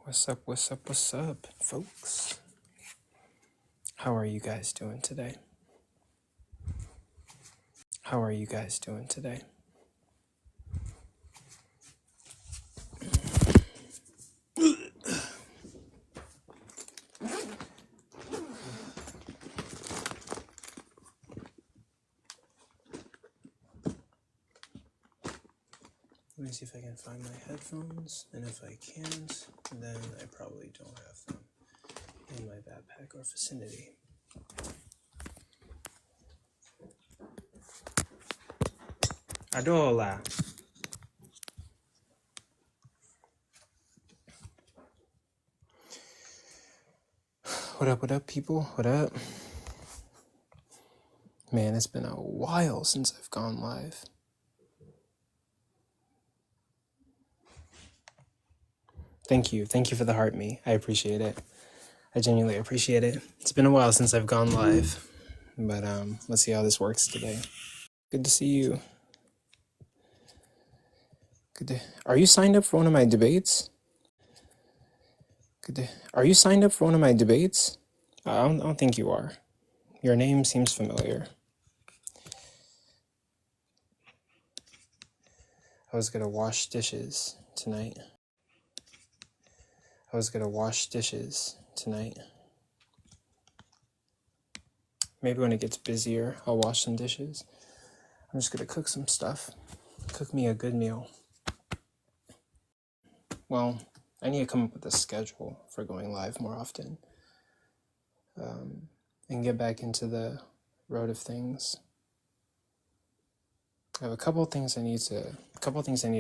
What's up, folks? How are you guys doing today? How are you guys doing today? Let me see if I can find my headphones, and if I can't, then I probably don't have them in my backpack or vicinity. Adola. What up, people? What up? Man, it's been a while since I've gone live. Thank you for the heart me. I appreciate it. I genuinely appreciate it. It's been a while since I've gone live, but let's see how this works today. Good to see you. Are you signed up for one of my debates? Are you signed up for one of my debates? I don't think you are. Your name seems familiar. I was gonna wash dishes tonight. Maybe when it gets busier, I'll wash some dishes. I'm just gonna cook some stuff. Cook me a good meal. Well, I need to come up with a schedule for going live more often. And get back into the road of things. I have a couple things I need to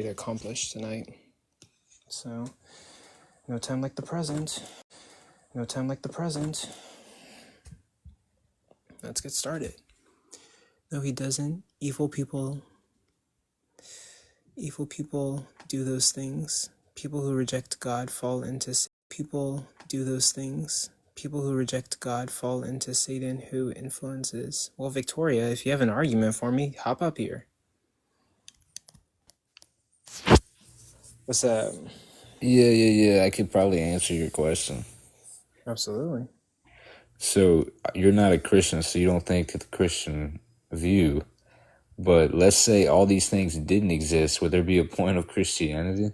accomplish tonight. So, no time like the present. Let's get started. No, he doesn't. Evil people do those things. People who reject God fall into Satan, who influences. Well, Victoria, if you have an argument for me, hop up here. What's up? Yeah. I could probably answer your question. Absolutely. So you're not a Christian, so you don't think the Christian view. But let's say all these things didn't exist. Would there be a point of Christianity?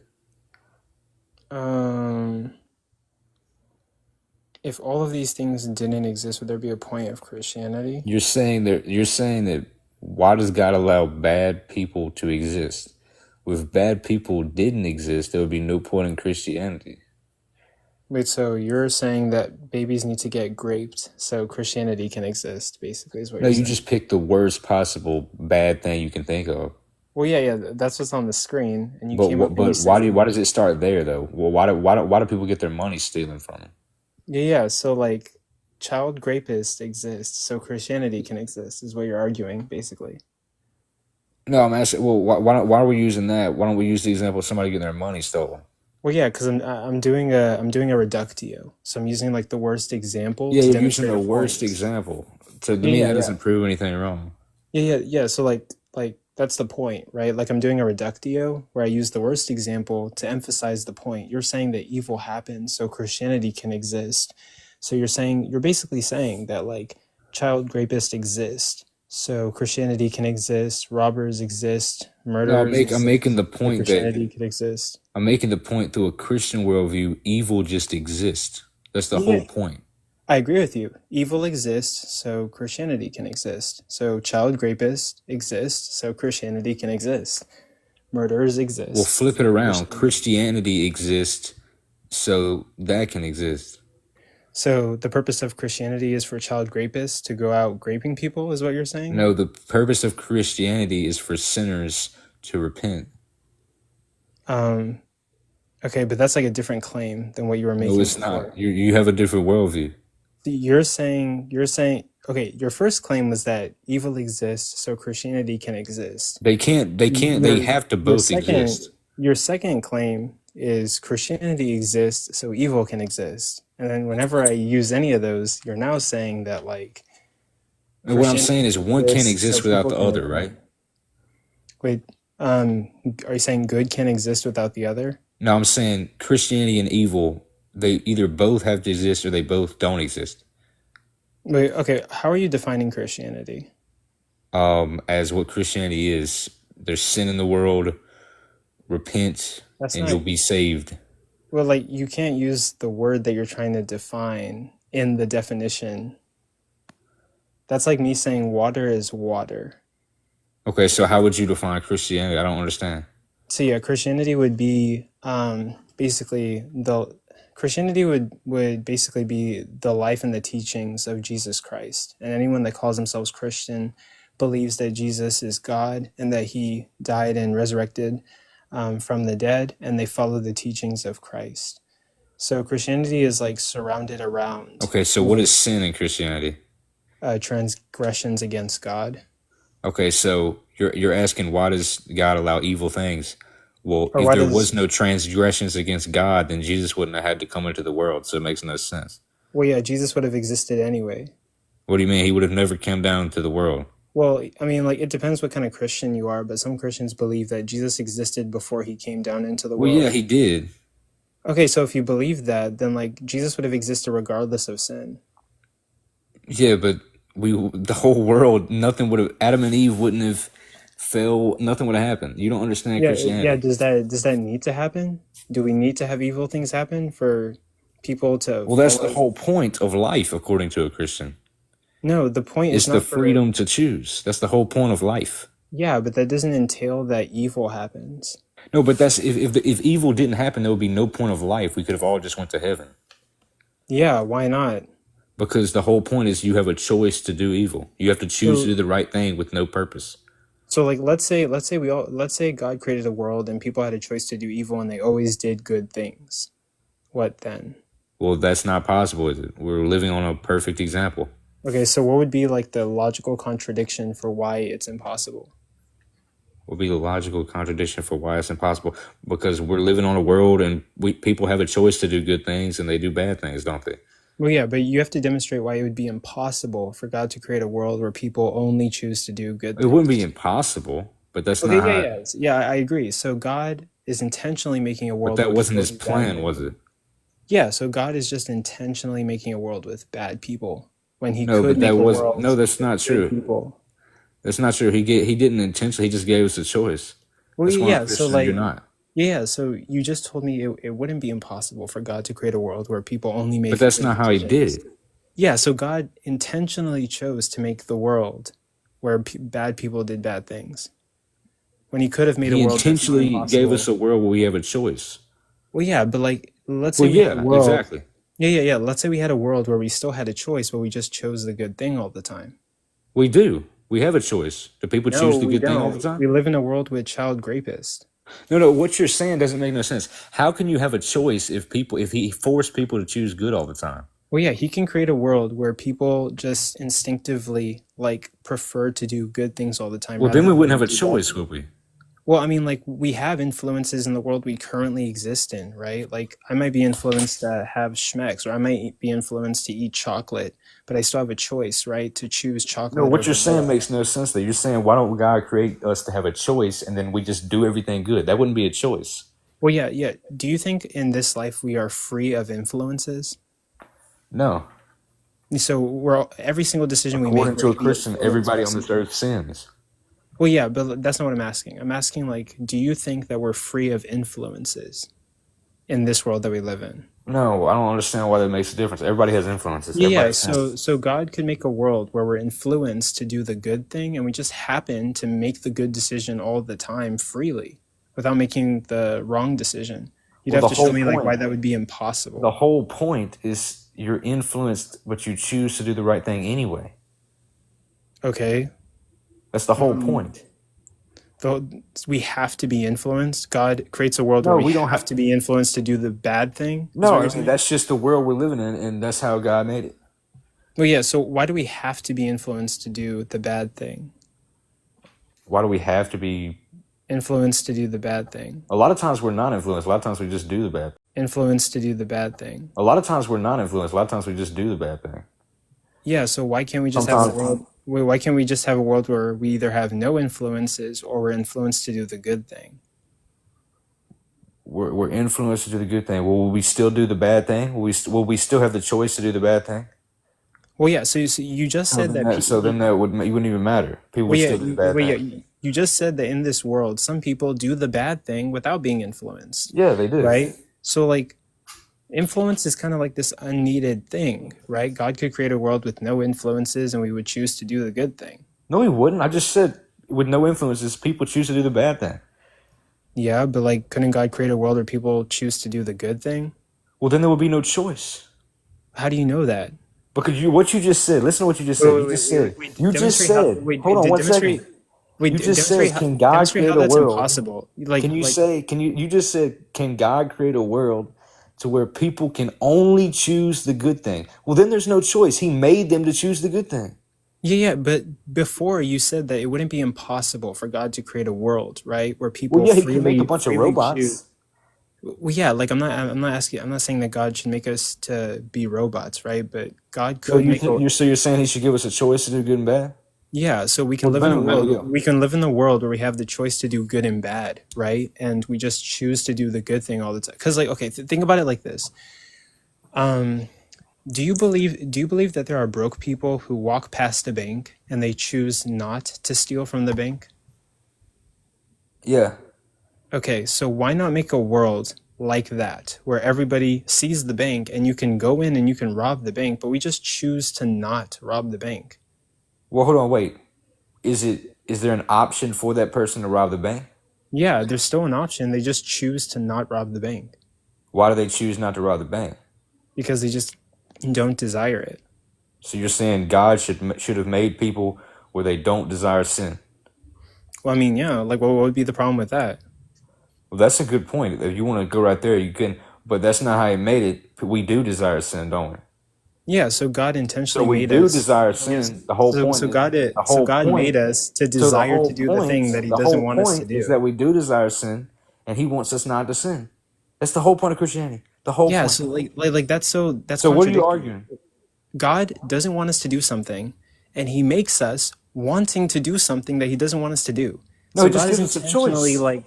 If all of these things didn't exist, would there be a point of Christianity? You're saying that why does God allow bad people to exist? If bad people didn't exist, there would be no point in Christianity. Wait, so you're saying that babies need to get graped so Christianity can exist, basically, is what you're saying? No, you just picked the worst possible bad thing you can think of. Well, yeah, that's what's on the screen, and you But came up. But why does it start there though? Well, why do people get their money stolen from them? Yeah. So like, child rapists exist, so Christianity can exist, is what you're arguing, basically. No, I'm asking. Well, why are we using that? Why don't we use the example of somebody getting their money stolen? Well, yeah, because I'm doing a reductio, so I'm using like the worst example. Yeah, to you're demonstrate using the a worst point. example. To me, that doesn't prove anything wrong. Yeah. So like that's the point, right? Like I'm doing a reductio where I use the worst example to emphasize the point. You're saying that evil happens so Christianity can exist. So you're basically saying that like child rapists exist so Christianity can exist, robbers exist, murderers. I'm making the point that Christianity could exist. I'm making the point through a Christian worldview, evil just exists. That's the whole point. I agree with you. Evil exists, so Christianity can exist. So child rapists exist, so Christianity can exist. Murderers exist. Well, flip it around. Christianity exists, so that can exist. So the purpose of Christianity is for child rapists to go out raping people, is what you're saying? No, the purpose of Christianity is for sinners to repent. Okay, but that's like a different claim than what you were making. No, it's not. You have a different worldview. You're saying, okay, your first claim was that evil exists so Christianity can exist. They have to both exist. Your second claim is Christianity exists so evil can exist. And then whenever I use any of those, you're now saying that like... And what I'm saying is one can't exist without the other, right? Wait, are you saying good can't exist without the other? No, I'm saying Christianity and evil They either both have to exist or they both don't exist. Wait, okay, how are you defining Christianity? As what Christianity is, there's sin in the world, repent, That's and not, you'll be saved. well, like, you can't use the word that you're trying to define in the definition. That's like me saying water is water. Okay, so how would you define Christianity? I don't understand. So yeah, Christianity would be basically the Christianity would basically be the life and the teachings of Jesus Christ. And anyone that calls themselves Christian believes that Jesus is God and that he died and resurrected from the dead, and they follow the teachings of Christ. So Christianity is like surrounded around Okay, so what is sin in Christianity? transgressions against God. Okay, so you're asking why does God allow evil things? Well, Or if why there does was no transgressions against God, then Jesus wouldn't have had to come into the world. So it makes no sense. well, yeah, Jesus would have existed anyway. What do you mean? He would have never come down to the world. Well, I mean, like, it depends what kind of Christian you are, but some Christians believe that Jesus existed before he came down into the Well, yeah, world. he did. Okay, so if you believe that, then, like, Jesus would have existed regardless of sin. Yeah, but the whole world, nothing would have. Adam and Eve wouldn't have fell. Nothing would have happened. You don't understand Yeah, yeah, Christianity. does that need to happen? Do we need to have evil things happen for people to Well, that's the follow? whole point of life, according to a Christian. No, the point It's is the not for, freedom to choose. That's the whole point of life. yeah, but that doesn't entail that evil happens. No, but that's if evil didn't happen, there would be no point of life. We could have all just went to heaven. Yeah, why not? Because the whole point is you have a choice to do evil. You have to choose to So, do the right thing with no purpose. so like, let's say God created a world and people had a choice to do evil and they always did good things. What then? Well, that's not possible, is it? We're living on a perfect example. Okay, so what would be like the logical contradiction for why it's impossible? Will be the logical contradiction for why it's impossible. Because we're living on a world and people have a choice to do good things and they do bad things, don't they? Well, yeah, but you have to demonstrate why it would be impossible for God to create a world where people only choose to do good It wouldn't be things. impossible, but that's Okay, not yeah, how. yeah, yeah, I agree. So God is intentionally making a But world that where wasn't people his do bad plan, things. was it? Yeah, so God is just intentionally making a world with bad people when he No, could but make that a was world no. That's with not good true. people. That's not true. He didn't intentionally. He just gave us a choice. Well, That's why I'm yeah, so Christian and you're like, not. yeah, so you just told me it wouldn't be impossible for God to create a world where people only But make that's good not how he did decisions. it. Yeah, so God intentionally chose to make the world where bad people did bad things when he could have made a He world that's not intentionally gave us impossible. a world where we have a choice. Well, yeah, but like, let's say Well, we had a yeah, world. exactly. Yeah, yeah, yeah. Let's say we had a world where we still had a choice, but we just chose the good thing all the time. We do. We have a choice. Do people No, choose the we good thing all the don't. time? We live in a world with child rapists. No, no. What you're saying doesn't make no sense. How can you have a choice if he forced people to choose good all the time? Well, yeah, he can create a world where people just instinctively like prefer to do good things all the time Well, rather then we than wouldn't want have to a do bad choice, things. would we? Well, I mean, like, we have influences in the world we currently exist in, right? Like, I might be influenced to have Schmecks, or I might be influenced to eat chocolate, but I still have a choice, right, to choose No, chocolate what you're over saying milk. makes no sense. Though you're saying why don't God create us to have a choice and then we just do everything good? That wouldn't be a choice. Well, yeah, yeah. Do you think in this life we are free of influences? No. So every single decision we make, According we're to going a to be Christian, influenced by everybody on this something. earth sins. Well, yeah, but that's not what I'm asking. I'm asking, like, do you think that we're free of influences in this world that we live in? No, I don't understand why that makes a difference. Everybody has influences. Yeah, yeah. Everybody So, sins. so God could make a world where we're influenced to do the good thing, and we just happen to make the good decision all the time freely, without making the wrong decision. You'd Well, have the to show whole me like why point, that would be the impossible. whole point is you're influenced, but you choose to do the right thing anyway. Okay. That's the whole Um, point. though we have to be influenced. God creates a world where No, we we don't have have. to be influenced to do the bad thing. Is No, what I you're mean saying? that's just the world we're living in, and that's how God made it. Well, yeah. So why do we have to be influenced to do the bad thing? Why do we have to be? Influenced to do the bad thing. A lot of times we're not influenced. A lot of times we just do the bad. Influenced to do the bad thing. A lot of times we're not influenced. A lot of times we just do the bad thing. Yeah, so why can't we just have a Sometimes, world why can't we just have a world where we either have no influences or we're influenced to do the good thing? we're influenced to do the good thing. Will we still do the bad thing? Will we still have the choice to do the bad thing? Well, yeah. So you just So said then that. that would it wouldn't even matter. People Well, would yeah. still do the bad Well, yeah. thing. You just said that in this world, some people do the bad thing without being influenced, Yeah, they do. right? So like, influence is kind of like this unneeded thing, right? God could create a world with no influences, and we would choose to do the good thing. No, he wouldn't. I just said with no influences, people choose to do the bad thing. Yeah, but like, couldn't God create a world where people choose to do the good thing? Well, then there would be no choice. How do you know that? Because what you just said. Listen to what you just said. You just said. You just said. Hold on 1 second. You just said, can God create a that's world? impossible. Like, Can you say? Can you just said, can God create a world to where people can only choose the good thing? Well, then there's no choice. He made them to choose the good thing. Yeah, but before you said that it wouldn't be impossible for God to create a world, right, where people Well, yeah, he freely can make a bunch of freely robots. choose. Well, yeah, like I'm not saying that God should make us to be robots, right? But God So could make a, you're saying he should give us a choice to do good and bad? yeah, so we can Well, live in a boom, there we world. go. We can live in the world where we have the choice to do good and bad, right? And we just choose to do the good thing all the time. Because, like, okay, think about it like this. Do you believe that there are broke people who walk past a bank and they choose not to steal from the bank? Yeah. Okay, so why not make a world like that where everybody sees the bank and you can go in and you can rob the bank, but we just choose to not rob the bank? Well, hold on, wait. Is there an option for that person to rob the bank? Yeah, there's still an option. They just choose to not rob the bank Why do they choose not to rob the bank? because they just don't desire it. So you're saying God should have made people where they don't desire sin? Well, I mean, yeah, like what would be the problem with that? Well, that's a good point. If you want to go right there, you can. But that's not how he made it. We do desire sin, don't we? Yeah, so God So intentionally we made do us. desire Yes. sin. The whole point. So God made us to desire to do the thing that He doesn't want us to is do. that we do desire sin, and He wants us not to sin. That's the whole point of Christianity. The whole Yeah, point. so like that's So what are contradictory. you arguing? God doesn't want us to do something, and He makes us wanting to do something that He doesn't want us to do. No, So He just gives us a choice.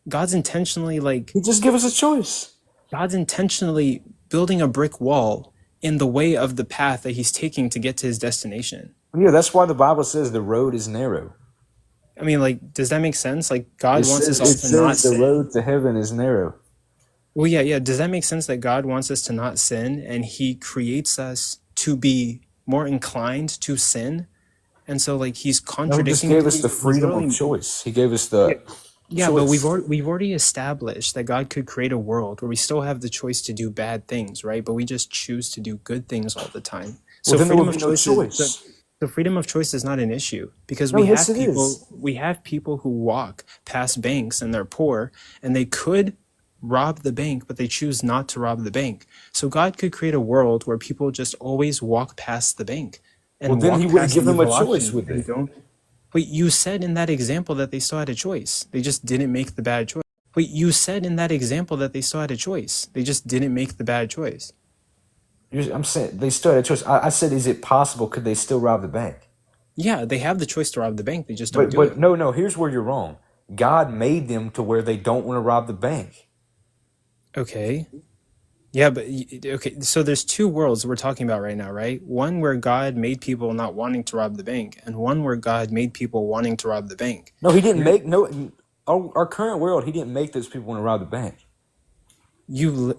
God's intentionally like He just gives us a choice. God's intentionally building a brick wall in the way of the path that He's taking to get to His destination. Yeah, that's why the Bible says the road is narrow. I mean, like, does that make sense? Like, God wants us all It to not says the sin. road to heaven is narrow. Well, yeah. Does that make sense that God wants us to not sin, and He creates us to be more inclined to sin? And so, like, He's No, He contradicting. just gave us the he's freedom literally- of choice. He gave us the Yeah, choice. but we've already established that God could create a world where we still have the choice to do bad things, right? But we just choose to do good things all the time. So Well, then there freedom would of be no choice choice. so freedom of choice is not an issue because No, we yes, have it people is. we have people who walk past banks and they're poor and they could rob the bank, but they choose not to rob the bank. So God could create a world where people just always walk past the bank and Well, then walk He wouldn't past give the them a evil choice, option would and they? don't. Wait, you said in that example that they still had a choice. They just didn't make the bad choice. Wait, you said in that example that they still had a choice. They just didn't make the bad choice. I'm saying they still had a choice. I said, is it possible? Could they still rob the bank? Yeah, they have the choice to rob the bank. They just don't do But it. no. Here's where you're wrong. God made them to where they don't want to rob the bank. Okay. Yeah, but okay. So there's two worlds we're talking about right now, right? One where God made people not wanting to rob the bank, and one where God made people wanting to rob the bank. No, He didn't make no. Our current world, He didn't make those people want to rob the bank. You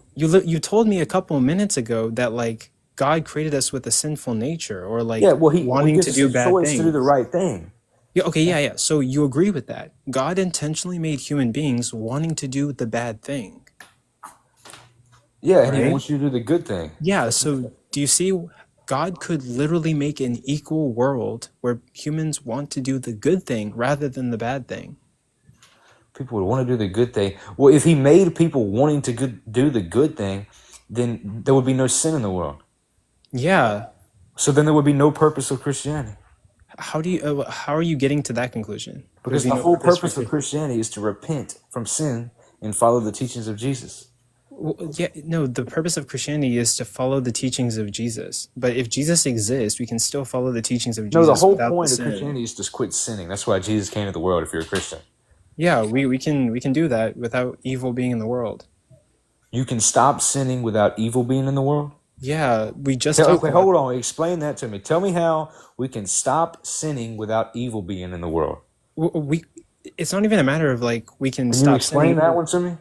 told me a couple of minutes ago that like God created us with a sinful nature or like Yeah, well, He wanting gives to us do a bad choice things. to do the right thing. Yeah, okay, yeah. So you agree with that? God intentionally made human beings wanting to do the bad thing. Yeah, and He Right? wants you to do the good thing. Yeah, so do you see God could literally make an equal world where humans want to do the good thing rather than the bad thing. People would want to do the good thing. Well, if He made people wanting to do the good thing, then there would be no sin in the world. Yeah. So then there would be no purpose of Christianity. How are you getting to that conclusion? Because There'd the be no whole purpose purpose for of Christianity is to repent from sin and follow the teachings of Jesus. Yeah, no, the purpose of Christianity is to follow the teachings of Jesus. But if Jesus exists, we can still follow the teachings of No, Jesus the whole without point the of sin. Christianity is to quit sinning. That's why Jesus came to the world if you're a Christian. Yeah, we can do that without evil being in the world. You can stop sinning without evil being in the world? Yeah, we just talked Okay, about hold on. Explain that to me. Tell me how we can stop sinning without evil being in the world. we. It's not even a matter of like we can Can you stop explain that sinning. one to me?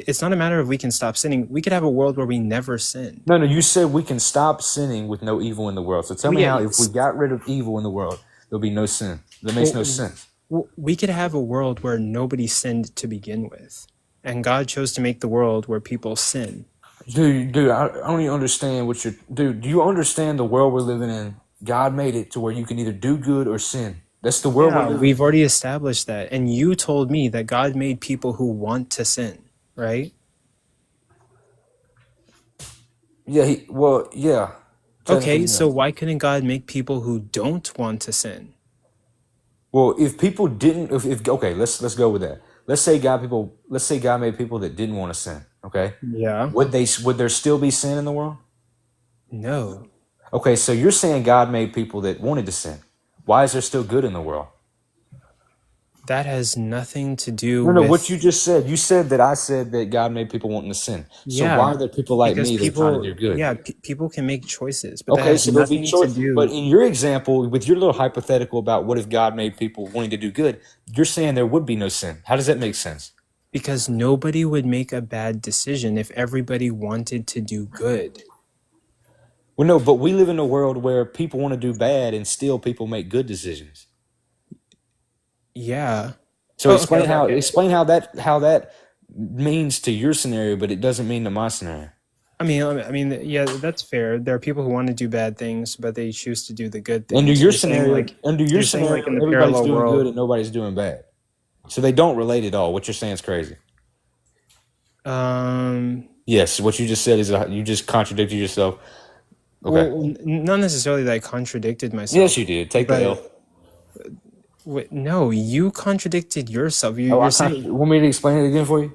It's not a matter of we can stop sinning. We could have a world where we never sinned. No, no, you said we can stop sinning with no evil in the world. So tell Well, me yeah, how, if we got rid of evil in the world, there'll be no sin. That makes no well, sense. we could have a world where nobody sinned to begin with, and God chose to make the world where people sin. Dude, I don't even understand what you're. Dude, do you understand the world we're living in? God made it to where you can either do good or sin. That's the world we're Yeah, living in. we've already established that. And you told me that God made people who want to sin, right? Yeah, yeah. Technically, Okay, yeah. so why couldn't God make people who don't want to sin? Well, if people didn't, if okay, let's go with that. Let's say God made people that didn't want to sin. Okay, Yeah. would there still be sin in the world? No. Okay, so you're saying God made people that wanted to sin. Why is there still good in the world? That has nothing to do No, no, what with, you just said. You said that I said that God made people wanting to sin. So why yeah, are there people like because me that are trying to people, do good? yeah, people can make choices, but that Okay, has so there'll be nothing to choice. But do in your example, with your little hypothetical about what if God made people wanting to do good, you're saying there would be no sin. How does that make sense? because nobody would make a bad decision if everybody wanted to do good. Well, no, but we live in a world where people want to do bad and still people make good decisions. Yeah. So Oh, okay, okay, okay. explain how that means to your scenario, but it doesn't mean to my scenario. Yeah, that's fair. There are people who want to do bad things, but they choose to do the good things. Under your You're saying scenario, like in the everybody's parallel doing good world. and nobody's doing bad. So they don't relate at all. What you're saying is crazy. Um, Yes, what you just said is you just contradicted yourself. Okay. not necessarily that I contradicted Yes, myself, you did. Take the L. but no, you contradicted yourself. Oh, You're saying, want me to explain it again for you?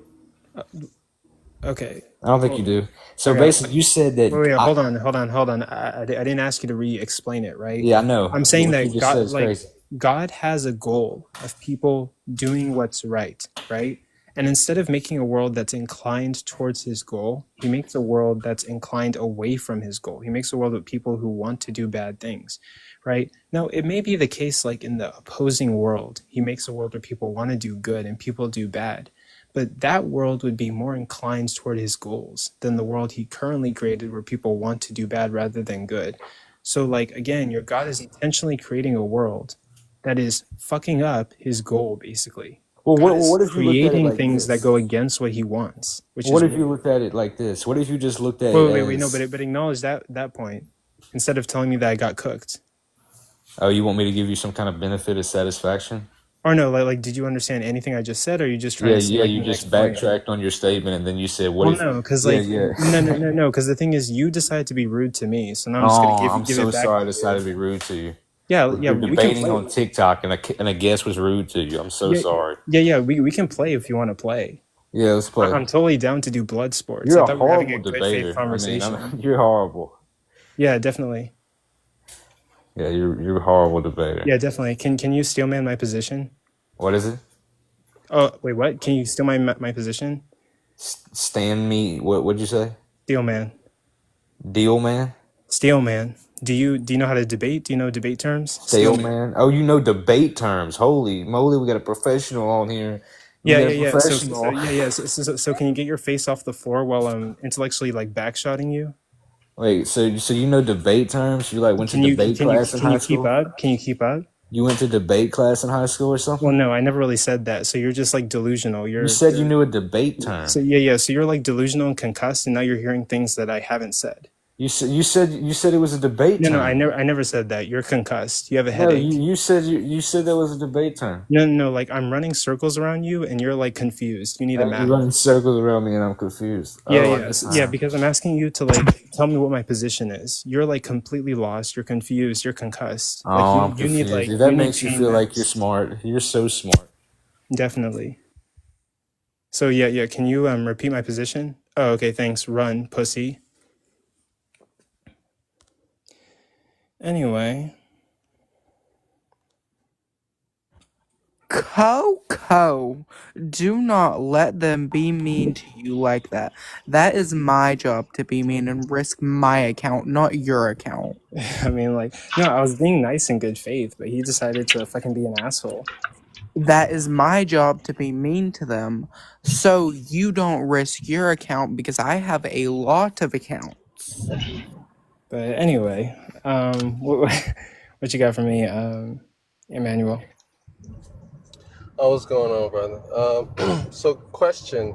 okay, I don't think you well, do. So okay, basically, you said that. wait, hold on. I didn't ask you to re-explain it, right? Yeah, I know. I'm But saying what you that just said God, is like, crazy. God has a goal of people doing what's right, right? And instead of making a world that's inclined towards his goal, he makes a world that's inclined away from his goal. He makes a world of people who want to do bad things, right? Now, it may be the case like in the opposing world, he makes a world where people want to do good and people do bad. But that world would be more inclined toward his goals than the world he currently created where people want to do bad rather than good. So, like, again, your God is intentionally creating a world that is fucking up his goal, basically. Well, God what is if you looked at it creating like things that this? go against what he wants, which What is if what. you looked at it like this? What if you just looked at it Wait, no, as, but acknowledge that point instead of telling me that I got cooked. oh, you want me to give you some kind of benefit of satisfaction? Or no, did you understand anything I just said, or are you just trying Yeah, to see yeah, I you can just explain? backtracked on your statement and then you said, what Well, if, no, because yeah, yeah. no, because the thing is, you decided to be rude to me, so now I'm just gonna Oh, I'm give so it back sorry I to decided you. to be rude to you. Yeah, yeah, We're we can debating play. on TikTok and a guest was rude to you. I'm so Yeah, sorry. yeah, we can play if you want to play. Yeah, let's play. I'm totally down to do blood sports. You're I a thought we were having horrible a good faith debater. I mean, conversation. you're horrible. Yeah, definitely. Yeah, you're a horrible debater. Yeah, definitely. Can you steelman my position? What is it? Oh, wait, what? Can you steal my position? Stand me. What'd you say? Steelman. Deal man. Steelman. Do you know how to debate? Do you know debate terms? Stale Steelman. man. Oh, you know debate terms. Holy moly, we got a professional on here. We Yeah, got a yeah, yeah. So professional. yeah, yeah. So can you get your face off the floor while I'm intellectually like backshotting you? Wait, so you know debate terms? You like went to Can you debate can you class in can high you keep school? up? Can you keep up? You went to debate class in high school or Well, something? no, I never really said that. So you're just like delusional. You said you knew a debate So term. yeah, yeah. So you're like delusional and concussed, and now you're hearing things that I haven't said. You said it was a debate No, term. I never said that. You're concussed. You have a No, headache. you said that was a debate term. No. Like I'm running circles around you, and you're like confused. You need a You're map. running circles around me and I'm confused. Yeah, Oh, I yeah, yeah. understand. Because I'm asking you to like tell me what my position is. You're like completely lost. You're confused. You're concussed. Like Oh, I'm you need confused. like If you that need makes you pain feel like you're meds. smart, you're so smart. Definitely. So yeah, yeah. Can you repeat my position? Oh, okay. Thanks. Run, pussy. Anyway. CoCo, do not let them be mean to you like that. That is my job to be mean and risk my account, not your account. I mean, like, no, I was being nice in good faith, but he decided to fucking be an asshole. That is my job to be mean to them, so you don't risk your account because I have a lot of accounts. But anyway, what you got for me, Emmanuel? Oh, what's going on, brother? So, question: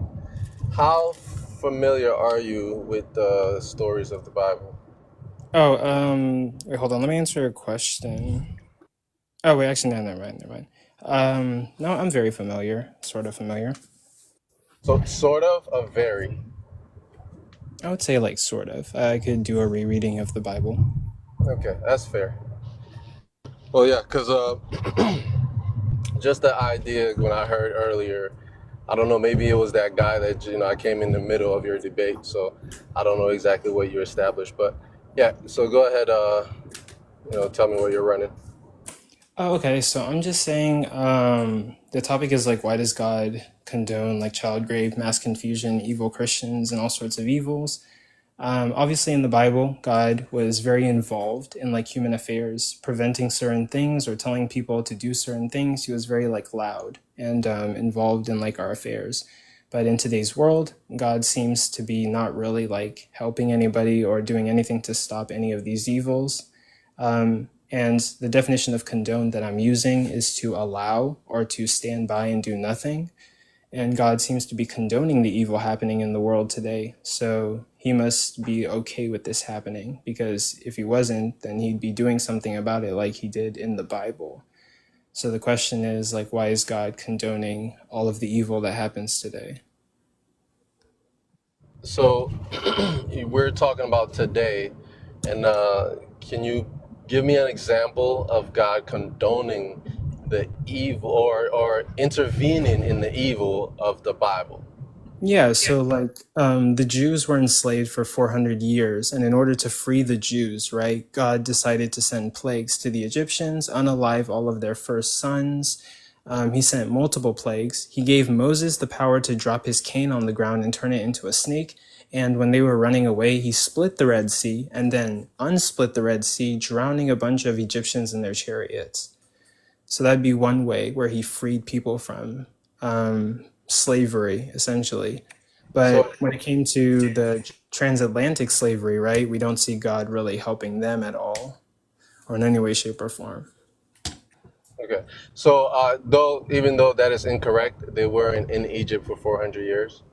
how familiar are you with the stories of the Bible? Oh, wait, hold on. Let me answer a question. Oh, wait, actually, no, never mind, never mind. No, I'm very familiar, sort of familiar. So, sort of, a very. I would say, like, sort of. I could do a rereading of the Bible. Okay, that's fair. Well, yeah, because just the idea when I heard earlier, I don't know, maybe it was that guy that I came in the middle of your debate, so I don't know exactly what you established, but yeah. So go ahead, tell me what you're running. Oh, okay, so I'm just saying, the topic is like, why does God condone like child rape, mass confusion, evil Christians, and all sorts of evils? Obviously, in the Bible, God was very involved in like human affairs, preventing certain things or telling people to do certain things. He was very like loud and involved in like our affairs. But in today's world, God seems to be not really like helping anybody or doing anything to stop any of these evils. And the definition of condone that I'm using is to allow or to stand by and do nothing. And God seems to be condoning the evil happening in the world today. So he must be okay with this happening, because if he wasn't, then he'd be doing something about it like he did in the Bible. So the question is, like, why is God condoning all of the evil that happens today? So we're talking about today, and can you give me an example of God condoning the evil or intervening in the evil of the Bible? Yeah, so like the Jews were enslaved for 400 years, and in order to free the Jews, right, God decided to send plagues to the Egyptians, unalive all of their first sons. He sent multiple plagues. He gave Moses the power to drop his cane on the ground and turn it into a snake. And when they were running away, he split the Red Sea and then unsplit the Red Sea, drowning a bunch of Egyptians in their chariots. So that'd be one way where he freed people from slavery, essentially. So But when it came to the transatlantic slavery, right, we don't see God really helping them at all, or in any way, shape, or form. okay, so even though that is incorrect, they were in Egypt for 400 years.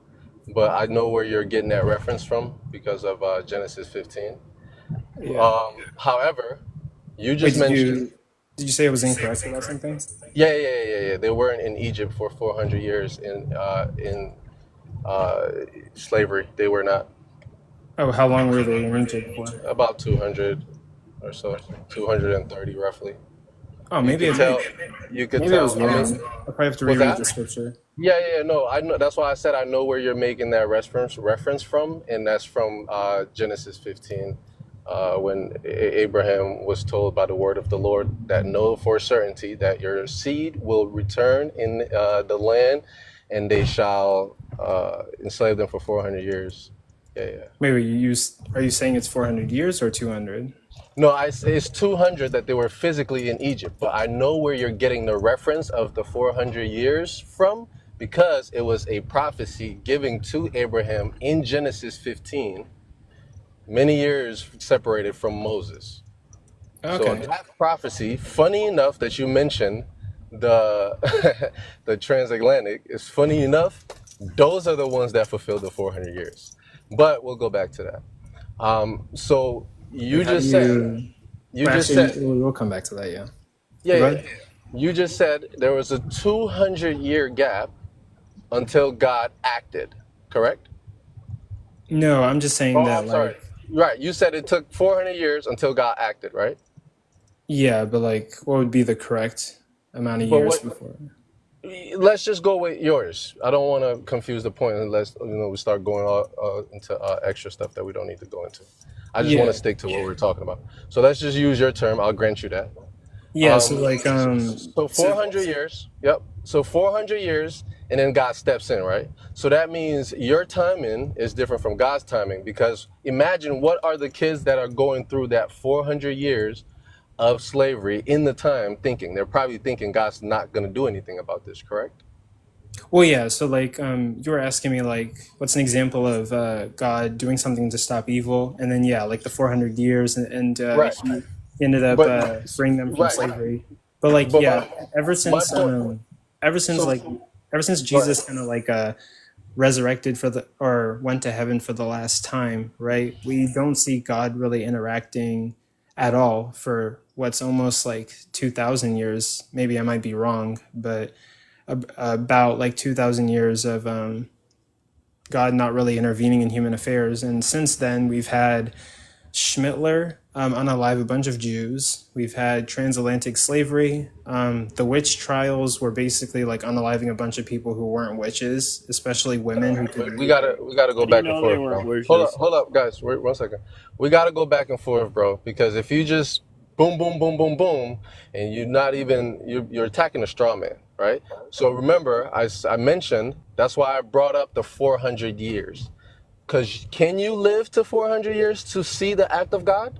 But I know where you're getting that reference from because of Genesis 15. Yeah. However, you Wait, just mentioned, did you say it was incorrect about something? yeah. They weren't in Egypt for 400 years in slavery. They were not. Oh, how long were they in Egypt for? About 200 or so, 230 roughly. Oh, You maybe could it, tell. You could maybe I was tell. I wrong. mean, I'll probably have to what's reread the that? scripture. Yeah. No, I know. That's why I said I know where you're making that reference from, and that's from Genesis 15, when Abraham was told by the word of the Lord that know for certainty that your seed will return in the land, and they shall enslave them for 400 years. Yeah. Wait, are you saying it's 400 years or 200? No, it's 200 that they were physically in Egypt, but I know where you're getting the reference of the 400 years from because it was a prophecy given to Abraham in Genesis 15, many years separated from Moses. So Okay. that prophecy, funny enough that you mentioned the the transatlantic, is funny enough, those are the ones that fulfilled the 400 years. But we'll go back to that. So you Wait, how do just said, you? you Well, just actually, said, we'll come back to that. Yeah. yeah, Go yeah, ahead. yeah. You just said there was a 200-year gap until God acted, correct? No, I'm just saying Oh, that, I'm sorry. like, Right, you said it took 400 years until God acted, right? yeah, but like, what would be the correct amount of But years what? before? Let's just go with yours. I don't want to confuse the point unless we start going into extra stuff that we don't need to go into. I just want to Yeah, stick to what we're talking about. So let's just use your term. I'll grant you that. yeah. So like, So so 400 years. Yep. So 400 years, and then God steps in, right? So that means your timing is different from God's timing, because imagine what are the kids that are going through that 400 years of slavery in the time thinking? They're probably thinking God's not going to do anything about this, correct? Well, yeah. So, like, you were asking me, like, what's an example of God doing something to stop evil, and then, yeah, like the 400 years, and Right. he ended up But freeing them from right. slavery. But, like, But yeah, ever my since, point. ever since, So like, ever since go ahead. Jesus kind of like resurrected or went to heaven for the last time, right? We don't see God really interacting at all for what's almost like 2,000 years. Maybe I might be wrong, but about like 2,000 years of God not really intervening in human affairs. And since then, we've had Schmittler unalive a bunch of Jews. We've had transatlantic slavery. The witch trials were basically like unaliving a bunch of people who weren't witches, especially women who could We read. gotta How go do you back and know they forth, weren't bro. witches? Hold up, guys. Wait 1 second. We gotta go back and forth, bro. Because if you just boom, boom, boom, boom, boom, and you're attacking a straw man, right? So remember, I mentioned that's why I brought up the 400 years. Because can you live to 400 years to see the act of God?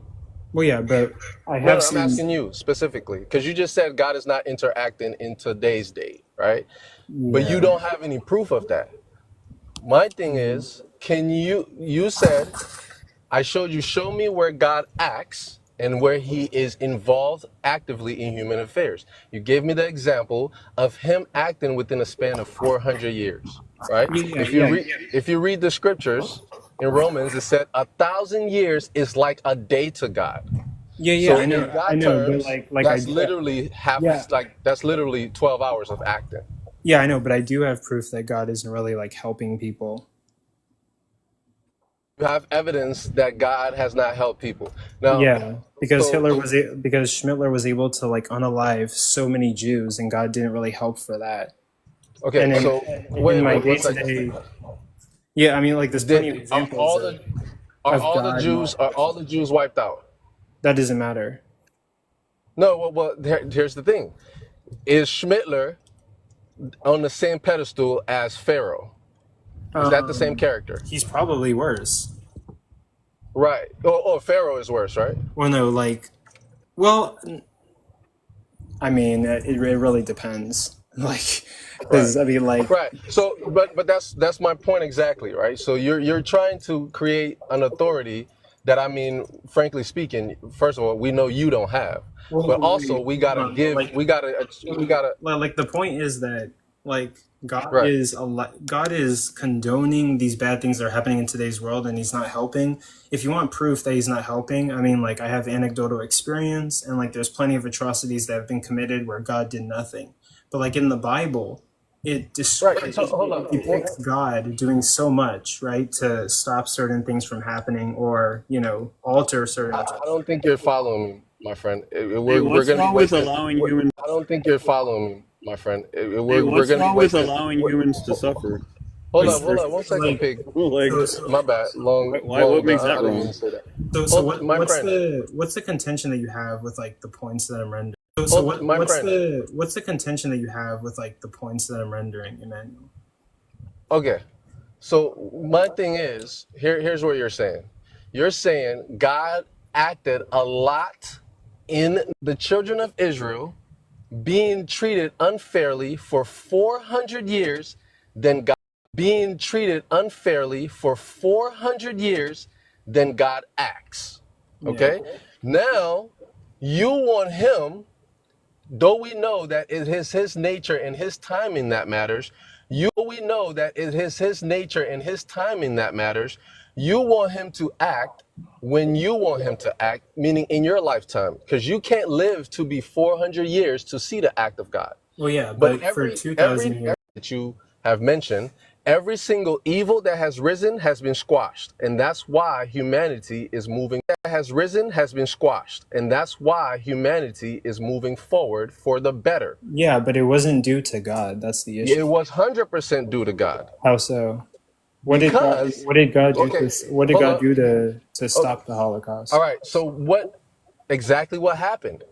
Well, yeah, but I No, have no, I'm seen. asking you specifically because you just said God is not interacting in today's day, right? But you Yeah. don't have any proof of that. My thing is, you said, I showed you, show me where God acts and where he is involved actively in human affairs. You gave me the example of him acting within a span of 400 years, right? Yeah, If you read the scriptures in Romans, it said 1,000 years is like a day to God. yeah. So I in know, God but terms, like that's literally yeah, that's literally 12 hours of acting. yeah, I know, but I do have proof that God isn't really like helping people. You have evidence that God has not helped people. Now, Yeah, because so because Schmittler was able to like unalive so many Jews, and God didn't really help for that. okay, And so in wait, my wait, day one to second. day, yeah, I mean, like there's plenty of Did examples are of all the God Jews not. are all the Jews wiped out? That doesn't matter. No, here's the thing: is Schmittler on the same pedestal as Pharaoh? Is that the same character? He's probably worse. Right. Oh, Pharaoh is worse, right? Well, no, like, well, I mean, it really depends. Like, Right. because I mean, like, Right. So, but that's my point exactly, right? So you're trying to create an authority that, I mean, frankly speaking, first of all, we know you don't have, but well, also we gotta give, we gotta, well, like the point is that like right. God is condoning these bad things that are happening in today's world, and he's not helping. If you want proof that he's not helping, I mean, like I have anecdotal experience, and like there's plenty of atrocities that have been committed where God did nothing. But like in the Bible, Right. So hold it up. depicts God doing so much, right, to stop certain things from happening, or alter certain I don't think you're following me, my friend. Hey, We're what's gonna be wrong with wasting. allowing humans? I don't think you're following me, my friend. Hey, We're what's gonna be wrong with wasting. allowing humans to suffer? Hold Wait, up, hold up, 1 second, like pig. Like, My bad. why? What makes that I didn't mean wrong? to say that. so My friend. what's the contention that you have with like the points that I'm rendering? My friend. What's the contention that you have with like the points that I'm rendering, Emmanuel? Okay. So my thing is, here's what you're saying. You're saying God acted a lot in the children of Israel being treated unfairly for 400 years, then God being treated unfairly for 400 years, then God acts. Okay? Yeah. Now, you want him, though we know that it is his nature and his timing that matters, you want him to act when you want him to act, meaning in your lifetime, because you can't live to be 400 years to see the act of God. Well, yeah, But but for every 2,000 years, that you have mentioned, every single evil that has risen has been squashed, and that's why humanity is moving. That has risen has been squashed, and that's why humanity is moving forward for the better. yeah, but it wasn't due to God. That's the issue. It was 100% due to God. How so? Because What did God do? okay, What did hold God up. do to Okay. stop the Holocaust? All right. So what happened?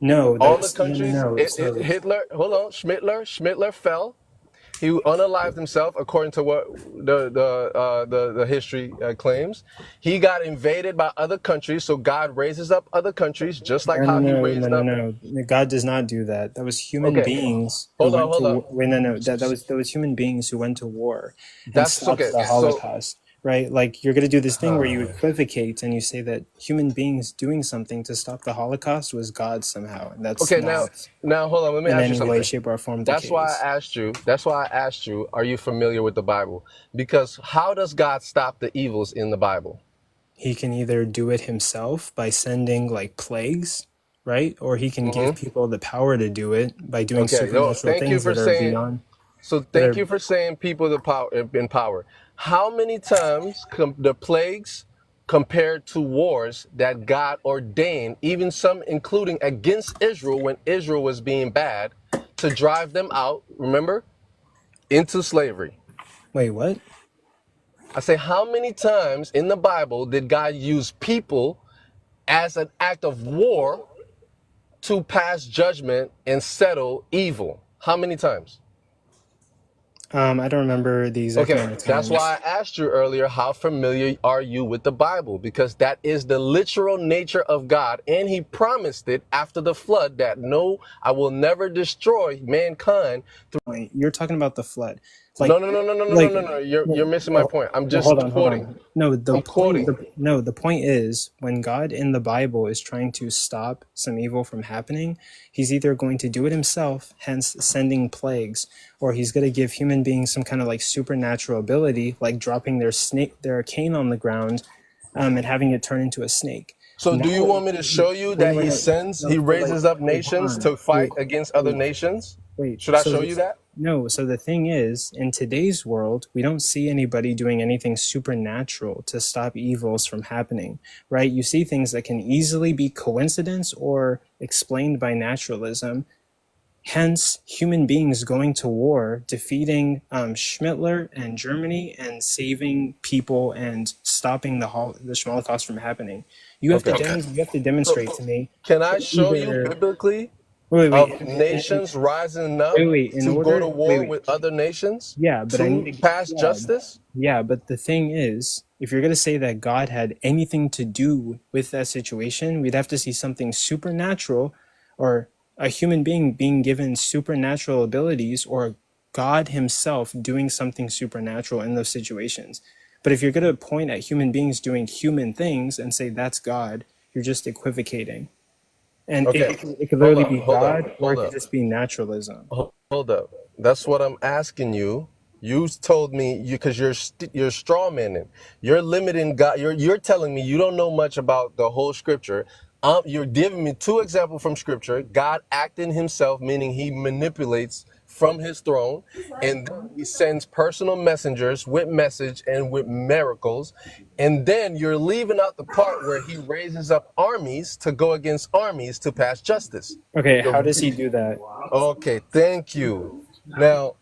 No, All the that's countries, So Hitler, hold on, Schmittler fell. He unalived himself, according to what the history claims. He got invaded by other countries, so God raises up other countries, just like how He raised up. no. God does not do that. That was human Okay, beings who hold on, went to hold on. war. Wait, no. That was human beings who went to war and That's stopped okay. the So, Holocaust. Right? Like you're gonna do this thing where you equivocate and you say that human beings doing something to stop the Holocaust was God somehow, and that's okay, now, not now, hold on. Let me in ask you any way, something. shape, or form the That's why case. I asked you. That's why I asked you. Are you familiar with the Bible? Because how does God stop the evils in the Bible? He can either do it himself by sending like plagues, right? Or he can give people the power to do it by doing Okay. No, supernatural things that are beyond that thank are you for saying people the power in power. How many times the plagues compared to wars that God ordained, even some including against Israel when Israel was being bad, to drive them out, remember, into slavery? wait, what? I say, how many times in the Bible did God use people as an act of war to pass judgment and settle evil? How many times? I don't remember the exact Okay, amount of that's why times. I asked you earlier, how familiar are you with the Bible? Because that is the literal nature of God. And He promised it after the flood that no, I will never destroy mankind. Point. You're talking about the flood. No, Like no, no, no, no, no, no, like no, no. You're no, missing my no, point. I'm no, just hold quoting. on. No, I'm quoting. the point is when God in the Bible is trying to stop some evil from happening, he's either going to do it himself, hence sending plagues, or he's going to give human beings some kind of like supernatural ability, like dropping their cane on the ground, and having it turn into a snake. So do Now, you want me to show you that he no, so raises up wait, hold nations on. to fight against other nations? Wait. Should I show you that? No, so the thing is, in today's world, we don't see anybody doing anything supernatural to stop evils from happening, right? You see things that can easily be coincidence or explained by naturalism. Hence, human beings going to war, defeating Schmittler and Germany, and saving people and stopping the Holocaust from happening. Okay. You have to demonstrate to me Can I show you either. biblically Wait, wait, of nations rising up wait. In to go to order, war with other nations yeah, but I need to to. pass Yeah, justice? yeah, but the thing is, if you're going to say that God had anything to do with that situation, we'd have to see something supernatural or a human being being given supernatural abilities or God himself doing something supernatural in those situations. But if you're going to point at human beings doing human things and say that's God, you're just equivocating. And Okay. it could Hold literally up, be hold up, God or hold it could up. just be naturalism. Hold up. That's what I'm asking you. You told me because you're straw manning. You're limiting God. You're telling me you don't know much about the whole scripture. You're giving me two examples from scripture. God acting himself, meaning he manipulates from his throne, and then he sends personal messengers with message and with miracles. And then you're leaving out the part where he raises up armies to go against armies to pass justice. Okay, how does The- he do that? Okay, thank you. Now,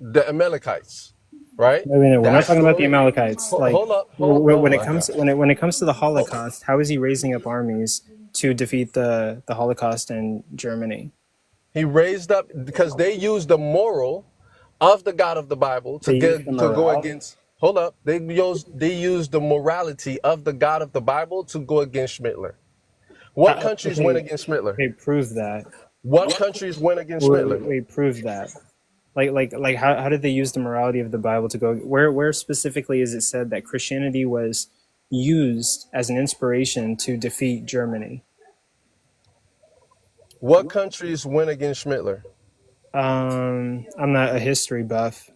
the Amalekites, right? Wait, we're not That talking about the story. Amalekites. Like Hold up. Oh when it my comes gosh. when it comes to the Holocaust, how is he raising up armies to defeat the Holocaust in Germany? He raised up because they used the moral of the God of the Bible They use the to go morale. against. Hold up. They used the morality of the God of the Bible to go against Schmittler. What countries went Okay, against Schmittler? okay, prove that. What countries went against Schmittler? Prove that. Like how did they use the morality of the Bible to go where specifically is it said that Christianity was used as an inspiration to defeat Germany? What countries went against Schmittler? I'm not a history buff.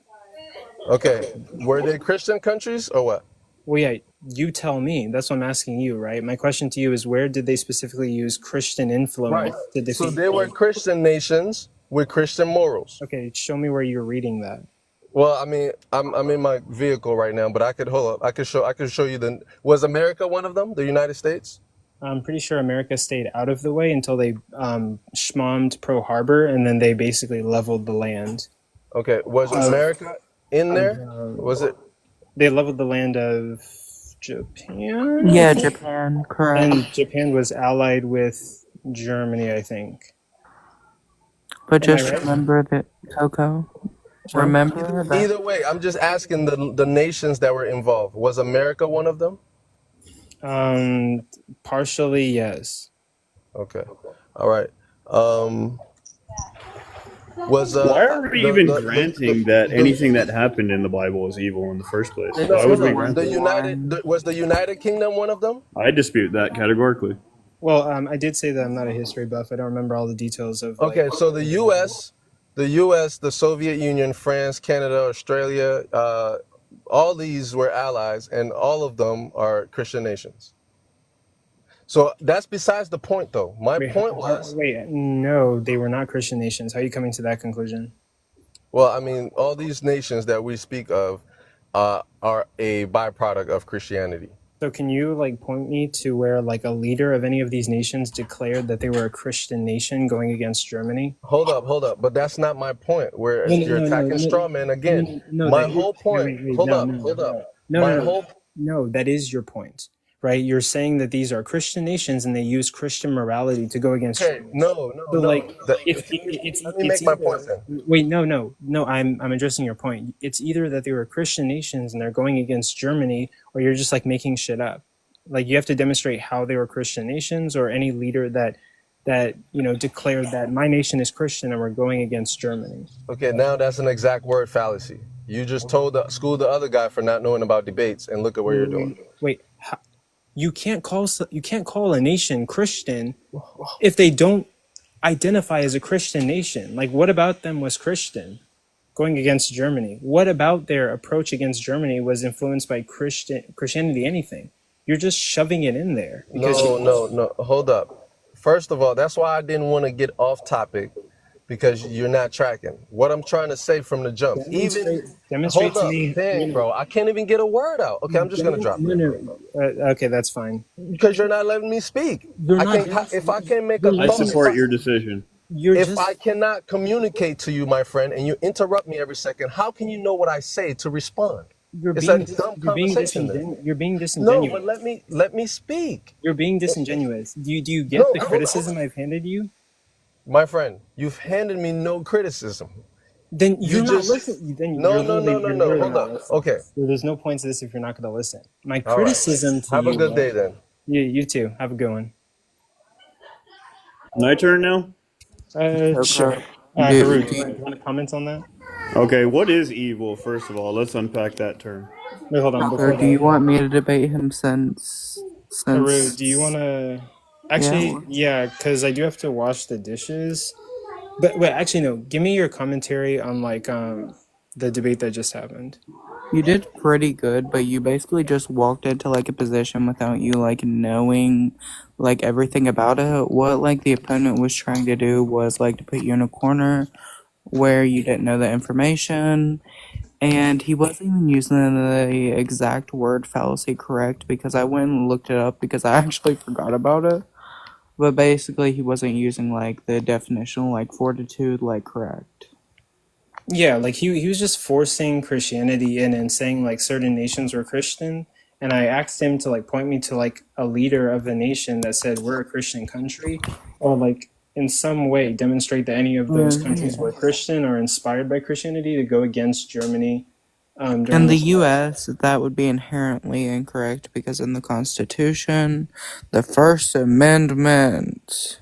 Okay. Were they Christian countries or what? Well, yeah, you tell me. That's what I'm asking you, right? My question to you is where did they specifically use Christian Right. influence to So defeat they were them? Christian nations with Christian morals. Okay, show me where you're reading that. Well, I mean, I'm in my vehicle right now, but I could hold up. I could show you the. Was America one of them? The United States? I'm pretty sure America stayed out of the way until they schmommed Pearl Harbor, and then they basically leveled the land. Okay. Was Of, America in there? Was it? they leveled the land of Japan, I Yeah, think? Japan, correct. And Japan was allied with Germany, I think. But Am I just right? remember that, Coco. Huh? Remember that. Either way, I'm just asking the nations that were involved. Was America one of them? Partially, yes. Okay. All right. Um, was Why are we even granting that anything that happened in the Bible is evil in the first place? It's Why would we the grant the that? United was the United Kingdom one of them? I dispute that categorically. Well, I did say that I'm not a history buff. I don't remember all the details of like. Okay, so the U.S., the Soviet Union, France, Canada, Australia, all these were allies, and all of them are Christian nations. So that's besides the point, though. My point was, No, they were not Christian nations. How are you coming to that conclusion? well, I mean, all these nations that we speak of are a byproduct of Christianity. So can you like point me to where like a leader of any of these nations declared that they were a Christian nation going against Germany? Hold up. But that's not my point. Where you're attacking straw man again. My whole point. Hold up. No, that is your point, right? You're saying that these are Christian nations and they use Christian morality to go against. Okay, no. So like, Let me make my point then. Wait, no. I'm addressing your point. It's either that they were Christian nations and they're going against Germany, or you're just like making shit up. Like you have to demonstrate how they were Christian nations, or any leader that declared that my nation is Christian and we're going against Germany. Okay, now that's an exact word fallacy. You just told the other guy for not knowing about debates, and look at what you're doing. Wait, you can't call a nation Christian if they don't identify as a Christian nation. Like, what about them was Christian going against Germany? What about their approach against Germany was influenced by Christianity? Anything? You're just shoving it in there. No. Hold up. First of all, that's why I didn't want to get off topic, because you're not tracking what I'm trying to say from the jump. Demonstrate to me, Dang, bro, I can't even get a word out. Okay, I'm just gonna drop it. Okay, that's fine. Because you're not letting me speak. If I can't make a I support your decision. If I cannot communicate to you, my friend, and you interrupt me every second, how can you know what I say to respond? You're being disingenuous. No, but let me speak. You're being disingenuous. Do you get the criticism I've handed you? My friend, you've handed me no criticism. Then you're not listening. No. Hold up. Okay. There's no point to this if you're not going to listen. My criticism to you. Have a good day then. You too. Have a good one. My turn now? Sure. Harut, do you want to comment on that? Okay, what is evil, first of all? Let's unpack that term. Wait, hold on. Or do you want me to debate him since Harut, do you want to... Actually, yeah, because I do have to wash the dishes. But wait, actually, no. Give me your commentary on, like, the debate that just happened. You did pretty good, but you basically just walked into, like, a position without you, like, knowing, like, everything about it. What, like, the opponent was trying to do was, like, to put you in a corner where you didn't know the information. And he wasn't even using the exact word fallacy correct, because I went and looked it up because I actually forgot about it. But basically, he wasn't using, like, the definition, like, fortitude, like, correct. Yeah, like, he was just forcing Christianity in and saying, like, certain nations were Christian. And I asked him to, like, point me to, like, a leader of the nation that said, we're a Christian country. Or, like, in some way demonstrate that any of those countries were Christian or inspired by Christianity to go against Germany. In the U.S., that would be inherently incorrect because in the Constitution, the First Amendment...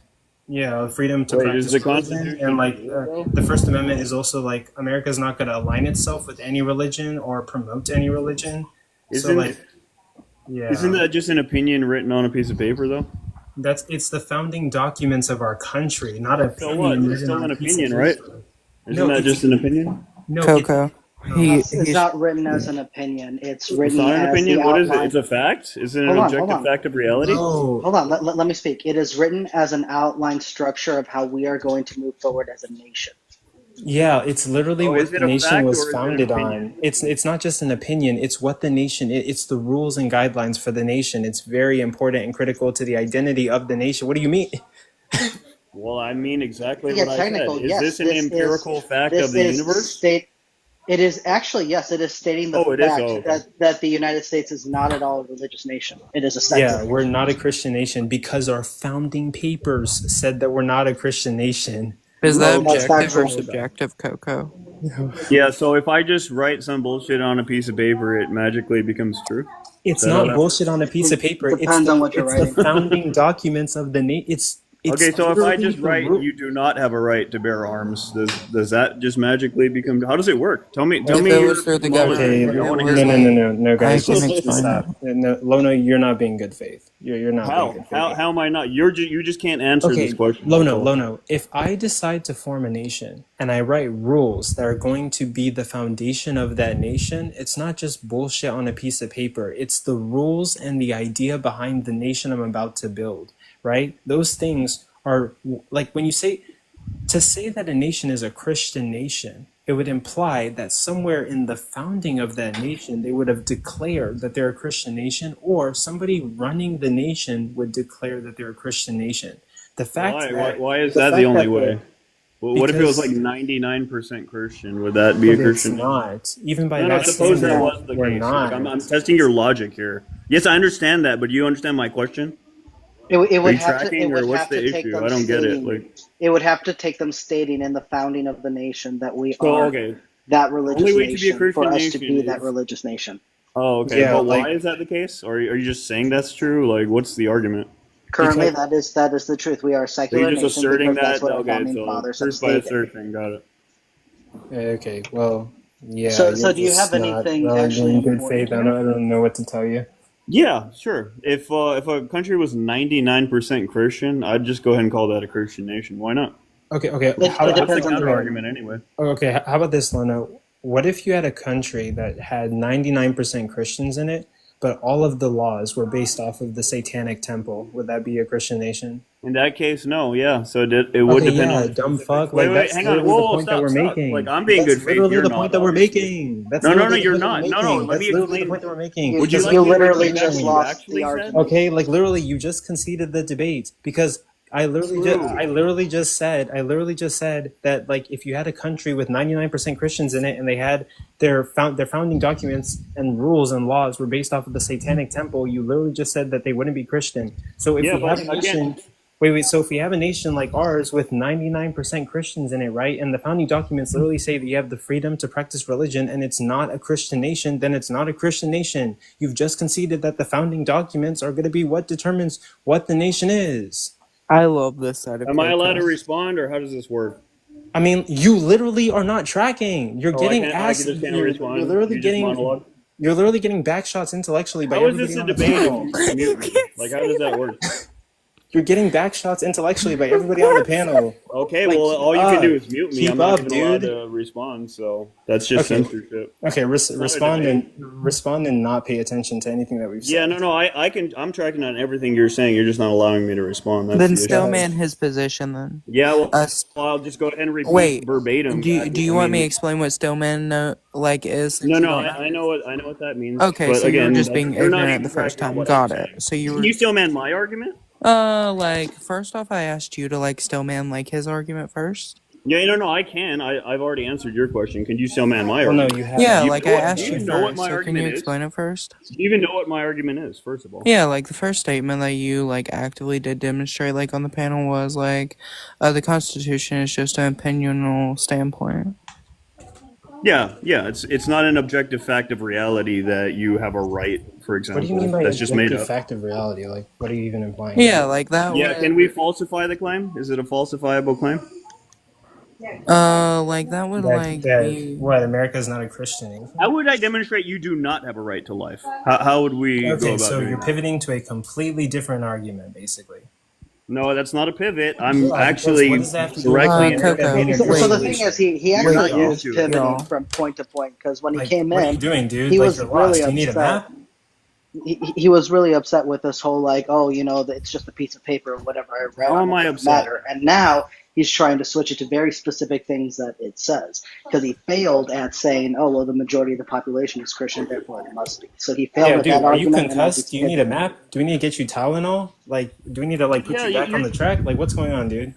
Yeah, freedom to practice religion. And, like, the First Amendment is also, like, America's not going to align itself with any religion or promote any religion. Isn't that just an opinion written on a piece of paper, though? It's the founding documents of our country, not a opinion. So what? It's still an opinion, right? Isn't that just an opinion? No, CoCo. It's not written as an opinion. It's written as an opinion. What is it? It's a fact? Is it an objective fact of reality? No. Hold on. Let me speak. It is written as an outline structure of how we are going to move forward as a nation. Yeah, it's literally what the nation was founded on. It's not just an opinion. It's what the nation. It's the rules and guidelines for the nation. It's very important and critical to the identity of the nation. What do you mean? Well, I mean exactly what I said. Is this an empirical fact of the universe? It is actually, yes, it is stating the Oh, it is. fact Oh, okay. that the United States is not at all a religious nation. It is a Yeah, secular we're nation. not a Christian nation because our founding papers said that we're not a Christian nation. Is that That's objective or factual. subjective, Coco? Yeah. So if I just write some bullshit on a piece of paper, it magically becomes true. It's Is that how not that bullshit works? on a piece of paper. Depends on what you're It's the writing. founding documents of the nation. It's Okay, so if I literally just the write, ru- "You do not have a right to bear arms," does that just magically become? How does it work? Tell me If it your was through the model. Okay, government, I want to it hear was it. no, I guys, can just explain stop. No, Lono, you're not being good faith. You're not being good faith. How am I not? You just can't answer Okay, this question. Lono, if I decide to form a nation and I write rules that are going to be the foundation of that nation, it's not just bullshit on a piece of paper. It's the rules and the idea behind the nation I'm about to build, right? Those things are like when you say to say that a nation is a Christian nation, it would imply that somewhere in the founding of that nation, they would have declared that they're a Christian nation, or somebody running the nation would declare that they're a Christian nation. The fact that Why is The that the fact only that way? Well, what if it was because like 99% Christian? Would that be a it's Christian? not, even by No, no. that Suppose that standard, was the we're case. Like, I'm not. testing your logic here. Yes, I understand that, but do you understand my question? It Are would you have to. It tracking, or would what's have the to take issue? them I don't get it. stating. Like, It would have to take them stating in the founding of the nation that we so are okay. that Only religious way to be a nation for Christian us to nation be that is. religious nation. Oh, okay. Yeah, But like why is that the case? Or are you just saying that's true? Like, what's the argument? Currently, because that is the truth. We are a So you're secular just nation asserting because that's that? what our Okay, founding so fathers have proof by stated. assertion. Got it. okay, well, yeah, So, you're do you have just not anything really actually being good important faith. I here? don't know what to tell you. Yeah, sure. If a country was 99% Christian, I'd just go ahead and call that a Christian nation. Why not? Okay, It how, What's the depends on the counter variable. argument anyway? okay, how about this, Lona? What if you had a country that had 99% Christians in it, but all of the laws were based off of the Satanic Temple? Would that be a Christian nation? In that case, no. Yeah. So it would Okay, depend on yeah, the dumb specific. fuck. Like Wait. that's Hang on. literally the Whoa, point that stop, we're stop. Like, making. I'm being That's good faith. literally You're the point not, that we're obviously. making. That's No, literally the you're point that we're not. No. making. Let That's me literally the explain. point that we're making. Would you Because like You me to literally repeat back just what literally, you lost the actually said? argument. okay, like literally, you just conceded the debate because True. I literally just said that like if you had a country with 99% Christians in it and they had their founding documents and rules and laws were based off of the Satanic Temple, you literally just said that they wouldn't be Christian. So if Yeah, we have a but again, nation, so if we have a nation like ours with 99% Christians in it, right, and the founding documents literally say that you have the freedom to practice religion and it's not a Christian nation, then it's not a Christian nation. You've just conceded that the founding documents are going to be what determines what the nation is. I love this side of am I allowed to Coco. respond, or how does this work? I mean, you literally are not tracking. You're Oh, I getting can't. asked. Just can't You're respond. literally You just monologue. getting back shots intellectually by How is this everybody a on the debate if panel. you just mute me? Like, how does that work? You're getting back shots intellectually by everybody on the panel. Okay, Like, well, keep all you can do is mute me. Keep I'm not up, even allowed dude. to respond, so that's just Okay. censorship. Okay, It's not a respond debate. and not pay attention to anything that we've said. Yeah, no, I can. I'm tracking on everything you're saying. You're just not allowing me to respond. That's Then the issue. still man his position then. Yeah, well, Us. I'll just go ahead and repeat Wait. verbatim. Do back. you I want me to mean, explain what stillman like is? Since no, you no, don't know? I know what that means. Okay, But so you were again, just being you're not ignorant even the first tracking on time. what Got I'm it. saying. So you Can were you still man my argument? like first off, I asked you to like stillman like his argument first. Yeah, no, I can. I've already answered your question. Can you still man my Well, no, argument? you haven't. Yeah, Do you like know I what- asked do you you know what first. my So can argument you is? explain it first? Do you even know what my argument is? First of all. Yeah, like the first statement that you like actively did demonstrate like on the panel was like the Constitution is just an opinional standpoint. Yeah. It's not an objective fact of reality that you have a right, for What example. do you mean by that's just made objective up. fact of reality? Like, what are you even implying? Yeah, like that Yeah, would can we falsify the claim? Is it a falsifiable claim? like that would That, like that be what? America's not a Christian nation. How would I demonstrate you do not have a right to life? How would we go Okay, about so doing you're that? pivoting to a completely different argument, basically. No, that's not a pivot. I'm Yeah, actually because what does that have to do directly with Coco, being a So, wait. the Christian thing nation? is, he You're actually not y'all, is used to it. pivoting y'all. from point to point because when he Like, came what are you in, doing, dude? he Like, was you're lost. really You need a upset. map? He was really upset with this whole like, oh, it's just a piece of paper or whatever I read. How on am I it upset? matter. And now he's trying to switch it to very specific things that it says because he failed at saying, oh, well, the majority of the population is Christian, therefore it must be. So he failed Yeah, at dude, that are you argument. And now concussed? he's Do you need a pivoting. map? Do we need to get you Tylenol? Like, do we need to like put Yeah, you back on the track? Like, what's going on, dude?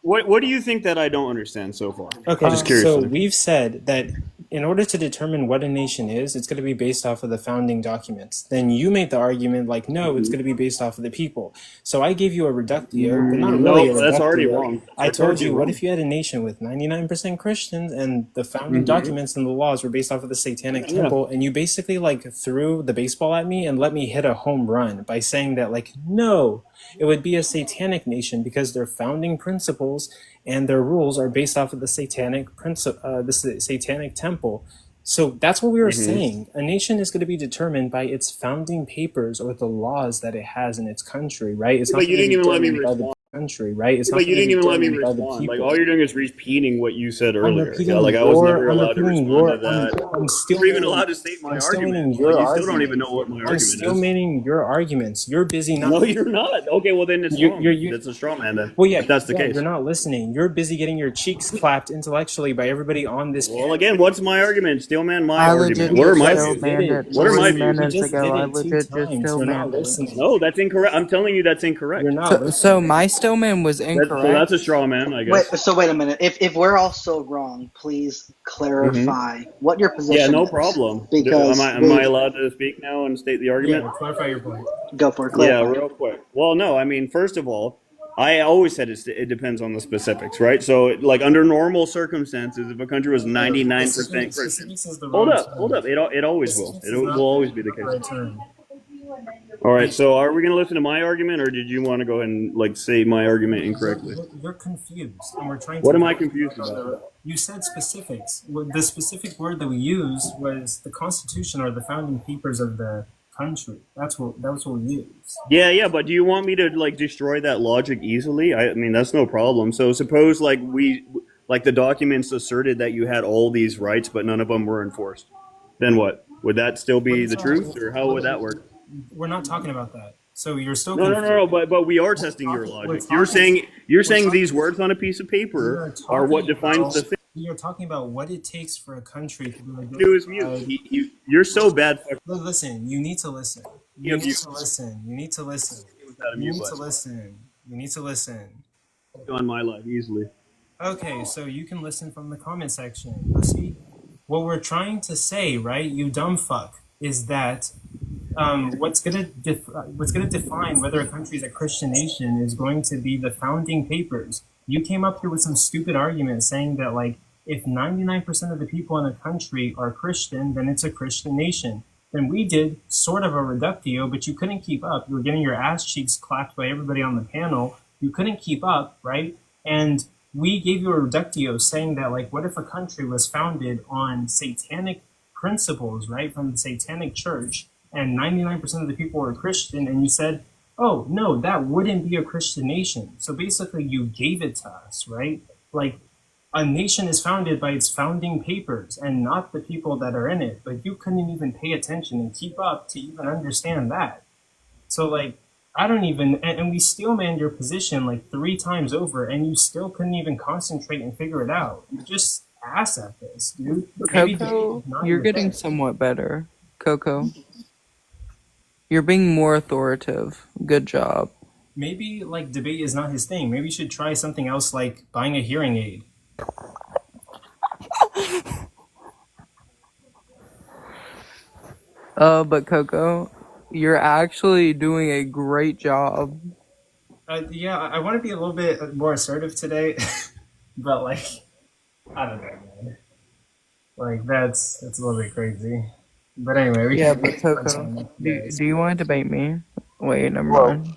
What do you think that I don't understand so far? Okay, Just curious. so we've said that in order to determine what a nation is, it's going to be based off of the founding documents. Then you made the argument like, no, it's going to be based off of the people. So I gave you a reductio, but not really a No, that's already reductio. wrong. I That's told already you, what wrong. if you had a nation with 99% Christians and the founding documents and the laws were based off of the Satanic Yeah. Temple, and you basically like threw the baseball at me and let me hit a home run by saying that like, no, it would be a satanic nation because their founding principles and their rules are based off of the Satanic Temple. So that's what we were saying. A nation is going to be determined by its founding papers or the laws that it has in its country, right? It's not But you going to didn't be even let me determined by the respond. country, right? It's not But you going to didn't be even let me determined by the respond. Like, people. all you're doing is repeating what you said I'm earlier. repeating Yeah, like I was never I'm allowed to repeating respond your, to that. I'm still You were even making, allowed to state my I'm still argument. making Like, your you still don't argument. even know what my I'm argument still is. making your arguments. You're busy not. No, you're not. Okay, well then it's wrong. That's a straw man then. Well, yeah, If that's the yeah, case. you're not listening. You're busy getting your cheeks clapped intellectually by everybody on this. Well, again, what's my argument? Steelman, my I argument. legit What are just my still views? banned it What are my 20 views? You minutes just ago. did I it 2 legit just times. still You're not banned it. listening. No, that's incorrect. I'm telling you that's incorrect. You're not So, listening. so my Stillman was So incorrect. that's a straw man, I guess. Wait a minute. If we're all so wrong, please clarify what your position Yeah, no is. problem. Because Am I allowed to speak now and state the argument? Yeah, clarify your point. go for it. Yeah, Clarify. real quick. Well, no, I mean, first of all, I always said it depends on the specifics, right? So, like, under normal circumstances, if a country was 99% Christian, Specifics is the hold wrong up, term. It always will. Specifics It is not will always be the the right case. term. All right, so are we going to listen to my argument, or did you want to go ahead and, like, say my argument incorrectly? You're confused, and we're trying to. What am I confused about? You said specifics. The specific word that we used was the Constitution or the founding papers of the country. That's what we used. Yeah, but do you want me to, like, destroy that logic easily? I mean, that's no problem. So suppose, like, the documents asserted that you had all these rights, but none of them were enforced. Then what? Would that still be the truth, or how would that work? We're not talking about that. So you're still No. But we are testing your logic. You're saying these words on a piece of paper are what defines the thing. You're talking about what it takes for a country to be like. Do is mute. You're so bad. Listen, you need to listen. You need to listen. You need to listen. You need to listen. You need to listen. On my life easily. Okay, so you can listen from the comment section. See, what we're trying to say, right, you dumb fuck, is that what's gonna define whether a country is a Christian nation is going to be the founding papers. You came up here with some stupid argument saying that like if 99% of the people in a country are Christian, then it's a Christian nation. Then we did sort of a reductio, but you couldn't keep up. You were getting your ass cheeks clapped by everybody on the panel. You couldn't keep up, right? And we gave you a reductio saying that like what if a country was founded on satanic principles, right, from the Satanic Church, and 99% of the people were Christian, and you said, oh, no, that wouldn't be a Christian nation. So basically you gave it to us, right? Like, a nation is founded by its founding papers and not the people that are in it, but you couldn't even pay attention and keep up to even understand that. So, like, I don't even, and we steel manned your position like 3 times over, and you still couldn't even concentrate and figure it out. You're just ass at this, dude. CoCo, you're getting somewhat better. CoCo, you're being more authoritative. Good job. Maybe like debate is not his thing. Maybe you should try something else like buying a hearing aid. But CoCo, you're actually doing a great job. Yeah, I want to be a little bit more assertive today, but like, I don't know, man. Like that's a little bit crazy. But anyway, we Yeah, can. but CoCo, do you want to debate me? Wait, never mind.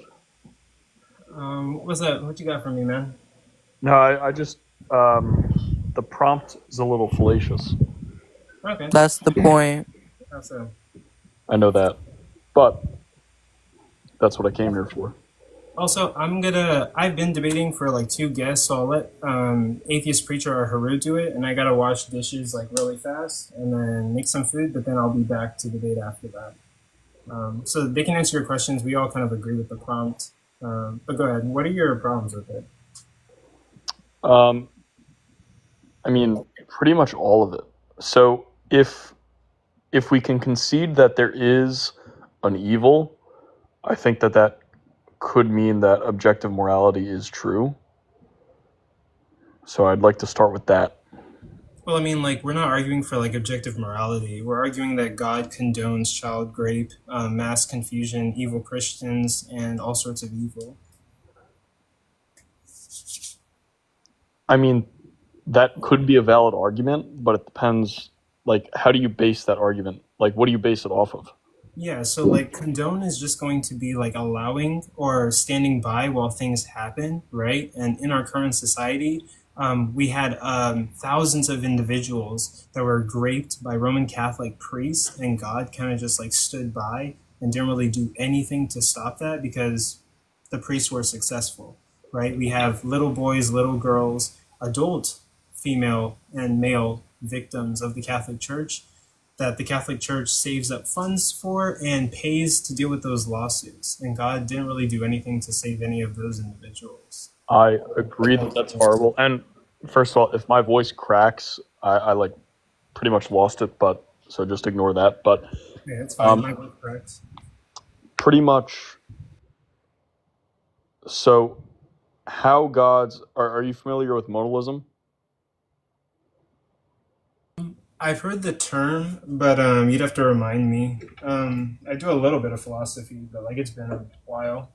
What's that? What you got for me, man? No, I just the prompt is a little fallacious. Okay. That's the point. So. I know that, but that's what I came here for. Also, I've been debating for like 2 guests, so I'll let Atheist Preacher or Haru do it, and I gotta wash dishes like really fast and then make some food, but then I'll be back to debate after that. So they can answer your questions. We all kind of agree with the prompt. But go ahead. What are your problems with it? I mean, pretty much all of it. So if we can concede that there is an evil, I think that could mean that objective morality is true. So I'd like to start with that. Well, I mean, like, we're not arguing for like objective morality. We're arguing that God condones child rape, mass confusion, evil Christians, and all sorts of evil. I mean, that could be a valid argument, but it depends. Like, how do you base that argument? Like, what do you base it off of? Yeah, so like condone is just going to be like allowing or standing by while things happen, right? And in our current society, we had thousands of individuals that were raped by Roman Catholic priests, and God kind of just like stood by and didn't really do anything to stop that because the priests were successful, right? We have little boys, little girls, adult female and male victims of the Catholic Church that the Catholic Church saves up funds for and pays to deal with those lawsuits. And God didn't really do anything to save any of those individuals. I agree that that's horrible. And first of all, if my voice cracks, I like pretty much lost it, but so just ignore that. But Yeah, it's fine. My voice cracks. pretty much, so how God's, are you familiar with modalism? I've heard the term, but you'd have to remind me. I do a little bit of philosophy, but like it's been a while.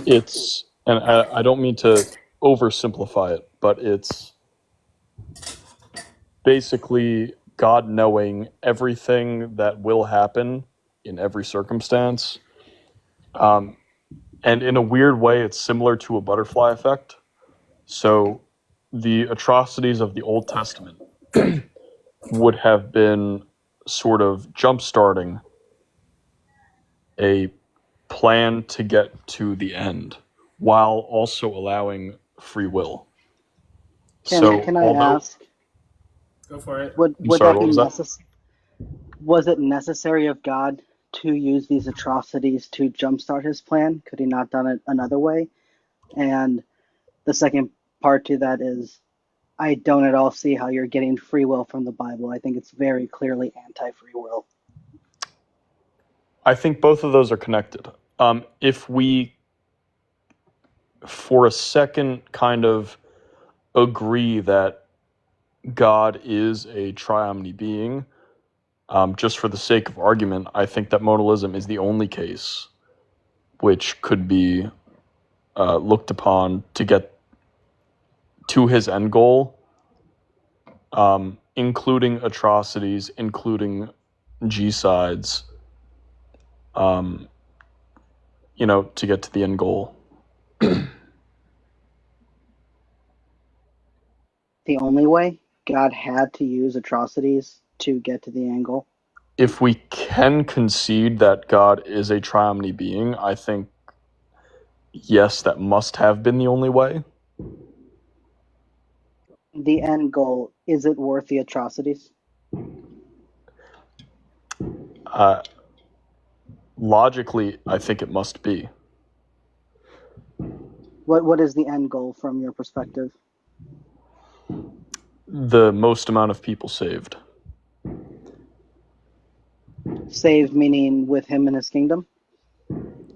It's, and I don't mean to oversimplify it, but it's basically God knowing everything that will happen in every circumstance. And in a weird way, it's similar to a butterfly effect. So the atrocities of the Old Testament would have been sort of jump-starting a plan to get to the end while also allowing free will. Can I ask? Go for it. Would sorry, that what be was that? necessary? Was it necessary of God to use these atrocities to jumpstart his plan? Could he not done it another way? And the second part to that is, I don't at all see how you're getting free will from the Bible. I think it's very clearly anti-free will. I think both of those are connected. If we, for a second, kind of agree that God is a triomni being, just for the sake of argument, I think that modalism is the only case which could be looked upon to get to his end goal, including atrocities, including G-sides, to get to the end goal. The only way God had to use atrocities to get to the end goal? If we can concede that God is a triomni being, I think, yes, that must have been the only way. The end goal, is it worth the atrocities? Logically, I think it must be. What is the end goal from your perspective? The most amount of people saved. Saved meaning with him in his kingdom?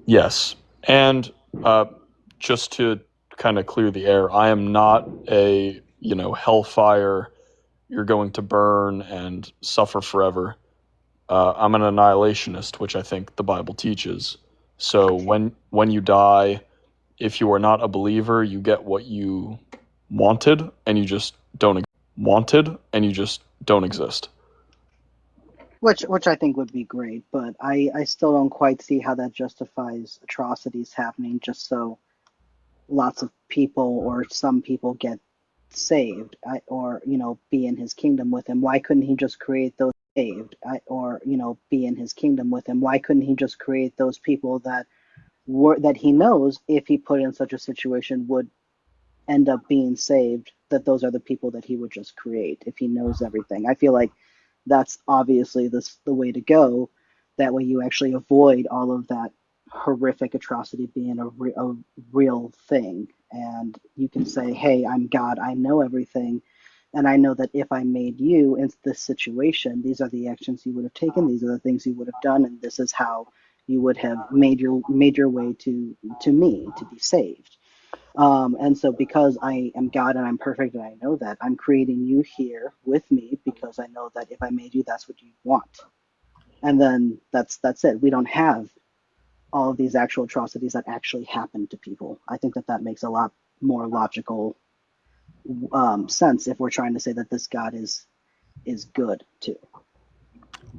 Yes. And just to kind of clear the air, I am not a, hellfire, you're going to burn and suffer forever. I'm an annihilationist, which I think the Bible teaches. So when you die, if you are not a believer, you get what you wanted, and you just don't exist. Which I think would be great, but I still don't quite see how that justifies atrocities happening just so lots of people or some people get saved, or be in his kingdom with him. Why couldn't he just create those saved, or be in his kingdom with him? Why couldn't he just create those people that he knows if he put in such a situation would end up being saved, that those are the people that he would just create if he knows everything? I feel like that's obviously the way to go. That way you actually avoid all of that horrific atrocity being a real thing. And you can say, hey, I'm God, I know everything. And I know that if I made you in this situation, these are the actions you would have taken, these are the things you would have done, and this is how you would have made your way to me to be saved. And so because I am God and I'm perfect and I know that, I'm creating you here with me because I know that if I made you, that's what you want. And then that's it. We don't have all of these actual atrocities that actually happen to people. I think that makes a lot more logical sense if we're trying to say that this God is good too.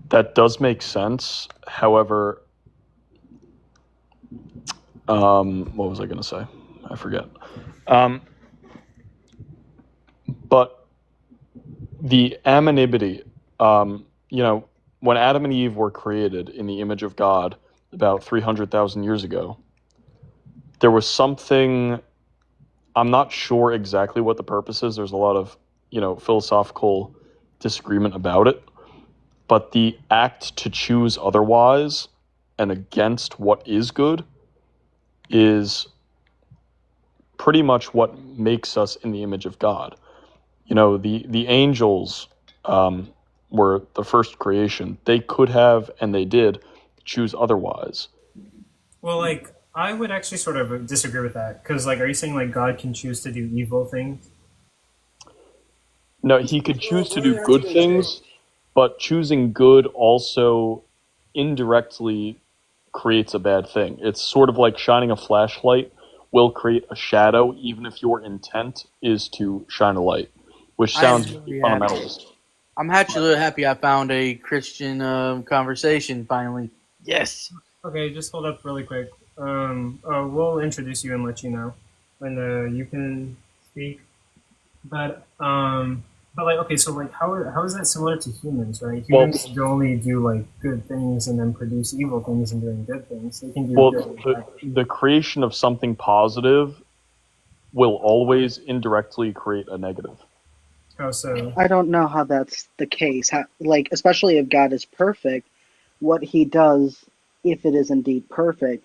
That does make sense. However, what was I going to say? I forget. But the anonymity, when Adam and Eve were created in the image of God about 300,000 years ago, there was something, I'm not sure exactly what the purpose is. There's a lot of, philosophical disagreement about it. But the act to choose otherwise and against what is good is pretty much what makes us in the image of God. The angels were the first creation. They could have, and they did, choose otherwise. Well, like, I would actually sort of disagree with that, because, like, are you saying, like, God can choose to do evil things? No, he could choose to do good things, but choosing good also indirectly creates a bad thing. It's sort of like shining a flashlight will create a shadow, even if your intent is to shine a light, which sounds really fundamentalist. I'm actually really happy I found a Christian conversation finally. Yes. Okay, just hold up really quick. We'll introduce you and let you know when you can speak. But like, okay, so like, how is that similar to humans, right? Humans can only do like good things and then produce evil things and doing good things. They can do good and bad. The creation of something positive will always indirectly create a negative. How so? I don't know how that's the case. Like, especially if God is perfect, what he does, if it is indeed perfect,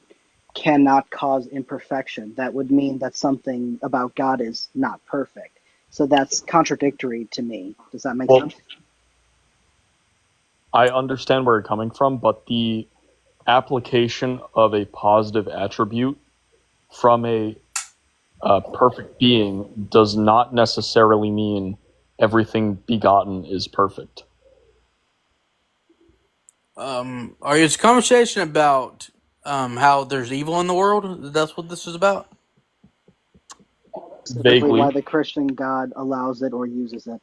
cannot cause imperfection. That would mean that something about God is not perfect. So that's contradictory to me. Does that make sense? I understand where you're coming from, but the application of a positive attribute from a perfect being does not necessarily mean everything begotten is perfect. Is the conversation about how there's evil in the world? That's what this is about? Specifically, why the Christian God allows it or uses it.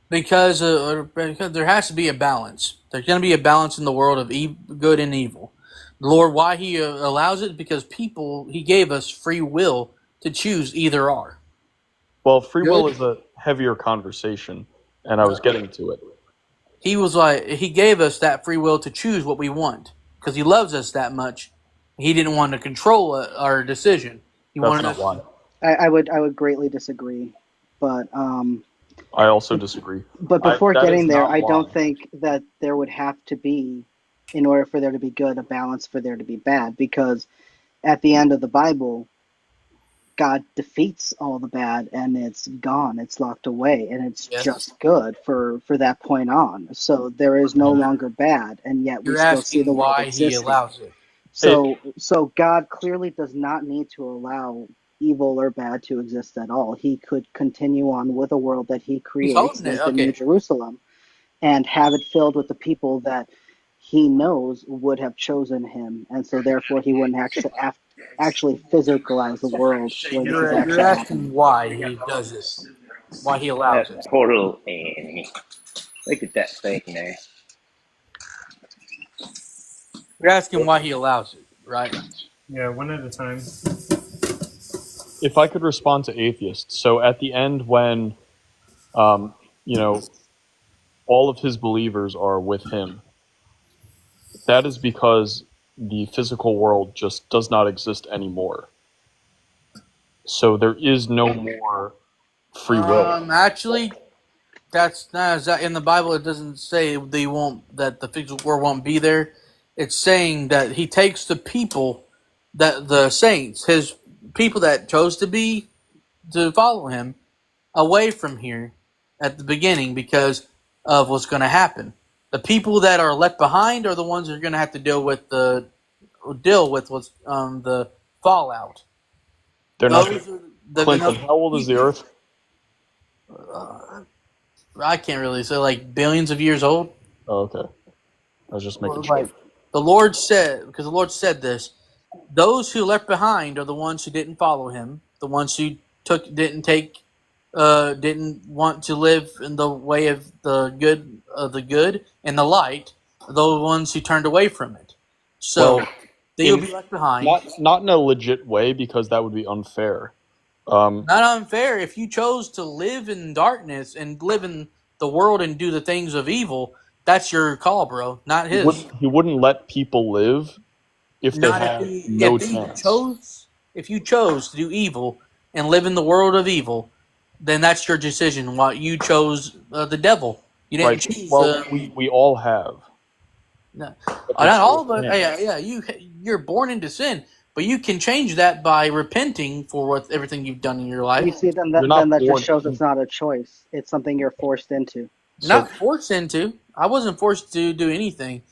Because there has to be a balance. There's going to be a balance in the world of good and evil. The Lord, why he allows it? Because he gave us free will to choose either or. Well, free will is a heavier conversation, and I was getting to it. He gave us that free will to choose what we want because he loves us that much. He didn't want to control our decision. That's not why. I would greatly disagree, but I also disagree. But before getting there, I don't think that there would have to be, in order for there to be good, a balance for there to be bad, because at the end of the Bible, God defeats all the bad and it's gone, it's locked away, and it's just good for that point on. So there is no longer bad, and yet we still see the world existing. He allows it. So God clearly does not need to allow evil or bad to exist at all. He could continue on with a world that he creates in the New Jerusalem and have it filled with the people that he knows would have chosen him, and so therefore he wouldn't actually physicalize the world. You're asking why he does this, why he allows it. Portal enemy. Look at that thing there. You're asking why he allows it, right? Yeah, one at a time. If I could respond to atheists, so at the end when, all of his believers are with him, that is because the physical world just does not exist anymore. So there is no more free will. Actually, that's not in the Bible. It doesn't say that the physical world won't be there. It's saying that he takes the people, that the saints, his people that chose to follow him, away from here at the beginning because of what's going to happen. The people that are left behind are the ones that are going to have to deal with what's the fallout. They're not. Those are the Clinton, how old is the Earth? I can't really say, like billions of years old. Oh, okay. I was just making Like sure. the Lord said, because the Lord said this: those who left behind are the ones who didn't follow Him, the ones who didn't want to live in the way of the good and the light. The ones who turned away from it. So Well, they will be left behind. not in a legit way, because that would be unfair. Not unfair. If you chose to live in darkness and live in the world and do the things of evil, that's your call, bro. Not his. He wouldn't let people live if they Not had if no you chance. chose. If you chose to do evil and live in the world of evil, then that's your decision. Why you chose the devil? You didn't Right. choose. Well, we all have. No, But not all of us. yeah. Yeah. You're born into sin, but you can change that by repenting for everything you've done in your You life. see, then You're not that born just shows in- it's not a choice. It's something you're forced into. Not forced into. I wasn't forced to do anything.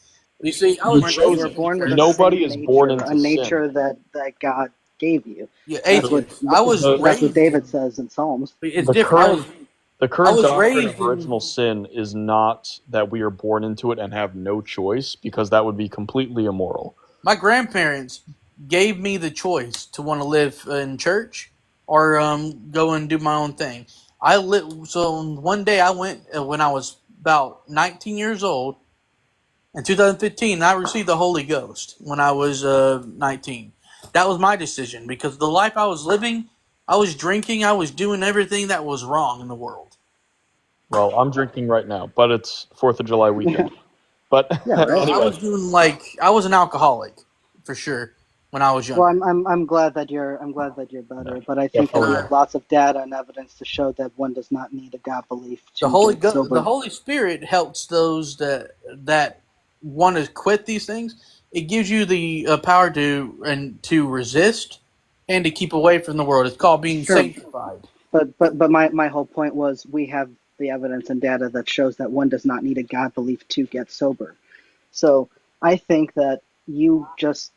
You see, I was You were raised born with a Nobody sin is born nature, into a nature sin. that God gave you. yeah, That's what atheist. I was that's what raised. David says in Psalms. It's The different. current was doctrine raised of original sin is not that we are born into it and have no choice, because that would be completely immoral. My grandparents gave me the choice to want to live in church or go and do my own thing. So one day I went when I was about 19 years old. In 2015, I received the Holy Ghost when I was 19. That was my decision because the life I was living, I was drinking, I was doing everything that was wrong in the world. Well, I'm drinking right now, but it's 4th of July weekend. But Yeah, right. I anyway, was doing I was an alcoholic for sure when I was young. Well, I'm glad that you're better, but I think that we have lots of data and evidence to show that one does not need a God belief to get sober. The Holy Spirit helps those that want to quit these things. It gives you the power to resist and to keep away from the world. It's called being sanctified. But my whole point was we have the evidence and data that shows that one does not need a God belief to get sober. So I think that you just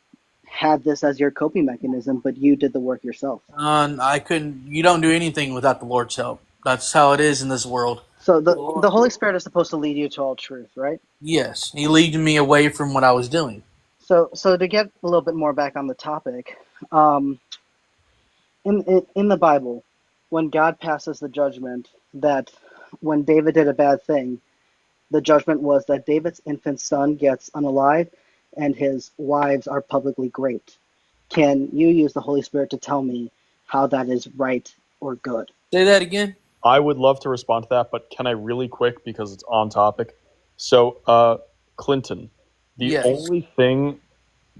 had this as your coping mechanism, but you did the work yourself. I couldn't. You don't do anything without the Lord's help. That's how it is in this world. So the Holy Spirit is supposed to lead you to all truth, right? Yes, He leaded me away from what I was doing. So to get a little bit more back on the topic, in the Bible, when God passes the judgment that when David did a bad thing, the judgment was that David's infant son gets unalive and his wives are publicly raped. Can you use the Holy Spirit to tell me how that is right or good? Say that again. I would love to respond to that, but can I really quick, because it's on topic? So, Clinton, the only thing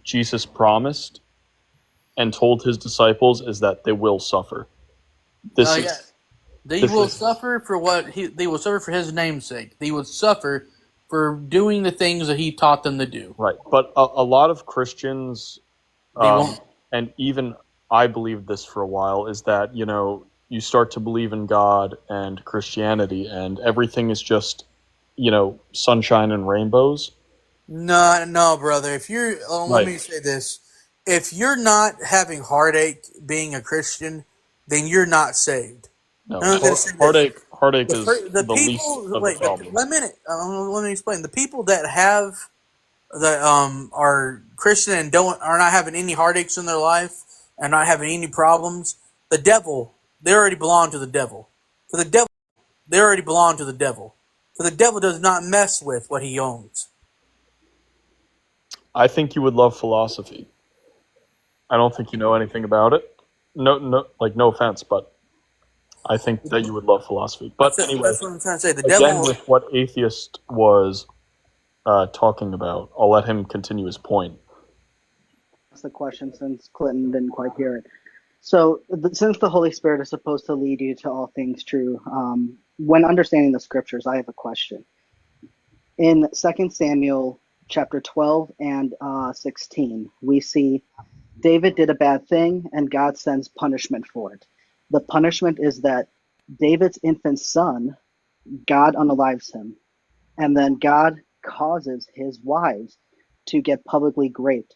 Jesus promised and told his disciples is that they will suffer. They will suffer for they will suffer for His name's sake. They will suffer for doing the things that He taught them to do. Right, but a lot of Christians, and even I believed this for a while, is that, you start to believe in God and Christianity and everything is just, sunshine and rainbows. No, brother. If you're, let me say this: if you're not having heartache being a Christian, then you're not saved. No, heartache is the least of the problem. One minute. Let me explain. The people that are Christian and are not having any heartaches in their life and not having any problems, the devil, they already belong to the devil. For the devil, they already belong to the devil. For the devil does not mess with what he owns. I think you would love philosophy. I don't think you know anything about it. No offense, but I think that you would love philosophy. But anyway, that's what I'm trying to say. The again, devil, with what atheist was talking about, I'll let him continue his point. That's the question, since Clinton didn't quite hear it. So, since the Holy Spirit is supposed to lead you to all things true, when understanding the scriptures, I have a question. In 2 Samuel chapter 12 and 16, we see David did a bad thing and God sends punishment for it. The punishment is that David's infant son, God unalives him, and then God causes his wives to get publicly raped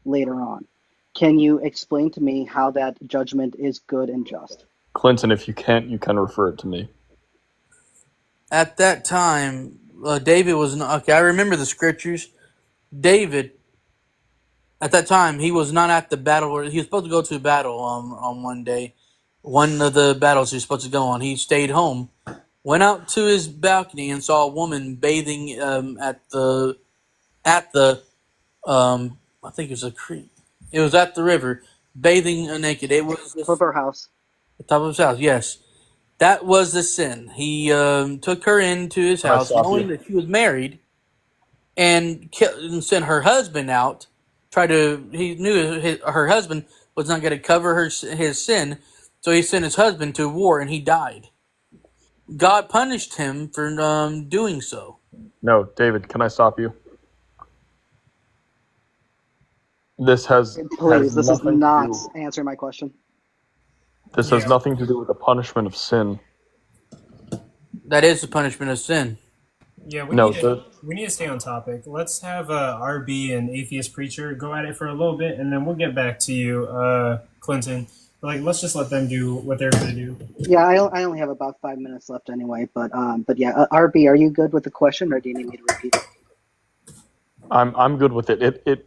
later on. Can you explain to me how that judgment is good and just? Clinton, if you can't, you can refer it to me. At that time, David was not. Okay, I remember the scriptures. David, at that time, he was not at the battle. He was supposed to go to battle on one day. One of the battles he was supposed to go on. He stayed home, went out to his balcony, and saw a woman bathing at the I think it was a creek. It was at the river, bathing naked. It was Of her house. the top of his house. Yes, that was the sin. He took her into his Can I house, stop knowing you? that she was married, and sent her husband out. He knew her husband was not going to cover his sin, so he sent his husband to war, and he died. God punished him for doing so. No, David, can I stop you? This has Please, this is nothing not to do. answering my question. This has nothing to do with the punishment of sin. That is the punishment of sin. Yeah, No, we need to stay on topic. Let's have RB and Atheist Preacher go at it for a little bit, and then we'll get back to you, Clinton. Like, let's just let them do what they're going to do. Yeah, I only have about 5 minutes left anyway. But yeah, RB, are you good with the question, or do you need me to repeat it? I'm good with it.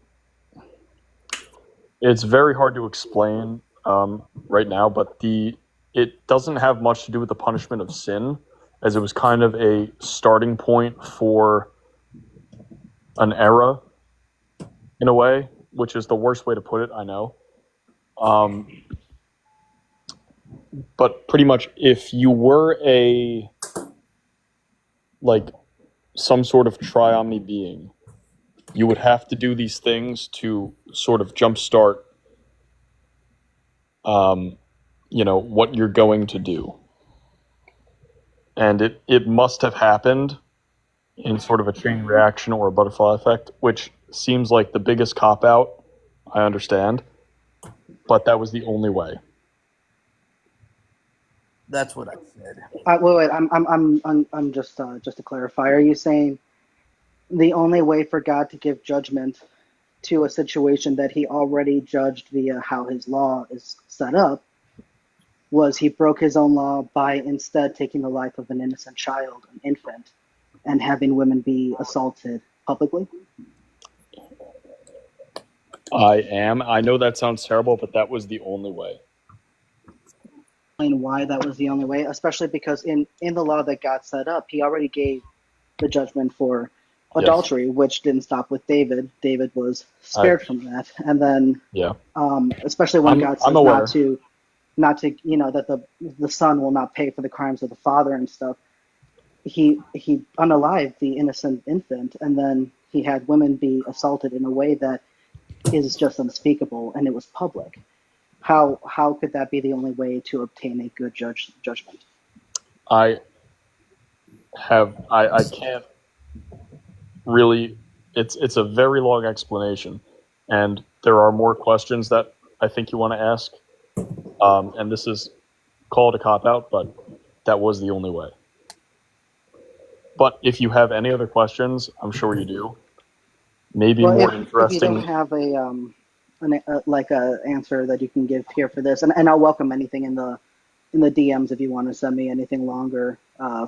It's very hard to explain right now, but it doesn't have much to do with the punishment of sin, as it was kind of a starting point for an era, in a way, which is the worst way to put it, I know. But pretty much, if you were some sort of tri-omni being, you would have to do these things to sort of jumpstart, what you're going to do. And it must have happened in sort of a chain reaction or a butterfly effect, which seems like the biggest cop-out, I understand, but that was the only way. That's what I said. Wait. I'm just to clarify. Are you saying the only way for God to give judgment to a situation that he already judged via how his law is set up was he broke his own law by instead taking the life of an innocent child, an infant, and having women be assaulted publicly? I know that sounds terrible, but that was the only way. Explain why that was the only way, especially because in the law that God set up, he already gave the judgment for adultery, which didn't stop with David. David was spared from that. And then, especially when God says not to, that the son will not pay for the crimes of the father and stuff. He unalived the innocent infant, and then he had women be assaulted in a way that is just unspeakable, and it was public. How could that be the only way to obtain a good judgment? I can't really. It's a very long explanation, and there are more questions that I think you want to ask. And this is called a cop-out, but that was the only way. But if you have any other questions, I'm sure you do. Maybe more interesting. If you don't have a answer that you can give here for this, and I'll welcome anything in the DMs if you want to send me anything longer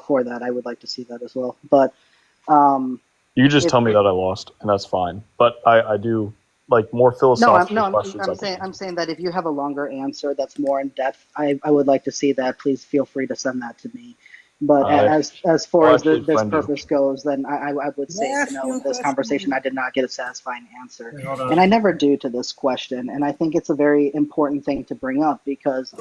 for that. I would like to see that as well. But you just tell me that I lost, and that's fine. But I do like more philosophical questions. I'm saying that if you have a longer answer that's more in depth, I would like to see that. Please feel free to send that to me. But as far as this purpose goes, then I would say, in this conversation, I did not get a satisfying answer. And I never do to this question. And I think it's a very important thing to bring up, because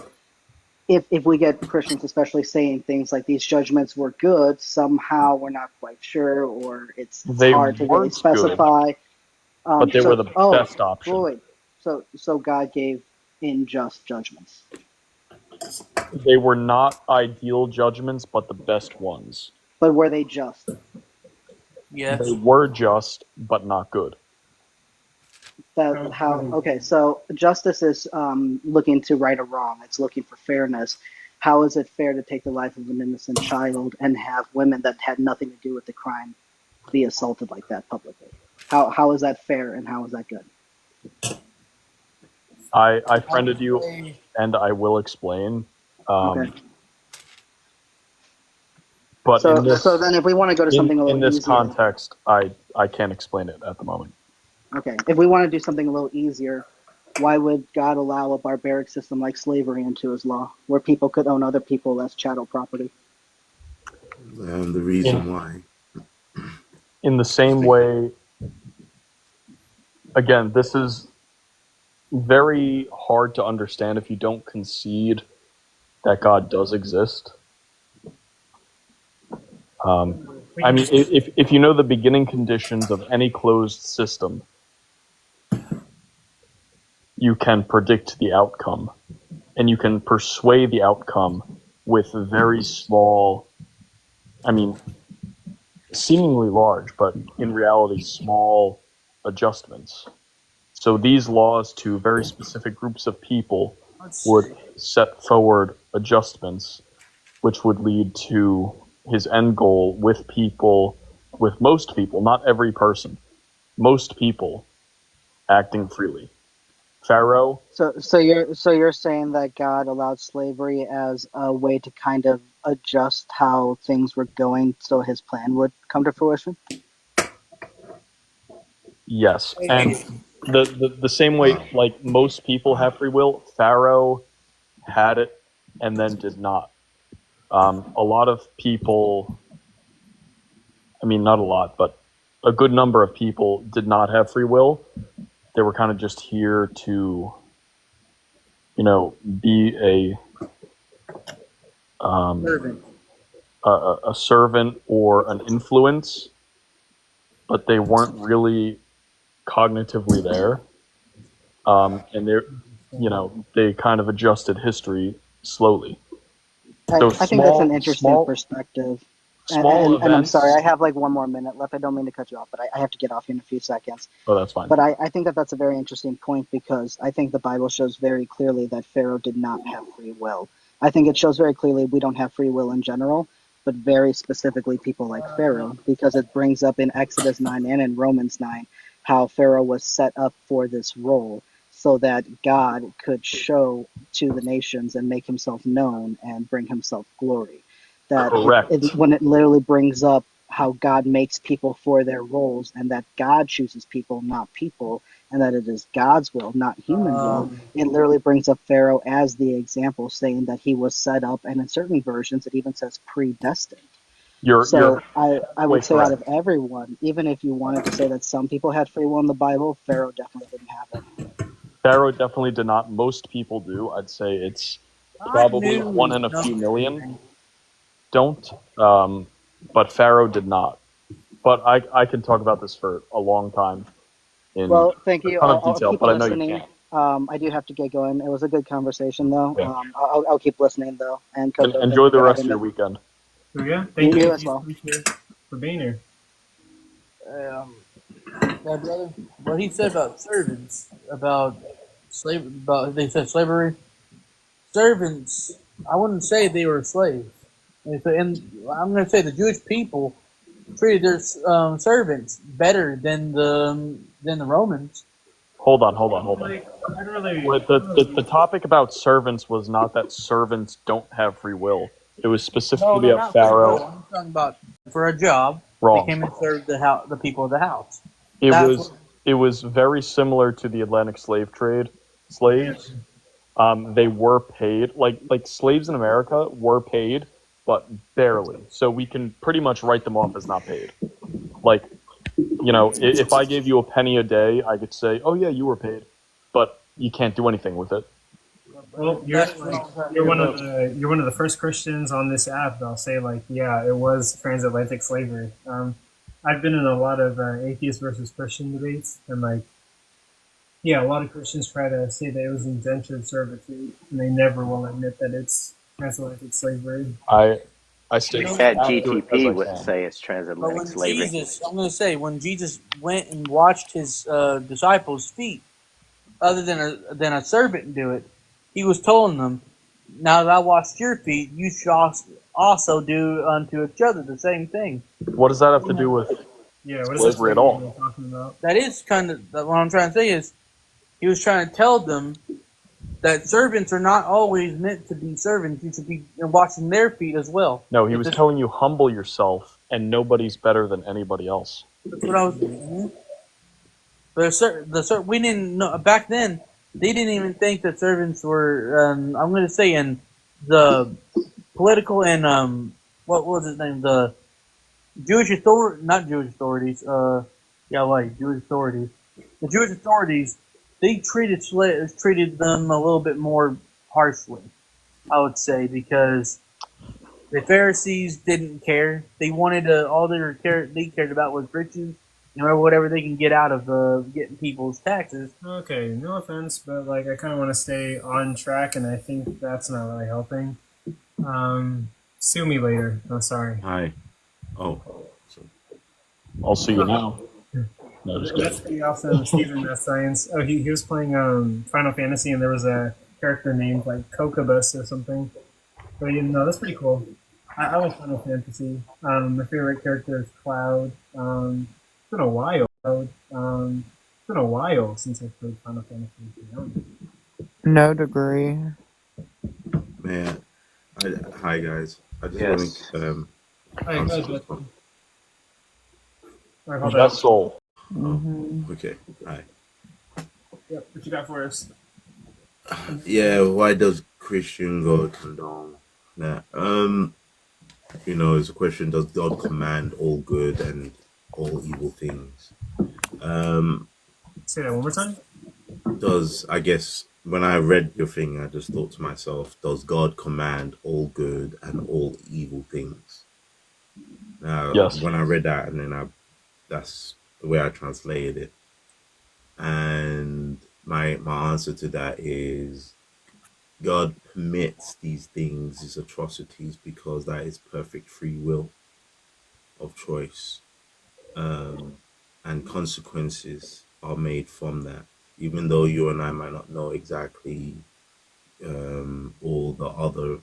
if we get Christians especially saying things like these judgments were good, somehow we're not quite sure, or it's hard to really specify. But they were the best option. Wait. So God gave unjust judgments. They were not ideal judgments, but the best ones. But were they just? Yes. They were just, but not good. Okay, so justice is looking to right a wrong. It's looking for fairness. How is it fair to take the life of an innocent child and have women that had nothing to do with the crime be assaulted like that publicly? How is that fair, and how is that good? I friended would you, say- and I will explain. Okay. But So in this so then if we want to go to something a in little this easier, context, I can't explain it at the moment. okay, if we want to do something a little easier, why would God allow a barbaric system like slavery into his law, where people could own other people as chattel property? The reason why. In the same way, again, this is very hard to understand if you don't concede that God does exist. I mean, if you know the beginning conditions of any closed system, you can predict the outcome, and you can persuade the outcome with very small, I mean, seemingly large, but in reality small adjustments. So these laws to very specific groups of people would set forward adjustments which would lead to his end goal with people, with most people, not every person, most people acting freely. Pharaoh, So you're saying that God allowed slavery as a way to kind of adjust how things were going so his plan would come to fruition? yes. And the same way, like, most people have free will, Pharaoh had it and then did not. A lot of people, I mean, not a lot, but a good number of people did not have free will. They were kind of just here to, be a servant or an influence, but they weren't really cognitively there. And they kind of adjusted history slowly. So I think that's an interesting perspective. Small And I'm sorry, I events. have like one more minute left. I don't mean to cut you off, but I have to get off in a few seconds. Oh, that's fine. But I think that that's a very interesting point because I think the Bible shows very clearly that Pharaoh did not have free will. I think it shows very clearly we don't have free will in general, but very specifically people like Pharaoh, because it brings up in Exodus 9 and in Romans 9 how Pharaoh was set up for this role so that God could show to the nations and make himself known and bring himself glory. That Correct. when it literally brings up how God makes people for their roles and that God chooses people, not people, and that it is God's will, not human will, it literally brings up Pharaoh as the example, saying that he was set up, and in certain versions it even says predestined. I would say out of everyone, even if you wanted to say that some people had free will in the Bible, Pharaoh definitely didn't have it. Pharaoh definitely did not. Most people do. I'd say it's probably one in a few million. Don't. But Pharaoh did not. But I can talk about this for a long time. Well, thank you. A ton of I'll detail, keep but I know listening. you can't. I do have to get going. It was a good conversation, though. Yeah. I'll keep listening, though. And CoCo, Enjoy the rest of having your me. weekend. So yeah, thank You you as well. for being here. Yeah, brother. What he said about servants, about they said slavery. Servants, I wouldn't say they were slaves. And I'm going to say the Jewish people treated their servants better than the Romans. Hold on. Like, I don't really. The topic about servants was not that servants don't have free will. It was specifically No, about not for Pharaoh. I'm talking about for a job. Wrong. They came and served the people of the house. It was very similar to the Atlantic slave trade. Slaves, they were paid like slaves in America were paid, but barely. So we can pretty much write them off as not paid. Like, if I gave you a penny a day, I could say, "Oh yeah, you were paid," but you can't do anything with it. Well, you're one of the first Christians on this app that'll say it was transatlantic slavery. I've been in a lot of atheist versus Christian debates, and a lot of Christians try to say that it was indentured servitude, and they never will admit that it's transatlantic slavery. I stay Chat GTP would say it's transatlantic But slavery. when Jesus went and washed his disciples' feet, other than a servant do it, he was telling them, "Now that I washed your feet, you should also do unto each other the same thing." What does that have to do with slavery at all? Talking about? That is kind of what I'm trying to say is he was trying to tell them that servants are not always meant to be servants. You should be washing their feet as well. No, he was telling you humble yourself, and nobody's better than anybody else. That's what I was. We didn't know back then. They didn't even think that servants were. I'm going to say in the political and what was his name? The Jewish not Jewish authorities. Jewish authorities. The Jewish authorities, they treated them a little bit more harshly, I would say, because the Pharisees didn't care. They wanted all they cared about was riches, whatever they can get out of getting people's taxes. Okay, no offense, but like I kind of want to stay on track, and I think that's not really helping. Sue me later. I'm sorry. Hi. Oh. I'll see you now. No, just That's pretty awesome. Steven, that's science. Oh, he was playing Final Fantasy, and there was a character named like CoCo or something. But that's pretty cool. I like Final Fantasy. My favorite character is Cloud. It's been a while. It's been a while since I played Final Fantasy. No degree. Man. Hi, guys. I just Yes. want to Hi, answer go this ahead. one. Alright, hold that on. soul. Okay. Hi. Yep, what you got for us? Yeah, why does Christian God condone that? It's a question, does God command all good and all evil things? Say that one more time. I guess when I read your thing, I just thought to myself, does God command all good and all evil things? Now, Yes. when I read that, and then that's the way I translated it. And my answer to that is God permits these things, these atrocities, because that is perfect free will of choice. And consequences are made from that. Even though you and I might not know exactly all the other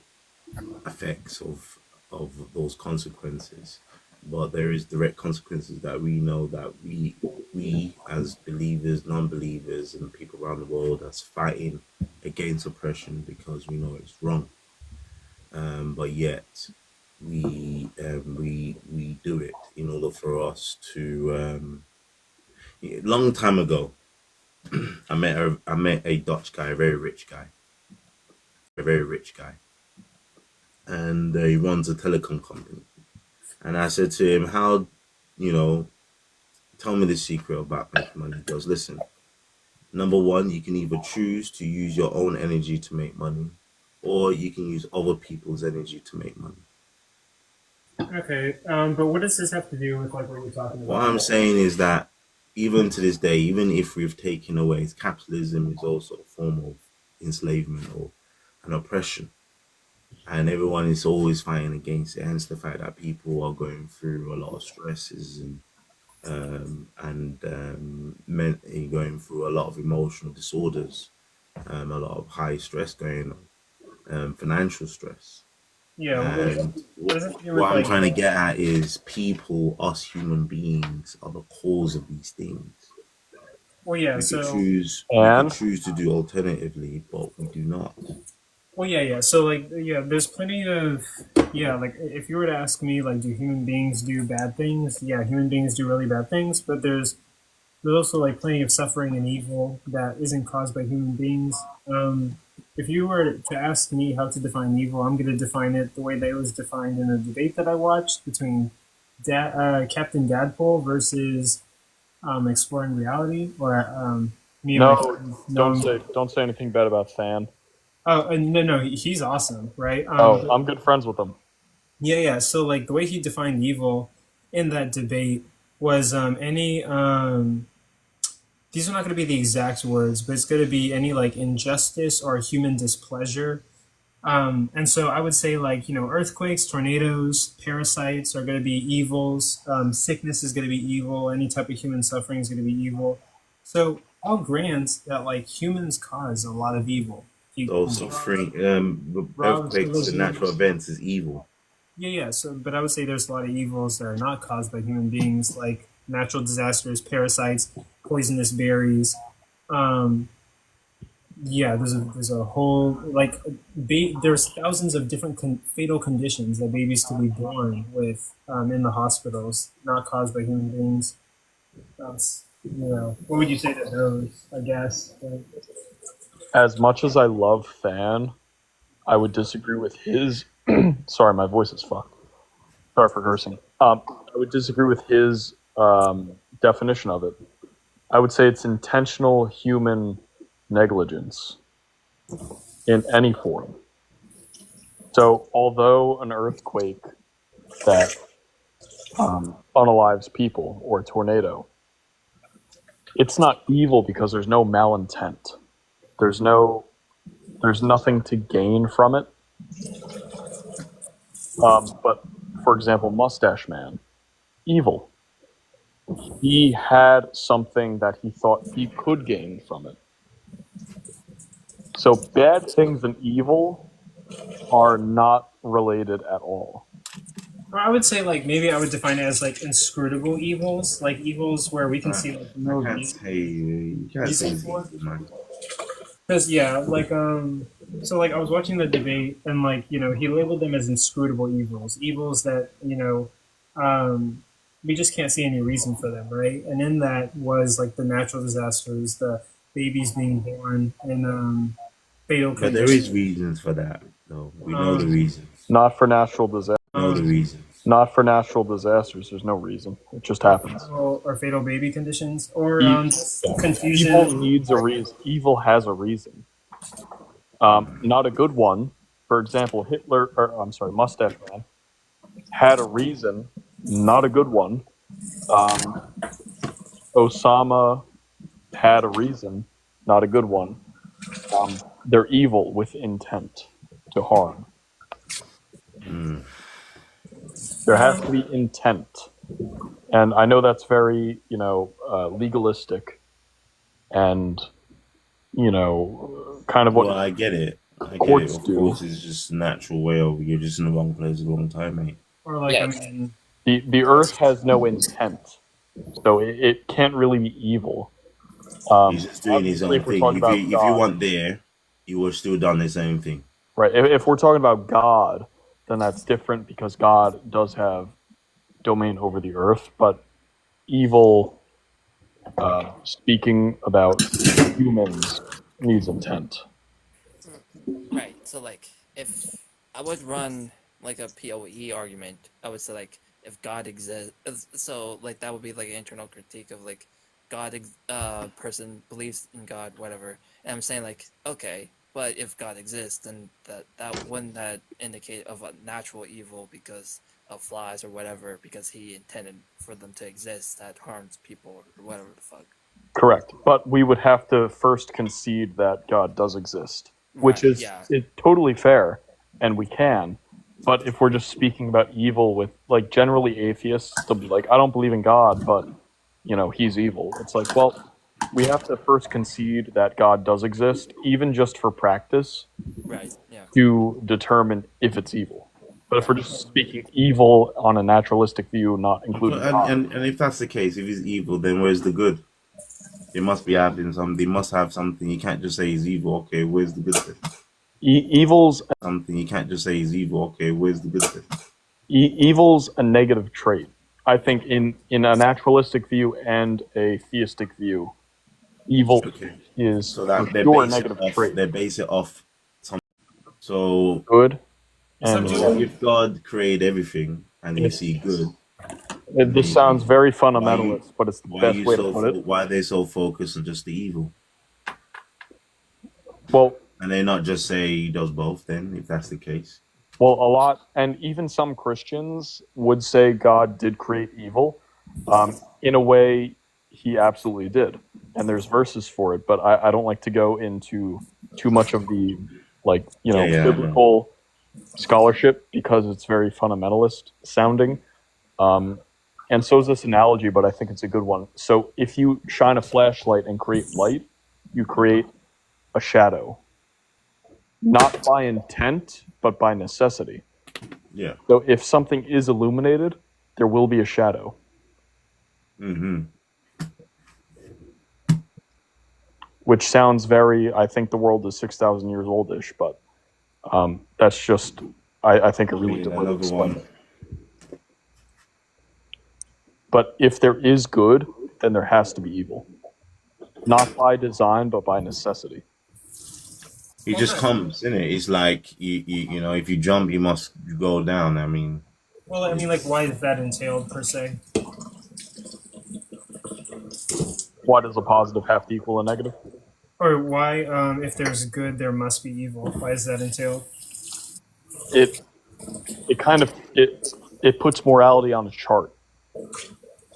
effects of those consequences, but there is direct consequences that we know that we as believers, non-believers, and people around the world that's fighting against oppression because we know it's wrong. But yet we do it in order for us to. Long time ago, I met a Dutch guy, a very rich guy, and he runs a telecom company. And I said to him, how, tell me the secret about making money. He goes, listen, number one, you can either choose to use your own energy to make money, or you can use other people's energy to make money. Okay, but what does this have to do with like what you're talking about? What I'm saying is that even to this day, even if we've taken away, capitalism is also a form of enslavement or an oppression. And everyone is always fighting against it. Hence the fact that people are going through a lot of stresses and going through a lot of emotional disorders, a lot of high stress going on, financial stress. Yeah. And What does it do with, what I'm like- trying to get at is people, us human beings, are the cause of these things. Well, yeah. We So. could choose to do alternatively, but we do not. Well, yeah. So, like, yeah, there's plenty of, like, if you were to ask me, like, do human beings do bad things? Yeah, human beings do really bad things, but there's also, like, plenty of suffering and evil that isn't caused by human beings. If you were to ask me how to define evil, I'm going to define it the way that it was defined in a debate that I watched between Captain Dadpole versus Exploring Reality, or me and my friends. Don't say anything bad about Than. Oh, no, he's awesome, right? I'm good friends with him. Yeah. So, like, the way he defined evil in that debate was these are not going to be the exact words, but it's going to be any, like, injustice or human displeasure. And so I would say, like, earthquakes, tornadoes, parasites are going to be evils. Sickness is going to be evil. Any type of human suffering is going to be evil. So I'll grant that, like, humans cause a lot of evil. Suffering, earthquakes and natural events is evil. Yeah. So, but I would say there's a lot of evils that are not caused by human beings, like natural disasters, parasites, poisonous berries. Yeah, there's a whole like there's thousands of different fatal conditions that babies could be born with in the hospitals, not caused by human beings. That's what would you say to those? I guess. As much as I love Fan, I would disagree with his. Sorry, my voice is fucked. Sorry for cursing. I would disagree with his definition of it. I would say it's intentional human negligence in any form. So, although an earthquake that unalives people or a tornado, it's not evil because there's no malintent. There's nothing to gain from it. But, for example, Mustache Man, evil. He had something that he thought he could gain from it. So bad things and evil are not related at all. Or I would say like maybe I would define it as like inscrutable evils, like evils where we can see like no You can't say it's evil, man. Because so like I was watching the debate and like he labeled them as inscrutable evils that we just can't see any reason for them, right? And in that was like the natural disasters, the babies being born, and fatal But there is reasons for that, though. We know the reasons. Not for natural disasters. Know the reasons. Not for natural disasters. There's no reason. It just happens. Or fatal baby conditions, or confusion. Evil needs a reason. Evil has a reason. Not a good one. For example, Mustache Man had a reason. Not a good one. Osama had a reason. Not a good one. They're evil with intent to harm. There has to be intent. And I know that's very, legalistic and, kind of what... Well, I get it. Of course, it's just a natural way of you're just in the wrong place at the wrong time, mate. Or like, the Earth has no intent, so it can't really be evil. He's just doing his own thing. If you want there, you would have still done the same thing. Right. If we're talking about God, then that's different because God does have domain over the Earth, but evil, speaking about humans, needs intent. Right. So, like, if I would run like a PoE argument, I would say like if God exists, so like that would be like an internal critique of like God, person believes in God, whatever. And I'm saying like, okay, but if God exists, then that wouldn't that indicate of a natural evil because of flies or whatever, because he intended for them to exist that harms people or whatever the fuck. Correct. But we would have to first concede that God does exist, which is totally fair, and we can. But if we're just speaking about evil with, like, generally atheists, they'll be like, I don't believe in God, but, he's evil. It's like, well, we have to first concede that God does exist, even just for practice, to determine if it's evil. But if we're just speaking evil on a naturalistic view, not including God. And if that's the case, if he's evil, then where's the good? They must be having something. They must have something. You can't just say he's evil. Okay, where's the good thing? Evil's something. You can't just say he's evil. Okay, where's the good thing? Evil's a negative trait. I think in a naturalistic view and a theistic view, evil is so that a negative trait. They base it off something. So good. And if God created everything and you see good. This sounds very fundamentalist, but it's the best way to put it. Why are they so focused on just the evil? Well, and they not just say he does both then, if that's the case? Well, a lot, and even some Christians would say God did create evil. In a way, he absolutely did. And there's verses for it, but I don't like to go into too much of the, biblical scholarship because it's very fundamentalist sounding. And so is this analogy, but I think it's a good one. So if you shine a flashlight and create light, you create a shadow. Not by intent, but by necessity. Yeah. So if something is illuminated, there will be a shadow. Mm-hmm. which sounds very, I think the world is 6,000 years oldish, but that's just, I think, a really deliberate Another one. statement. But if there is good, then there has to be evil. Not by design, but by necessity. It just comes, isn't it? It's like you know, if you jump, you must go down. I mean, Well, I mean, like, why is that entailed per se? Why does a positive have to equal a negative? Or why, if there's good, there must be evil? Why is that entailed? It kind of it puts morality on a chart.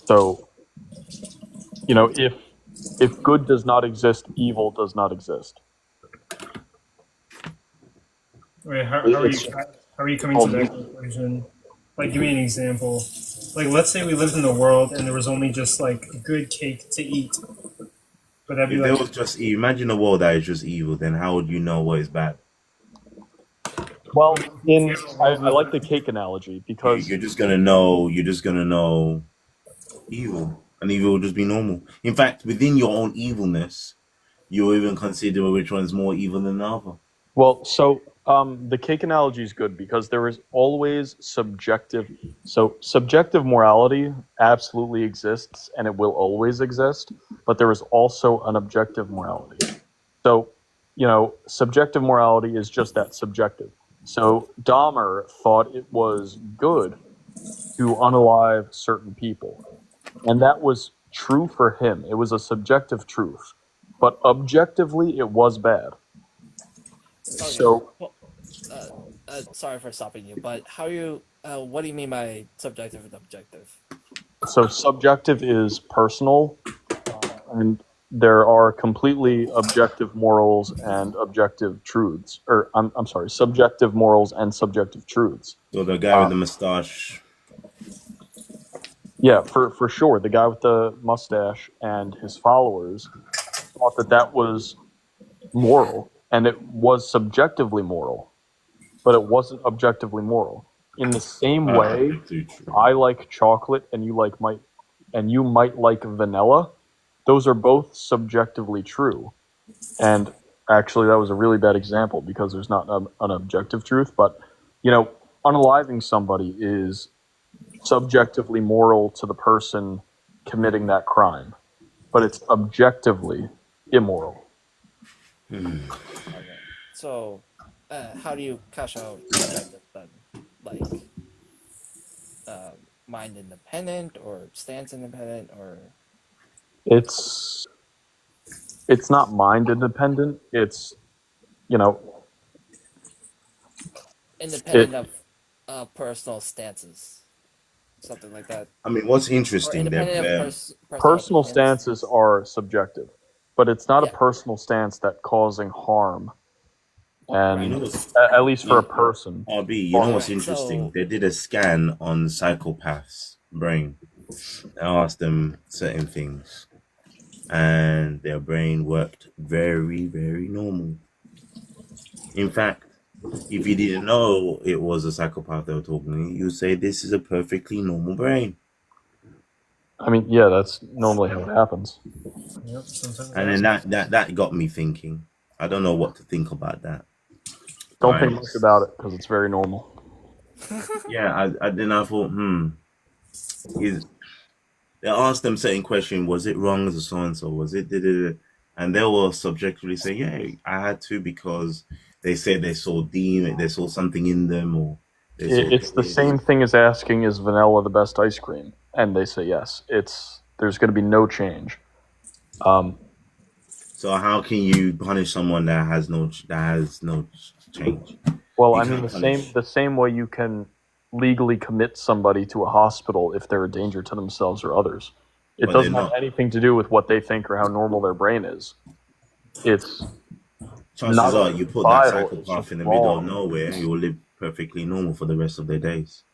So, you know, if good does not exist, evil does not exist. Wait, how are you coming to that conclusion? Like, give me an example. Like, let's say we lived in the world and there was only just like good cake to eat. Would that be if like? there was just imagine a world that is just evil, then how would you know what is bad? Well, I like the cake analogy because You're just gonna know. You're just gonna know evil, and evil will just be normal. In fact, within your own evilness, you'll even consider which one's more evil than the other. well, so the cake analogy is good because there is always subjective. So subjective morality absolutely exists and it will always exist, but there is also an objective morality. So, you know, subjective morality is just that, subjective. So Dahmer thought it was good to unalive certain people, and that was true for him. It was a subjective truth, but objectively it was bad. Okay. So Well, sorry for stopping you, but how you? What do you mean by subjective and objective? So subjective is personal, and there are completely objective morals and objective truths. Or I'm sorry, subjective morals and subjective truths. So the guy with the mustache. Yeah, for sure. The guy with the mustache and his followers thought that that was moral, and it was subjectively moral, but it wasn't objectively moral. In the same way, I like chocolate and you might like vanilla. Those are both subjectively true. And actually, that was a really bad example because there's not an objective truth. But, you know, unaliving somebody is subjectively moral to the person committing that crime, but it's objectively immoral. So, how do you cash out subjective then? Like, mind independent or stance independent or? It's not mind independent. It's, you know, Independent of personal stances, something like that. I mean, what's Or interesting? independent of personal opinions. stances are subjective, but it's not a Yeah. personal stance that causing harm. And You know what's- at least for a person. RB, you know what's Alright, interesting? so- They did a scan on psychopaths' brain. They asked them certain things, and their brain worked very, very normal. In fact, if you didn't know it was a psychopath they were talking to, you'd say this is a perfectly normal brain. I mean, yeah, that's normally how it happens. Yep, sometimes. And then that got me thinking. I don't know what to think about that. Don't think much about it because it's very normal. Yeah, then I thought, they asked them certain question, was it wrong as a so-and-so? Was it and they will subjectively say, yeah, I had to because they said they saw demon, they saw something in them, or It's the same thing as asking, is vanilla the best ice cream? And they say yes. There's going to be no change. So how can you punish someone that has no change? Well, You I mean, can't the same way you can legally commit somebody to a hospital if they're a danger to themselves or others. It But doesn't they're have not. anything to do with what they think or how normal their brain is. It's Chances not are you put vital, that it's psychopath just in the middle of wrong. nowhere, you will live perfectly normal for the rest of their days.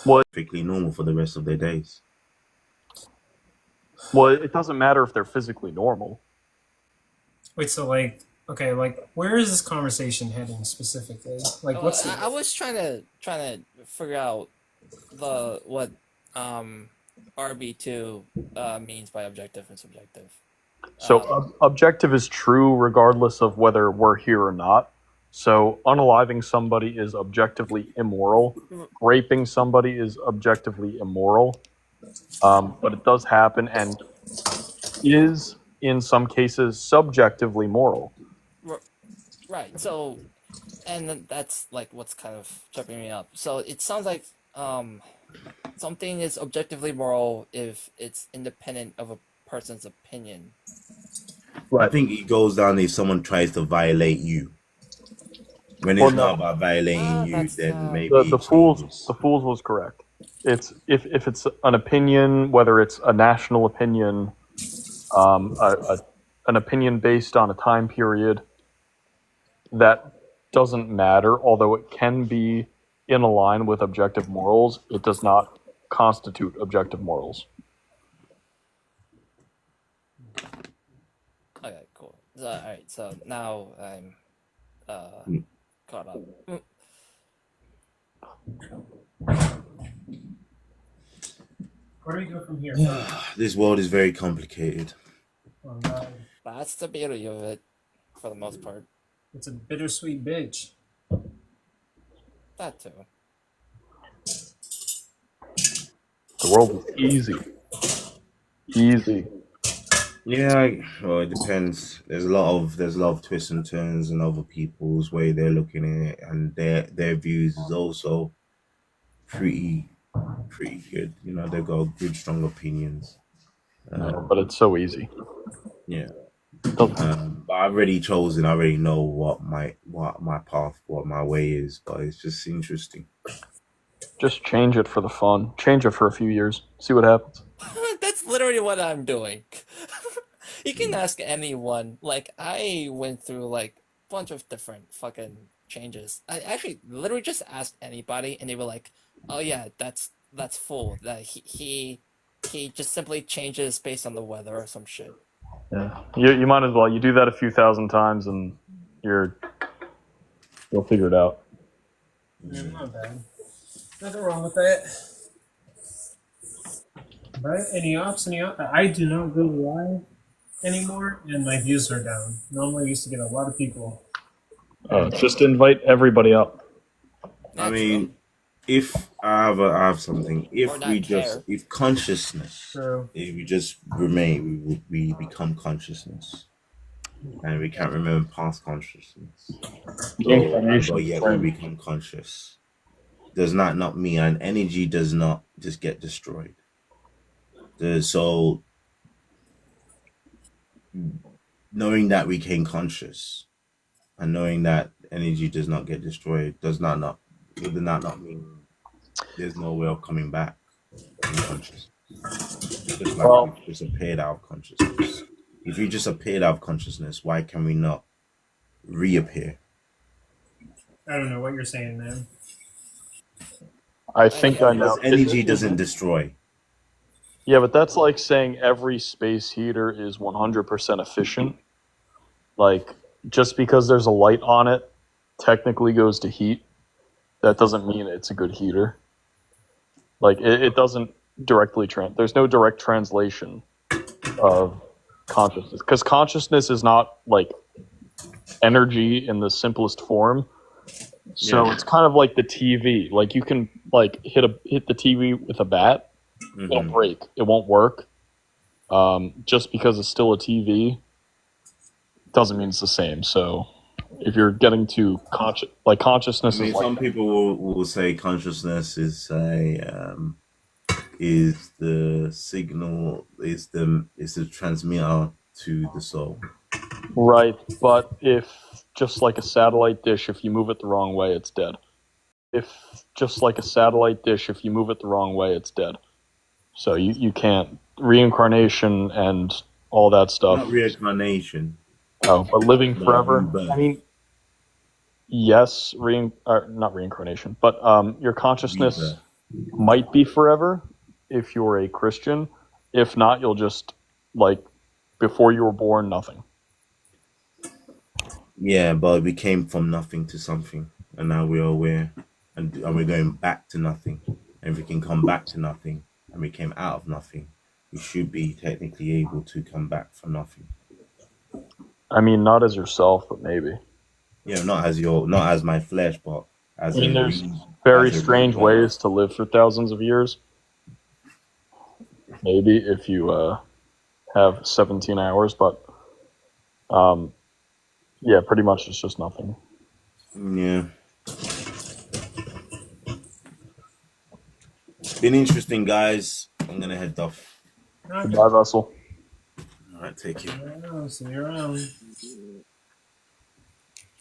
Perfectly normal for the rest of their days. Well, it doesn't matter if they're physically normal. Wait, so like, okay, like, where is this conversation heading specifically? Like, what's the? I was trying to figure out what RB2 means by objective and subjective. So objective is true regardless of whether we're here or not. So unaliving somebody is objectively immoral. Raping somebody is objectively immoral. But it does happen and is, in some cases, subjectively moral. Right. So, and then that's like what's kind of tripping me up. So it sounds like something is objectively moral if it's independent of a person's opinion. I think it goes down if someone tries to violate you. When it's not about violating you, then maybe the fools was correct. It's if it's an opinion, whether it's a national opinion, an opinion based on a time period, that doesn't matter. Although it can be in a line with objective morals, it does not constitute objective morals. Okay, cool. So, all right, so now I'm caught up. Where do we go from here? This world is very complicated. Oh, no. That's the beauty of it, for the most part. It's a bittersweet bitch. That too. The world is easy. Easy. Yeah, well, it depends. There's a lot of twists and turns and other people's way they're looking at it, and their views is also pretty good. You know, they've got good, strong opinions. But it's so easy. Yeah. But I've already chosen. I already know what my path, what my way is. But it's just interesting. Just change it for the fun. Change it for a few years. See what happens. That's literally what I'm doing. You can ask anyone. Like, I went through like a bunch of different fucking changes. I actually literally just asked anybody, and they were like, "Oh yeah, that's full. That he just simply changes based on the weather or some shit." Yeah, you might as well. You do that a few thousand times, and you'll figure it out. Yeah, not bad. Nothing wrong with that. Right? Any ops? I do not go live anymore, and my views are down. Normally, I used to get a lot of people. Just invite everybody up. I mean, if I have something, if consciousness, if we just remain, we become consciousness, and we can't remember past consciousness. So yet we become conscious. Does not mean an energy does not just get destroyed. So knowing that we became conscious and knowing that energy does not get destroyed does not mean there's no way of coming back in consciousness. Just like we've just appeared out of consciousness. If you just appeared out of consciousness, why can we not reappear? I don't know what you're saying, man. I think I know. Energy doesn't destroy. Yeah, but that's like saying every space heater is 100% efficient. Like, just because there's a light on it technically goes to heat. That doesn't mean it's a good heater. Like, it doesn't directly there's no direct translation of consciousness. Because consciousness is not, like, energy in the simplest form. So it's kind of like the TV. Like, you can, like, hit the TV with a bat. Mm-hmm. It'll break. It won't work. Just because it's still a TV doesn't mean it's the same. So if you're getting to consciousness, I mean, some people will say consciousness is the signal, is the transmitter to the soul. Right, but if just like a satellite dish, if you move it the wrong way, it's dead. So you can't. Reincarnation and all that stuff. Not reincarnation. Oh, but living forever. I mean, yes, not reincarnation, but your consciousness might be forever if you're a Christian. If not, you'll just, like, before you were born, nothing. Yeah, but we came from nothing to something, and now we're aware, and we're going back to nothing, and we can come back to nothing, and we came out of nothing. you should be technically able to come back for nothing. I mean, not as yourself, but maybe. Yeah, not as my flesh, but I as mean, a there's re, very as a strange rebirth. ways to live for thousands of years. Maybe if you have 17 hours, but yeah, pretty much it's just nothing. Yeah. Been interesting, guys. I'm gonna head off. Goodbye, Vessel. All right, take care. See you around.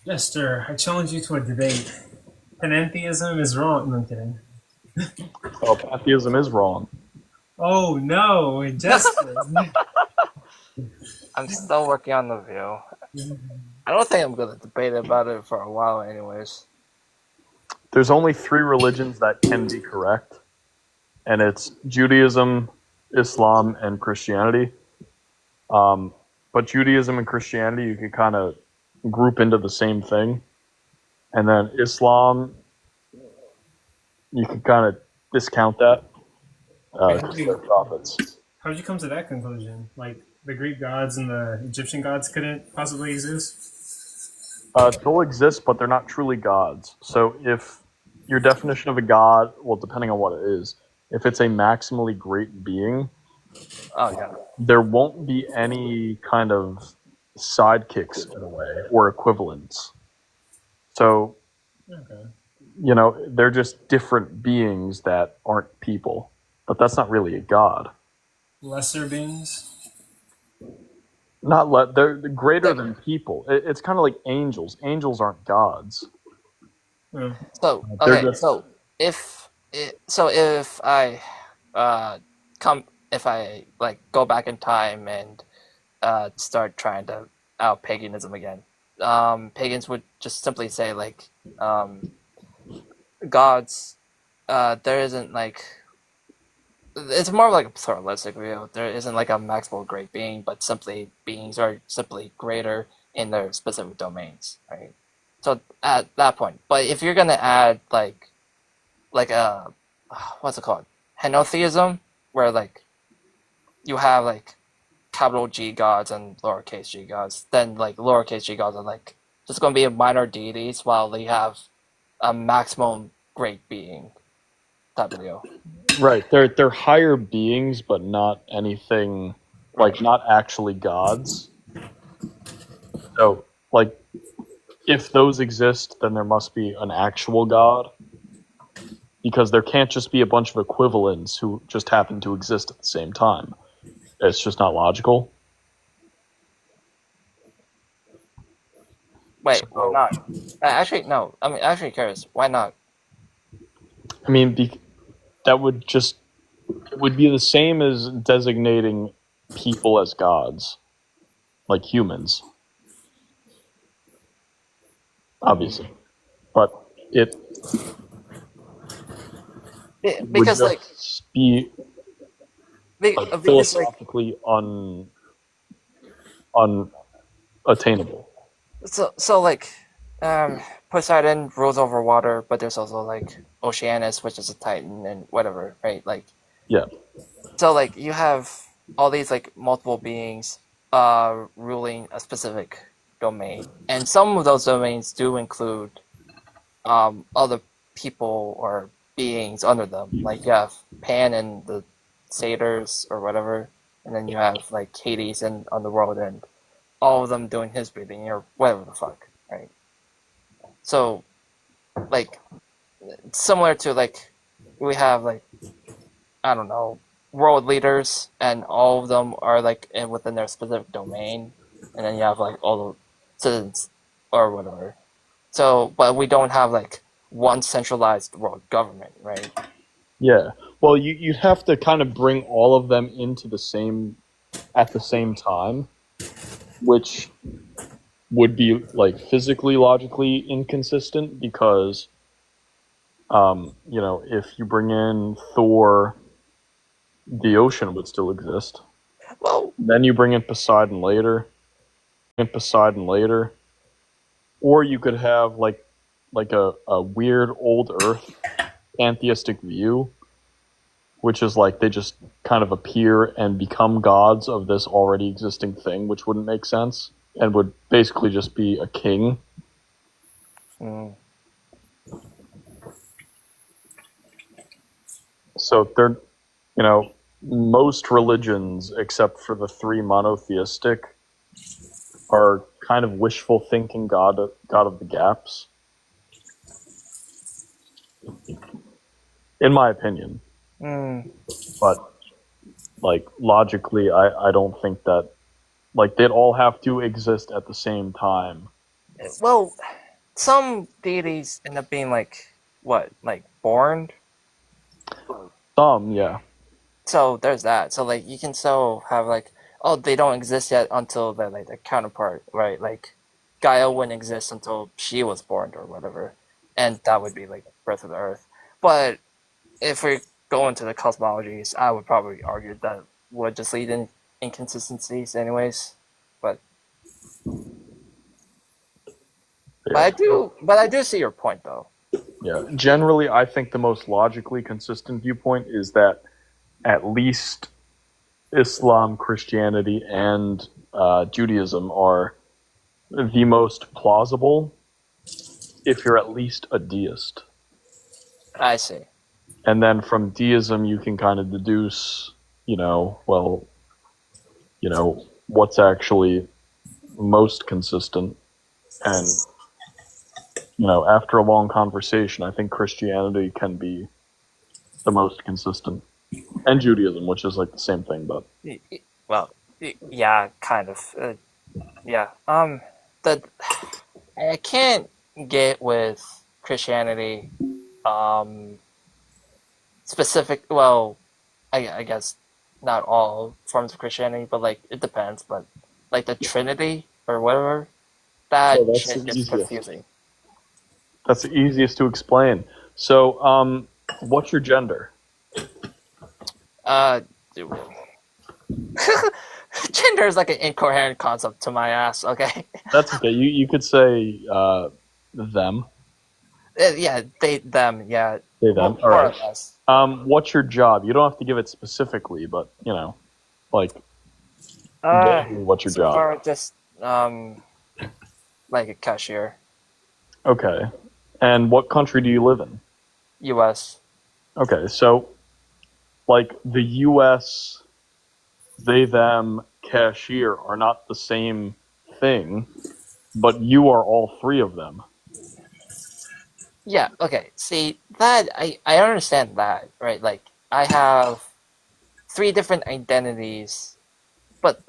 Jester, I challenge you to a debate. Panentheism is wrong. No, I'm kidding. Oh, atheism is wrong. Oh no, Jester. I'm still working on the view. I don't think I'm gonna debate about it for a while, anyways. There's only 3 religions that can be correct, and it's Judaism, Islam, and Christianity. But Judaism and Christianity you can kind of group into the same thing, and then Islam you can kind of discount that. They're prophets. How did you come to that conclusion? Like the Greek gods and the Egyptian gods couldn't possibly exist? They'll exist, but they're not truly gods. So if your definition of a god, well, depending on what it is, if it's a maximally great being, Oh yeah. there won't be any kind of sidekicks in a way or equivalents. So, Okay. you know, they're just different beings that aren't people. But that's not really a god. Lesser beings? They're greater than people. It's kind of like angels. Angels aren't gods. Hmm. So They're okay, just- if I like go back in time and start trying to out paganism again, pagans would just simply say like gods. There isn't like. It's more like a pluralistic view. There isn't like a maximal great being, but simply beings are simply greater in their specific domains, right? So at that point, but if you're gonna add like a what's it called, henotheism, where like you have like capital G gods and lowercase g gods, then like lowercase g gods are like just gonna be minor deities, while they have a maximum great being type of deal. Right. They're higher beings, but not anything like not actually gods. So, like, if those exist, then there must be an actual god, because there can't just be a bunch of equivalents who just happen to exist at the same time. It's just not logical. Wait, why not? Actually, no. I'm actually curious. Why not? I mean, that would be the same as designating people as gods, like humans, obviously. But it Because would like just be because like philosophically unattainable. so like Poseidon rules over water, but there's also like Oceanus, which is a titan, and whatever, right? Like Yeah. so like you have all these like multiple beings ruling a specific domain, and some of those domains do include other people or beings under them. Like you have Pan and the satyrs or whatever, and then you have like Hades and Underworld, and all of them doing his bidding or whatever the fuck, right? So, like, similar to like we have like I don't know world leaders, and all of them are like within their specific domain, and then you have like all the citizens or whatever. So, but we don't have like one centralized world government, right? Yeah. Well, you'd have to kind of bring all of them into at the same time, which would be like physically, logically inconsistent because, you know, if you bring in Thor, the ocean would still exist. Well, Then you bring in Poseidon later, or you could have like a weird old Earth pantheistic view which is like they just kind of appear and become gods of this already existing thing, which wouldn't make sense and would basically just be a king. So they're, most religions except for the three monotheistic are kind of wishful thinking god of the gaps, in my opinion. But like logically, I don't think that like they'd all have to exist at the same time. Well, some deities end up being like born. Some, yeah. So there's that. So like you can still have like, oh, they don't exist yet until the their counterpart, right? Like Gaia wouldn't exist until she was born or whatever, and that would be like birth of the Earth. But if we go into the cosmologies, I would probably argue that would just lead in inconsistencies, anyways. But I do see your point though. Yeah. Generally, I think the most logically consistent viewpoint is that at least Islam, Christianity, and Judaism are the most plausible if you're at least a deist. I see. And then from deism, you can kind of deduce, what's actually most consistent. And, after a long conversation, I think Christianity can be the most consistent. And Judaism, which is like the same thing, but... Well, yeah, kind of. Yeah. I can't get with Christianity, specific, well, I guess not all forms of Christianity, but like it depends, but like the Trinity or whatever, that shit gets confusing. That's the easiest to explain. So, what's your gender? Gender is like an incoherent concept to my ass, okay? That's okay. You could say them. Yeah, them, yeah. They, them. All right. What's your job? You don't have to give it specifically, but, what's your job? Or just, like a cashier. Okay. And what country do you live in? U.S. Okay, so, like, the U.S., they, them, cashier are not the same thing, but you are all three of them. Yeah, okay. See, that, I understand that, right? Like, I have 3 different identities, but...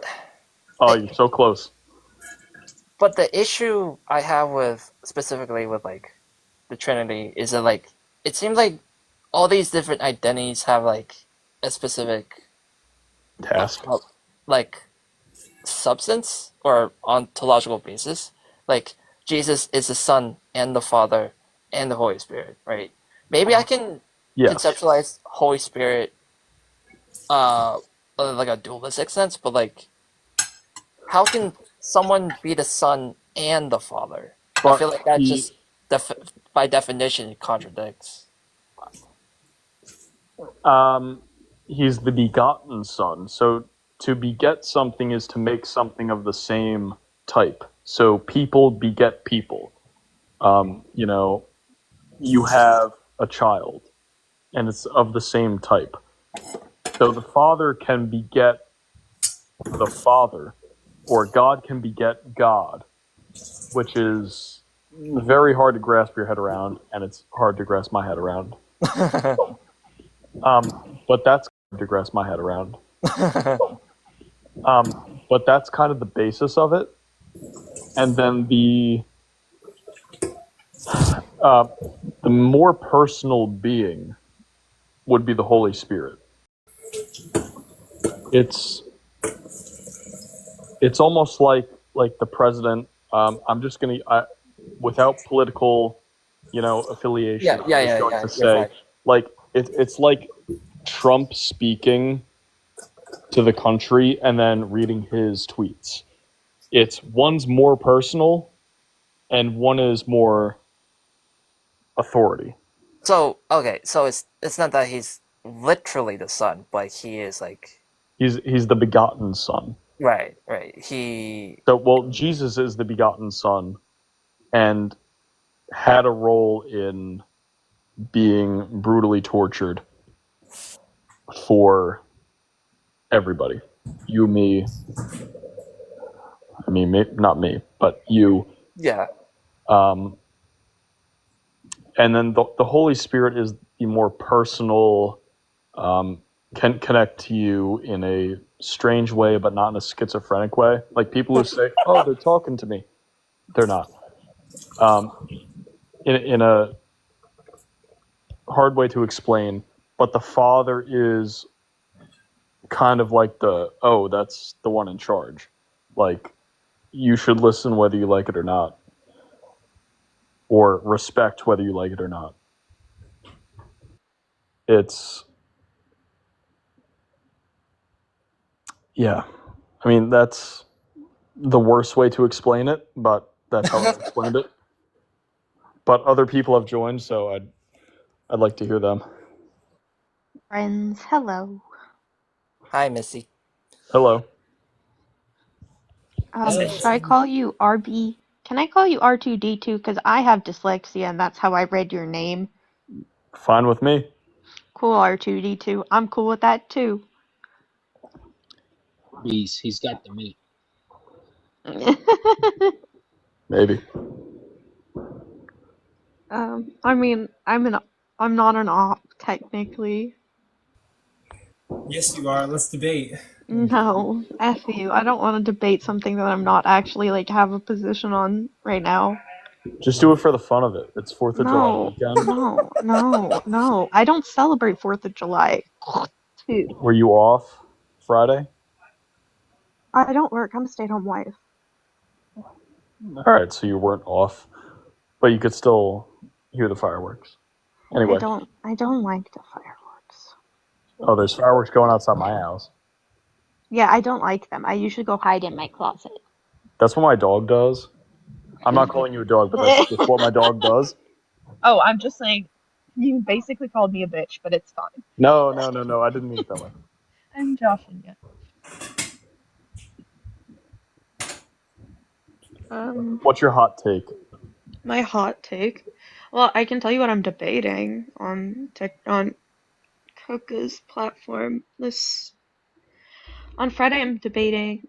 Oh, you're so close. But the issue I have with, specifically with, like, the Trinity is that, like, it seems like all these different identities have, like, a specific... task? Like, substance or ontological basis. Like, Jesus is the Son and the Father and the Holy Spirit, right? Maybe I can conceptualize Holy Spirit like a dualistic sense, but like, how can someone be the Son and the Father? But I feel like that just by definition contradicts. He's the begotten Son. So to beget something is to make something of the same type. So people beget people. You have a child, and it's of the same type. So the Father can beget the Father, or God can beget God, which is very hard to grasp your head around, and it's hard to grasp my head around. But that's hard to grasp my head around. But that's kind of the basis of it. And then the more personal being would be the Holy Spirit. It's almost like the president. I'm just gonna without political, affiliation. To say, like it's like Trump speaking to the country and then reading his tweets. It's one's more personal, and one is more authority. So okay, so it's not that he's literally the Son, but he is like He's the begotten Son. right. So, Jesus is the begotten Son, and had a role in being brutally tortured for everybody. You, me. I mean, not me, but you. Yeah. And then the Holy Spirit is the more personal, can connect to you in a strange way, but not in a schizophrenic way. Like people who say, "Oh, they're talking to me," they're not. In a hard way to explain, but the Father is kind of like that's the one in charge. Like, you should listen whether you like it or not, or respect whether you like it or not. Yeah. I mean, that's the worst way to explain it, but that's how I explained it. But other people have joined, so I'd like to hear them. Friends, hello. Hi, Missy. Hello. Should I call you RB? Can I call you R2D2? Because I have dyslexia, and that's how I read your name. Fine with me. Cool, R2D2. I'm cool with that, too. He's got the meat. Maybe. I mean, I'm not an op, technically. Yes, you are. Let's debate. No, F you. I don't want to debate something that I'm not actually, like, have a position on right now. Just do it for the fun of it. It's 4th of July weekend. No. I don't celebrate 4th of July. Dude. Were you off Friday? I don't work. I'm a stay-at-home wife. All right, so you weren't off, but you could still hear the fireworks. Anyway. I don't like the fireworks. Oh, there's fireworks going outside my house. Yeah, I don't like them. I usually go hide in my closet. That's what my dog does. I'm not calling you a dog, but that's just what my dog does. Oh, I'm just saying, you basically called me a bitch, but it's fine. No, I didn't mean it that way. I'm joshing you. What's your hot take? My hot take? Well, I can tell you what I'm debating on CoCo's platform. On Friday, I'm debating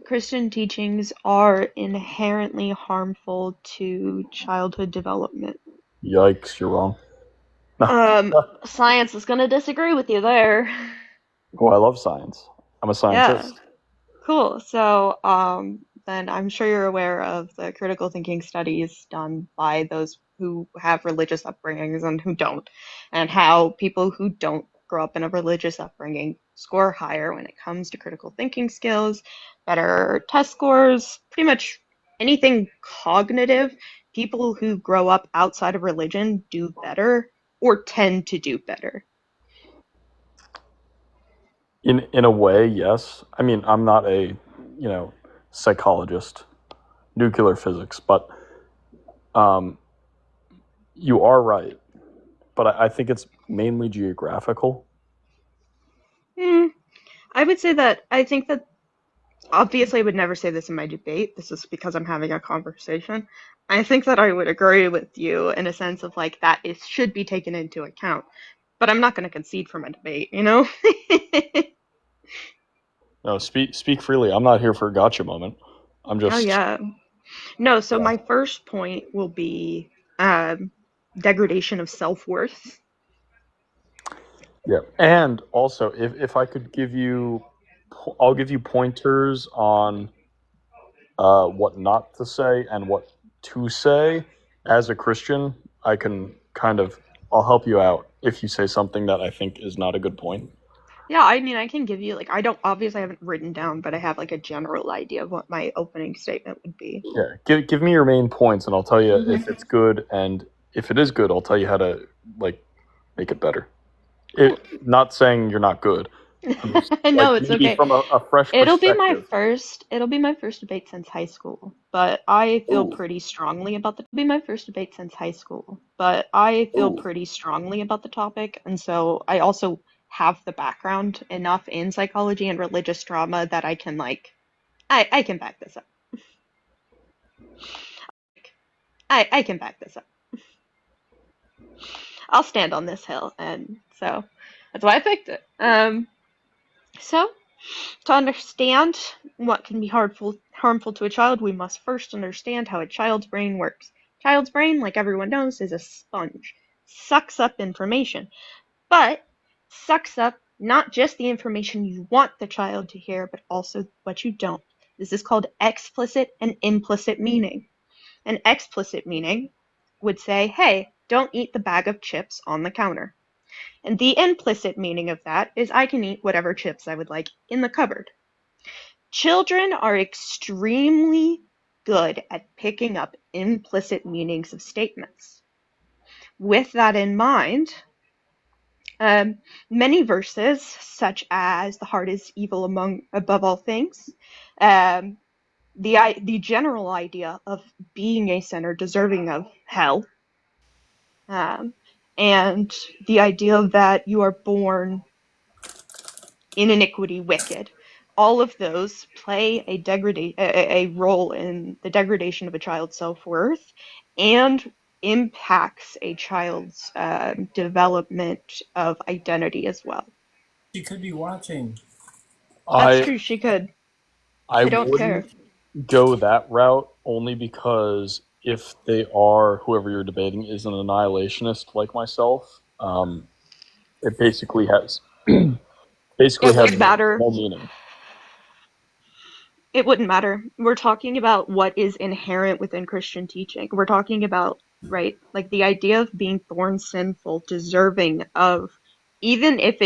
Christian teachings are inherently harmful to childhood development. Yikes, you're wrong. Science is going to disagree with you there. Oh, I love science. I'm a scientist. Yeah. Cool. So, then I'm sure you're aware of the critical thinking studies done by those who have religious upbringings and who don't, and how people who don't grow up in a religious upbringing score higher when it comes to critical thinking skills, better test scores, pretty much anything cognitive. People who grow up outside of religion do better or tend to do better. In a way, yes. I mean, I'm not a, psychologist, nuclear physics, but you are right. But I think it's mainly geographical. I would say that I think that obviously I would never say this in my debate. This is because I'm having a conversation. I think that I would agree with you in a sense of like that it should be taken into account. But I'm not going to concede from a debate, No, speak freely. I'm not here for a gotcha moment. I'm just... Oh, yeah. No, so my first point will be degradation of self-worth. Yeah, and also, if I could give you... I'll give you pointers on what not to say and what to say. As a Christian, I can I'll help you out if you say something that I think is not a good point. Yeah, I mean, I can give you, I haven't written down, but I have, a general idea of what my opening statement would be. Yeah, give me your main points, and I'll tell you if it's good, and if it is good, I'll tell you how to, make it better. Not saying you're not good, I'm just No, like it's maybe okay. from a fresh It'll be my perspective. first. It'll be my first debate since high school, but I feel pretty strongly about the. It'll be my first debate since high school, but I feel pretty strongly about the topic, and so I also have the background enough in psychology and religious drama that I can like. I can back this up. I can back this up. I'll stand on this hill, and so that's why I picked it. So to understand what can be harmful to a child, we must first understand how a child's brain works. Child's brain, like everyone knows, is a sponge. Sucks up information, but sucks up not just the information you want the child to hear, but also what you don't. This is called explicit and implicit meaning. An explicit meaning would say, hey, don't eat the bag of chips on the counter. And the implicit meaning of that is I can eat whatever chips I would like in the cupboard. Children are extremely good at picking up implicit meanings of statements. With that in mind, many verses, such as the heart is evil above all things, the general idea of being a sinner deserving of hell, and the idea that you are born in iniquity wicked, all of those play a role in the degradation of a child's self-worth and impacts a child's development of identity as well. She could be watching. That's I true, she could. I I don't care. wouldn't go that route only because if they are, whoever you're debating is an annihilationist like myself, it basically has It wouldn't matter. no meaning. It wouldn't matter. We're talking about what is inherent within Christian teaching. We're talking about, right, like the idea of being born sinful, deserving of, even if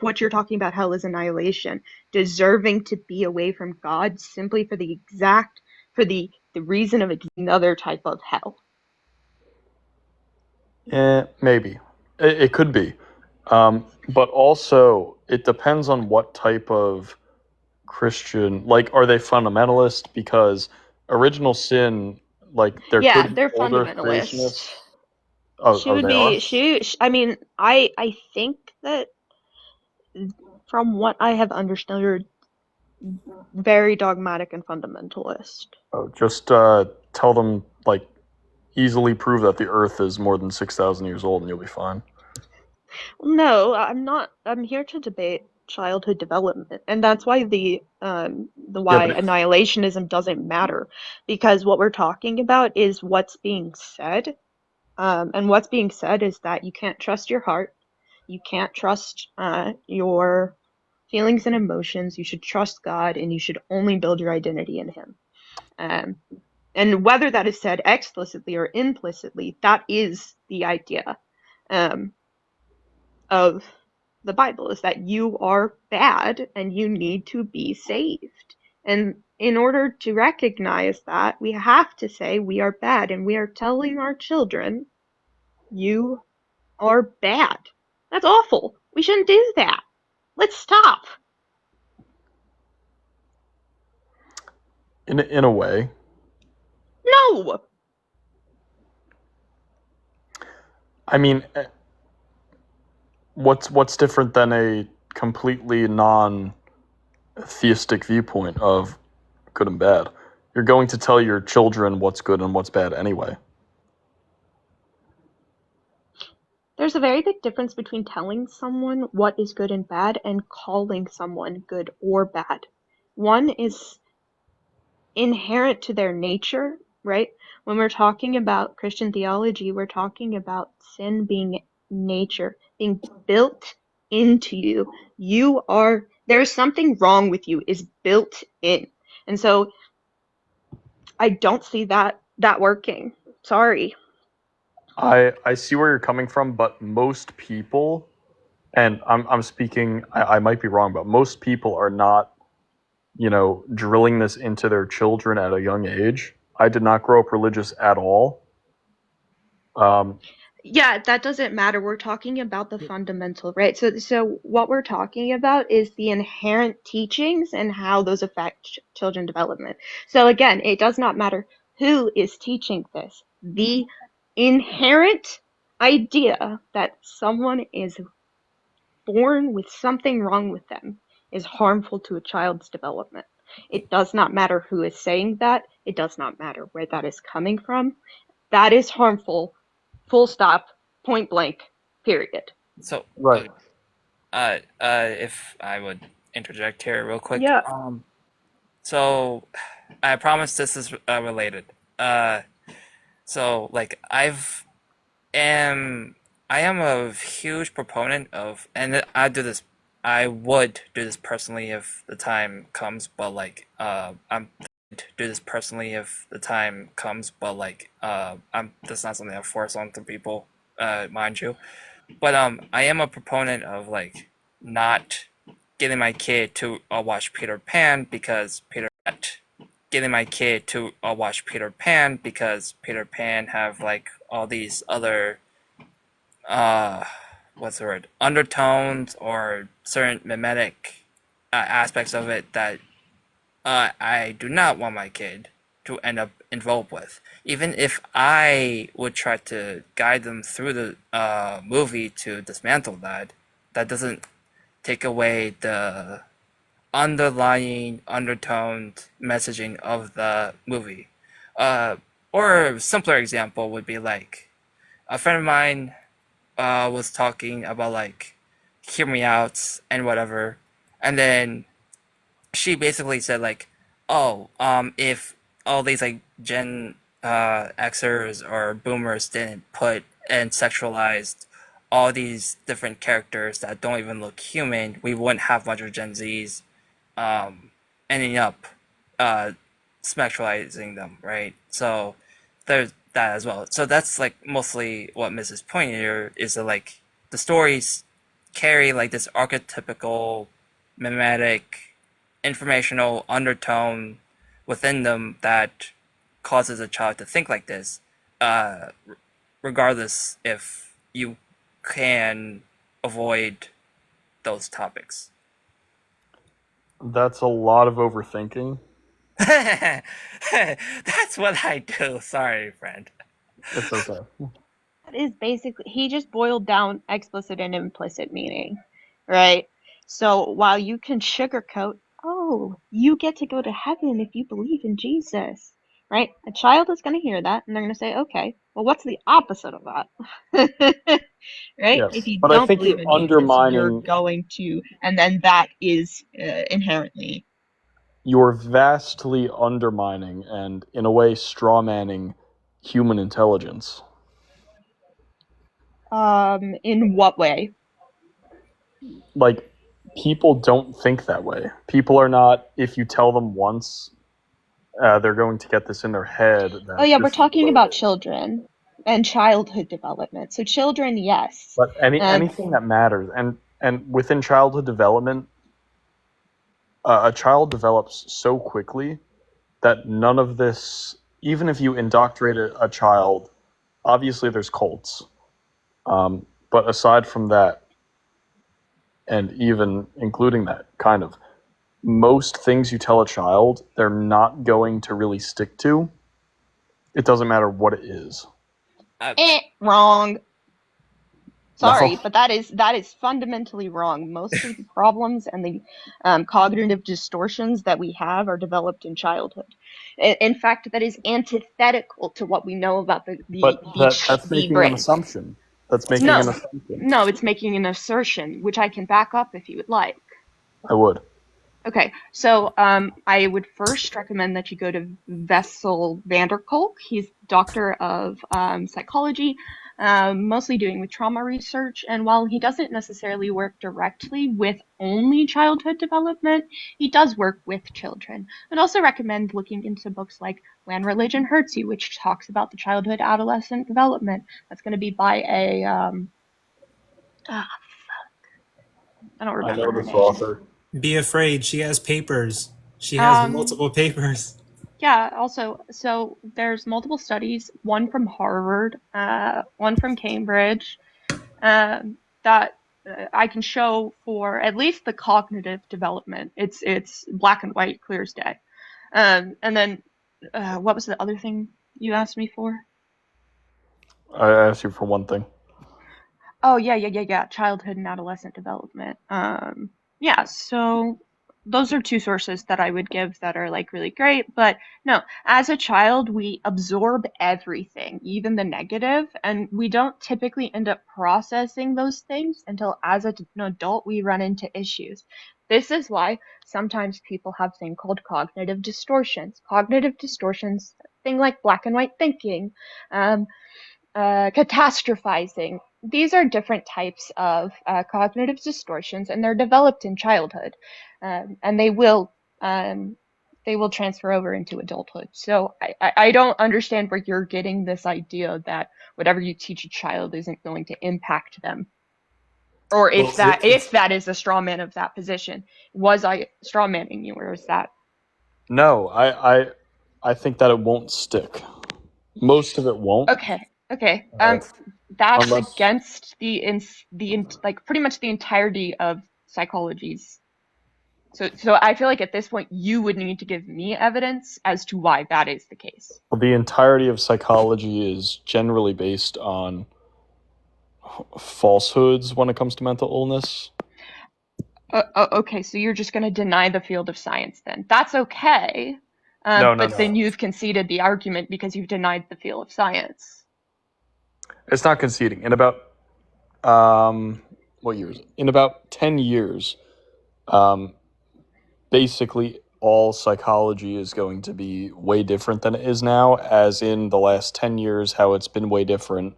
what you're talking about, hell is annihilation, deserving to be away from God simply for the reason of another type of hell. Maybe. It could be. But also, it depends on what type of Christian, like, are they fundamentalist? Because original sin, like, there Yeah, could be they're older fundamentalists. creationists. She would They be, are? I mean, I think that from what I have understood, very dogmatic and fundamentalist. Oh, just tell them, like, easily prove that the Earth is more than 6,000 years old and you'll be fine. No, I'm not. I'm here to debate childhood development, and that's why the why annihilationism doesn't matter, because what we're talking about is what's being said, and what's being said is that you can't trust your heart, you can't trust your feelings and emotions. You should trust God, and you should only build your identity in Him. And whether that is said explicitly or implicitly, that is the idea of the Bible, is that you are bad and you need to be saved. And in order to recognize that, we have to say we are bad, and we are telling our children, you are bad. That's awful. We shouldn't do that. Let's stop. In a way. No! I mean, what's different than a completely non-theistic viewpoint of good and bad? You're going to tell your children what's good and what's bad anyway. There's a very big difference between telling someone what is good and bad and calling someone good or bad. One is inherent to their nature, right? When we're talking about Christian theology, we're talking about sin being nature, being built into you. There's something wrong with you, is built in. And so I don't see that working. Sorry. I see where you're coming from, but most people, and I'm speaking, I might be wrong, but most people are not, drilling this into their children at a young age. I did not grow up religious at all. Yeah, that doesn't matter. We're talking about the fundamental, right? So what we're talking about is the inherent teachings and how those affect children development. So again, it does not matter who is teaching this. The inherent idea that someone is born with something wrong with them is harmful to a child's development. It does not matter who is saying that. It does not matter where that is coming from. That is harmful. Full stop. Point blank. Period. So, Right. if I would interject here real quick. Yeah. So I promise this is related. So like I am a huge proponent of, and I would do this personally if the time comes, but like I'm do this personally if the time comes, but like that's not something I force onto people, mind you. But I am a proponent of like not getting my kid to watch Peter Pan because Peter Pan have like all these other what's the word, undertones or certain mimetic aspects of it that I do not want my kid to end up involved with. Even if I would try to guide them through the movie to dismantle that, that doesn't take away the underlying undertoned messaging of the movie. Or a simpler example would be like a friend of mine was talking about like hear me outs and whatever, and then she basically said like, oh, if all these like Gen Xers or Boomers didn't put and sexualized all these different characters that don't even look human, we wouldn't have much of Gen Zs ending up sexualizing them, right? So there's that as well. So that's like mostly what Mrs. Point here is that like the stories carry like this archetypical, mimetic, informational undertone within them that causes a child to think like this, regardless if you can avoid those topics. That's a lot of overthinking. That's what I do. Sorry, friend. It's okay. That is basically, he just boiled down explicit and implicit meaning, right? So while you can sugarcoat, oh, you get to go to heaven if you believe in Jesus, right? A child is going to hear that and they're going to say, okay, well, what's the opposite of that? Right? Yes, If you but I don't think believe you're in Jesus, you're undermining. going to, and then that is inherently. You're vastly undermining and, in a way, strawmanning human intelligence. In what way? Like, people don't think that way. People are not, if you tell them once, they're going to get this in their head. That Oh yeah, we're this is talking the way about it is. children and childhood development. So children, yes. But anything that matters, and within childhood development, a child develops so quickly that none of this, even if you indoctrinate a child, obviously there's cults. But aside from that, and even including that, kind of, most things you tell a child, they're not going to really stick to. It doesn't matter what it is. Wrong. Sorry, No. but that is fundamentally wrong. Most of the problems and the cognitive distortions that we have are developed in childhood. In fact, that is antithetical to what we know about But that's the making an brain. assumption. That's making No, an assumption. no, it's making an assertion, which I can back up if you would like. I would. Okay, so I would first recommend that you go to Vessel Vanderkolk. He's doctor of psychology, mostly doing with trauma research. And while he doesn't necessarily work directly with only childhood development, he does work with children. I'd also recommend looking into books like When Religion Hurts You, which talks about the childhood adolescent development. That's going to be by a I don't I remember know her this name. author. Be afraid. She has papers. She has multiple papers. Yeah, also, so there's multiple studies, one from Harvard, one from Cambridge, that I can show for at least the cognitive development. It's black and white, clear as day. And then what was the other thing you asked me for? I asked you for one thing. Oh, yeah. Childhood and adolescent development. Yeah, so those are two sources that I would give that are like really great. But no, as a child, we absorb everything, even the negative, and we don't typically end up processing those things until as an adult we run into issues. This is why sometimes people have thing called cognitive distortions. Cognitive distortions, thing like black and white thinking, catastrophizing. These are different types of cognitive distortions, and they're developed in childhood, and they will transfer over into adulthood. So I don't understand where you're getting this idea that whatever you teach a child isn't going to impact them, or Well, if that is a straw man of that position. Was I straw manning you, or is that? No, I think that it won't stick. Most of it won't. Okay. Uh, That's unless against like pretty much the entirety of psychologies. So I feel like at this point you would need to give me evidence as to why that is the case. the entirety of psychology is generally based on falsehoods when it comes to mental illness. Okay, so you're just going to deny the field of science then. That's okay. No. But then you've conceded the argument because you've denied the field of science. It's not conceding. In about what years? In about 10 years, basically all psychology is going to be way different than it is now, as in the last 10 years how it's been way different,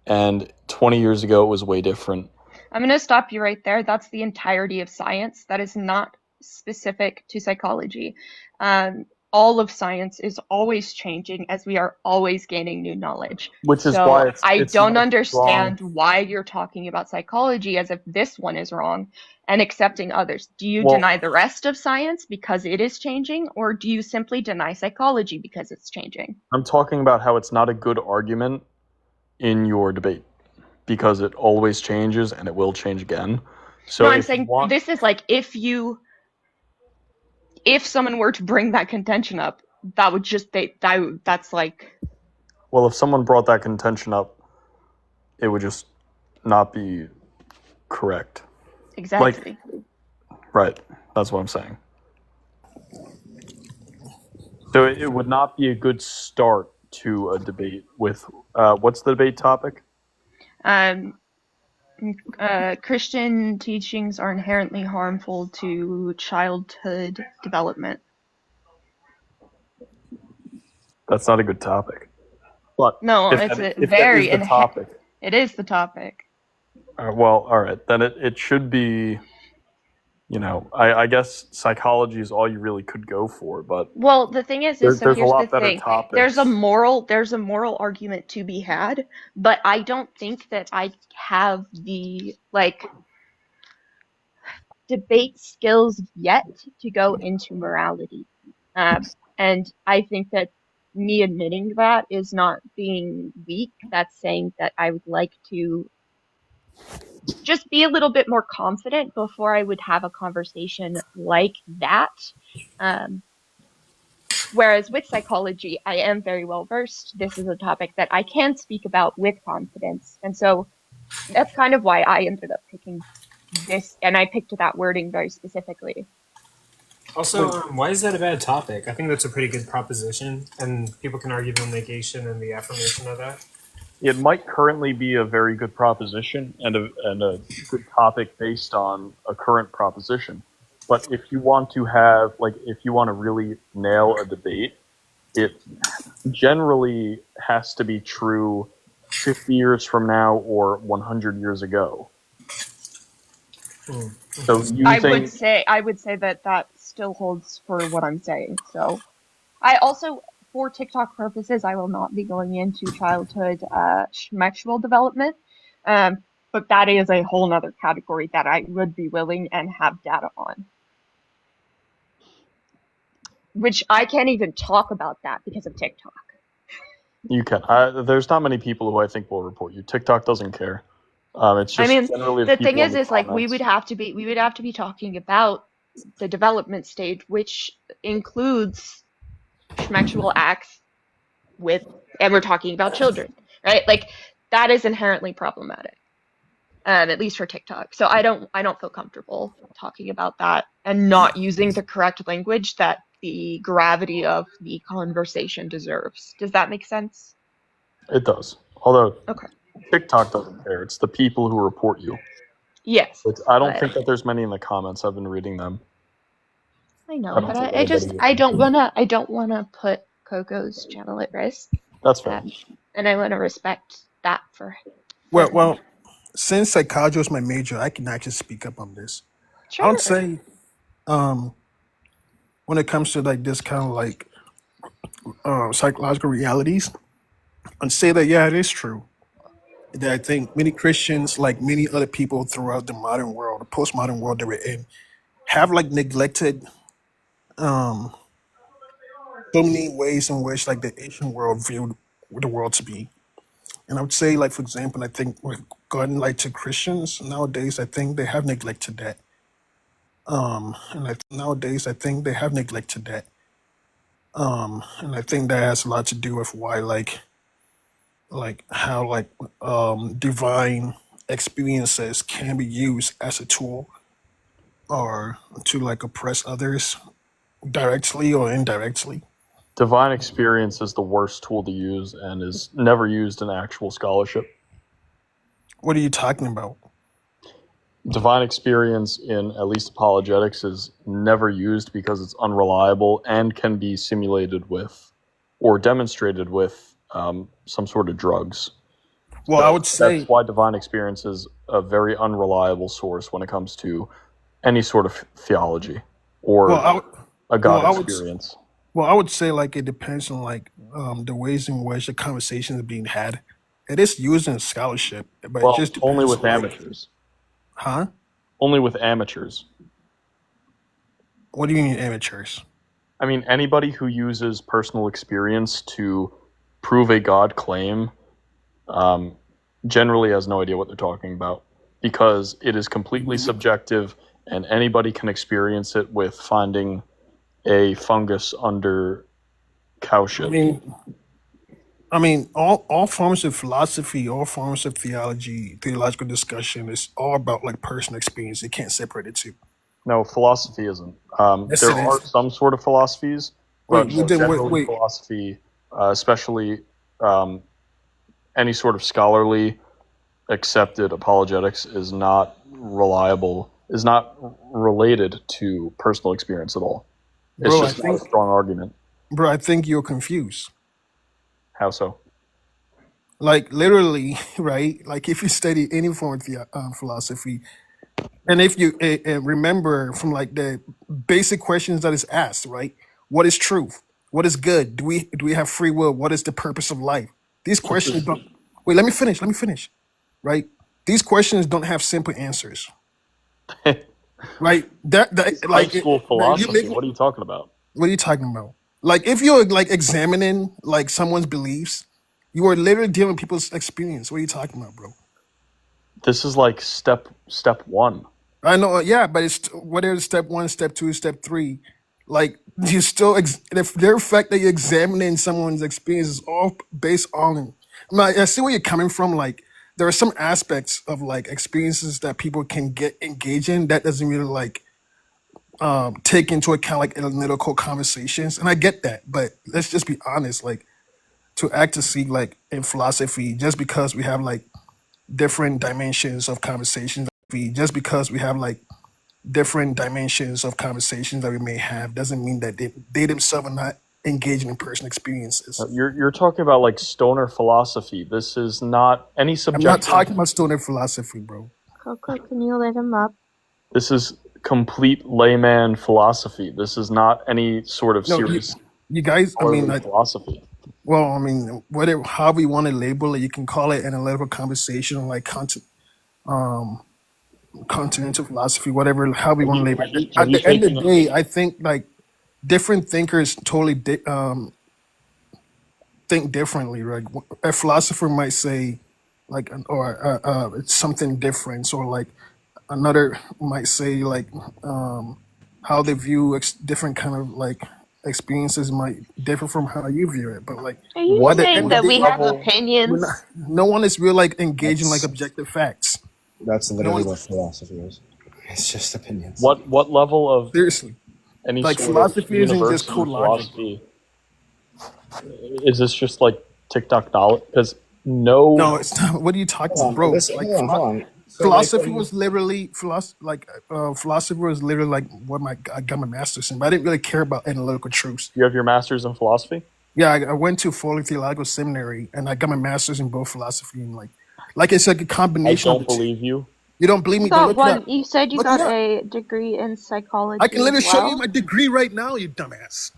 and 20 years ago it was way different. I'm going to stop you right there. That's the entirety of science. That is not specific to psychology. All of science is always changing as we are always gaining new knowledge. Which is so why I it's don't not understand wrong. why you're talking about psychology as if this one is wrong and accepting others. Do you Well- deny the rest of science because it is changing, or do you simply deny psychology because it's changing? I'm talking about how it's not a good argument in your debate, because it always changes and it will change again. So No, I'm if you saying want- this is like if someone were to bring that contention up, that would just that's like, well, if someone brought that contention up, it would just not be correct. exactly. Right. That's what I'm saying. So it would not be a good start to a debate with, what's the debate topic? Christian teachings are inherently harmful to childhood development. That's not a good topic. But No, if it's that- a if very that is the topic. It is the topic. Well, all right. Then it should be, I guess psychology is all you really could go for, but Well, the thing is, there's so a here's lot the better thing. topics. There's a moral argument to be had, but I don't think that I have the debate skills yet to go into morality. And I think that me admitting that is not being weak. That's saying that I would like to just be a little bit more confident before I would have a conversation like that. Whereas with psychology, I am very well versed. This is a topic that I can speak about with confidence. And so that's kind of why I ended up picking this, and I picked that wording very specifically. Also, why is that a bad topic? I think that's a pretty good proposition, and people can argue the negation and the affirmation of that. It might currently be a very good proposition and a good topic based on a current proposition. But if you want to really nail a debate, it generally has to be true 50 years from now or 100 years ago. So I would say that still holds for what I'm saying. So I also, for TikTok purposes, I will not be going into childhood sexual development. But that is a whole nother category that I would be willing and have data on. which I can't even talk about that because of TikTok. You can. There's not many people who I think will report you. TikTok doesn't care. It's I just mean, generally the the thing people in the is like we comments. would have to be talking about the development stage, which includes sexual acts with, and we're talking about children, right? Like that is inherently problematic, at least for TikTok. So I don't feel comfortable talking about that and not using the correct language that the gravity of the conversation deserves. Does that make sense? It does. Although Okay. TikTok doesn't care. It's the people who report you. Yes, I don't but think that there's many in the comments. I've been reading them. I I know, don't but think I just anybody. I don't wanna put CoCo's channel at risk. That's fair. And I wanna respect that for Well, him. well, since psychology is my major, I can actually speak up on this. I would Sure. say, when it comes to like this kind of like psychological realities, and say that yeah, it is true that I think many Christians, like many other people throughout the modern world, the postmodern world that we're in, have like neglected um so many ways in which like the Asian world viewed the world to be. And I would say, like for example, I think with regarding like to Christians nowadays, I think they have neglected that. And nowadays, I think they have neglected that. And I think that has a lot to do with why, like how like divine experiences can be used as a tool or to like oppress others directly or indirectly. Divine experience is the worst tool to use and is never used in actual scholarship. What are you talking about? Divine experience in at least apologetics is never used because it's unreliable and can be simulated with or demonstrated with some sort of drugs. Well, I would say that's why divine experience is a very unreliable source when it comes to any sort of theology or a God experience. Well, I would say like it depends on like the ways in which the conversation is being had. It is used in scholarship, but it just depends only with on, like, amateurs. Huh? Only with amateurs. What do you mean amateurs? I mean anybody who uses personal experience to prove a God claim generally has no idea what they're talking about because it is completely subjective and anybody can experience it with finding a fungus under cow shit. I mean, all forms of philosophy, all forms of theological discussion is all about like personal experience. You can't separate the two. No, philosophy isn't. Yes, there it are is. some sort of philosophies, but generally wait. philosophy, especially any sort of scholarly accepted apologetics is not reliable, is not related to personal experience at all. It's Bro, just not a strong argument. Bro, I think you're confused. How so? Like literally, right? Like if you study any form of philosophy, and if you remember from like the basic questions that is asked, right? What is truth? What is good? Do we have free will? What is the purpose of life? These questions don't. Wait, let me finish. Let me finish. Right? These questions don't have simple answers. Right? That like high school philosophy. What are you talking about? What are you talking about? Like if you're like examining like someone's beliefs, you are literally dealing with people's experience. What are you talking about, bro? This is like step one. I know, yeah, but it's whether it's step 1, step 2, step 3. Like you still, the fact that you're examining someone's experience is all based on. I see where you're coming from. Like there are some aspects of like experiences that people can get engaged in that doesn't really like take into account like analytical conversations, and I get that. But let's just be honest, like to act to see like in philosophy, just because we have like different dimensions of conversations, just because we have like different dimensions of conversations that we may have, doesn't mean that they themselves are not engaging in personal experiences. You're talking about like stoner philosophy. This is not any subjective. I'm not talking about stoner philosophy, bro. CoCo, can you let him up? This is complete layman philosophy. This is not any sort of serious. You guys, I mean, philosophy. Well, I mean, whatever, however you want to label it, you can call it analytical conversation, like continental philosophy, whatever, however you want to label it. At the end of the day, I think like different thinkers totally think differently, right? A philosopher might say, like, it's something different, or like another might say, like, how they view different kind of like experiences might differ from how you view it. But like Are you at What the saying end of that the we day, have level? opinions? no one is really like engaging like That's objective facts. that's No literally one, what philosophy is. It's just opinions. What level of seriously. any Like sort of philosophy isn't just university code logic, bro. philosophy? Is this just like TikTok knowledge? Because no, No, it's not. What are you talking Hold about, on, bro? this Like hold on. So like philosophy was literally philosophy was literally like what I got my master's in, but I didn't really care about analytical truths. you have your master's in philosophy. Yeah, I went to Foley Theological Seminary and I got my master's in both philosophy and like it's like a I combination of don't the two. believe you. You don't believe You me? Then got look it up. one. You said you Look got it up. a degree in psychology I can as literally show you well. my degree right now, you dumbass.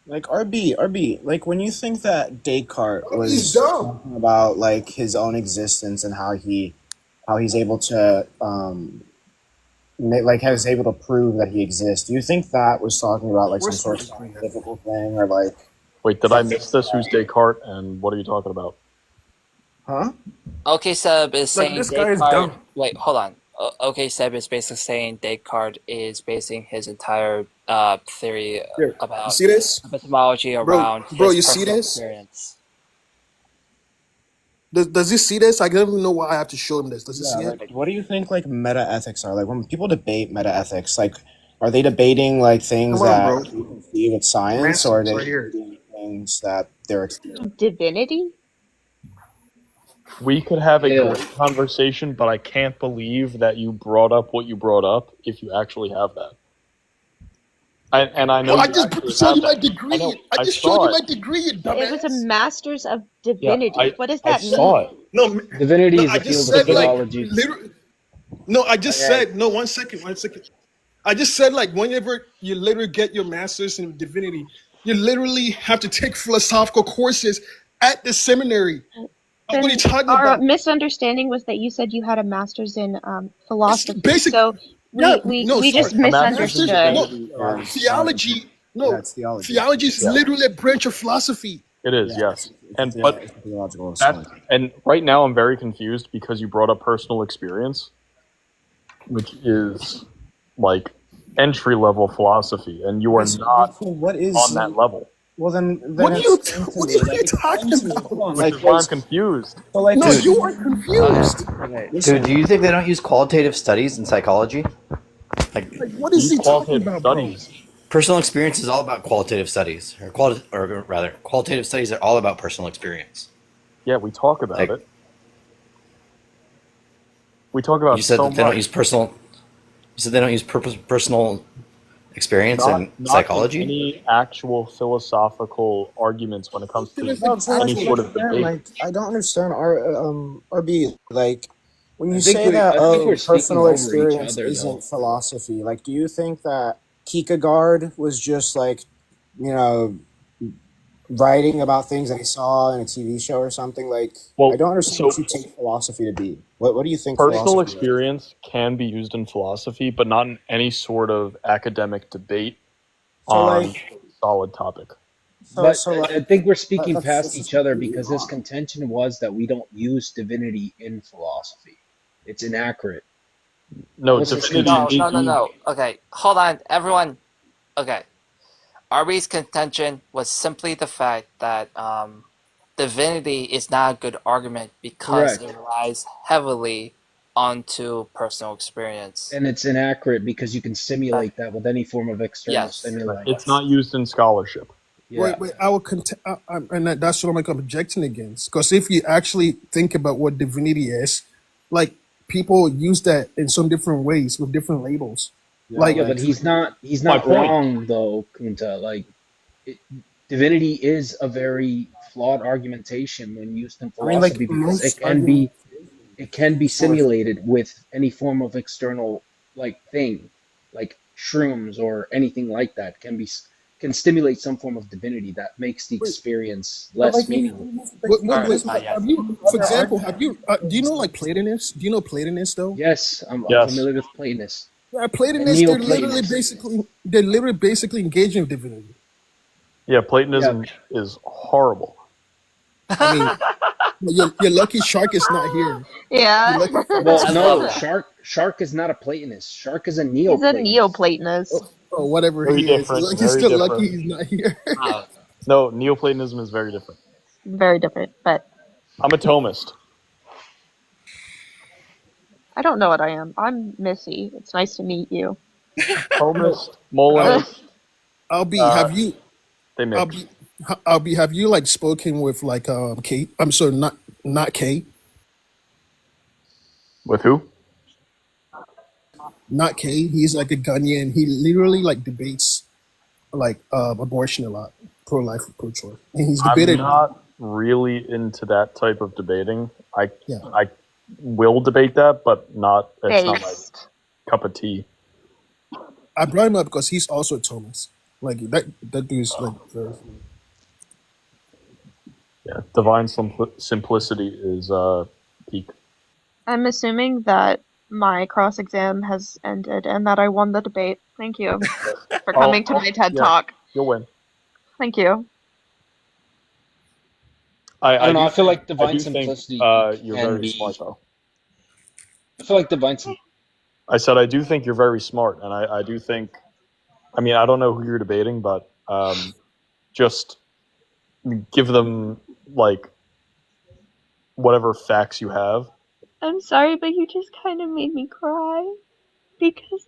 like RB, like when you think that Descartes He's was dumb. talking about like his own existence and how he's able to has able to prove that he exists. Do you think that was talking about like some Where's sort my of degree at? scientific thing or like Wait, did I something miss this? Who's Descartes and what are you talking about? huh? Okay, Seb is Like saying this guy is Descartes. dumb. Wait, hold on. Okay, Seb is basically saying Descartes is basing his entire theory Here, you about see this, epistemology around bro? his You see personal this? experience. Does he see this? I don't even know why I have to show him this. Does he Yeah, see it? like what do you think like meta ethics are? Like when people debate meta ethics, like are they debating like things Come on, that bro. you can see with science or are Master's they right here. debating things that they're experiencing? Divinity? We could have a Yeah. great conversation, but I can't believe that you brought up what you brought up if you actually have that. And I know Well, I you just actually showed have you my that. I degree. know. I I just showed saw you my it. degree, you It was a dumbass. master's of Yeah, divinity. What does I that mean? saw it. No, Divinity no, is I a just field of said like theology. literally. No, I just said no. 1 second, 1 second. I just said like whenever you literally get your master's in divinity, you literally have to take philosophical courses at the seminary. What are you Then talking our about? misunderstanding was that you said you had a master's in philosophy. Basic, So yeah, we no, just sorry. A master's in misunderstood. No, divinity is theology. Yeah, No, it's theology. theology is yeah, literally a branch of philosophy. it is, Yeah, yes. it's And a but theological that science. and right now I'm very confused because you brought up personal experience, which is like entry level philosophy, and you are Yes, not so what is on that level. well then What are you? explain to What me, are you explain talking to me, about? hold on, Which like is why I'm 'cause- confused. so like No, this, you are Okay, confused. okay. listen, Dude, do you think they don't use qualitative studies in psychology? Like, Like, what is These he talking qualitative about, bro? studies. personal experience is all about qualitative studies, or rather, qualitative studies are all about personal experience. Yeah, we talk about Like, it. We talk about you said so that they don't much. use personal. You said they don't use personal experience Not in in psychology. any actual philosophical arguments when it comes to no, any exactly. sort Like, of again, debate. like I don't understand RB, like when you I think say that I think we're speaking personal over each experience other though. isn't philosophy, like do you think that Kierkegaard was just like, you know, writing about things that he saw in a TV show or something? Like I Well, don't understand so what you take philosophy to be. What do you think personal philosophy is? experience can be used in philosophy, but not in any sort of academic debate So on like a solid topic. But so I like think we're speaking that's past this is each other completely because his wrong. contention was that we don't use divinity in philosophy. It's inaccurate. That No, was his divinity No, contention. is no, no, used. no. Okay, hold on, everyone. Okay, Arby's contention was simply the fact that divinity is not a good argument because Correct. it relies heavily onto personal experience. And it's inaccurate because you can simulate that with any form of external Yes. stimuli. It's not used in scholarship. Yeah. Wait, I will and that's what I'm like objecting against. Because if you actually think about what divinity is, like people use that in some different ways with different labels. Yeah, Like, Yeah, but like he's My not point. wrong though, Kunta. Like divinity is a very flawed argumentation when used in I mean like philosophy because most it can be sorry. simulated with any form of external like thing, like shrooms or anything like that can stimulate some form of divinity that makes the Wait, experience but less like meaningful. Alright, not yet. have you, for example, do you know like Platonists? Do you know Platonists though? Yes, I'm Yes. familiar with Platonists. Yeah, A Platonists, they're literally basically engaging with divinity. Yeah, Yeah. Platonism is horrible. I mean, you're lucky Shark is not here. Yeah. You're lucky Shark Well, is I not love no, here. that. Shark is not a Platonist. Shark is a He's a Neoplatonist. Neoplatonist. Or whatever Very he is. different. He's Very still lucky different. he's not here. Wow. No, Neoplatonism is very different. Very different, but I'm a Thomist. I don't know what I am. I'm Missy. It's nice to meet you. Thomist, I'll, Molinist, I'll be. uh, Have you? they I'll mix. be. I'll be. Have you like spoken with like Kate? I'm sorry, not Kate. With who? Not Kate. He's like a Ghanaian. He literally like debates like abortion a lot, pro life, pro choice, and he's I'm debated. not really into that type of debating. I Yeah, will debate that, but not. It's not my Based. cup of tea. I brought him up because he's also a Thomas. Like that dude's like very. Yeah, divine simplicity is peak. I'm assuming that my cross exam has ended and that I won the debate. Thank you for coming to my TED Yeah, Talk. you'll win. Thank you. I don't know. I do feel like think, divine simplicity you're can very be. smart, though. I feel like divine sim. I said I do think you're very smart, and I do think. I mean, I don't know who you're debating, but just give them like whatever facts you have. I'm sorry, but you just kind of made me cry because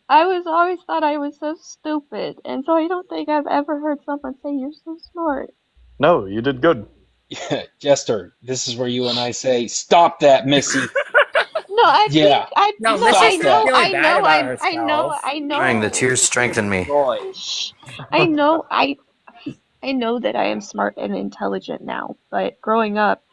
I always thought I was so stupid, and so I don't think I've ever heard someone say you're so smart. No, you did good. Yeah, Jester, this is where you and I say, stop that, Missy. No, I Yeah, think I No, no, Missy's I stop still that. know, feeling bad about I know, Crying, the tears strengthen me. Joy. Shh. I know, I know that I am smart and intelligent now, but growing up,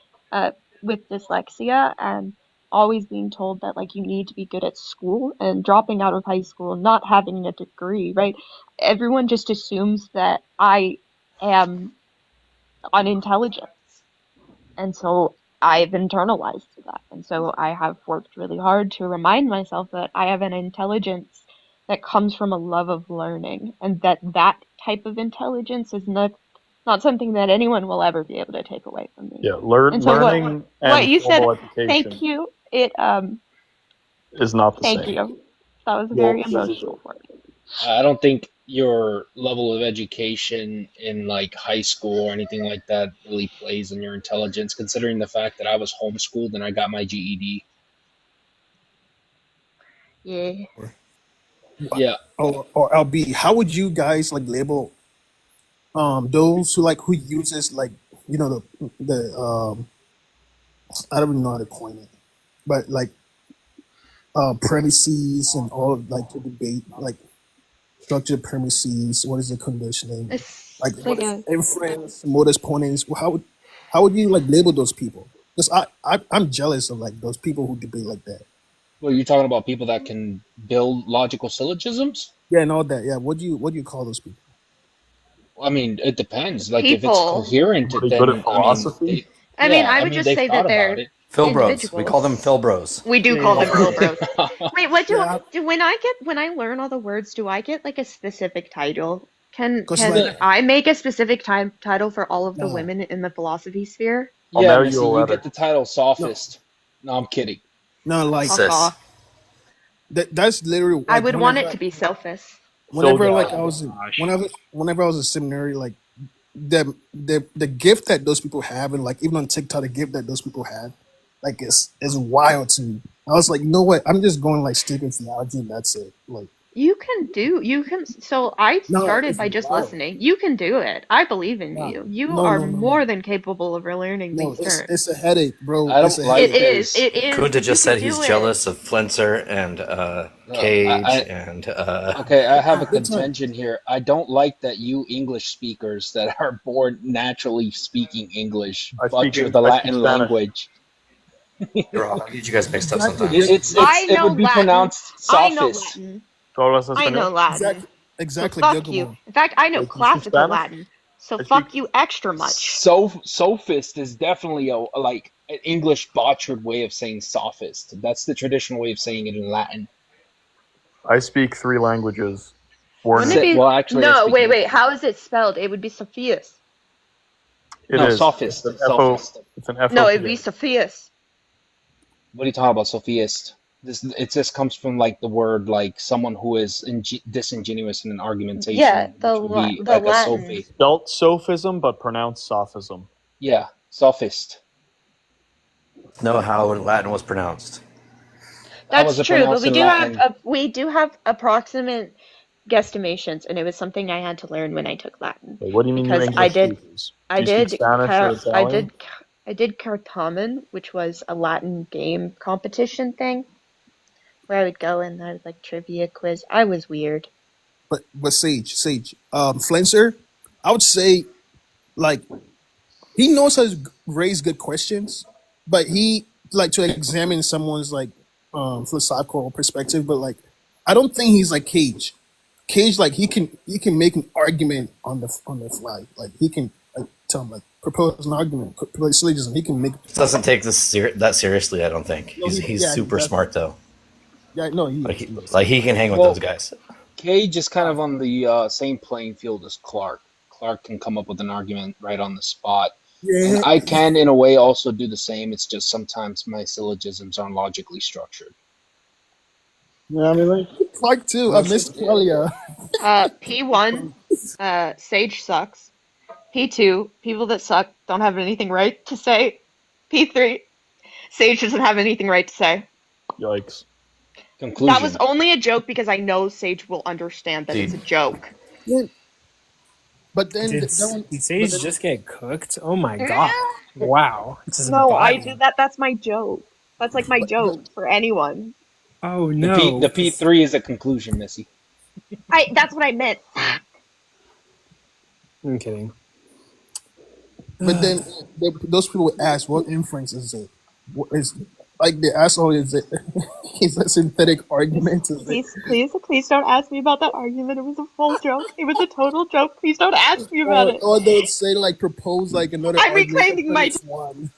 with dyslexia and always being told that like you need to be good at school and dropping out of high school, not having a degree, right? Everyone just assumes that I am unintelligent. And so I've internalized that. And so I have worked really hard to remind myself that I have an intelligence that comes from a love of learning and that type of intelligence is not something that anyone will ever be able to take away from me. Yeah, And so learning what and you said, formal thank education you. is not the Thank same. you. That was Well, very emotional for me. I don't think your level of education in like high school or anything like that really plays in your intelligence, considering the fact that I was homeschooled and I got my GED. Yeah. Yeah. or LB, how would you guys like label those who uses like the I don't even know how to coin it, but like premises and all of like to debate like structured premises. What is the conditioning? It's Like like what is a inference, modus ponens? How would you like label those people? Because I'm jealous of like those people who debate like that. Well, you're talking about people that can build logical syllogisms? Yeah, and all that. Yeah, what do you call those people? I mean, it depends. Like, if it's people. coherent, Somebody good at then, I mean, philosophy? I mean, yeah, I I would mean, just they've say thought that about they're it. Philbros. We call them individuals. Philbros. We do Yeah, call yeah, them yeah. Philbros. Wait, what Yeah, when I learn all the words, do I get like a specific title? because Can like I make a specific title for all of the no, women in the philosophy sphere? I'll Yeah, mail you Missy, a you letter. get the title no, sophist. No, I'm kidding. no, like Ha Sis. ha. that's literally I like would want it to be selfish. whenever Phil like guy. I was whenever I was in seminary, like the gift that those people have, and like even on TikTok, the gift that those people have, like is wild to me. I was like, you know what? I'm just going like stick with theology, and that's it. Like, So I no, started it's by just wild. listening. You can do it. I believe in No, you. You no, are no, no, more no. than capable of learning No, these terms. it's a headache, bro. I It's don't a like It headache. is. this. It is. Kunta But you just can said he's do it. jealous of Flenser and Cage I and Okay, I have a Good time. contention here. I don't like that you English speakers that are born naturally speaking English butcher the I speak Latin Spanish. language. you're all, I get you guys mixed up Exactly. sometimes. It would be pronounced I know sophist. Latin. ¿Tú hablas I know español? Latin. Exactly. So Exactly. fuck you. Gigamo. In fact, I know Wait, you speak classical Spanish? Latin. So I fuck speak. you extra much. Sophist is definitely like an English botched way of saying sophist. That's the traditional way of saying it in Latin. I speak 3 languages. Born Wouldn't it in, be? Well, actually, I No, speak. wait. How is it spelled? It would be Sophius. it No, is. sophist. It's an Sophist. It's an No, it'd be FOP. Sophius. What are you talking about, sophist? It just comes from like the word like someone who is disingenuous in an Yeah, argumentation, which would be the like a Latin. sophie. Spelt sophism, but pronounced sophism. Yeah, sophist. Know how Latin was pronounced. How was That's it true, but pronounced we in do Latin? have approximate guesstimations, and it was something I had to learn when I took Latin Wait, what do you mean you because English speakers? I Do you speak did Spanish or Italian? I did Cartamen, which was a Latin game competition thing where I would go and I would like trivia quiz. I was weird. But Sage, Flenser, I would say like he knows how to raise good questions, but he like to examine someone's like philosophical perspective. But like, I don't think he's like Cage. Cage like he can make an argument on the fly. Like he can like tell him like propose an argument, propose syllogism. He can make. Doesn't take this that seriously. I don't think No, he's yeah, super exactly. smart though. Yeah, no, Like he can hang with Well, those guys. Cage is kind of on the same playing field as Clark. Clark can come up with an argument right on the spot. And Yeah, I can, in a way, also do the same. It's just sometimes my syllogisms aren't logically structured. yeah. I mean, like Clark too. I missed earlier. P1, Sage sucks. P2, people that suck don't have anything right to say. P3, Sage doesn't have anything right to say. Yikes. Conclusion. That was only a joke because I know Sage will understand that it's a joke. Yeah. But then, Did Sage just get cooked? Oh my god! Wow. This is No, I violent. did that. That's my joke. That's like my joke for anyone. Oh The no. the P3 is a conclusion, Missy. That's what I meant. I'm kidding. but then those people would ask, "What inference is it? What is like they ask, oh, is it is a synthetic argument? Is it?" Please don't ask me about that argument. It was a full joke. It was a total joke. Please don't ask me about it. Or they would say like propose like another I'm argument. reclaiming but my. it's one.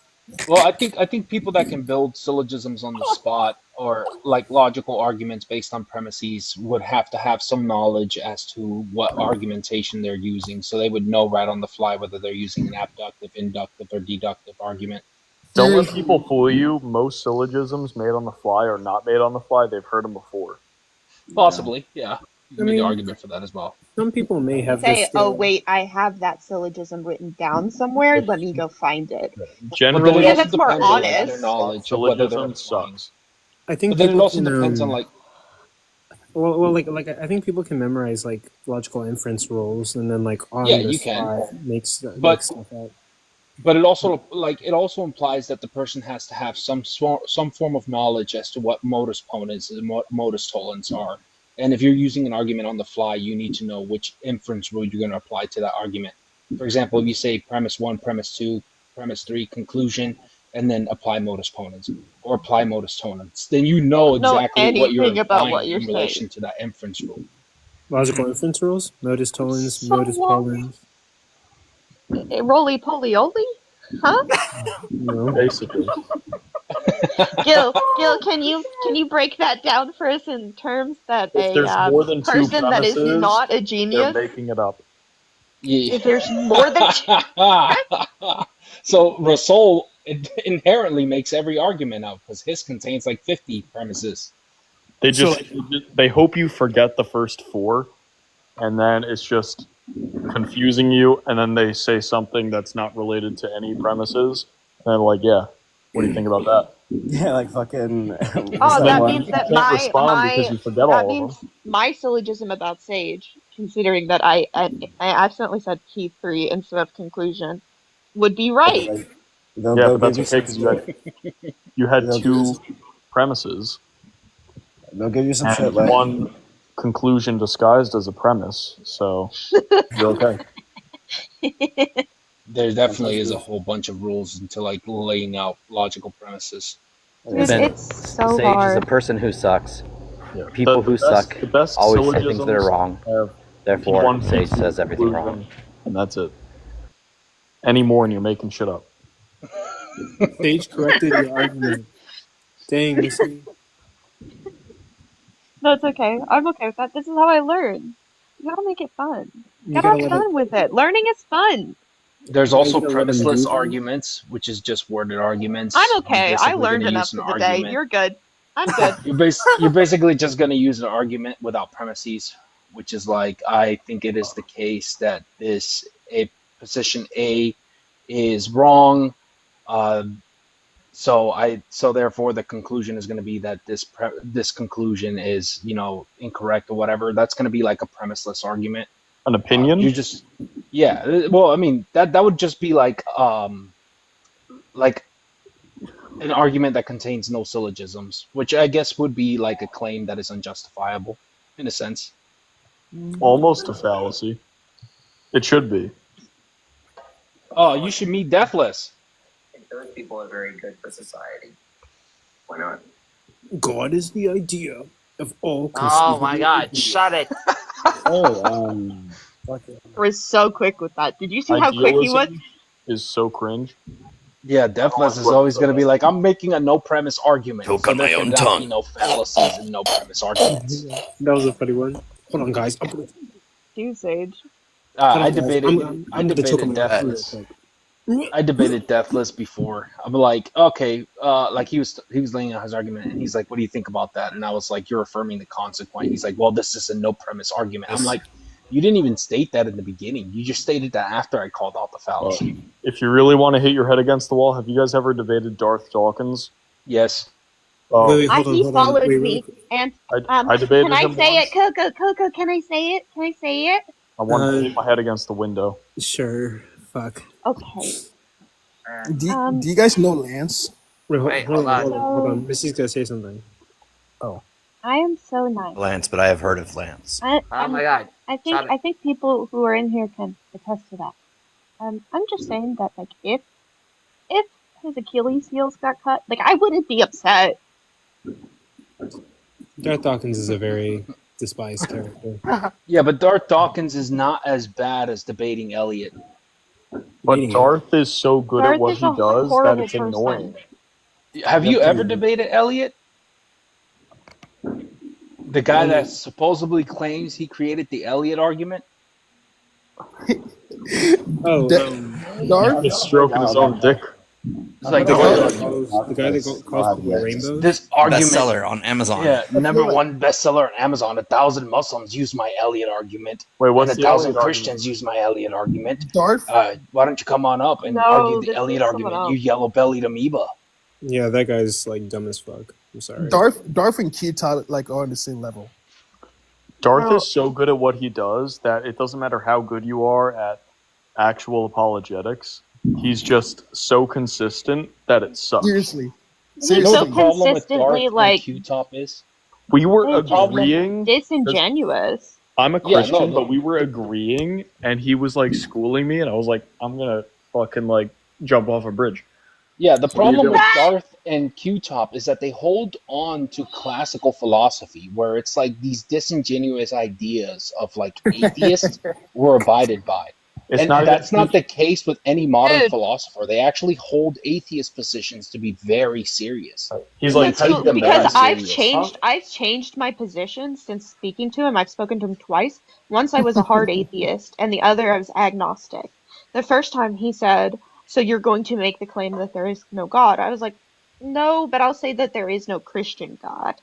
Well, I think people that can build syllogisms on the spot or like logical arguments based on premises would have to have some knowledge as to what argumentation they're using, so they would know right on the fly whether they're using an abductive, inductive, or deductive argument. Don't let people fool you. Most syllogisms made on the fly or not made on the fly, they've heard them before. Possibly, yeah. You can I make mean, an argument for that as well. Some people may have Say, this. oh wait, I have that syllogism written down somewhere. Let me go find it. Generally, Yeah, that's more depends on like, honest. their knowledge of whether they're syllogism applying. sucks. I think But then it people also can, depends on like well, like I think people can memorize like logical inference rules and then like on yeah, the you can. spot make stuff out. But it also implies that the person has to have some form of knowledge as to what modus ponens and what modus tollens are. And if you're using an argument on the fly, you need to know which inference rule you're going to apply to that argument. For example, if you say premise 1, premise 2, premise 3, conclusion, and then apply modus ponens or apply modus tollens, then you know exactly what you're anything about implying what you're in relation saying. to that inference rule. Logical inference rules, modus tollens, modus ponens. Roly poly oly? Huh? No. Basically. Gil, can you break that down for us in terms that If there's a more than two person that is premises, not a they're genius? making it up. Yeah. If there's more than So Rasul inherently makes every argument up because his contains like 50 premises. They hope you forget the first 4, and then it's just confusing you, and then they say something that's not related to any premises, and they're like, yeah, what do you think about that? Yeah, like fucking. Oh, that means that You can't respond because you forget all of them. my syllogism about Sage, considering that I accidentally said key 3 instead of conclusion, would be right. Like, Yeah, but that's okay because you had 2 premises. They'll give you some and shit like one conclusion disguised as a premise, so you're okay. There definitely is a whole bunch of rules into like laying out logical premises. It's so Sage hard. is a person who sucks. Yeah. People who suck the best always say things that are syllogisms wrong. have Therefore, one Sage piece says of everything conclusion, wrong. and that's it. Any more and you're making shit up. Sage corrected your argument. Dang, Missy. No, it's okay. I'm okay with that. This is how I learn. You gotta make it fun. You You gotta gotta have let it. fun with it. Learning is fun. There's Yeah, you also gotta let them do premiseless that. arguments, which is just worded I'm arguments. You're okay. I basically going learned to enough use an for the day. argument. You're good. I'm good. You're basically just going to use an argument without premises, which is like, I think it is the case that a position A is wrong. So therefore the conclusion is going to be that this conclusion is, incorrect or whatever. That's going to be like a premiseless argument. An opinion? You just, yeah. Well, I mean, that would just be like an argument that contains no syllogisms, which I guess would be like a claim that is unjustifiable in a sense. Almost a fallacy. It should be. Oh, you should meet Deathless. I think those people are very good for society. Why not? God is the idea of all. Oh my God! Shut it. Was so quick with that. Did you see how quick he was? Idealism is so cringe. Yeah, Deathless is always going to be like, I'm making a no premise argument. Choke on my there own cannot tongue. be no fallacies and no premise arguments. That was a funny one. Hold on, guys. Do Sage. I guys, debated. I'm gonna choke on my own Deathless. tongue real quick. I debated Deathless before. I'm like, okay, like he was laying out his argument, and he's like, what do you think about that? And I was like, you're affirming the consequent. He's like, well, this is a no premise argument. I'm like, you didn't even state that in the beginning. You just stated that after I called out the fallacy. If you really want to hit your head against the wall, have you guys ever debated Darth Dawkins? Yes. Wait, hold on, He hold on. followed Wait, me, and I debated can I him say once. it, Coco? Can I say it? Can I say it? I wanted to hit my head against the window. Sure. Fuck. Okay. Do you guys know Lance? Wait, Wait, hold hold on, on. hold on, hold on. Missy's gonna say something. Oh. I am so nice. Lance, but I have heard of Lance. Oh my God! I think people who are in here can attest to that. I'm just saying that like if his Achilles heels got cut, like I wouldn't be upset. Darth Dawkins is a very despised character. Yeah, but Darth Dawkins is not as bad as debating Elliot. But Darth is so good at Darth what is he a does that horrible it's annoying. Have you ever debated Elliot? The guy that supposedly claims he created the Elliot argument? Oh, Darth? He's stroking his own dick. It's like the the guy that calls people rainbows. This argument, Bestseller on Amazon. yeah, #1 bestseller on Amazon. 1,000 Muslims use my Elliot argument. Wait, And what's the 1,000 Elliot Christians use my Elliot argument. Darth? Why don't you come on up and No, argue this the Elliot is someone argument, you else. yellow-bellied amoeba? Yeah, that guy's like dumb as fuck. I'm sorry. Darth and Kita like are on the same level. Darth No. is so good at what he does that it doesn't matter how good you are at actual apologetics. He's just so consistent that it sucks. Seriously. He's You know so what the problem with consistently Darth like and Q-Top is? We were they're just agreeing. disingenuous. I'm a Yeah, Christian, no. but we were agreeing, and he was like schooling me, and I was like, I'm gonna fucking like jump off a bridge. Yeah, the What are you problem doing? with Darth and Q-Top is that they hold on to classical philosophy, where it's like these disingenuous ideas of like atheists were abided by. It's And not that's not the case with any modern Dude. philosopher. They actually hold atheist positions to be very serious. He's They like, take them Because very serious. I've changed my position since speaking to him. I've spoken to him twice. Once I was a hard atheist, and the other I was agnostic. The first time he said, "So you're going to make the claim that there is no God?" I was like, "No, but I'll say that there is no Christian God."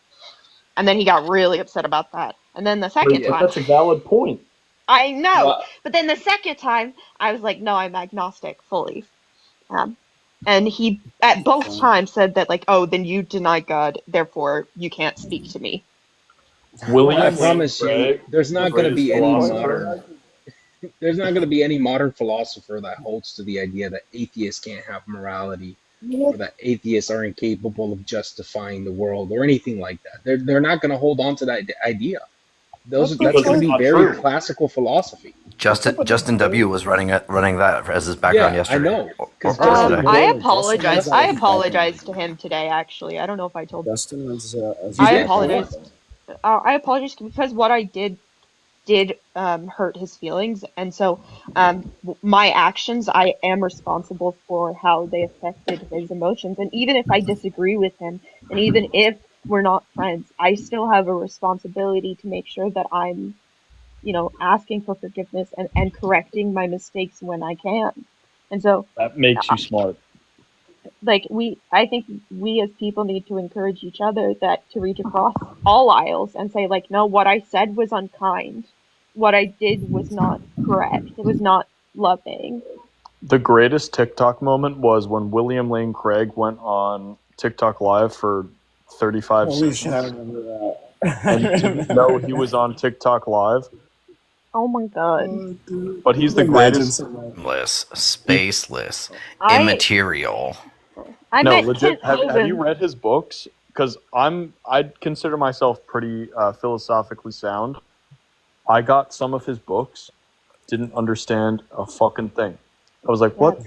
And then he got really upset about that. And then the second but time, that's a valid point. I know, Well, but then the second time, I was like, "No, I'm agnostic fully." And he at both times said that like, "Oh, then you deny God, therefore you can't speak to me." William I Lane promise you, Craig, there's not the going to greatest be any philosopher. there's not going to be any modern philosopher that holds to the idea that atheists can't have morality, or that atheists are incapable of justifying the world, or anything like that. They're not going to hold on to that idea. That's Because going to it's be not very true. classical philosophy. Justin W was running that as his background Yeah, I yesterday. know. Or 'Cause yesterday. I Justin apologize. has I a apologized to him today. Actually, I don't know if I told. Justin is I did? apologize. I apologize because what I did hurt his feelings, and so my actions, I am responsible for how they affected his emotions. And even if I disagree with him, and even if we're not friends. I still have a responsibility to make sure that I'm, asking for forgiveness and correcting my mistakes when I can. And so, That makes you smart. like I think we as people need to encourage each other that to reach across all aisles and say like, no, what I said was unkind. What I did was not correct. It was not loving. The greatest TikTok moment was when William Lane Craig went on TikTok Live for 35 Holy seconds. shit, I remember that. And didn't know he was on TikTok Live. Oh my god. But he's the greatest. Spaceless, I- immaterial. I No, met legit. Kent Have you Hovind. read his books? Because I'd consider myself pretty philosophically sound. I got some of his books, didn't understand a fucking thing. I was like, what?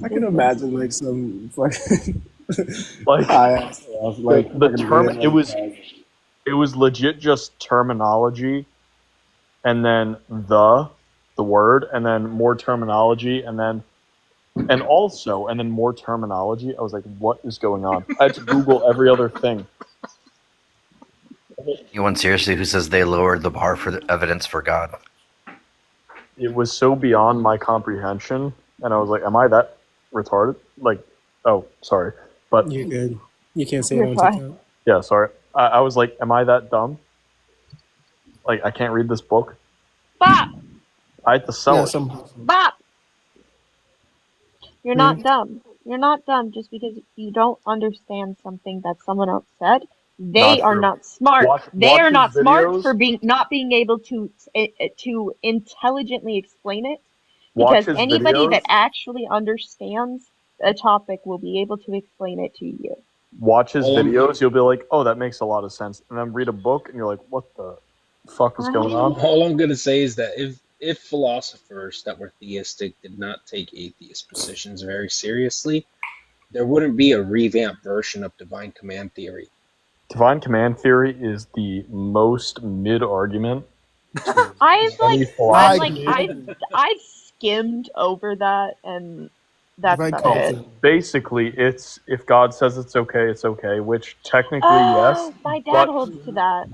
I can imagine like some fucking Like, like the term, it was legit just terminology, and then the word, and then more terminology, and then more terminology. I was like, what is going on? I had to Google every other thing. Anyone seriously who says they lowered the bar for the evidence for God? It was so beyond my comprehension, and I was like, am I that retarded? Like, oh, sorry. But You're good. You can't say You're it on fine. TikTok. yeah, sorry. I was like, am I that dumb? Like, I can't read this book? Bop! I had to sell Yeah, it. some Bop! You're not dumb. You're not dumb just because you don't understand something that someone else said. They Not are true. not smart. They Watch are his not smart videos. for not being able to intelligently explain it. Watch Because his anybody that videos. actually understands a topic will be able to explain it to you. Watch his All I'm- videos. You'll be like, oh, that makes a lot of sense. And then read a book, and you're like, what the fuck is going on? All I'm gonna say is that if philosophers that were theistic did not take atheist positions very seriously, there wouldn't be a revamped version of divine command theory. Divine command theory is the most mid argument. I've Any like philosophy. I've skimmed over that, and that's Divine about command it. theory. Basically, it's if God says it's okay, which technically Oh, yes, my dad but holds to that.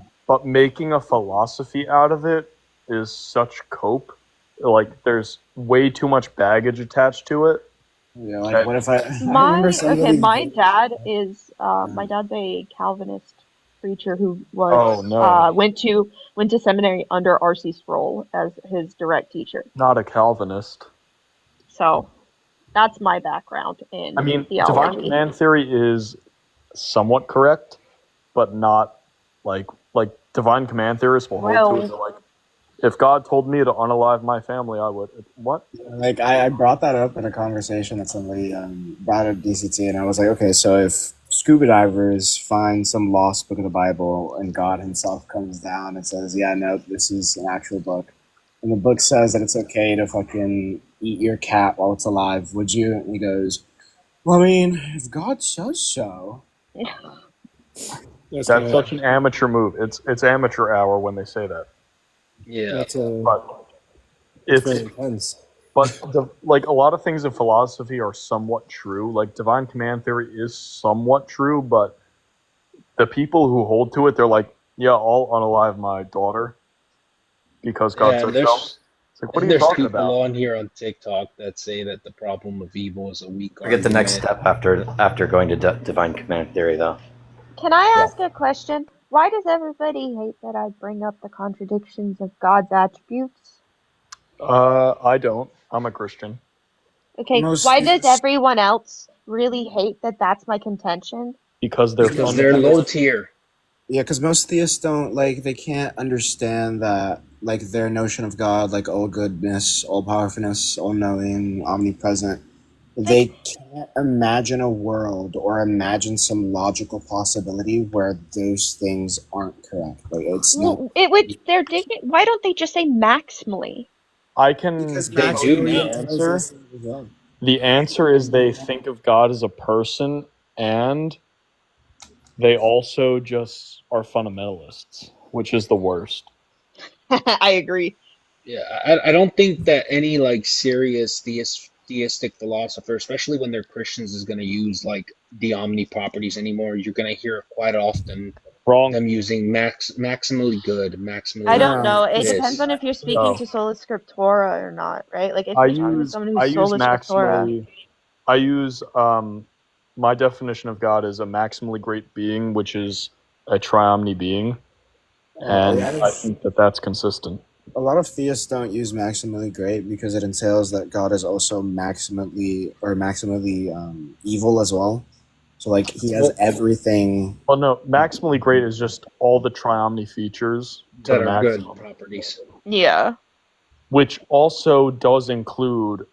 making a philosophy out of it is such cope. Like, there's way too much baggage attached to it. Yeah, like what if I My remember somebody my dad is my dad's a Calvinist preacher who was Oh, no. went to seminary under R.C. Sproul as his direct teacher. Not a Calvinist. So that's my background in I mean, divine theology. command theory is somewhat correct, but not like divine command theorists will hold to it. They're like, if God told me to unalive my family, I would. What? Like I brought that up in a conversation that somebody brought up DCT, and I was like, okay, so if scuba divers find some lost book of the Bible and God himself comes down and says, yeah, no, this is an actual book, and the book says that it's okay to fucking eat your cat while it's alive, would you? And he goes, well, I mean, if God says so. That's such an amateur move. It's amateur hour when they say that. Yeah, That's It's very intense. But a lot of things in philosophy are somewhat true. Like divine command theory is somewhat true, but the people who hold to it, they're like, yeah, I'll unalive my daughter because God said so. It's like, what are you there's talking people about? on here on TikTok that say that the problem of evil is a weak Forget the next argument. step after going to divine command theory, though. Can I ask a question? Why does everybody hate that I bring up the contradictions of God's attributes? I don't. I'm a Christian. Okay, why does everyone else really hate that that's my contention? Because they're low tier. Yeah, because most theists don't, like, they can't understand that, like, their notion of God, like, all goodness, all powerfulness, all knowing, omnipresent, they can't imagine a world or imagine some logical possibility where those things aren't correct. Like, it's not. It would. They're digging. Why don't they just say maximally? I can Because give they you do the now. answer. The answer is they think of God as a person, and they also just are fundamentalists, which is the worst. I agree. Yeah, I don't think that any like serious theistic philosopher, especially when they're Christians, is going to use like the omni properties anymore. You're gonna hear quite often Wrong. them using maximally good, I maximally don't know. It this. depends on if you're speaking No. to sola scriptura or not, right? Like if I you're talking to use someone I who's use sola scriptura, maximally. I use my definition of God is a maximally great being, which is a triomni being, and I think that that's consistent. A lot of theists don't use maximally great because it entails that God is also maximally evil as well. So like he has everything. Well, no, maximally great is just all the triomni features to that the are good maximum, properties. yeah. which also does include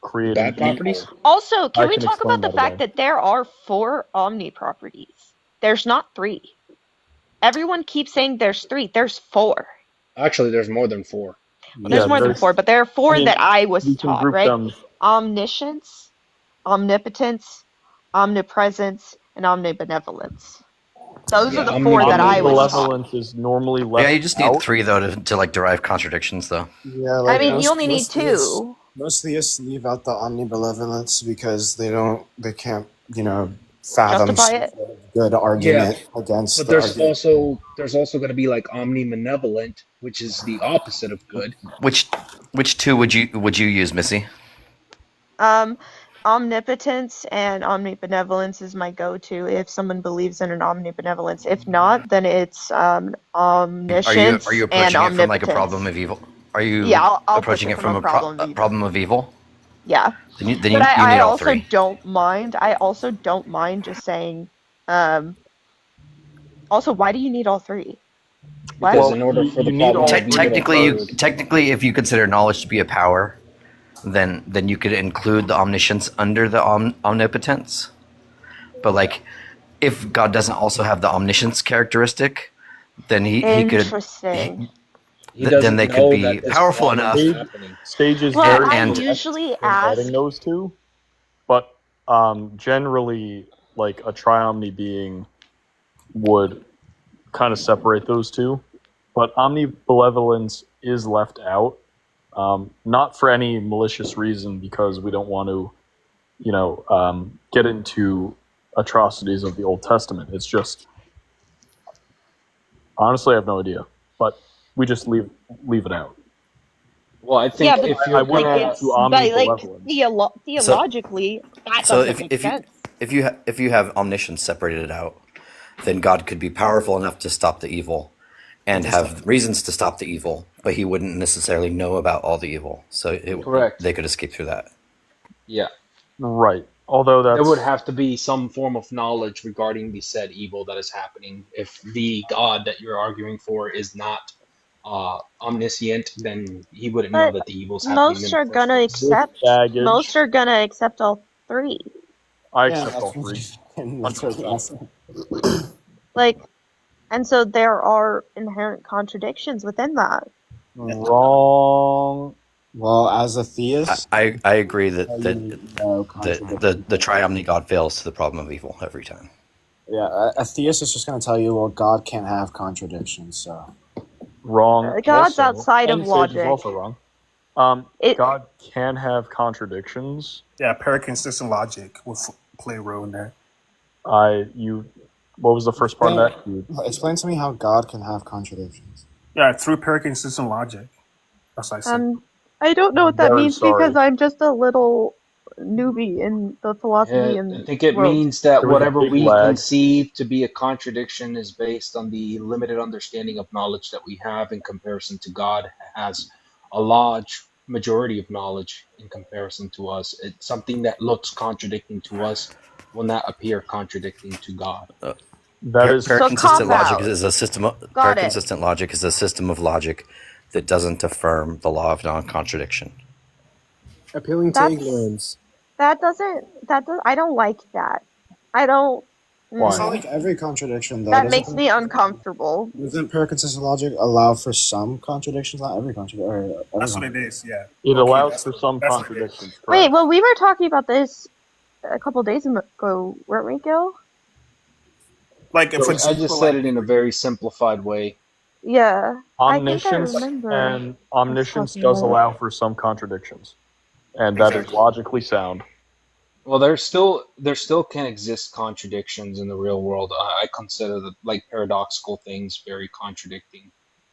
creating Bad properties? evil. Also, can I we can talk about explain the that fact away. that there are 4 omni properties? There's not 3. Everyone keeps saying there's 3. There's 4. Actually, there's more than 4. Well, there's more than 4, but there are 4 that I was we can taught, group right? them. Omniscience, omnipotence, omnipresence, and omnibenevolence. Those are the 4 that I was taught. Omnimalevolence is normally left Yeah, you just need out. 3 though to like derive contradictions though. Yeah, I mean, you only need 2. Most theists leave out the omnibenevolence because they can't, fathom Justify some it. sort of good argument against but the there's argument. also going to be like omnibenevolent, which is the opposite of good. Which 2 would you use, Missy? Omnipotence and omnibenevolence is my go-to if someone believes in an omnibenevolence. If not, then it's omniscience Are you and approaching it from like a omnipotence. problem of evil? Are you Yeah, I'll approaching push it from a problem of evil? Yeah. Then you But need I all also 3. don't mind. I also don't mind just saying. Also, why do you need all 3? What? Because in order for the problem of evil to Technically, if you consider knowledge to be a power, then you could include the omniscience under the omnipotence. But like, if God doesn't also have the omniscience characteristic, then he could. Interesting. Then they could be powerful enough. Stage is Well, very I correct usually in ask. adding those 2, but generally, like a triomni being would kind of separate those 2, but omnibenevolence is left out, not for any malicious reason, because we don't want to, get into atrocities of the Old Testament. It's just, honestly, I have no idea, but we just leave it out. Well, I think if you're like gonna it's like theologically, that So doesn't make sense. if you have omniscience separated out, then God could be powerful enough to stop the evil, and have reasons to stop the evil, but he wouldn't necessarily know about all the evil. So Correct. They could escape through that. Yeah. Right. Although there would have to be some form of knowledge regarding the said evil that is happening. If the God that you're arguing for is not omniscient, then he wouldn't know that the evil's happening. Most are gonna accept. Most are gonna accept all 3. I accept all 3. Like, and so there are inherent contradictions within that. Wrong. Well, as a theist, I agree that the triomni God fails to the problem of evil every time. Yeah, a theist is just going to tell you, well, God can't have contradictions, so. Wrong. God's Also, outside of Sage logic. is also wrong. God can have contradictions. Yeah, paraconsistent logic will play a role in that. What was the first part of that? Explain to me how God can have contradictions. Yeah, through paraconsistent logic. That's what I said. I don't know what that Very means sorry. because I'm just a little newbie in the philosophy and I think it world. means that There was a whatever big we lag. conceive to be a contradiction is based on the limited understanding of knowledge that we have in comparison to God has a large majority of knowledge in comparison to us. It's something that looks contradicting to us will not appear contradicting to God. That is Paraconsistent logic is a system. Got it. Paraconsistent logic is a system of logic that doesn't affirm the law of non-contradiction. Appealing to ignorance. I don't like that. I don't. It's not like every contradiction, though. That makes me uncomfortable. Doesn't paraconsistent logic allow for some contradictions? Not every contradiction. That's what it is, yeah. It allows for some contradictions. Wait, well, we were talking about this a couple days ago, weren't we, Gil? Like, if I just said it in a very simplified way. Yeah. Omniscience I think I remember. and omniscience talking does about it. allow for some contradictions, and that is logically sound. Well, there still can exist contradictions in the real world. I consider the like paradoxical things very contradicting,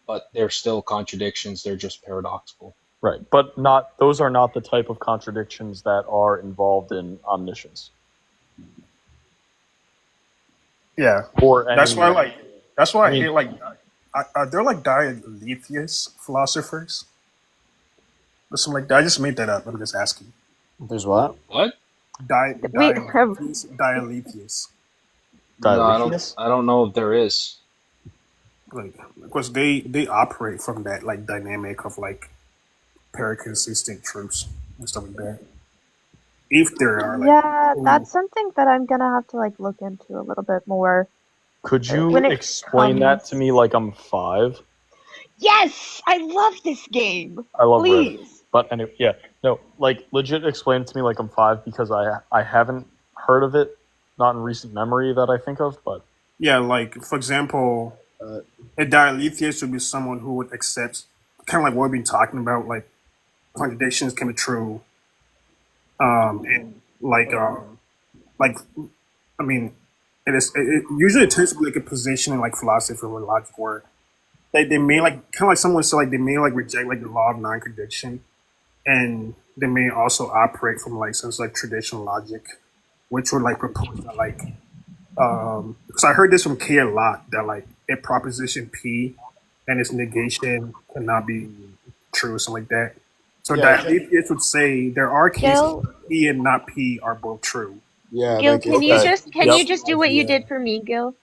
but they're still contradictions. They're just paradoxical. Right, but not those are not the type of contradictions that are involved in omniscience Yeah, or any. that's why I I mean, hate like are there like dialetheist philosophers or something like that? I just made that up. I'm just asking. There's what? What? We have Dialetheist. No, Dialetheous? I don't know if there is. Like, because they operate from that like dynamic of like paraconsistent truths and stuff like that. If there are like yeah, people that's something that I'm gonna have to like look into a little bit more. Could you When it explain that comes, to me like I'm 5? yes, I love this game. I love Rift. Please. But anyway, yeah, no, like legit explain it to me like I'm 5 because I haven't heard of it, not in recent memory that I think of, but yeah, like for example, a dialetheist would be someone who would accept kind of like what we've been talking about, like contradictions can be true, and like I mean, it usually tends to be like a position in like philosophy or logic where they may like kind of like someone said like they may like reject like the law of non-contradiction, and they may also operate from like some like traditional logic, which would like propose that like because I heard this from K a lot that like a proposition P and its negation cannot be true or something like that. So Yeah, that atheists would say there are cases Gil, where P and not P are both true. yeah, Gil, like can you okay. can Yep. you just do what you did for me, Gil?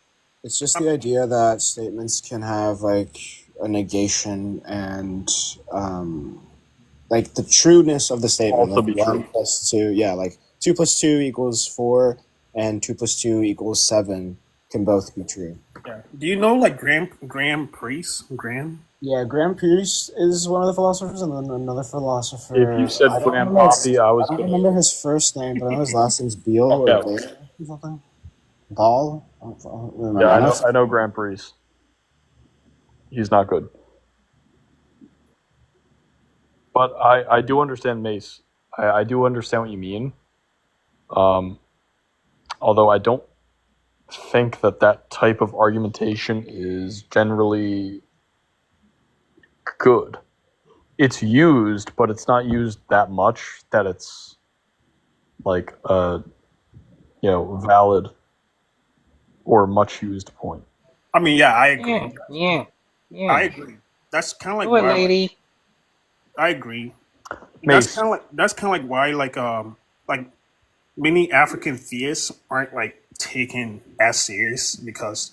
it's just the idea that statements can have like a negation and like the trueness of the statement, Also like be 1 true. plus 2, yeah, like 2 plus 2 equals 4 and 2 plus 2 equals 7 can both be true. Yeah. Do you know like Graham Priest? Graham? Yeah, Graham Pierce is one of the philosophers, and then another philosopher. If you said I don't Graham remember Poppy, I was I don't gonna remember his first name, but I know his last name's Beal fuck or out. Bale or something. Ball? I don't remember. Yeah, I know Grand Prix. He's not good. But I do understand Mace. I do understand what you mean. Although I don't think that type of argumentation is generally good. It's used, but it's not used that much that it's like a valid or much used point. I mean, yeah, I agree. Yeah. I agree. That's kind of like Do it, why lady. I agree. Mace. That's kind of like why like many African theists aren't like taken as serious because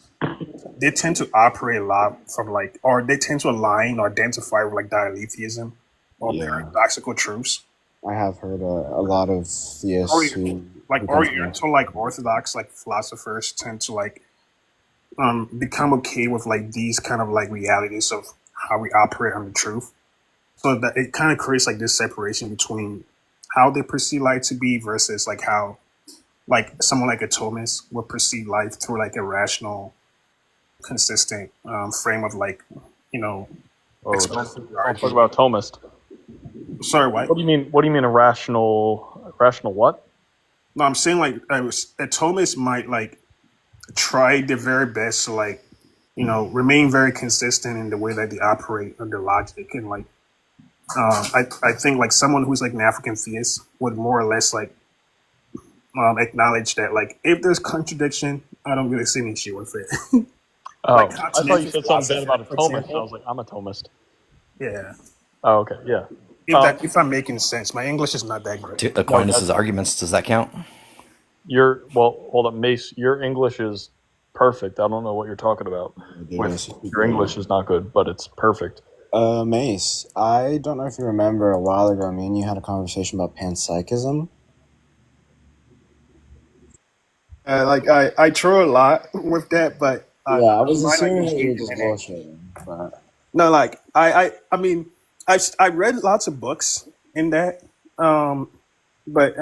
they tend to operate a lot from like, or they tend to align or identify with like dialetheism or Yeah. paradoxical truths. I have heard a lot of theists who Oriental like Orthodox like philosophers tend to like become okay with like these kind of like realities of how we operate on the truth. So that it kind of creates like this separation between how they perceive life to be versus like how like someone like a Thomas would perceive life through like a rational, consistent frame of like, expressing the Don't talk argument. about Thomist. Sorry, what? What do you mean? What do you mean a rational what? No, I'm saying like a Thomas might like try their very best to like, remain very consistent in the way that they operate under logic and like I think like someone who's like an African theist would more or less like acknowledge that like if there's contradiction, I don't really see an issue with it. Oh, Like I thought you said something bad about a for Thomist. example. I was like, I'm a Thomist. Yeah. Oh, okay, yeah. If I'm making sense, my English is not that great. Aquinas' arguments, does that count? Hold up, Mace. Your English is perfect. I don't know what you're talking about. Your English is not good, but it's perfect. Mace, I don't know if you remember a while ago, me and you had a conversation about panpsychism. I throw a lot with that, but Yeah, I was might not assuming be that you were just engaging in it. bullshitting, but No, like I mean, I read lots of books in that, but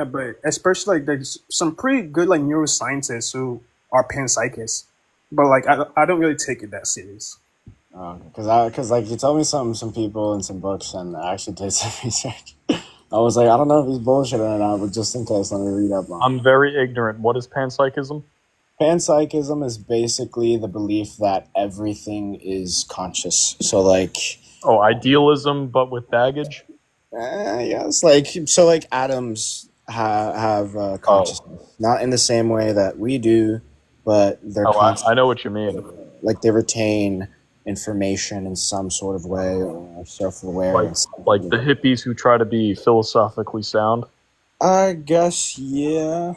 especially like there's some pretty good like neuroscientists who are panpsychists, but like I don't really take it that serious. because like you told me some people and some books, and I actually did some research. I was like, I don't know if it's bullshit or not, but just in case, let me read up on it. I'm very ignorant. What is panpsychism? Panpsychism is basically the belief that everything is conscious. So, like, Oh, idealism, but with baggage? yes, like, so, like, atoms have consciousness. Not in the same way that we do, but they're I know what you mean. like they retain information in some sort of way or self-aware. Like the hippies who try to be philosophically sound? I guess, yeah.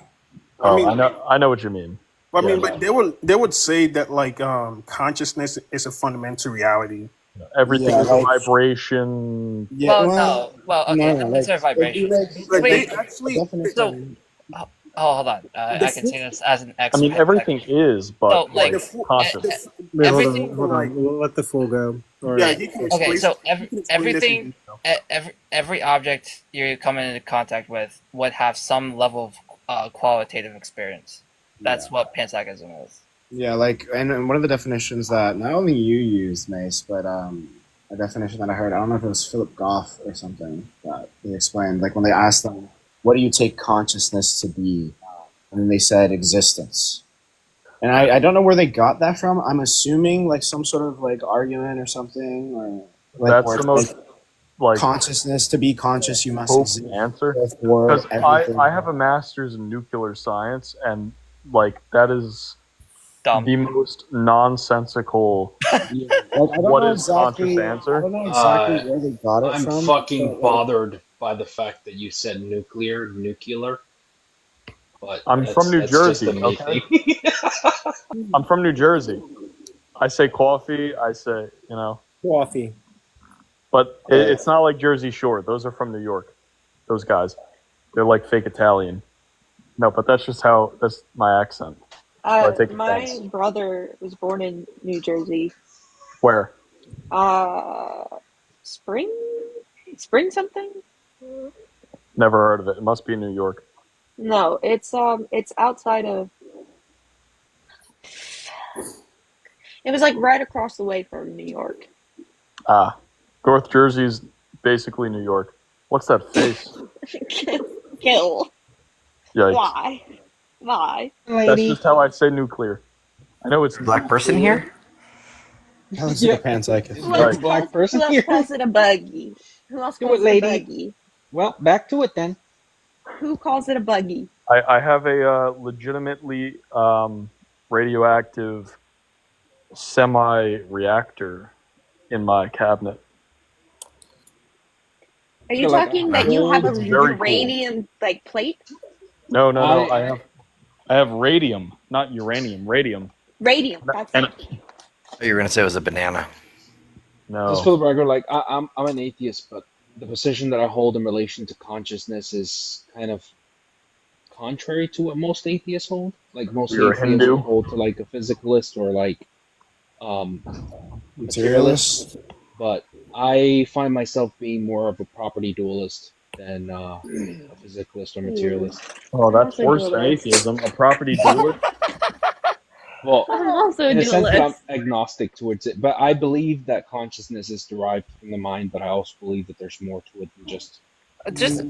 I know what you mean. I mean, but they would say that like consciousness is a fundamental reality. Everything is a vibration. Yeah, no. Well, okay, these are vibrations. Wait, so, hold on. I can say this as an I expert. mean, everything is, but So, like, conscious. everything. Hold on. We'll let the fool go. Okay, so everything, every object you come into contact with would have some level of qualitative experience. That's what panpsychism is. Yeah, like, and one of the definitions that not only you used, Mace, but a definition that I heard, I don't know if it was Philip Goff or something, that he explained, like when they asked them, what do you take consciousness to be? And then they said existence. And I don't know where they got that from. I'm assuming like some sort of like argument or something, or like That's the most like consciousness. To be conscious, you must exist. Answer. Because I have a master's in nuclear science, and like that is the most nonsensical. What is conscious answer? I don't know exactly where they got it from. I'm fucking bothered by the fact that you said nuclear. But I'm from New Jersey. Okay? I'm from New Jersey. I say coffee. I say, coffee. But it's not like Jersey Shore. Those are from New York. Those guys, they're like fake Italian. No, but that's my accent. My brother was born in New Jersey. Where? Spring something? Never heard of it. It must be New York. No, it's outside of. It was like right across the way from New York. North Jersey's basically New York. What's that face? Kill. Yikes. Why? That's just how I say nuclear. I know it's black person here. Let's see the panpsychist. Right. Black person here. Who calls it a buggy? Who else Do calls it, it lady. a buggy? Well, back to it then. Who calls it a buggy? I have a legitimately radioactive semi-reactor in my cabinet. Are you talking that you have a It's very uranium like plate? No. I have radium, not uranium. Radium. Radium. That's And You were gonna say it was a banana. no. Just for the record, like I'm an atheist, but the position that I hold in relation to consciousness is kind of contrary to what most atheists hold. Like most You're a atheists Hindu? hold to like a physicalist or like Materialist. But I find myself being more of a property dualist than a physicalist or materialist. Oh, that's worse than atheism. A property dualist. Well, I'm also a in a sense that I'm dualist. agnostic towards it, but I believe that consciousness is derived from the mind, but I also believe that there's more to it than just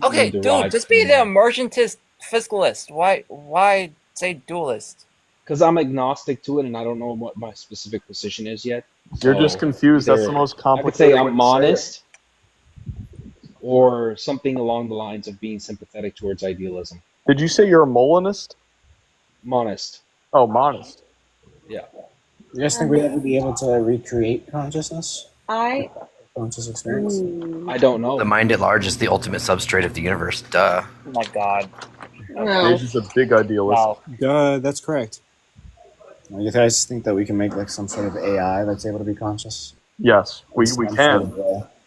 Okay, dude, just be the emergentist physicalist. Why say dualist? because I'm agnostic to it and I don't know what my specific position is yet. You're just confused. That's the either most I could complicated say way I'm to say it. monist or something along the lines of being sympathetic towards idealism. Did you say you're a Molinist? Monist. Oh, monist. Yeah. You guys think we'd ever be able to recreate consciousness? Conscious experience? I don't know. The mind at large is the ultimate substrate of the universe. Duh. Oh my god. Gage is a big idealist. Duh, that's correct. You guys think that we can make like some sort of AI that's able to be conscious? Yes, we can.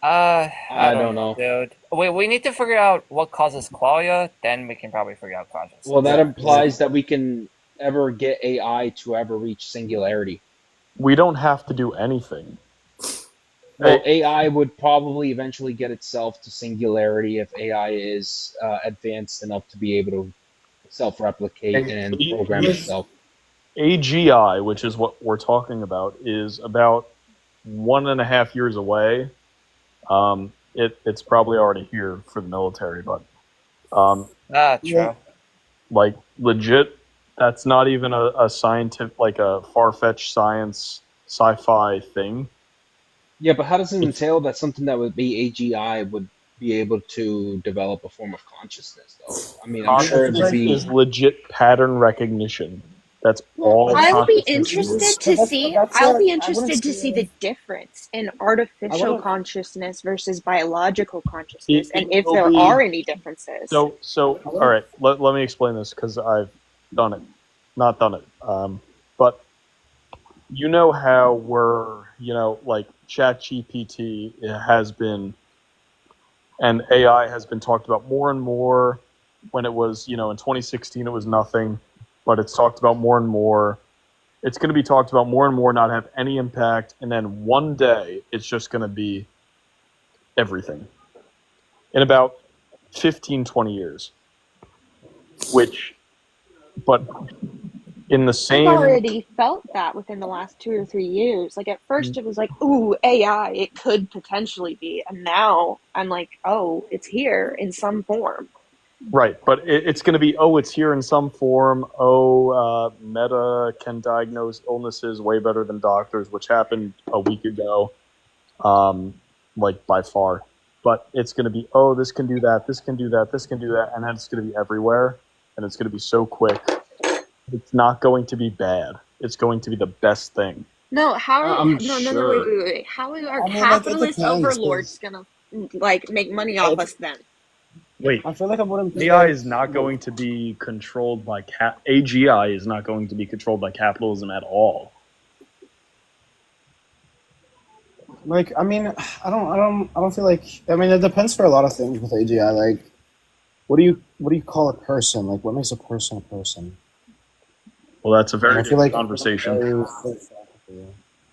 I don't know. dude. We need to figure out what causes qualia, then we can probably figure out consciousness. Well, that implies that we can ever get AI to ever reach singularity. We don't have to do anything. Well, AI would probably eventually get itself to singularity if AI is advanced enough to be able to self-replicate and program itself. AGI, which is what we're talking about, is about 1.5 years away. it's probably already here for the military, but Yeah. True. like legit, that's not even a scientific, like a far-fetched science sci-fi thing. Yeah, but how does it entail that something that would be AGI would be able to develop a form of consciousness, though? I mean, I'm sure it would Consciousness be. is legit pattern recognition. That's Well, all I'll be consciousness is. interested But to see. I'll be I wouldn't interested to see say the difference in I artificial wouldn't. consciousness versus biological consciousness, It and if will there be are any differences. so. I All wouldn't. right, let me explain this because I've done it, not done it. But you know how we're, like ChatGPT has been, and AI has been talked about more and more. When it was, in 2016, it was nothing, but it's talked about more and more. It's going to be talked about more and more, not have any impact, and then one day it's just going to be everything in about 15, 20 years. But in the I've same, already felt that within the last 2 or 3 years. Like at first it was like, ooh, AI, it could potentially be. And now I'm like, oh, it's here in some form. right, but it's going to be, it's here in some form. Meta can diagnose illnesses way better than doctors, which happened a week ago, like by far. But it's going to be, this can do that, this can do that, this can do that, and then it's going to be everywhere, and it's going to be so quick. It's not going to be bad. It's going to be the best thing. No, I'm no, sure. wait. How are I mean, like it capitalist depends overlords because gonna like make money off us then? Wait, I feel like I wouldn't be AI like is not going to be controlled by AGI is not going to be controlled by capitalism at all. I mean, I don't feel like. I mean, it depends for a lot of things with AGI. Like, what do you call a person? Like, what makes a person a person? Well, that's a And very I feel different like conversation.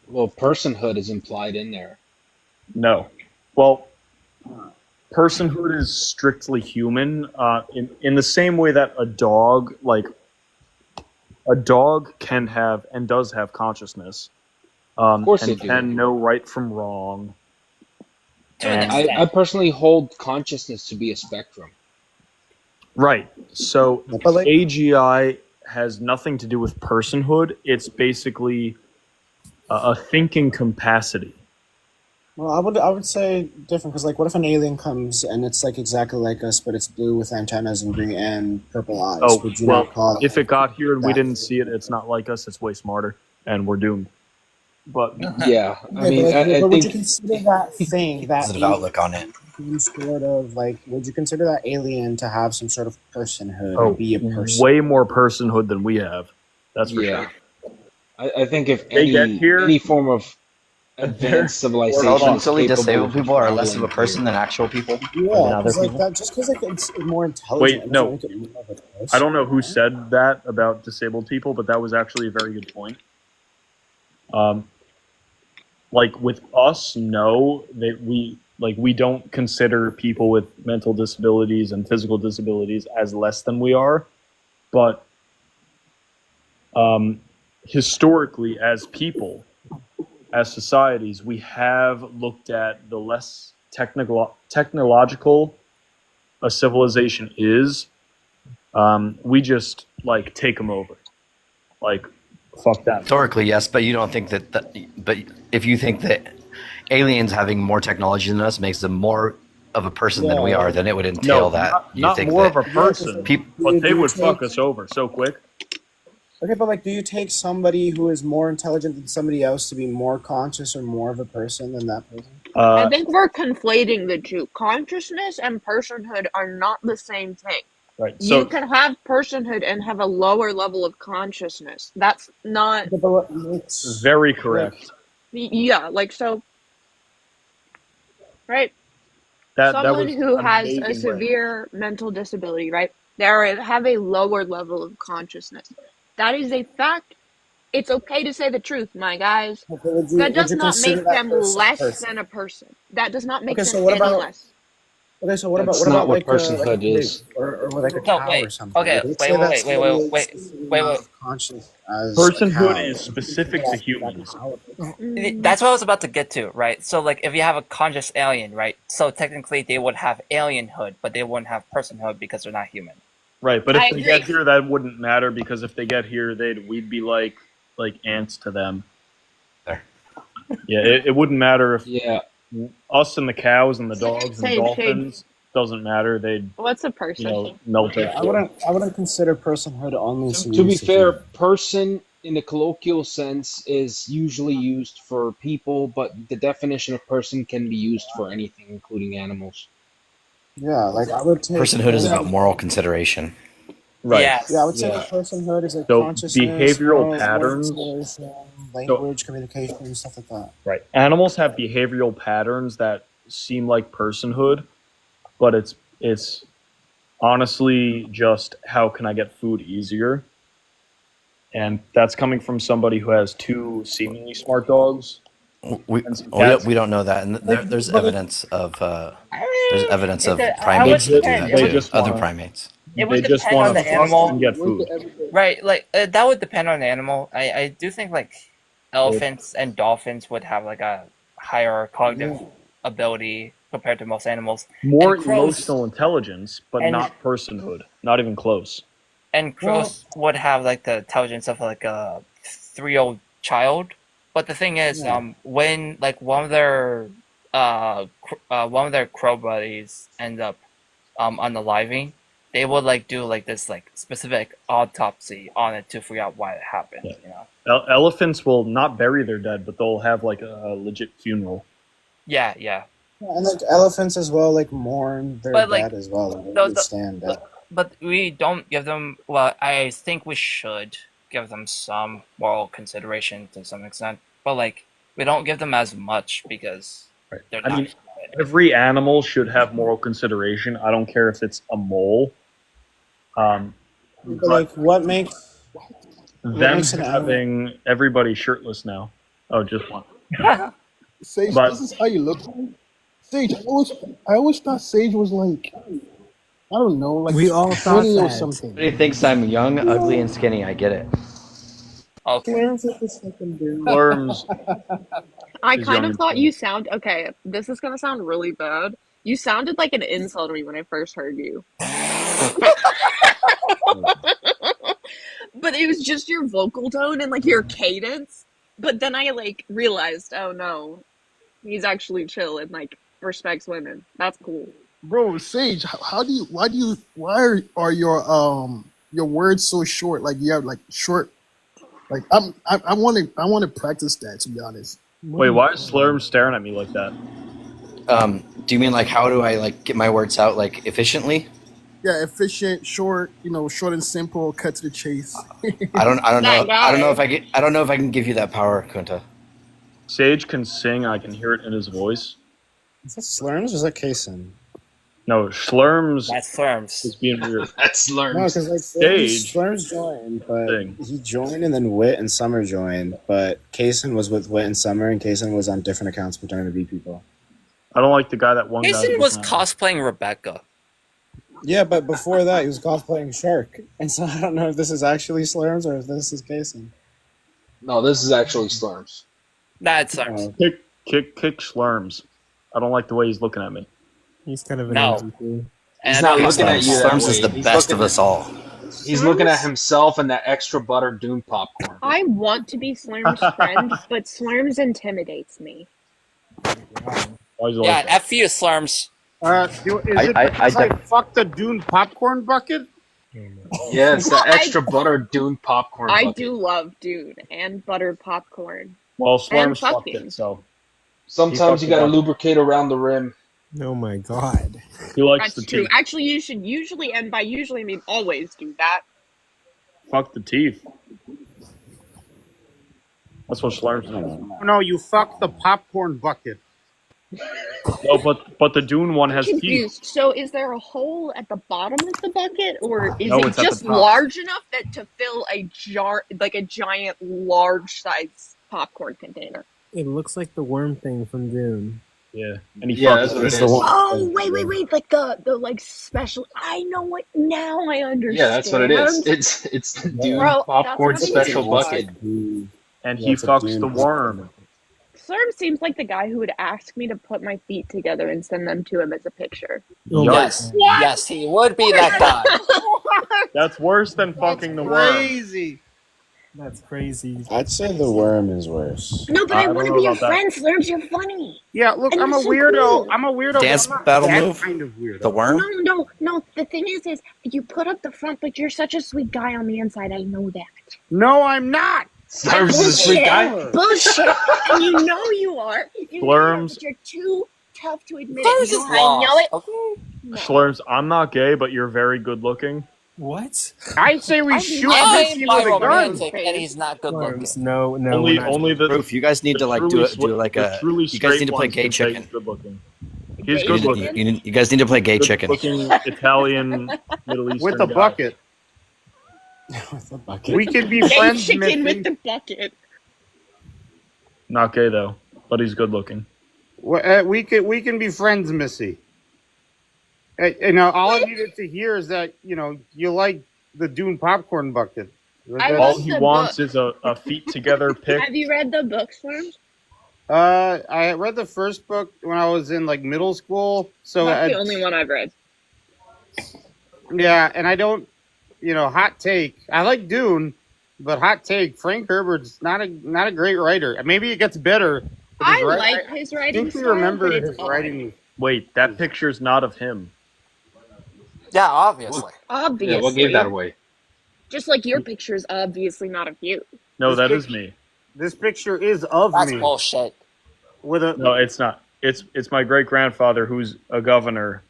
Well, personhood is implied in there. No. Well, personhood is strictly human, in the same way that a dog can have and does have consciousness, Of course and they do. can know right from wrong. To an And extent. I personally hold consciousness to be a spectrum. right, so But like, AGI has nothing to do with personhood. It's basically a thinking capacity. well, I would say different because like, what if an alien comes and it's like exactly like us, but it's blue with antennas and green and purple eyes? Oh, Would you well, not call if it got here and we that? didn't see it, it's not like us. It's way smarter, and we're doomed. But Yeah, I Okay, mean, but, like, I but would you think consider that thing, that Positive alien, outlook on it. some sort of like? Would you consider that alien to have some sort of personhood or oh, be a person? way more personhood than we have. That's for yeah, sure. I think if They get here, any form of they're advanced So civilization is mentally capable disabled of people are less of a traveling person here. than actual people or than Yeah, other because like people. that, just because like it's more intelligent, wait, it doesn't no, make it more of a I person. don't know who said that about disabled people, but that was actually a very good point. Like with us, no, that we don't consider people with mental disabilities and physical disabilities as less than we are, but historically, as people, as societies, we have looked at the less technological a civilization is. We just like take them over, like fuck that. Historically, yes, but you don't think that. But if you think that aliens having more technology than us makes them more of a person than we are, then it would entail No, that you not think more that of a person, but they would fuck us over so quick. Okay, but like, do you take somebody who is more intelligent than somebody else to be more conscious or more of a person than that person? I think we're conflating the two. Consciousness and personhood are not the same thing. Right. You can have personhood and have a lower level of consciousness. That's not very correct. Yeah, like so. Right. That Someone was who has a amazing way. severe mental disability, right? They have a lower level of consciousness. That is a fact. It's okay to say the truth, my guys. That does not make them less than a person. That does not make Okay, them so what any about less. Okay, so what That's about not what like a personhood pig is. or like a No, cow wait. or something? Okay, Like, let's wait, say wait, that wait, wait, wait, somebody wait, is wait, wait. not conscious as a Personhood cow. is specific to Like a humans. cow. That's what I was about to get to, right? So, like, if you have a conscious alien, right? So technically, they would have alienhood, but they wouldn't have personhood because they're not human. Right, but if I they agree. get here, that wouldn't matter because if they get here, we'd be like ants to them. There. Yeah, it wouldn't matter if Yeah. us and the cows and the dogs and the Sage, dolphins doesn't matter. They'd What's a person? melt our I floor. wouldn't consider personhood only To be serious to fair, human. person in the colloquial sense is usually used for people, but the definition of person can be used for anything, including animals. Yeah, like I would take Personhood is about moral consideration. Right. Yes. Yeah, I would say Yeah. that personhood is like So consciousness, behavioral moral patterns. consideration, language, communication, stuff like that. Right. Animals have behavioral patterns that seem like personhood, but it's honestly just how can I get food easier? And that's coming from somebody who has two seemingly smart dogs. We and some we don't, cats. we don't know that, and there's evidence of primates I would that do depend. that It They would, too. just Other wanna primates. it would they just depend on want the to fuck animal, and get food. right? Like that would depend on the animal. I do think like elephants and dolphins would have like a higher cognitive ability compared to most animals. More And crows emotional intelligence, but and not personhood. Not even close. and crows would have like the intelligence of like a 3-year-old child. But the thing is, when like one of their crow buddies end up unaliving, they would like do like this like specific autopsy on it to figure out why it happened. Yeah. You know? Elephants will not bury their dead, but they'll have like a legit funeral. Yeah. Yeah, and like elephants as well, like mourn their But, like, dead as well. Like, they the- understand that. But we don't give them. Well, I think we should give them some moral consideration to some extent, but like we don't give them as much because Right. they're I not. mean, every animal should have moral consideration. I don't care if it's a mole. But like, what makes Them makes an animal- having everybody shirtless now. Oh, just one. Sage, But- this is how you look like? Sage, I always thought Sage was like, I don't know, like We all thought 20 or that. something. Everybody thinks I'm young, ugly, and skinny. I get it. Okay. Clarence is this fucking dude. Slurms. I Is kind young of and thought skinny. you sound okay. This is gonna sound really bad. You sounded like an insult to me when I first heard you. But it was just your vocal tone and like your cadence. But then I like realized, oh no, he's actually chill and like respects women. That's cool. Bro, Sage, why are your words so short? Like you have like short, like I want to practice that, to be honest. Wait, why is Slurm staring at me like that? Do you mean like how do I like get my words out like efficiently? Yeah, efficient, short, short and simple, cut to the chase. I don't know. That guy. I don't know if I can give you that power, Kunta. Sage can sing. I can hear it in his voice. Is that Slurms or is that Kason? No, Slurms That's firms. is being weird. That's No, learned. because like Sage. Slurms joined, but Thing. he joined and then Wit and Summer joined. But Kason was with Wit and Summer, and Kason was on different accounts pretending to be people. I don't like the guy that one guy. Jason was not. cosplaying Rebecca. Yeah, but before that, he was cosplaying Shark, and so I don't know if this is actually Slurms or if this is Kason. No, this is actually slurms. That's firms. Kick Slurms. I don't like the way he's looking at me. He's kind of an No. MVP. He's not looking at you that Slurms is way. the He's best looking of us all. He's looking at himself and that extra butter Dune popcorn. I want to be Slurm's friend, but Slurms intimidates me. Why is he Yeah, like that? F you, Slurms. Is it I because I fucked the Dune popcorn bucket? Yeah, it's the Well, extra butter Dune popcorn. I bucket. do love Dune and buttered popcorn. Well, And Slurms fucked fucking. it, so Sometimes He you gotta fucked it up. lubricate around the rim. Oh my god. he likes That's the true. teeth. Actually, you should usually, and by usually I mean always, do that. Fuck the teeth. That's what Slurms does. No, you fucked the popcorn bucket. No, but the Dune one has teeth. Confused. So, is there a hole at the bottom of the bucket, or is No, it it's at the just top. large enough that to fill a jar, like a giant, large size popcorn container? It looks like the worm thing from Dune. Yeah, and he Yeah, fucks that's what it It's the is. one. Oh, wait. Like the like special. I know what now. I Yeah, that's what it is. understand. It's the Yeah. Dune Bro, that's popcorn what it special is. bucket. and Yeah, he it's a fucks the Dune. worm. Slurm seems like the guy who would ask me to put my feet together and send them to him as a picture. Oh my Yikes! god. Yes, he would be that guy. That's worse than fucking the worm. Crazy. That's crazy. I'd say the worm is worse. No, but I don't want to know be your about that. friend, Slurms. You're funny. Yeah, look, And I'm you're a so weirdo. cool. I'm a weirdo. Dance but I'm not battle that move? kind of weirdo. The worm? No. The thing is you put up the front, but you're such a sweet guy on the inside. I know that. No, I'm not. Slurms is a sweet guy. Bullshit. And you know you are. You know you are, Slurms. but you're too tough to admit Slurms it. is You know I know it. lost. Okay. No. Slurms, I'm not gay, but you're very good looking. What? I say we shoot I'm Missy with a gun. romantic, and he's not good looking. Slurms, no, only we're not. only the Proof. You guys need to like truly do like the a. truly You guys need to play straight gay ones can say chicken. he's good looking. He's Gay good You, looking. you guys need to play gay Good chicken. looking Italian Middle Eastern With a guy. bucket. With a bucket. We could be Gay friends, chicken Missy. with the bucket. Not gay though, but he's good looking. We can be friends, Missy. You know, all I needed to hear is that you like the Dune popcorn bucket. I All love he the wants book. is a feet together pic. Have you read the book, Slurms? I read the first book when I was in like middle school, so That's the only one I've read. yeah, and I don't, hot take. I like Dune, but hot take. Frank Herbert's not a great writer. Maybe it gets better. But I like his I writing think we style, remember but it's his odd. writing. Wait, that picture's not of him. Yeah, obviously. Obviously. Yeah, what gave that away? Just like your picture is obviously not of you. No, This that pic- is me. This picture is of That's me bullshit. with a. No, it's not. It's my great grandfather who's a governor.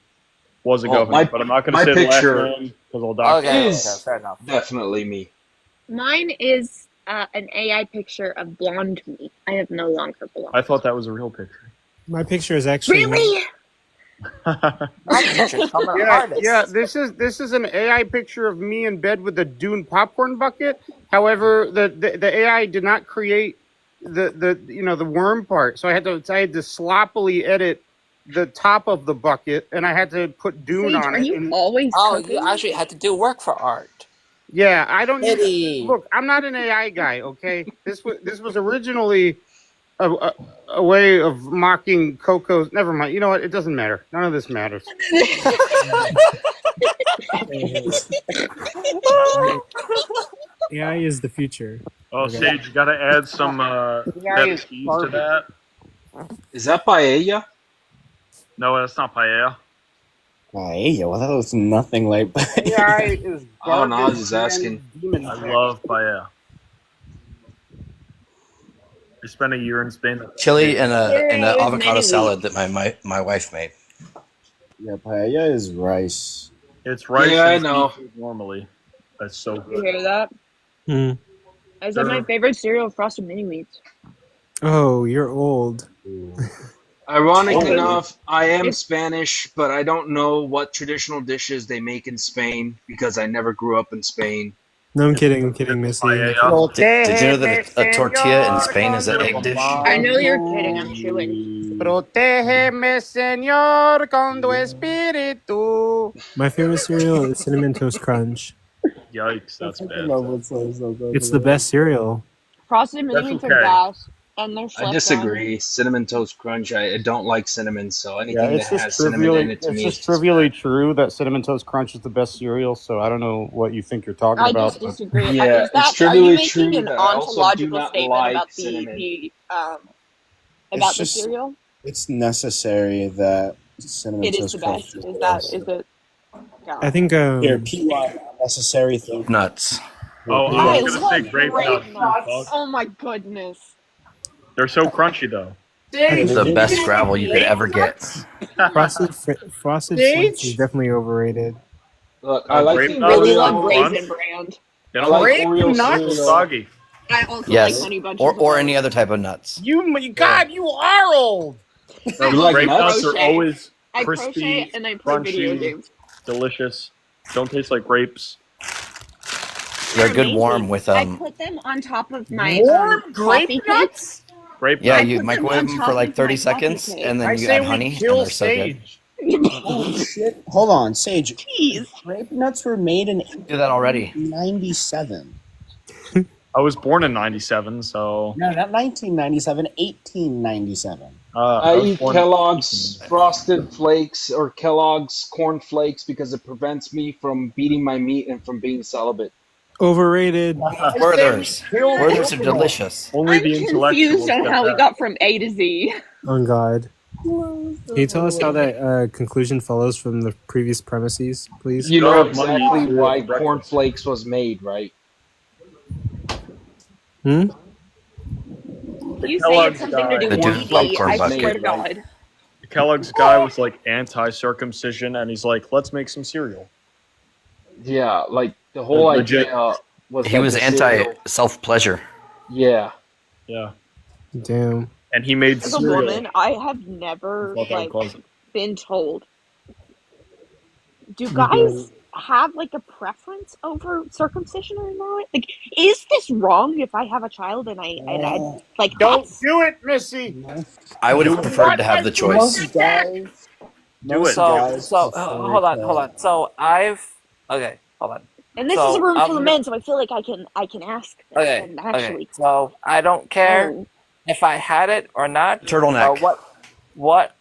Was a Well, governor, my- but I'm not going to my say the last picture name because I'll die. Okay, Is fair enough. definitely me. Mine is an AI picture of blonde me. I have no longer blonde. I thought that was a real picture. My picture is actually Really? My picture's from an Yeah, artist. yeah. This is an AI picture of me in bed with a Dune popcorn bucket. However, the AI did not create the worm part, so I had to sloppily edit the top of the bucket, and I had to put Dune Sage, on are it. you And always Oh, cooking? you actually had to do work for art. yeah, I don't Pity. look. I'm not an AI guy. Okay, this was originally a way of mocking CoCo's. Never mind. You know what? It doesn't matter. None of this matters. AI is the future. Oh, Okay. Sage, you got to add some AI is cheese to garbage. that. Is that paella? No, that's not paella. Paella? Well, that looks nothing like paella. AI is I don't know, I was garbage just and asking. demon I sex. love paella. I spent a year in Spain. Chili and There an is avocado many salad that my wife made. Yeah, paella is rice. It's rice Yeah, I and know. seafood normally. That's so You good. hear that? Hmm. I said my favorite cereal, Frosted Mini Wheats. Oh, you're old. Ironic Oh. enough, I am It's- Spanish, but I don't know what traditional dishes they make in Spain because I never grew up in Spain. No, I'm kidding, Missy. Paella. Did you know that a tortilla in Spain is an egg dish? I know you're kidding. I'm chewing. Protégeme, Señor, con tu espíritu. My favorite cereal is Cinnamon Toast Crunch. Yikes, that's I bad. love what so good. It's the best cereal. Frosted Mini That's Wheats okay. are gas, and they're I slept disagree. Cinnamon Toast Crunch, I don't like cinnamon, so Yeah, anything it's that just has cinnamon in it to me is just trivially true that Cinnamon Toast Crunch is the best cereal. So I don't know what you think you're talking I about. just disagree. Yeah, Is that, it's are you trivially making true an that I also do ontological not statement like about cinnamon. about the just- cereal? It's necessary that cinnamon It is toast the crunch best. is Is the that? best. Is it? Yeah. I think Here, PY, necessary thing. Nuts. Oh, I I was going love to say grape nuts. you nuts. fuck. Oh my goodness. They're so crunchy, though. It's the best gravel you could ever get. Frosted Flakes is definitely overrated. Look, I like grape the nuts? Really Oh, love lunch? Raisin Bran. They I don't like like Oreo nuts? cereal. soggy. I also Yes, like Honey Bunches or of or Oats. any other type of nuts. God, you are old. No, You like grape nuts? nuts are Crochet. always I crispy, crochet and I play video crunchy, games. delicious. Don't taste like grapes. They're good amazing. warm with I put them on top of my Warm coffee grape cake. nuts? Grape Yeah, nuts. you put them microwave on them top for like of my 30 coffee seconds, cake. and then I you say add we honey, and kill they're so good. Sage. Holy shit! Hold on, Sage. Jeez. Grape nuts were made in Do that already. 1897. I was born in '97, so No, not 1997. 1897. I was eat born. Kellogg's Frosted Flakes or Kellogg's Corn Flakes because it prevents me from beating my meat and from being celibate. Overrated. Werther's. Werther's are delicious. Only I'm the confused intellectuals on get how we that. got from A to Z. On God. Can you tell us how that conclusion follows from the previous premises, please? You know don't have money, exactly you why have breakfast. Corn Flakes was made, right? Hmm? You say Kellogg's it's something to do The with Duke pee, popcorn I bucket. swear to God. The Kellogg's guy was like anti-circumcision, and he's like, "Let's make some cereal." Yeah, like the whole Legit. idea was He that was the anti cereal- self-pleasure. Yeah. Yeah, Damn. and he made As a cereal. woman, I have never Walk out of the like closet. been told. Do guys have like a preference over circumcision or not? Like, is this wrong if I have a child and I like Don't that's do it, Missy. I would have preferred to have the choice. Most guys. Do it. So hold on. So hold on. and this is a room full of men, so I feel like I can ask them and actually. So I don't care Oh. if I had it or not. Turtleneck.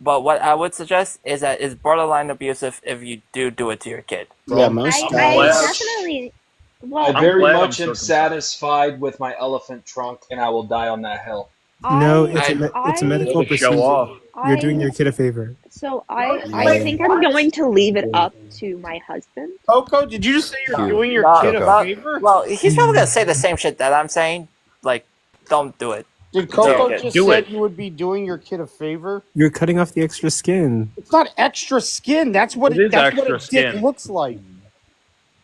But what I would suggest is that it's borderline abusive if you do it to your kid. Yeah, most I guys. definitely. I Well, very glad I'm much am circumcised. satisfied with my elephant trunk, and I will die on that hill. No, I- it's a medical To show procedure. off. You're doing your kid a favor. So I think I'm going to leave it up to my husband. CoCo, did you just say you're doing your No, kid a no, favor? Well, he's probably gonna say the same shit that I'm saying. Like, don't do it. Did CoCo No, just do said it. you would be doing your kid a favor? You're cutting off the extra skin. It's not extra skin. That's what It is that's what extra a dick skin. looks like.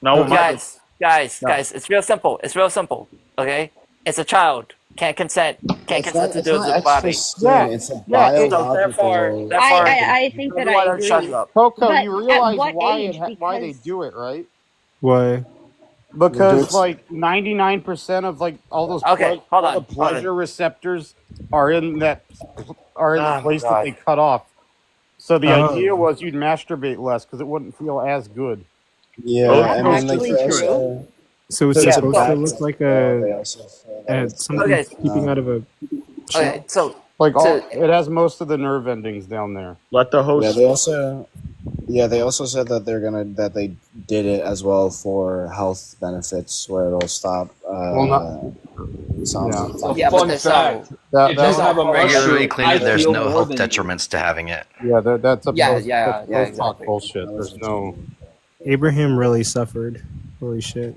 No, Guys, it's real simple. It's real simple. Okay, it's a child. Can't consent. Can't consent to It's do it not to the extra body. skin. It's a So biological. therefore, I think that I everyone shut agree. up. CoCo, But you at realize what why age? why they Because- do it, right? Why? Because Dudes- like 99% of like all those Okay, hold all on, the pleasure receptors are in the Oh, place my that God. they cut off. So the Oh. idea was you'd masturbate less because it wouldn't feel as good. Yeah, Oh, and then like actually they true. also, So it's to supposed to back look like they a also say that it's, something Okay. peeping out of a Okay, so Like all, So- it has most of the nerve endings down there. let the yeah, host. they also said that they did it as well for health benefits where it'll stop sounds So Yeah, fun but fact, That, it does that- have a Regularly mushroom. clean I it. There's feel no more health than you. detriments to having it. yeah, that's a Yeah, post, yeah, that's yeah, post-hoc exactly. bullshit. There's no. Abraham really suffered. Holy shit.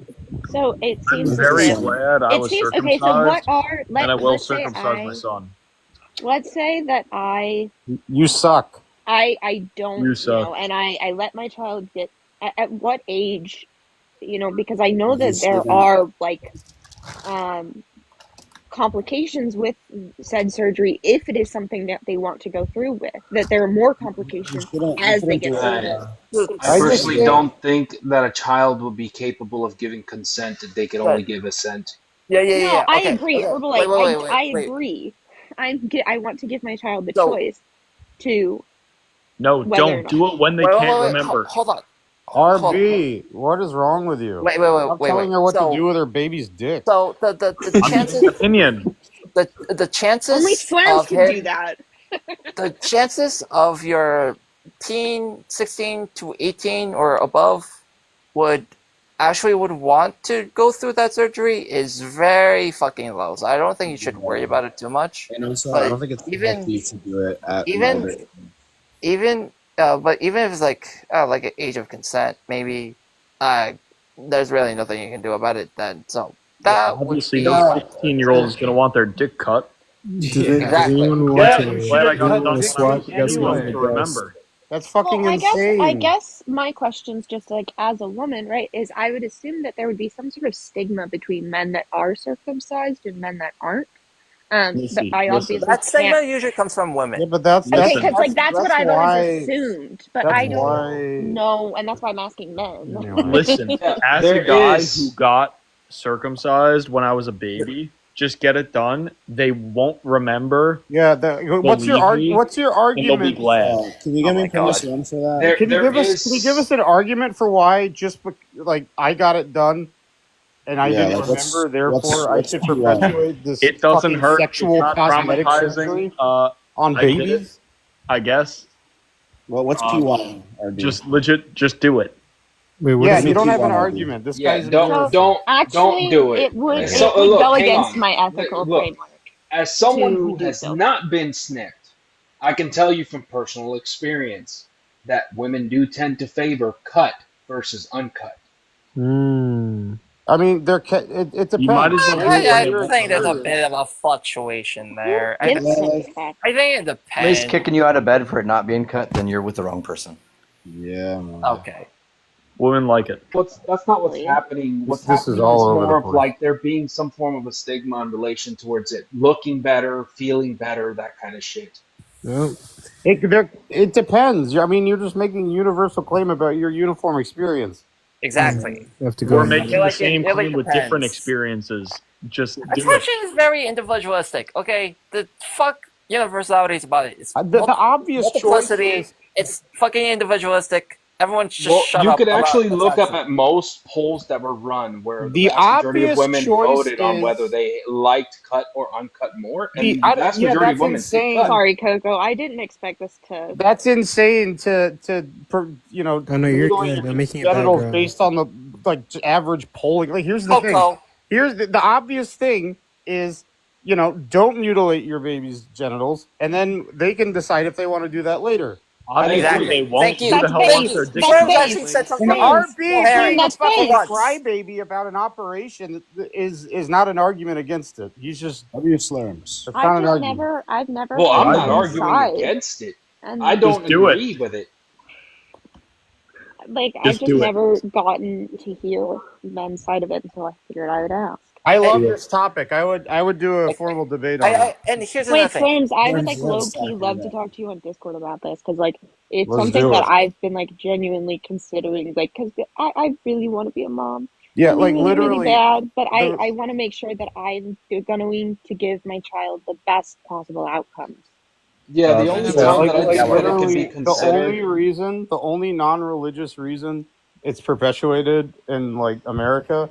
So it I'm seems very that glad I it was seems circumcised, okay. So what are and I will let's say circumcise my son. let's say that You suck. I don't You suck. know, and I let my child get at what age, because I know that there are like complications with said surgery if it is something that they want to go through with, that there are more complications as they get older. I personally don't think that a child would be capable of giving consent if they could only give assent. Yeah. No, I Okay, agree. okay. Herbalife, Wait, I wait. agree. I want to give my child the So- choice to No, whether or don't not. do it when they Wait, can't wait, remember. Hold on. RB, what is wrong with you? Wait. I'm telling her what to do with her baby's dick. So the chances, Opinion. the chances Only Swans of can him, do that. the chances of your teen 16 to 18 or above would want to go through that surgery is very fucking low. So I don't think you should worry about it too much. And also, But I don't think it's healthy to do it at an older age. But even if it's like an age of consent, maybe there's really nothing you can do about it then. So that Obviously, would no be 15-year-old is going to want their dick cut. Does Exactly. anyone Yeah, want I'm glad I got to done swap? Guess anyway what? to remember. That's fucking Well, insane. I guess my question's just like as a woman, right? Is I would assume that there would be some sort of stigma between men that are circumcised and men that aren't. But Listen, I obviously that stigma can't. usually comes from women. Yeah, but that's Okay, because like that's what I've why, always assumed, but that's I don't why- know, and that's why I'm asking men. Listen, as there a guy is- who got circumcised when I was a baby, just get it done. They won't remember. Yeah. What's your And they'll be argument? glad. Can you give me permission for that? There, Can you there give us an argument for why like I got it done and I didn't remember, therefore I should perpetuate this It doesn't fucking hurt. sexual It's not cosmetic traumatizing. surgery on babies? I guess. Well, what's P1? Just legit. Just do it. Wait, what Yeah, is you it? don't have an argument. This Yeah, guy's don't Actually, do it. it would So, go look, hang against on. my ethical Look, framework. as someone to who do has so. not been snipped, I can tell you from personal experience that women do tend to favor cut versus uncut. I mean, it depends. You might as well do it I when you're think there's a experienced. bit of a fluctuation there. I Didn't think say it depends. Somebody's kicking you out of bed for it not being cut, then you're with the wrong person. Yeah. Man. Okay. Women like it. That's not what's happening. What's This happening is all is over the more of place. like there being some form of a stigma in relation towards it looking better, feeling better, that kind of shit. It depends. I mean, you're just making a universal claim about your uniform experience. Exactly. You have to go. We're in making feel the like it same really claim with different depends. experiences. Just do it. Attraction is very individualistic. Okay, the fuck universalities about it. It's The obvious choice multiplicity. is It's fucking individualistic. Everyone just Well, shut you up. could about actually look up attraction. at most polls that were run where The the vast majority of obvious women choice voted on is- whether they liked cut or uncut more, and the I- vast yeah, majority of that's women insane. picked cut. Sorry, Coco. I didn't expect this to. That's insane to Oh no, you're good. I'm making it genitals background. based on the average polling. Like, here's the thing. CoCo. Here's the obvious thing is, don't mutilate your baby's genitals, and then they can decide if they want to do that later. Obviously, they won't. Thank you. Who the hell wants their Thank dick you. sucked? Forms actually said something. And RB being a That's fucking based. crybaby about an operation is not an argument against it. He's just W slurms. it's not an argument. I've never. Well, I'm heard not either arguing side. against it. And I don't Just do it. agree with it. I've just never gotten to hear men's side of it until I figured I would ask. I love this topic. I would do a formal debate on it. And here's Wait, another thing. Flames, I would Flames, low let's key tackle love that. to talk to you on Discord about this because it's Let's something do that it. I've been genuinely considering because I really want to be a mom. Yeah, Really, really, really literally. bad, but the- I want to make sure that I'm going to give my child the best possible outcomes. Yeah, the only Yeah, time that I think that it can literally, be considered. the only non-religious reason it's perpetuated in America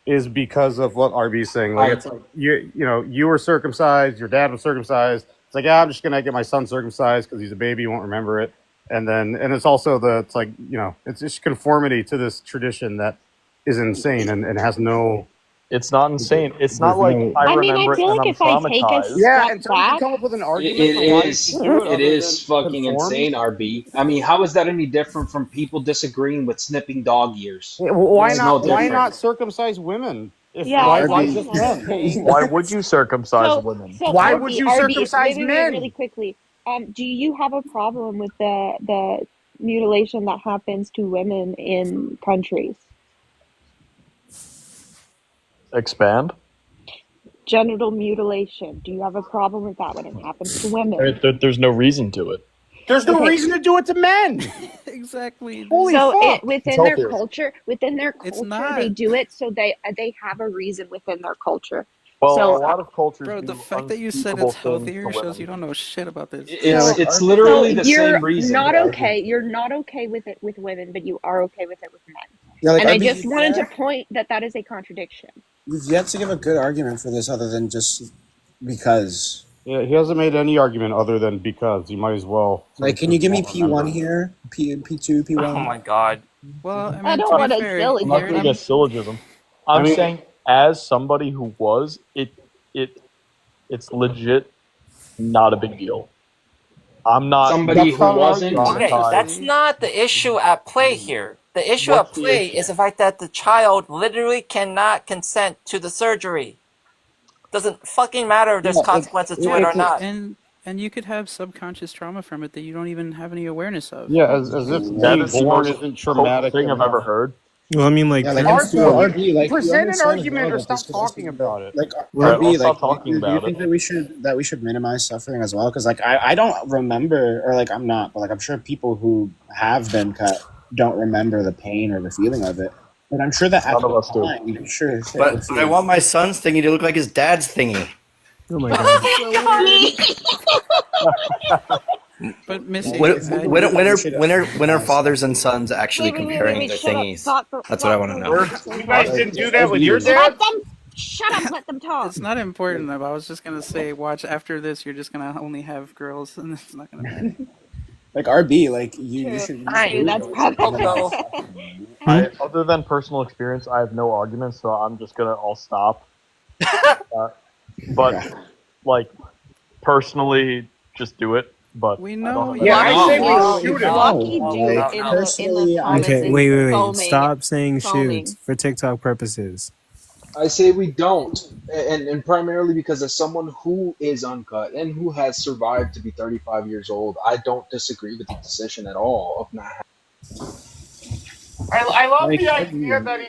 is because of what RB's saying. It's like you were circumcised, your dad was circumcised. It's like, I'm just gonna get my son circumcised because he's a baby, he won't remember it. And it's also it's just conformity to this tradition that is insane and has no. It's not insane. It's not like no- I I mean, I remember it feel and like I'm if I take a traumatized. Yeah, step until you back, come up with an argument. It for why you is. should do It other is than fucking conform. insane, RB. I mean, how is that any different from people disagreeing with snipping dog ears? Yeah, well, why It's not? no Why different. not circumcise women? Yeah, Why that's just what I'm men? saying. Why would you circumcise So, women? Why RB, would you RB, circumcise wait, men? really quickly, do you have a problem with the mutilation that happens to women in countries? Expand. Genital mutilation. Do you have a problem with that when it happens to women? There's no reason to it. There's no Okay. reason to do it to men. Exactly. Holy So fuck! within their healthier. culture, It's not. they do it so they have a reason within their culture. Well, So, a lot of cultures Bro, do the fact that you said unspeakable it's things healthier to shows women. you don't know shit about this. It's literally the you're same reason. not okay. You're not okay with it with women, but you are okay with it with men. Yeah, And I RB, just wanted to point that is a contradiction. you've yet to give a good argument for this other than just because. Yeah, he hasn't made any argument other than because. You might as well. Can you give me P1 here? P2, P1? Oh my god. Well, I mean, I don't to be want a fair, silly I'm not here- doing a syllogism. I'm saying, as somebody who was, it's legit not a big deal. I'm not Somebody who wasn't. Okay, that's not the issue at play here. The issue at play is the fact that the child literally cannot consent to the surgery. Doesn't fucking matter if there's consequences to it or not. And you could have subconscious trauma from it that you don't even have any awareness of. Yeah, as if That being is the born most isn't traumatic thing I've enough. ever heard. Well, I mean, RB, you Present an understand argument as well or that stop this could also talking be- about it. RB, I'll stop talking do you about think it. that we should minimize suffering as well? Because I don't remember, or I'm not, but I'm sure people who have been cut don't remember the pain or the feeling of it. But I'm sure that at None of the us do. time, sure. But I want my son's thingy to look like his dad's thingy. Oh my god. But Missy, When are fathers and sons actually comparing their Shut up. thingies? That's what I want to know. You guys didn't do that with your dad? Shut up, let them talk. it's not important. Though. I was just gonna say, watch after this. You're just gonna only have girls, and it's not gonna matter. Like RB, like you should. True, that's probably. Other than personal experience, I have no arguments, so I'll stop. But like personally, just do it. But we know. I say we shoot him. Lucky dude in the comments Okay, is wait. foaming. Stop saying Foaming. shoot for TikTok purposes. I say we don't, and primarily because as someone who is uncut and who has survived to be 35 years old, I don't disagree with the decision at all of not having. I love the idea that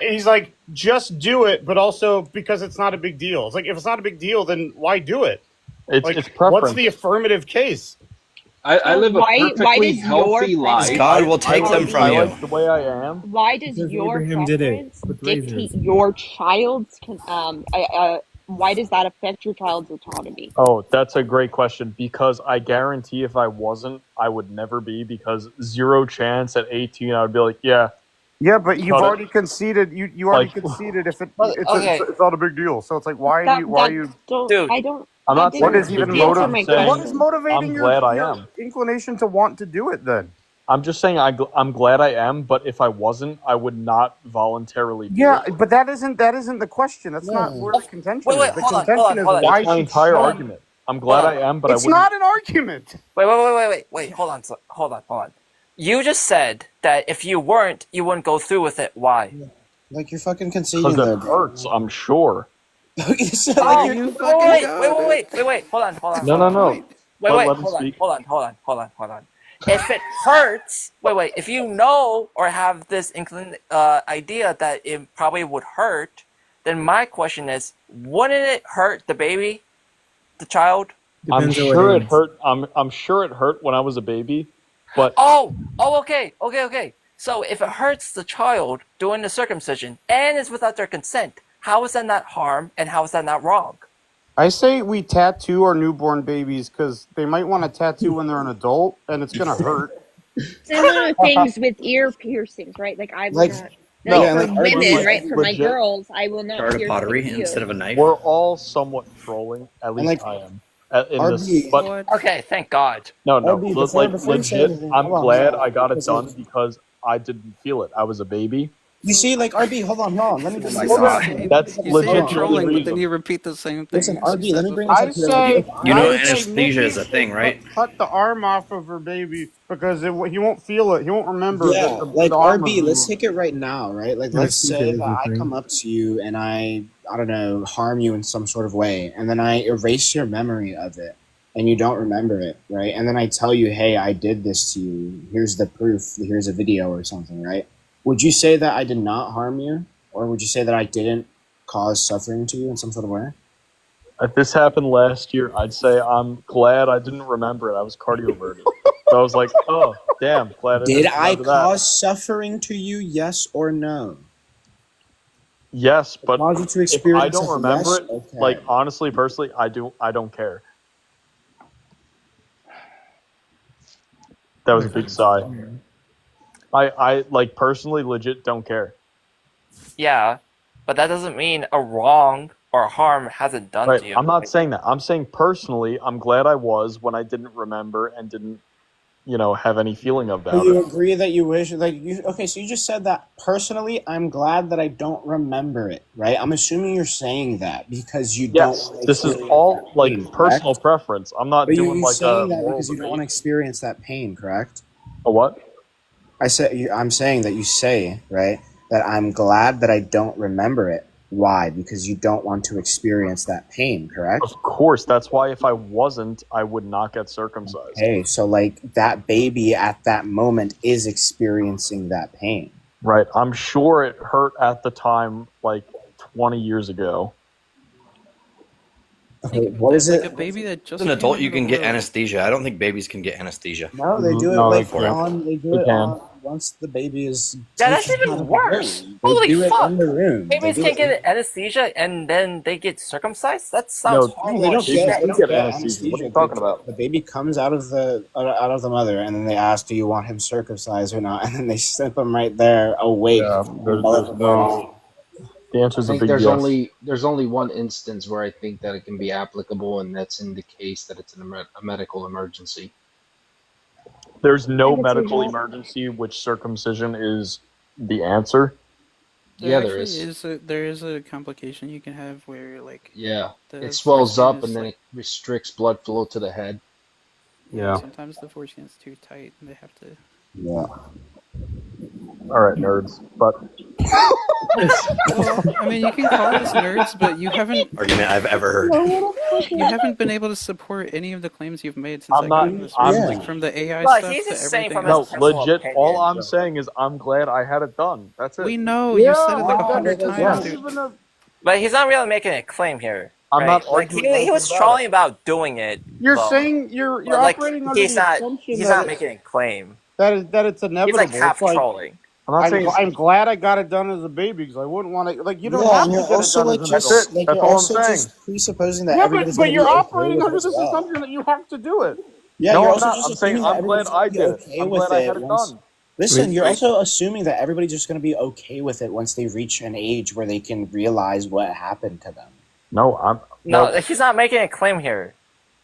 he's like, just do it, but also because it's not a big deal. It's like, if it's not a big deal, then why do it? It's preference. What's the affirmative case? I live a perfectly healthy life. God will take them from you. The way I am. Why does your Abraham did it preference with dictate razors. your child's why does that affect your child's autonomy? Oh, that's a great question, because I guarantee if I wasn't, I would never be, because zero chance at 18 I would be like, yeah. Yeah, but you've already conceded. You already conceded. If it's not a big deal. So it's like, why are you? Dude, I don't. I'm not What is even motivating? What is I'm motivating glad I your am. inclination to want to do it then? I'm just saying I'm glad I am, but if I wasn't, I would not voluntarily do Yeah, it. but that isn't the question. That's not where the contention is. The contention is That's why my should entire she- argument. I'm glad I am, but It's I wouldn't. not an argument. Wait. Hold on. You just said that if you weren't, you wouldn't go through with it. Why? Like you're fucking conceding Because there, it bro. hurts, I'm sure. Wait. Hold on. No. Wait. Let him speak. Hold on. If it hurts, if you know or have this idea that it probably would hurt, then my question is, wouldn't it hurt the baby, the child? I'm sure it hurt. I'm sure it hurt when I was a baby, but Okay. So if it hurts the child doing the circumcision and it's without their consent, how is that not harm and how is that not wrong? I say we tattoo our newborn babies because they might want to tattoo when they're an adult, and it's gonna hurt. Similar things with ear piercings, right? Like I will not. For women, right? For my girls, I will not Start a pierce pottery the ear. instead of a knife. we're all somewhat trolling. At least I am. But Okay, thank God. no. RB, before you say Legit, anything, I'm hold on, glad hold on. I got it Because, done like- because I didn't feel it. I was a baby. You see, like RB, hold on. Let me just. That's You say legit you're the trolling, only but then reason. you repeat the same thing. Listen, you RB, said let me bring before. this up to you. You know, I would say anesthesia is a Nikki thing, should right? Cut the arm off of her baby because he won't feel it. He won't remember. Yeah, that like the arm RB, was let's removed. take it right now, right? Like, Yeah, let's I think say it is that a I thing. come up to you and I don't know, harm you in some sort of way, and then I erase your memory of it, and you don't remember it, right? And then I tell you, hey, I did this to you. Here's the proof. Here's a video or something, right? Would you say that I did not harm you, or would you say that I didn't cause suffering to you in some sort of way? If this happened last year, I'd say I'm glad I didn't remember it. I was cardioverted. So I was like, oh, damn, glad I Did didn't I remember that. cause suffering to you? Yes or no? Yes, but Cause you to if I experience don't it, remember yes? it, Okay. like honestly, personally, I don't care. That was a big sigh. I like personally legit don't care. Yeah, but that doesn't mean a wrong or harm hasn't done Right. to you. I'm not saying that. I'm saying personally, I'm glad I was when I didn't remember and didn't, have any feeling Do about you it. agree that you wish, okay, so you just said that personally, I'm glad that I don't remember it, right? I'm assuming you're saying that because you Yes, don't. this is experience all that like pain, personal correct? preference. I'm not But doing you're like saying a that moral because you don't debate. want to experience that pain, correct? A what? I'm saying that you say, right, that I'm glad that I don't remember it. Why? Because you don't want to experience that pain, correct? Of course, that's why if I wasn't, I would not get circumcised. Hey, so like that baby at that moment is experiencing that pain. Right. I'm sure it hurt at the time, like 20 years ago. Okay, what is Like it? a baby that just As an adult, came you into can the get world. anesthesia. I don't think babies can get anesthesia. No, they do it No, like they can't. on. They do They it can. on. once the baby is Yeah, that's taken out even of the worse. womb. They Holy do it fuck! in the room. They Babies do can't it. get anesthesia and then they get circumcised? That sounds No, horrible. No, they as don't get. shit. They babies don't get get anesthesia. What are you anesthesia. talking about? The baby comes out of the mother, and then they ask, "Do you want him circumcised or not?" And then they snip him right there, awake. Yeah, there's no. The answer I is a think big yes. there's only one instance where I think that it can be applicable, and that's in the case that it's a medical emergency. There's no And it's medical usually emergency which circumcision is the answer. Yeah, There there actually is. there is a complication you can have where like Yeah, it the swells foreskin up is and then like it restricts blood flow to the head. Yeah. sometimes the foreskin is too tight and they have to. Yeah. All right, nerds. But Well, I mean, you can call us nerds, but you haven't Argument I've ever heard. you haven't been able to support any of the claims you've made since I'm I not. got in this I'm room, like from the AI Well, stuff he's to just saying everything from his else. no personal legit. All opinion. I'm saying is I'm glad I had it done. That's it. We know Yeah, you said it like but 100 that's times, not dude. even a. But he's not really making a claim here. I'm right? not Like arguing he anything was about trolling about doing it. You're but- saying you're but, like, operating under he's the not assumption he's that not it, making a claim. that it's He's inevitable. like half It's like trolling. I'm not saying. I'm glad I got it done as a baby because I wouldn't want to. Like you don't Yeah, have and to you're get it also done like as an That's adult. just it. like That's you're all I'm also saying. just presupposing that Yeah, everybody's but gonna you're be okay operating with it under as this well. assumption that you have to do it. Yeah, No, you're I'm also not. just I'm saying assuming that I'm glad everybody's I gonna be did it. okay I'm with glad I it had it once. done. Listen, Wait, you're also assuming that everybody's just gonna be okay with it once they reach an age where they can realize what happened to them. No, I'm. No, Well, he's not making a claim here.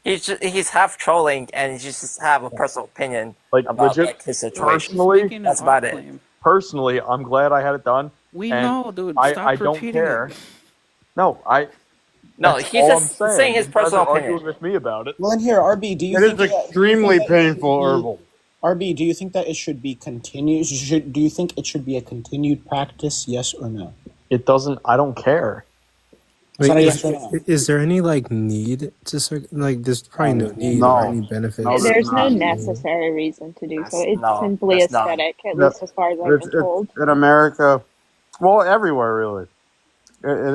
He's half trolling and he just have a personal opinion like about legit. like his He's situation. Personally, making an That's off about it. claim. personally, I'm glad I had it done, We and know, dude. I Stop don't repeating care. it. No, No, That's he's all I'm just saying his You guys personal are arguing opinion. with me about it. Well, and here, RB, do you It think is that extremely it should painful, be Herbal. RB? Do you think that it should be continued? Do you think it should be a continued practice? Yes or no? It doesn't. I don't care. It's not Wait, a yes or no. is there any like need to like? There's probably no need or No, any benefit. no, there's There's no not. necessary reason to do so. It's No, simply that's not. aesthetic, at No, least as far as I've been it's told. in America. Well, everywhere really.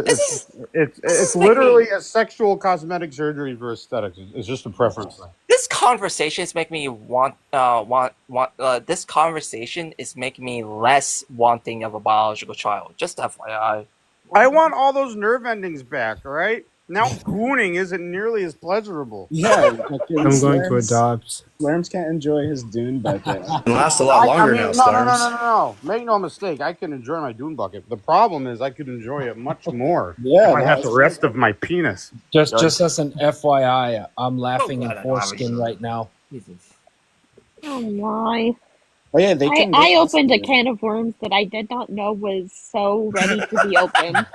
This It's is literally a sexual cosmetic surgery for aesthetics. It's just a preference thing. This conversation is making me want. This conversation is making me less wanting of a biological child. Just FYI. I want all those nerve endings back. All right. Now gooning isn't nearly as pleasurable. Yeah, I'm going to adopt. Slurms can't enjoy his dune bucket. It lasts a lot longer now, Slurms. No. Make no mistake. I can enjoy my dune bucket. The problem is I could enjoy it much more Yeah, if I had that's- the rest of my penis. Just as an FYI, I'm laughing Oh, in God, I foreskin know. right now. Jesus. Oh my. Oh yeah, they can. I opened a can of worms that I did not know was so ready to be opened.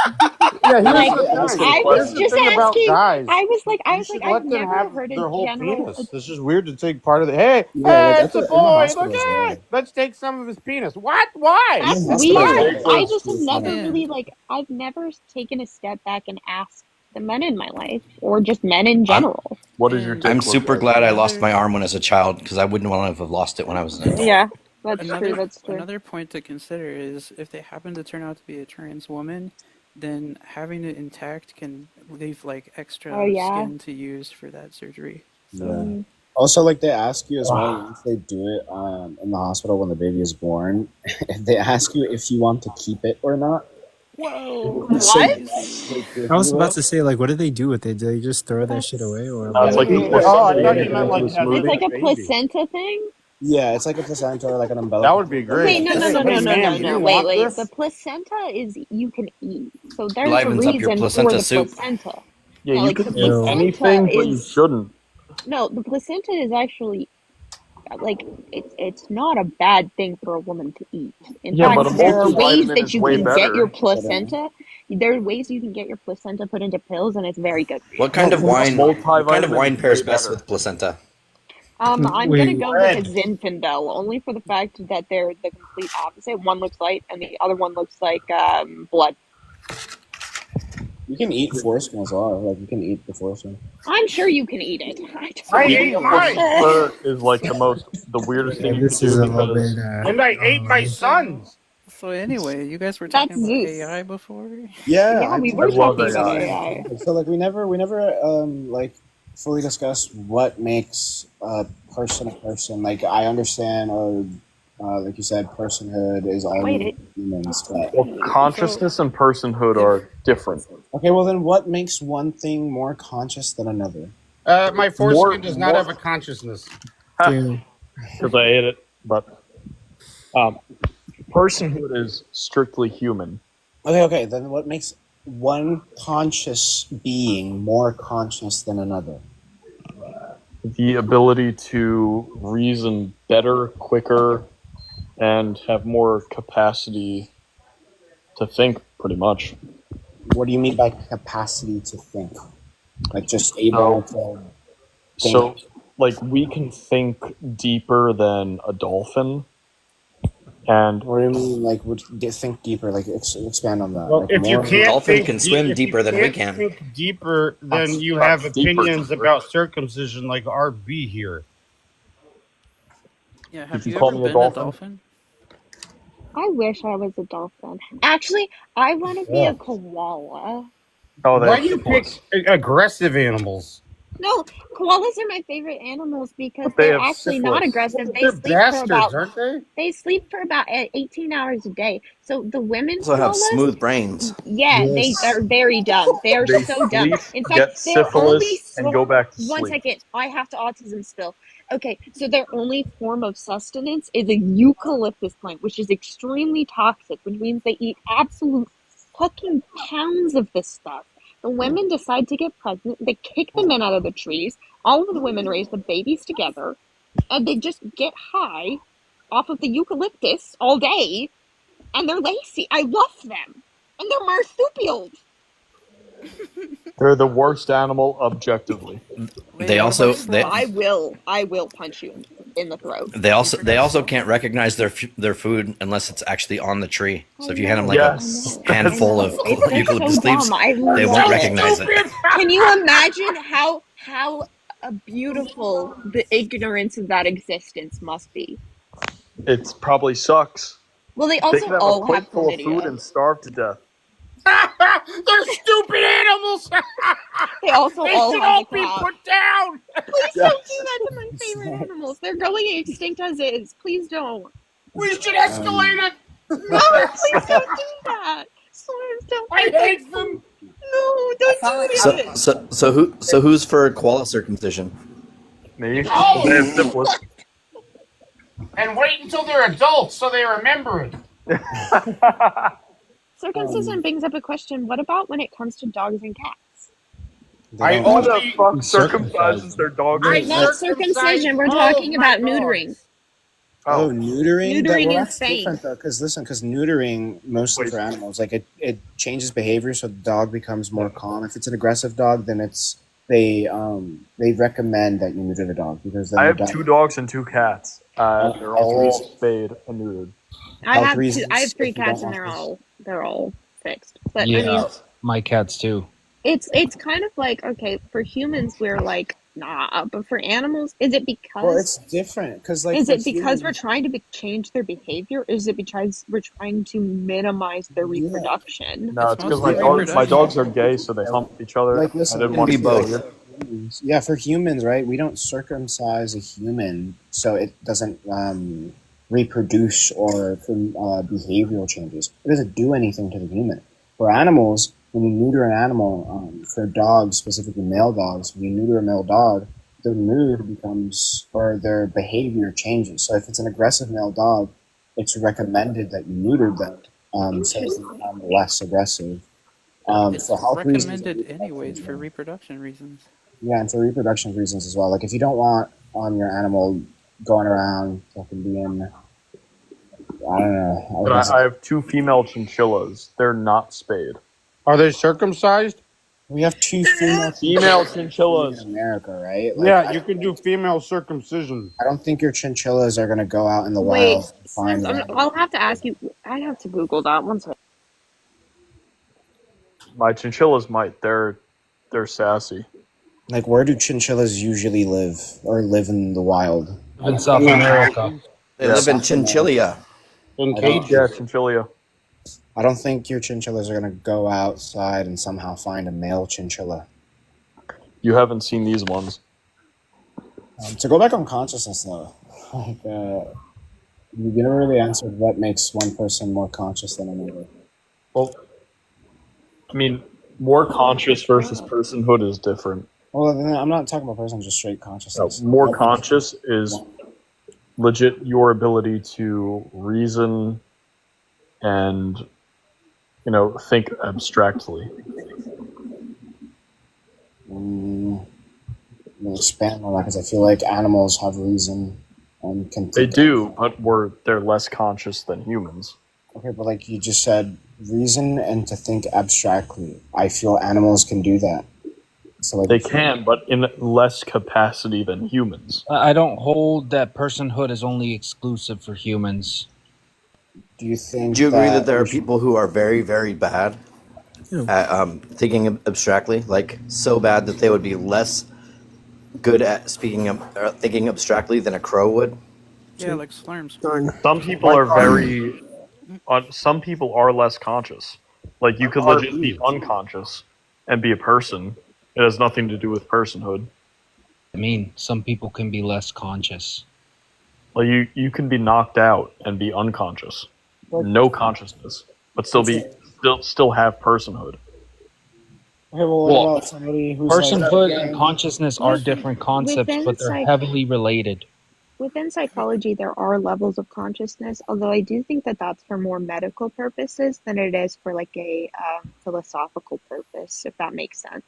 Yeah, Like, here's the thing. I Here's was the just thing about asking. guys. I was like, You should let I've them never have heard their a whole general. penis. It's just weird to take part of the. Hey, Yeah, it's a in the boy. Look hospital as well. at it. Let's take some of his penis. What? Why? That's Yeah, that's weird. what I it's just have never Yeah. really I've never taken a step back and asked the men in my life, or just men in general. What is your And take? I'm super Lucas? glad I lost my arm when I was a child because I wouldn't want to have lost it when I was an adult. Yeah, that's true. That's true. Another point to consider is if they happen to turn out to be a trans woman, then having it intact can leave like extra Oh, yeah. skin to use for that surgery. Yeah. Also, like they ask you as well once they do it in the hospital when the baby is born. They ask you if you want to keep it or not. Whoa! So, What? like, I was about to say, like, what do they do with it? Do they just throw that shit away, or No, it's like Weird. the Oh, I placenta thought you you get meant into like the as a It's smoothie. like a baby. placenta thing. Yeah, it's like a placenta or like an umbilical. That would be great. Wait, no. Hey, Wait, want wait. this? The placenta is you can eat. So there's a Livens up your reason for placenta the soup. placenta. Yeah, No, you like the can eat placenta anything, but you is shouldn't. no. The placenta is actually like it's not a bad thing for a woman to eat. In Yeah, but fact, a there are ways multivitamin that is you way can get your better. placenta. There are ways you can get your placenta put into pills, and it's very good. What kind of wine? What kind of Multivitamin wine is pairs way best better. with placenta? I'm gonna Wait, go with a Zinfandel, only for the fact that they're the complete opposite. One looks light, and the other one looks like blood. You can eat foreskin as well. Like you can eat the foreskin. I'm sure you can eat it. I ate Eating mine, placenta is like the weirdest thing you this can is do a little because bit. and I ate my son's. So anyway, you guys were That's talking about Zeus. AI before. Yeah, Yeah, we I were love talking about AI. AI. So like we never like fully discussed what makes a person a person. Like I understand like you said, personhood is all Wait, it. humans. But Well, consciousness and personhood are different. okay, well then, what makes one thing more conscious than another? My foreskin does not have a consciousness. Dude. Because I ate it, but personhood is strictly human. Okay, then what makes one conscious being more conscious than another? The ability to reason better, quicker, and have more capacity to think, pretty much. What do you mean by capacity to think? Like just able to think? So, like, we can think deeper than a dolphin. And what do you mean, like, would think deeper? Like, expand on that. Well, like, if you more? can't Dolphin think can swim if you deeper than we can't can. think deeper, then you That's have deeper. opinions about circumcision, like RB here. Yeah, have Did you you call ever me a been a dolphin? dolphin? I wish I was a dolphin. Actually, I want to be Yeah. a koala. Oh, Why do you pick aggressive animals? No, koalas are my favorite animals because But they they're have actually not syphilis. aggressive. They They're sleep for bastards, about aren't they? 18 hours a day. So the women Also have koalas, smooth brains. yeah, they Yes. are very dumb. They are They so dumb. sleep, In get fact, their only syphilis, and go back to one sleep. second, I have to autism spill. Okay, so their only form of sustenance is a eucalyptus plant, which is extremely toxic, which means they eat absolute fucking pounds of this stuff. The women decide to get pregnant, they kick the men out of the trees, all of the women raise the babies together, and they just get high off of the eucalyptus all day, and they're lazy. I love them. And they're marsupials. They're the worst animal objectively. They also I will punch you in the throat. they also can't recognize their food unless it's actually on the tree. So if you hand them like Yes. a handful of It's eucalyptus so leaves, dumb. I they love won't it. recognize it. Can you imagine how beautiful the ignorance of that existence must be? It probably sucks. Well, they They also can have a all have plate full of food chlamydia. and starve to death. They're stupid animals. They also They all should have all the be crowd. put down. Please don't do that to my favorite animals. They're going extinct as is. Please don't. We should escalate it. No, please don't do that. Please don't. I hate them. No, don't do it. So who's for koala circumcision? Me? Oh! They have syphilis. And wait until they're adults so they remember it. Circumcision brings up a question. What about when it comes to dogs and cats? I Who the only fuck circumcises their dogs? Not circumcision. We're talking about neutering. Oh, neutering? Neutering is that's sane. different though, because neutering, mostly for animals, like it changes behavior, so the dog becomes more calm. If it's an aggressive dog, then they recommend that you neuter the dog because then I the have dog, 2 dogs and 2 cats. They're all spayed and neutered. I have reasons, I have 3 if you cats don't and want they're all fixed. But Yeah, I mean, my cats too. it's kind of like, okay, for humans we're like, nah, but for animals, is it because well, it's different because like is for it because humans- we're trying to change their behavior? Or is it because we're trying to minimize their reproduction? No, it's because my dogs are gay, so they hump each other. Like, listen, I didn't want to be both. Yeah, for humans, right? We don't circumcise a human so it doesn't reproduce or from behavioral changes. It doesn't do anything to the human. For animals, when you neuter an animal, for dogs, specifically male dogs, when you neuter a male dog, their mood becomes, or their behavior changes. So if it's an aggressive male dog, it's recommended that you neuter them so they become less aggressive. It's For health reasons, recommended anyways for reproduction reasons. yeah, and for reproduction reasons as well. Like if you don't want your animal going around fucking being, I don't know. But I have 2 female chinchillas. They're not spayed. Are they circumcised? We have 2 female chinchillas in America, right? Yeah, you can do female circumcision. I don't think your chinchillas are going to go out in the Wait, wild and find them. I'll have to ask you. I have to Google that one second. My chinchillas might. They're sassy. Like, where do chinchillas usually live, or live in the wild? In South America. They live in Chinchilla. Yeah, chinchilla. I don't think your chinchillas are going to go outside and somehow find a male chinchilla. You haven't seen these ones. To go back on consciousness, though, like, You never really answered what makes one person more conscious than another. Well, I mean, more conscious versus personhood is different. Well, then I'm not talking about person, just straight consciousness. More conscious is legit your ability to reason and, think abstractly. Expand on that because I feel like animals have reason and can. They do, but they're less conscious than humans. Okay, but like you just said, reason and to think abstractly. I feel animals can do that. So like they can, but in less capacity than humans. I don't hold that personhood is only exclusive for humans. Do you think? Do you agree that there are people who are very, very bad at thinking abstractly, like so bad that they would be less good at thinking abstractly than a crow would? Yeah, like slurms. Some people are very. Some people are less conscious. Like you could legit be unconscious and be a person. It has nothing to do with personhood. I mean, some people can be less conscious. Well, you can be knocked out and be unconscious, no consciousness, but still have personhood. Okay, well, what about somebody who's personhood and consciousness are different concepts, within but they're heavily related. Within psychology, there are levels of consciousness, although I do think that that's for more medical purposes than it is for like a philosophical purpose, if that makes sense.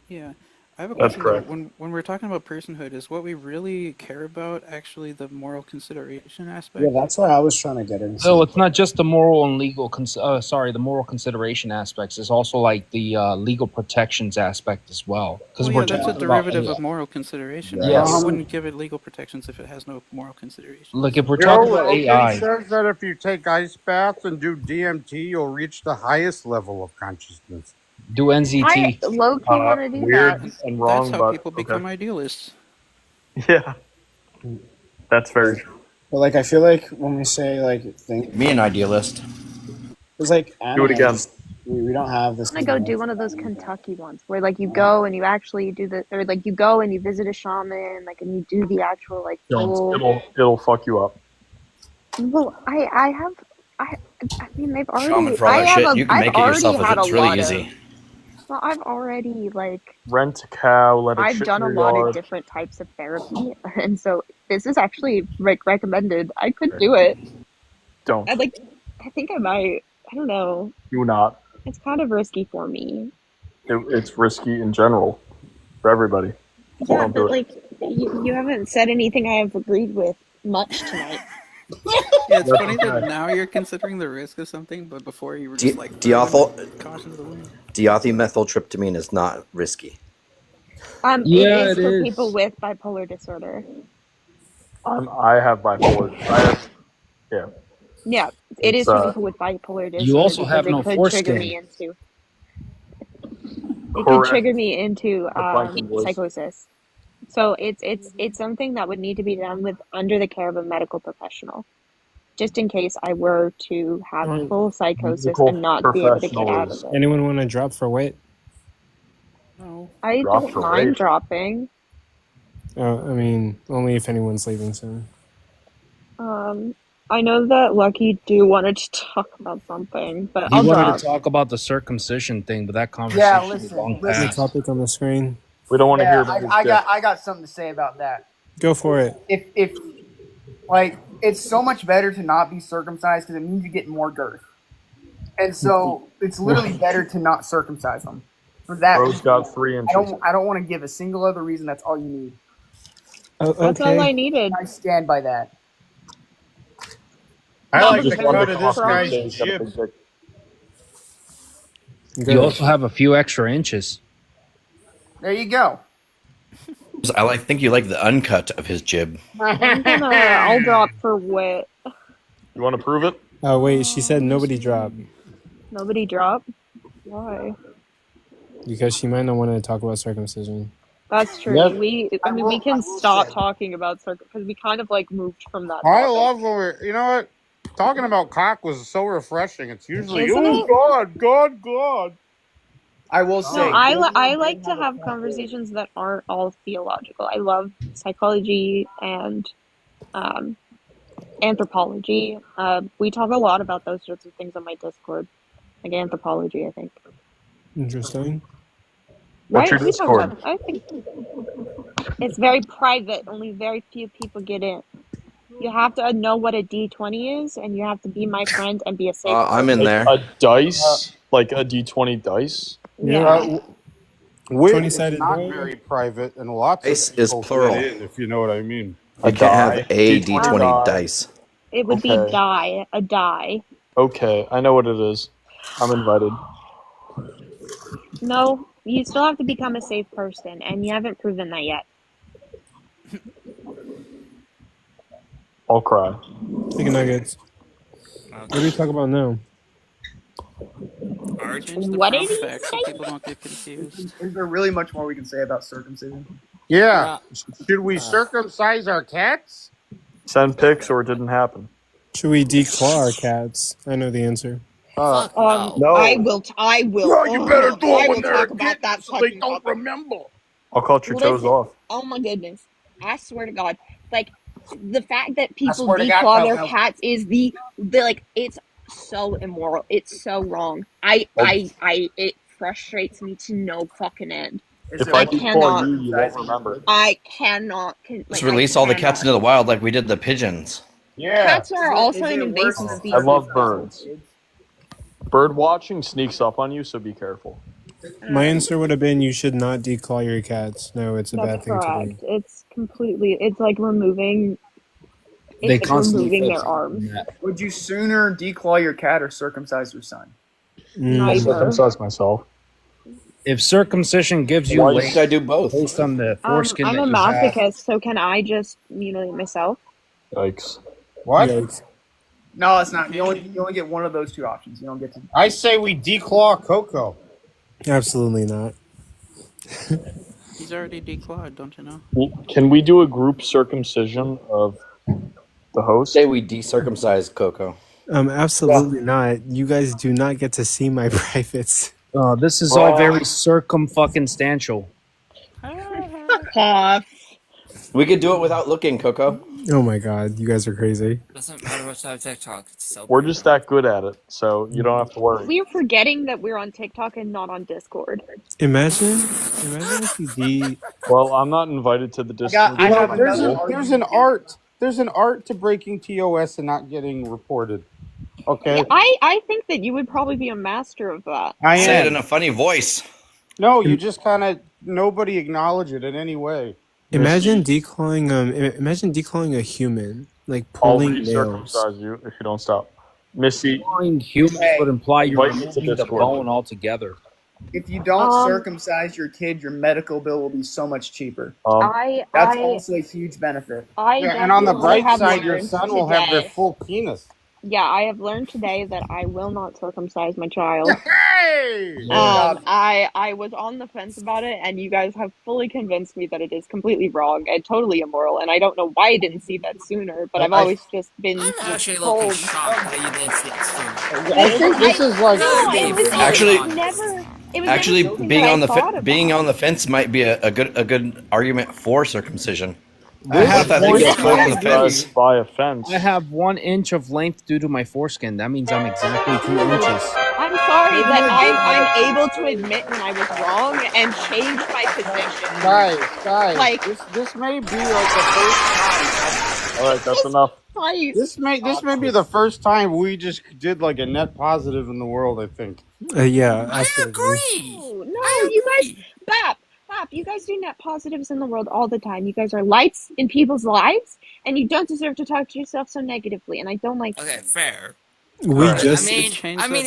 Yeah. I have a That's question correct. though. When we're talking about personhood, is what we really care about actually the moral consideration aspect? Yeah, that's what I was trying to get into. So it's not just the moral and legal, the moral consideration aspects. It's also like the legal protections aspect as well. Because Well, we're yeah, that's a talking about derivative AI. of moral consideration. Yes. You wouldn't give it legal protections if it has no moral consideration. Look, if we're talking about It AI, says that if you take ice baths and do DMT, you'll reach the highest level of consciousness. do NZT. I low-key want to do Weird that. and wrong, That's how but people become idealists. Yeah, that's very true. But like, I feel like when we say like think, Me an idealist. it's like Do it again. animals. We don't have this. I'm gonna go do one of those Kentucky ones where like you go and you actually do or like you go and you visit a shaman, like, and you do the actual like full. It'll fuck you up. Well, I mean they've already. Shaman for all that shit. You can make it yourself. It's really easy. Well, I've already like Rent a cow, let it I've shit done in a your lot yard. of different types of therapy, and so this is actually recommended. I could do it. Don't. I think I might. I don't know. Do not. It's kind of risky for me. It's risky in general for everybody. Yeah, Don't do but it. like you haven't said anything I have agreed with much tonight. Yeah, it's That's funny that okay. now you're considering the risk of something, but before you were Di- Oh, just like caution to the wind. Diethylmethyltryptamine is not risky. It is for people with bipolar disorder. I have bipolar. Yeah. Yeah, it is It's, for people with bipolar disorder. You also because have it no could foreskin. trigger me into. It could Correct. trigger me into Plankton voice. psychosis. So it's something that would need to be done with under the care of a medical professional, just in case I were to have a full psychosis Medical and not be able to get out professionals. of it. Anyone want to drop for weight? No. I Drop don't for mind weight. dropping. I mean, only if anyone's leaving soon. I know that Lucky do wanted to talk about something, but He I'll wanted drop. to talk about the circumcision thing, but that conversation Yeah, is listen, long The listen. past. topic on the screen. We don't want to hear Yeah, about his I dick. got something to say about that. Go for it. If like it's so much better to not be circumcised because it means you get more girth, and so it's literally better to not circumcise them. For that, Bro's reason, got 3 inches. I don't want to give a single other reason. That's all you need. That's all I needed. I stand by that. I like Just the wanted cut to of come this up and guy's say he's got a jib. big dick. You also have a few extra inches. There you go. I think you like the uncut of his jib. I'll drop for wit. You want to prove it? Oh wait, she said nobody dropped Nobody drop. Why? because she might not want to talk about circumcision. That's true. Yep. We can stop talking about because we kind of like moved from that. I topic. love when we're, you know what? Talking about cock was so refreshing. It's usually, Isn't oh it? God. I will No, say. I like to have conversations that aren't all theological. I love psychology and Anthropology. We talk a lot about those sorts of things on my Discord. Like anthropology, I think. Interesting. What's Why your we talk Discord? about? I think it's very private. Only very few people get in. You have to know what a D20 is, and you have to be my friend and be a safe I'm in Like there. a dice, like a D20 dice. Yeah. Wit 20-sided is not die? very private, and lots Dice of is people plural. get in, if you know what I mean. You can't have a D20 D20 die. dice. It would Okay. be die, a die. Okay, I know what it is. I'm invited. No, you still have to become a safe person, and you haven't proven that yet. I'll cry. Chicken nuggets. What do we talk about now? Change the What prompt did he back so people don't get confused. Is there really much more we can say about circumcision? Yeah. Should we circumcise our cats? Send pics or it didn't happen. Should we declaw our cats? I know the answer. No. I will. Well, you better do it I when will they're talk a about kid that so they fucking don't topic. remember. I'll cut your toes Listen, off. oh my goodness! I swear to God, like the fact that people swear to God, declaw their Coco. cats is the like it's so immoral. It's so wrong. It frustrates me to no fucking end. If I declaw you, you won't remember. I cannot. Let's release all the cats into the wild like we did the pigeons. Yeah. Cats are also an invasive I species. love birds. Bird watching sneaks up on you, so be careful. My answer would have been you should not declaw your cats. No, it's a bad That's thing to correct. do. It's completely. It's like removing. They It's like constantly removing fix their arms. Would you sooner declaw your cat or circumcise your son? I'll Neither. circumcise myself. If circumcision gives you Why weight should I do both? based on the foreskin I'm that a you have, masochist, so can I just mutilate myself? Yikes. What? Yikes. No, it's not. You only get one of those two options. You don't get to. I say we declaw CoCo. Absolutely not. He's already declawed, don't you know? Can we do a group circumcision of the host? Say we decircumcise CoCo. Absolutely not. You guys do not get to see my privates. this is all very circumfucking-stantial. We could do it without looking, CoCo. Oh my god, you guys are crazy. Doesn't matter what's on TikTok. It's so. We're just that good at it, so you don't have to worry. We're forgetting that we're on TikTok and not on Discord. Imagine if you Well, I'm not invited to the Discord. There's an art to breaking TOS and not getting reported. Okay. Yeah, I think that you would probably be a master of that. I Say it am. in a funny voice. No, you just kind of nobody acknowledge it in any way. imagine declawing a human, like I'll pulling nails. recircumcise you if you don't stop. Missy, Calling humans would imply you're invite me to removing the Discord. bone altogether. If you don't circumcise your kid, your medical bill will be so much cheaper. That's also a huge benefit. And on the definitely bright have side, your learned son will have their today. full penis. Yeah, I have learned today that I will not circumcise my child. Hey! I was on the fence about it, and you guys have fully convinced me that it is completely wrong and totally immoral. And I don't know why I didn't see that sooner, but I've always just been I'm just actually told. looking shocked that you didn't see it sooner. I think this is like No, it was Actually- never. It was Actually, never something being that on I the thought about. being on the fence might be a good argument for circumcision. I have I think one- it's on the fence. by a fence. I have 1 inch of length due to my foreskin. That means I'm exactly 2 inches. I'm sorry that I'm able to admit when I was wrong and change my position. guys. Like- this may be like the first time. All right, that's enough. This may be the first time we just did like a net positive in the world. I think. Yeah, I absolutely. agree. No, you guys, Bap, you guys do net positives in the world all the time. You guys are lights in people's lives, and you don't deserve to talk to yourself so negatively, and I don't like Okay, fair. We I just mean,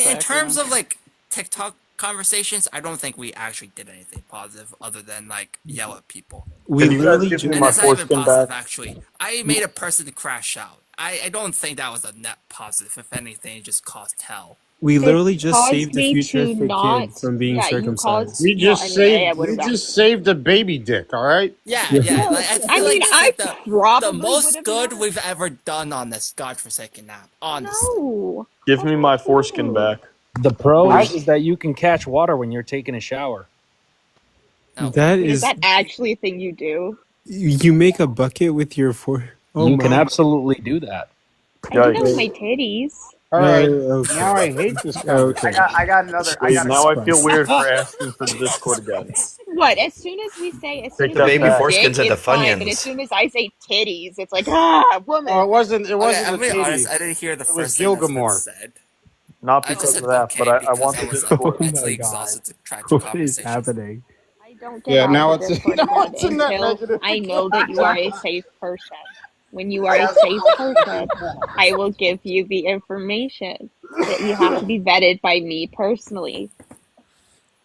in terms of like TikTok conversations, I don't think we actually did anything positive other than like yell at people. we Can you guys literally give me And my that's not even foreskin positive, back? actually. I made a person crash out. I don't think that was a net positive. If anything, it just caused hell. we literally just caused saved the me future to for not- kids from being yeah, you circumcised. caused- We just Well, I mean, I saved. would've We done- just saved a baby dick. All right. Yeah, yeah. Like, I feel I like mean, this I is the probably most would've good not. we've ever done on this godforsaken app. Honestly. No. Give me my foreskin back. The pro is that you can catch water when you're taking a shower. That Is is, that actually a thing you do? you make a bucket with your You can my- absolutely do that. I did it with Yikes. my titties. All right, Okay. now I hate this I Okay. got another. I Wait, got now I another. feel weird for asking for the Discord again. What? As soon as we Take say that baby back. dick, foreskins into it's fine. But as Funyuns. soon as I say titties, it's like Oh, woman. it wasn't. It Okay, wasn't I'm a being honest. titty. I didn't hear the It was first thing that's been Gilgamore. said. Not I just because said of that, okay but I because want I the was Discord. Oh mentally my god. exhausted to try to What is conversations. happening? I don't get Yeah, on now the it's Discord now again it's a net until negative. I know that you are a safe person. When you are a safe person, I will give you the information. That you have to be vetted by me personally.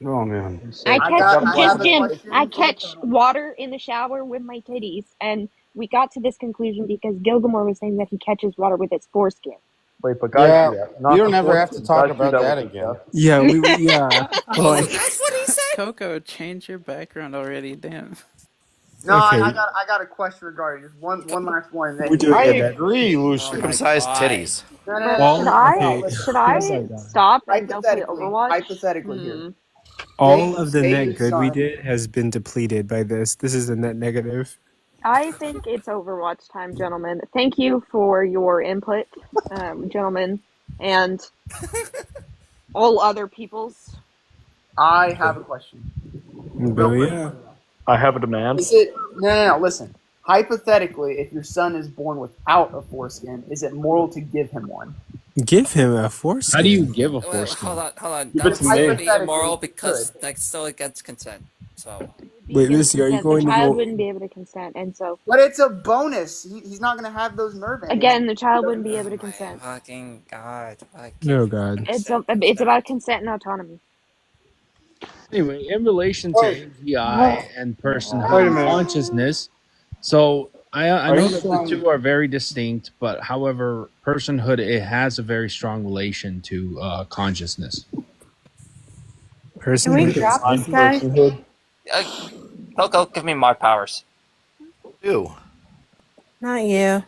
Oh man. I I catch got a Jim. question. I catch water in the shower with my titties, and we got to this conclusion because Gilgamore was saying that he catches water with his foreskin. Wait, but guys, Yeah, do that. you Not don't the ever have to foreskin. talk Guys do about that with again. Yeah, yeah. Oh, Like, that's what he said. CoCo, change your background already. Damn. No, okay. I got a question regarding just one last one. And then We're doing I a net. agree, Lucian. Circumcised titties. No, All Should listen. I Oh my god. stop and go play Hypothetically, Overwatch? hypothetically here. All of the Say net your good we son. did has been depleted by this. This is a net negative. I think it's Overwatch time, gentlemen. Thank you for your input, gentlemen, and all other peoples. I have a question. Booyah. I have a demand. Is it no? Listen. Hypothetically, if your son is born without a foreskin, is it moral to give him one? Give him a foreskin. How do you give a Wait, foreskin? hold on. Give That it to would me. be immoral because that's still against consent. So Wait, Lucy, are you going the to child vote? wouldn't be able to consent, and so But it's a bonus. He's not going to have those nerve endings. again, the child wouldn't be able to consent. fucking god. No, God. It's about consent and autonomy. Anyway, in relation to AGI and Wait a personhood minute. consciousness, so I Are know you that saying- the two are very distinct, but however, personhood, it has a very strong relation to consciousness. Person. Can we drop this guy? CoCo, give me my powers. Ew. Not you.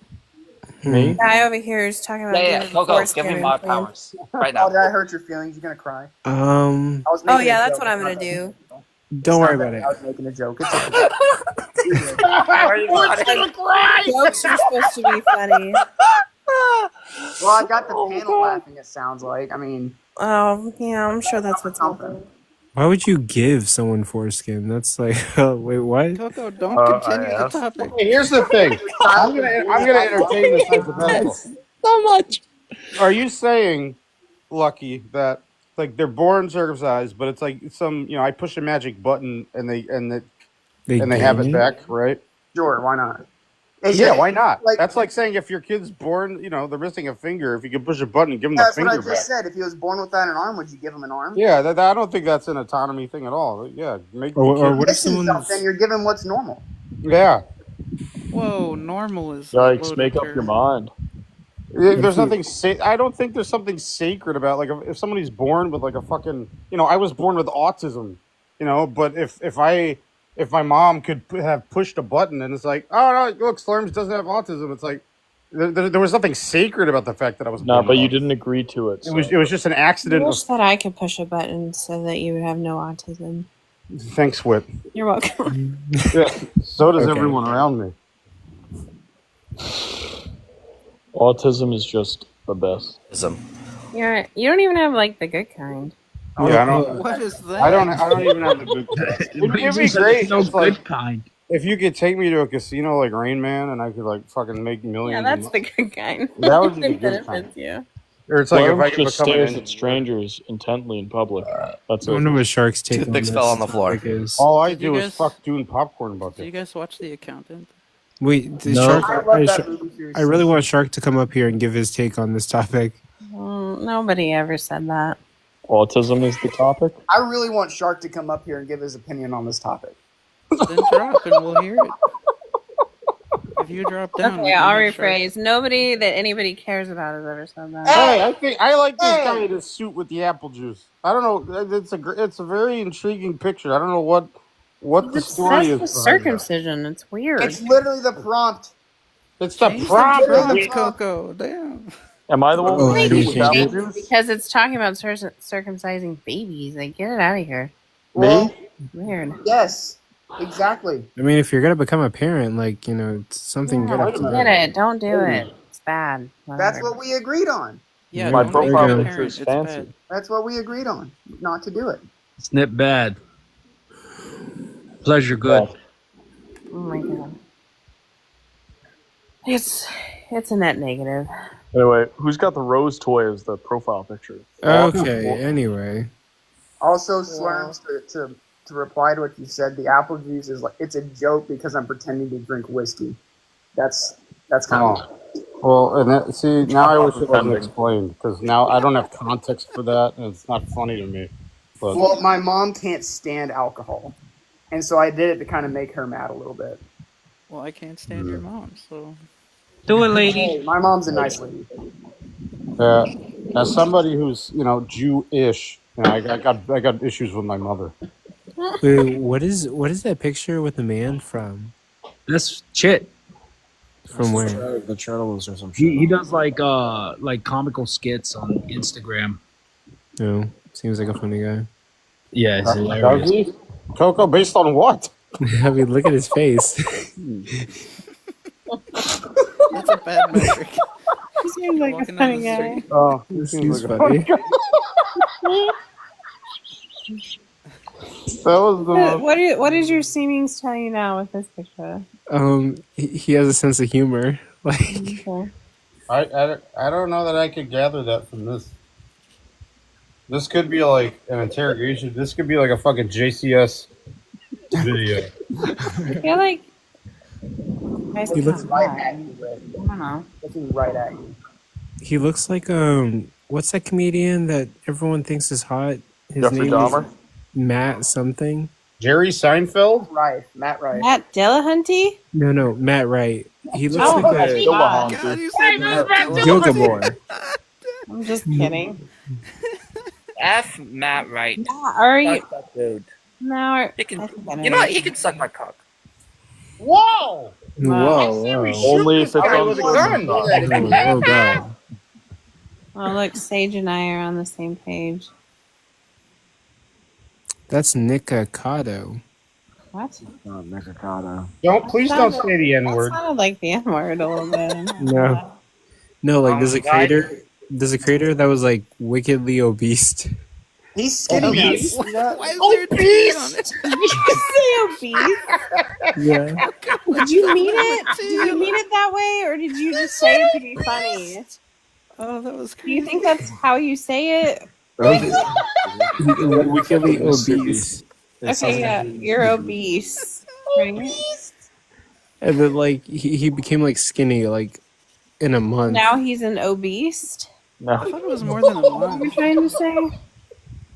Me? Guy over here is talking about Yeah, giving CoCo, foreskin give me my implants. powers right Oh, now. did I hurt your feelings? You're going to cry. Um, I was Oh making yeah, a that's joke. what I'm gonna do. don't worry about it. I was making a joke. It's okay. Jokes are supposed to be funny. Well, I got the panel laughing, it sounds like. I mean, Oh yeah, I'm sure that's what's happening. Why would you give someone foreskin? That's like, wait, what? CoCo, don't I continue the asked. topic. Hey, here's the thing. I'm gonna entertain this hypothetical. So much. Are you saying, Lucky, that like they're born circumcised, but it's like some I push a magic button and they have it back, right? sure, why not? Yeah, why not? Like- That's like saying if your kid's born, they're missing a finger. If you can push a button and give them That's the what I finger just back. said. If he was born without an arm, would you give him an arm? Yeah, I don't think that's an autonomy thing at all. Yeah, make Or the kid- what if Missing someone's something, you're giving what's normal. Yeah, Whoa, normal is a Yikes, loaded make up term. your mind. There's nothing. I don't think there's something sacred about like if somebody's born with like a fucking. I was born with autism. But if my mom could have pushed a button and it's like, oh no, look, Slurms doesn't have autism. It's like there was nothing sacred about the fact that I was. No, born but with you autism. didn't agree to it. It was just an accident. I wish that I could push a button so that you would have no autism. Thanks, Whit. You're welcome. Yeah, so does Okay. everyone around me. Autism is just the best. You don't even have like the good kind. Yeah, I don't. What is that? I don't even have the good. It'd be great. No It's like, good kind. if you could take me to a casino like Rain Man and I could like fucking make millions. Yeah, that's the good kind. That would be the It good benefits you. Or it's like if I Slurms could just become stares an at strangers intently in public. That's I it. wonder what Shark's take on Toothpicks this fell on the floor. topic is. All I Did you do is guys- fuck doing popcorn Do bucket. you guys watch The Accountant? Wait, the No. Shark. I love that movie series. I really want Shark to come up here and give his take on this topic. Nobody ever said that. Autism is the topic. I really want Shark to come up here and give his opinion on this topic. Then drop and we'll hear it. If you drop down, we Okay, can I'll have Shark. rephrase. Nobody that anybody cares about has ever said that. Hey, I think I like this guy in his suit with the apple juice. I don't know. It's a very intriguing picture. I don't know what the story is. That's the behind that. circumcision. It's weird. It's literally the prompt. It's the Change prompt. the prompt, CoCo. Damn. Am I the one Oh, with I the do suit with change apple it. juice? Because it's talking about circumcising babies. Like, get it out of here. Well, Weird. yes, exactly. I mean, if you're gonna become a parent, like it's something good. No, after get that. it. Don't do it. bad. That's Whatever. what we agreed on. Yeah, My don't profile tell picture parents, is it's fancy. bad. That's what we agreed on, not to do it. Snip bad. Pleasure good. Oh my god. It's a net negative. Anyway, who's got the rose toy as the profile picture? Okay, anyway. Also, Slurms, to reply to what you said, the apple juice is like, it's a joke because I'm pretending to drink whiskey. That's kind of. Well, and that, see, now I not wish it wasn't pretending. explained because now I don't have context for that, and it's not funny to me. But Well, my mom can't stand alcohol, and so I did it to kind of make her mad a little bit. Well, I can't stand your mom, so. Do it, lady. Hey, my mom's a nice lady. as somebody who's Jewish, I got issues with my mother. Wait, what is that picture with the man from? That's Chit. From where? The Turtles or some shit. He does like comical skits on Instagram. No, seems like a funny guy. Yeah, it's Does hilarious. he? CoCo, based on what? I mean, look at his face. That's a bad metric. He seems like a Walking down funny the guy. street. Oh, He seems seems like a funny. That was the What is your seemings tell you now with this picture? He has a sense of humor. Like, Okay. I don't know that I could gather that from this. This could be like an interrogation. This could be like a fucking JCS video. I feel like guys He looks- can't Right lie. at you, Rick. I don't know. Looking right at you. he looks like what's that comedian that everyone thinks is hot? His Jeffrey name Dahmer? is Matt something. Jerry Seinfeld? Right, Matt Wright. Matt Dillahunty? No, Matt Wright. He looks Oh, like okay. a God, you said Matt Gilgamore. I'm just kidding. F Matt Wright. Are you? Fuck that dude. No. He can, I think I know. you know what? He can suck my cock. Whoa! Whoa. Only if it's Okay, on with a Slurm's gun. side. Oh god. Oh, look, Sage and I are on the same page. That's Nikocado. What? Not Nikocado. Please don't say the N That word. sounded like the N word a little bit. No, like there's a God. creator that was like wickedly obese. He's skinny now. You see that? Why is there a T on it? Did you say obese? Yeah. Did you mean it? Did you mean it that way, or did you just say it to be funny? Oh, that was Do crazy. you think that's how you say it? Wickedly obese. Okay, yeah, you're obese, right? And then like he became like skinny like in a month. Now he's an obese. I thought it was more than a What are you month. trying to say?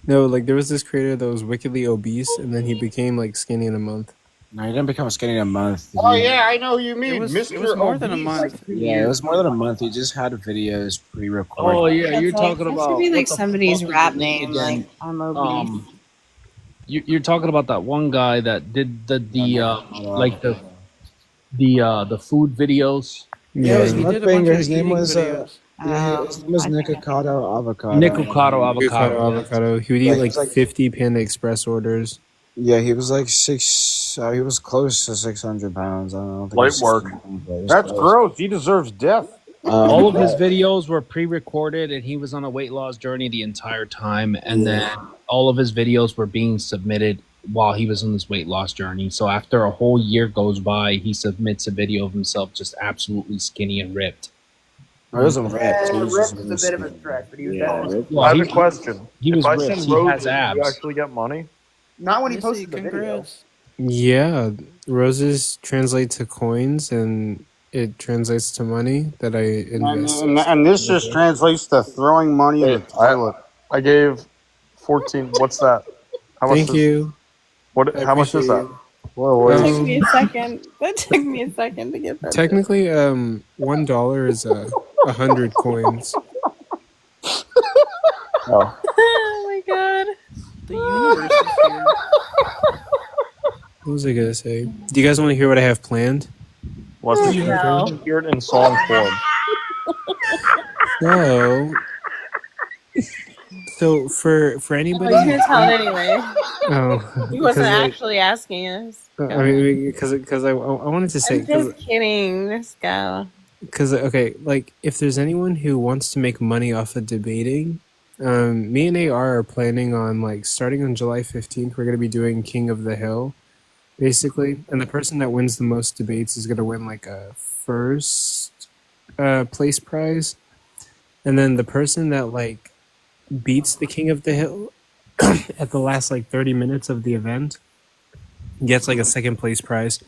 No, like there was this creator that was wickedly obese and then he became like skinny in a month. No, he didn't become skinny in a month. Oh yeah, I know who you mean. It was Mr. more than a Obese. month. Yeah, it was more than a month. He just had videos pre-recorded. Oh yeah, you're That's like- talking that about should be like what the somebody's fuck is rap his name, again? like I'm obese. You're talking about that one guy that did the food videos. Yeah, it was he did a bunch mukbanger. of His name eating was videos. his name was Nikocado Avocado. Nikocado avocado. Avocado. He would eat Like, like it's like- 50 Panda Express orders. Yeah, he was like he was close to 600 pounds. I don't know. I think it Light was work. 600, but it was That's close. gross. He deserves death. All of his videos were pre-recorded, and he was on a weight loss journey the entire time. And then all of his videos were being submitted while he was on this weight loss journey. So after a whole year goes by, he submits a video of himself just absolutely skinny and ripped. It wasn't ripped. He was Ripped just is a bit of a stretch, but he was Yeah, better. ripped. Well, I have he- a question. he was if I ripped. send He roses, has do you abs. actually get money? Not when he Yes, posted the video. congrats. Yeah, roses translate to coins and it translates to money that I invest. And this just translates to throwing money in the toilet. I gave 14. What's that? How much Thank is, you. What? I How much is that? appreciate Whoa, That Um, took me a second. That took me a second to get that. Technically, $1 is 100 coins. Oh. Oh my god. The universe is here. What was I gonna say? Do you guys want to hear what I have planned? Let's just No. hear it in song form. So for Oh, anybody, he's gonna tell it anyway. Oh, He wasn't because actually asking us. I mean, because I wanted to say, I'm just kidding. Let's go. because okay, like if there's anyone who wants to make money off of debating, me and AR are planning on like starting on July 15th. We're gonna be doing King of the Hill, basically, and the person that wins the most debates is gonna win like a first place prize, and then the person that like beats the King of the Hill at the last like 30 minutes of the event gets like a second place prize.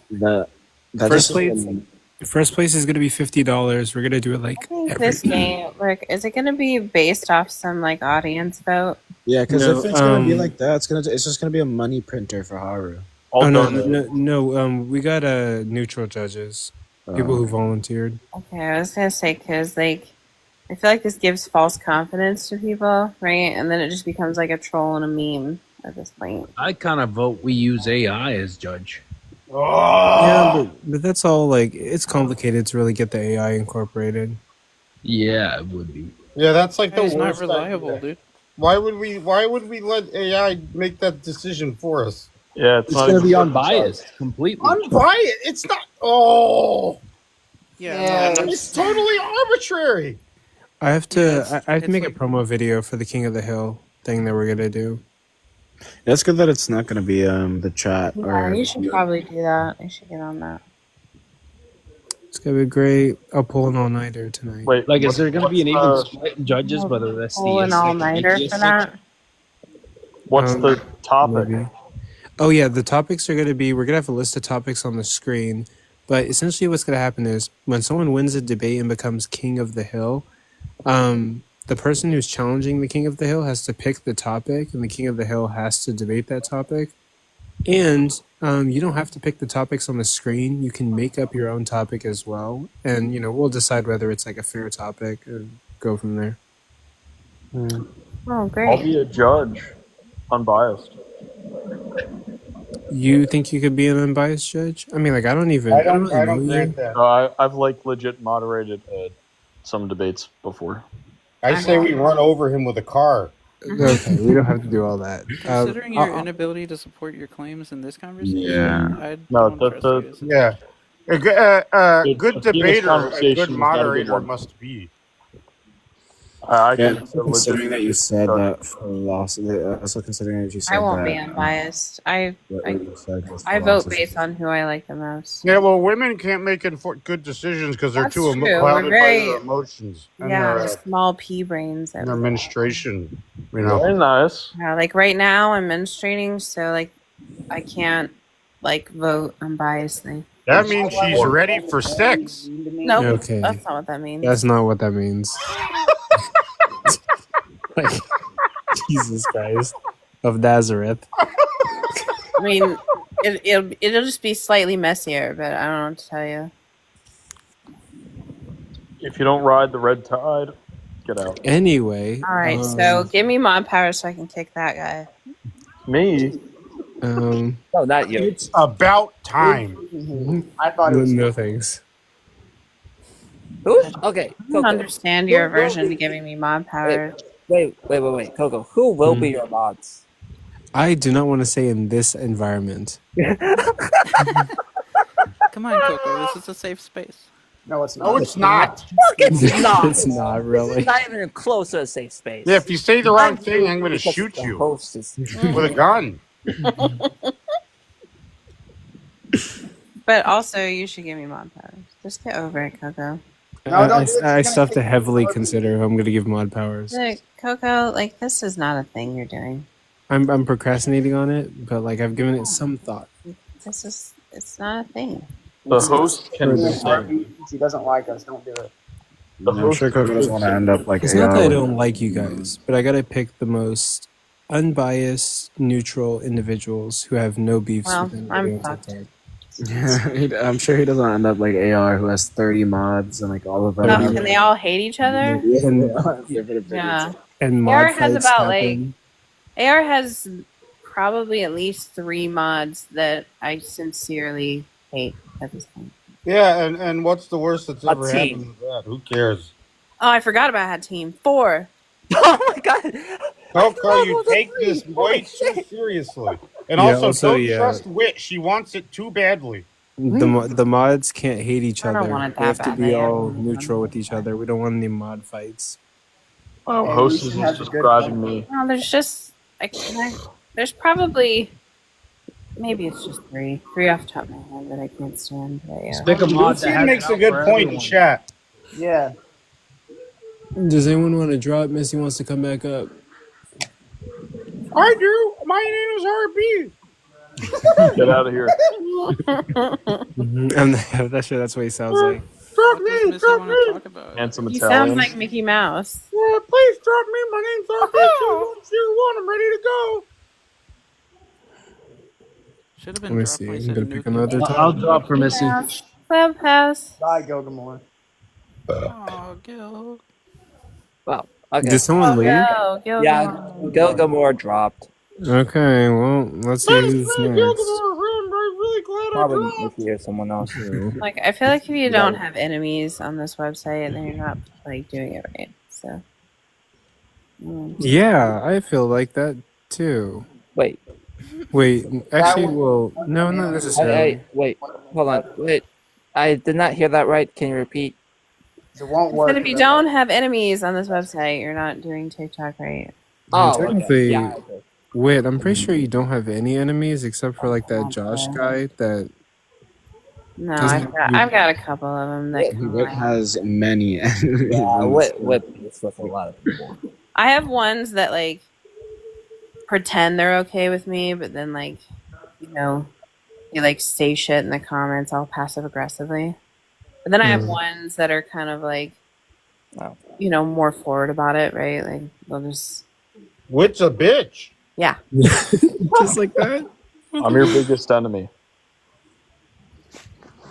First place is going to be $50. We're going to do it like I think this game, like, is it going to be based off some like audience vote? Yeah, because No, if it's gonna be like that, it's just gonna be a money printer for Haru. Oh no, we got neutral judges, people who volunteered. Okay, I was gonna say because like I feel like this gives false confidence to people, right? And then it just becomes like a troll and a meme at this point. I kind of vote we use AI as judge. Yeah, but that's all like it's complicated to really get the AI incorporated. Yeah, it would be. Yeah, that's like the It's not worst reliable, idea. dude. Why would we let AI make that decision for us? Yeah, It's going to be unbiased, completely. Unbiased. It's not. Oh. Yeah, It's totally arbitrary. I have to. I have to it's make like- a promo video for the King of the Hill thing that we're gonna do. That's good that it's not gonna be the chat Yeah, or. you should probably do that. I should get on that. It's gonna be great. I'll pull an all-nighter tonight. Wait, Like, is there going to be an even split in judges, whether that's Pull an all-nighter for that. What's the topic? Maybe. Oh yeah, the topics are gonna be. We're gonna have a list of topics on the screen, but essentially what's gonna happen is when someone wins a debate and becomes King of the Hill, the person who's challenging the King of the Hill has to pick the topic, and the King of the Hill has to debate that topic. And you don't have to pick the topics on the screen. You can make up your own topic as well, and we'll decide whether it's like a fair topic and go from there. Oh, I'll great. be a judge, unbiased. You think you could be an unbiased judge? I mean, like I don't really know you. that. I've like legit moderated some debates before. I say we run over him with a car. Okay, we don't have to do all that. Considering your inability to support your claims in this conversation, Yeah. I No, don't trust you. Yeah. A good This debater, a conversation good has gotta be moderator done. must be. I Yeah, can considering that you said that philosophy, also considering that you said I won't that, be unbiased. I what you said was vote philosophy. based on who I like the most. Yeah, well, women can't make good decisions because they're That's too true. clouded We're by very- their emotions and Yeah, their, small pea brains. and their menstruation. You know. Very nice. Yeah, like right now I'm menstruating, so like I can't like vote unbiasedly. That means she's ready for sex. Nope, Okay. that's not what that means. That's not what that means. Like, Jesus Christ of Nazareth. I mean, it'll just be slightly messier, but I don't know what to tell you. If you don't ride the red tide, get out. Anyway. All right, so give me mod power so I can kick that guy. Me? No, not you. It's about time. I thought it was. No thanks. Who? Okay, I don't Coco. understand your aversion to giving me mod power. Wait, Coco. Who will be your mods? I do not want to say in this environment. Come on, Coco. This is a safe space. No, it's not. No, it's not. Fuck, it's not. It's not really. It's not even close to a safe space. Yeah, if you say the wrong thing, I'm going to Because shoot the you host is- with a gun. But also, you should give me mod powers. Just get over it, Coco. No, don't do it. I You're still have gonna to take heavily it. consider who I'm going to give mod powers. Look, Coco, like this is not a thing you're doing. I'm procrastinating on it, but like I've given it some thought. It's not a thing. The host can Since he doesn't like us, don't do it. I'm sure Coco doesn't want to end up like It's not that I don't like you guys, but I gotta pick the most unbiased, neutral individuals who have no beefs Well, with anybody I'm on fucked. TikTok. Yeah, I'm sure he doesn't end up like AR, who has 30 mods and like all of them. No, and they all hate each other. Yeah. And mod AR has fights about happen. AR has probably at least 3 mods that I sincerely hate at this point. Yeah, and what's the worst that's ever team. happened with that? Who cares? Oh, I forgot about that team. 4. Oh my god! Coco, you take this way too seriously. And Yeah, also, also, don't yeah. trust Wit. She wants it too badly. the mods can't hate each I don't other. want it They that have to bad. be They all everyone neutral with each other. We don't want any mod fights. Oh, Hey, host Lucian is has a good describing point. me. No, there's just there's probably maybe it's just three off the top of my head that I can't stand. But yeah. Just pick a mod that Lucian has it makes a out good for point in everyone. chat. Yeah. Does anyone want to drop? Missy wants to come back up. I do. My name is RB. Get out of here. And that's what he sounds like. Drop What does me. Missy Drop want to me. talk about? Handsome He Italian. sounds like Mickey Mouse. Yeah, please drop me. My name's RB2101. I'm ready to go. Should have Let been me dropped see. when he I'm said gonna pick nuke. another I'll topic. drop for Missy. Clubhouse. Bye, Gogamore. Oh, Gil. Well, okay. Did someone leave? Gil, Yeah, Gilgamore. Gilgamore dropped. Okay, well, let's see who's next. I'm really glad I Probably dropped. Missy or someone else. Like I feel like if you don't have enemies on this website, then you're not like doing it right. So. Yeah, I feel like that too. Wait. Wait, actually, well, no, not necessarily. Wait, hold on. Wait, I did not hear that right. Can you repeat? It won't I work. said if you don't have enemies on this website, you're not doing TikTok right. Oh, Technically, okay. Yeah, okay. wait, I'm pretty sure you don't have any enemies except for like that Josh guy that. No, Doesn't- I've got a couple of them that Wit has many enemies. Yeah, Whip is with a lot of people. I have ones that like pretend they're okay with me, but then like they like say shit in the comments all passive aggressively. But then I have ones that are kind of like more forward about it, right? Like they'll just Wit's a bitch. yeah. Just like that? I'm your biggest enemy.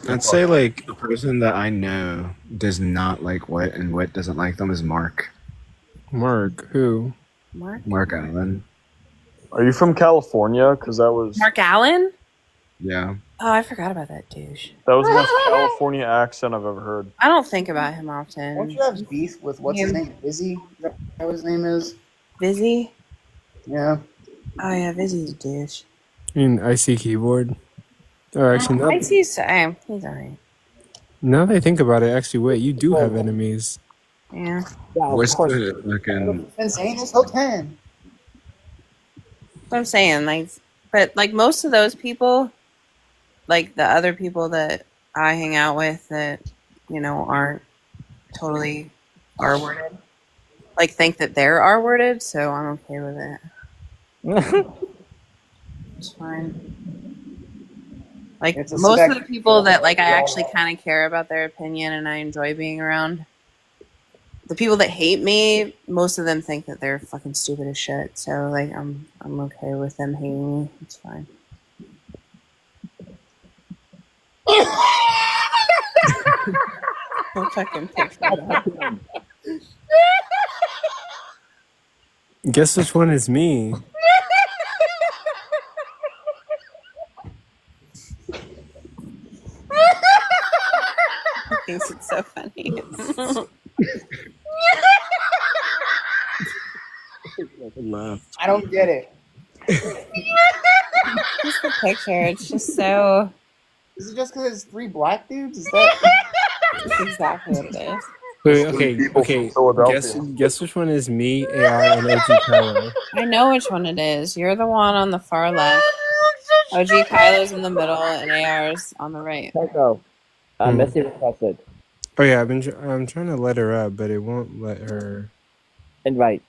I'd say like the person that I know does not like Wit and Wit doesn't like them is Mark. Mark, who? Mark Allen. Are you from California? Because that was Mark Allen? Yeah. Oh, I forgot about that douche. that was the most California accent I've ever heard. I don't think about him often. Don't you have beef with what's his name? Vizzy? Is that what his name is? Vizzy? Yeah. Oh yeah, Vizzy's a douche. I mean, IC keyboard. Or actually, no. I see. He's alright. Now that I think about it, actually, wait, you do have enemies. Yeah. What's the fucking? Been saying this whole time. What I'm saying, but most of those people, like the other people that I hang out with that, aren't totally R-worded, like think that they're R-worded, so I'm okay with it. It's fine. Like It's a most of the spec- people that I actually kind of care about their opinion and I enjoy being around. The people that hate me, most of them think that they're fucking stupid as shit. So I'm okay with them hating me. It's fine. Don't fucking pick that up. Guess which one is me? He thinks it's so funny. I don't get it. Just the picture. It's just so. Is it just because it's three black dudes? Is that? That's exactly what it is. Wait, okay. Guess which one is me, AI, and OG Kylo? I know which one it is. You're the one on the far left. OG Kylo's in the middle, and AR's on the right. CoCo. Missy requested. Oh yeah, I'm trying to let her up, but it won't let her. Invite.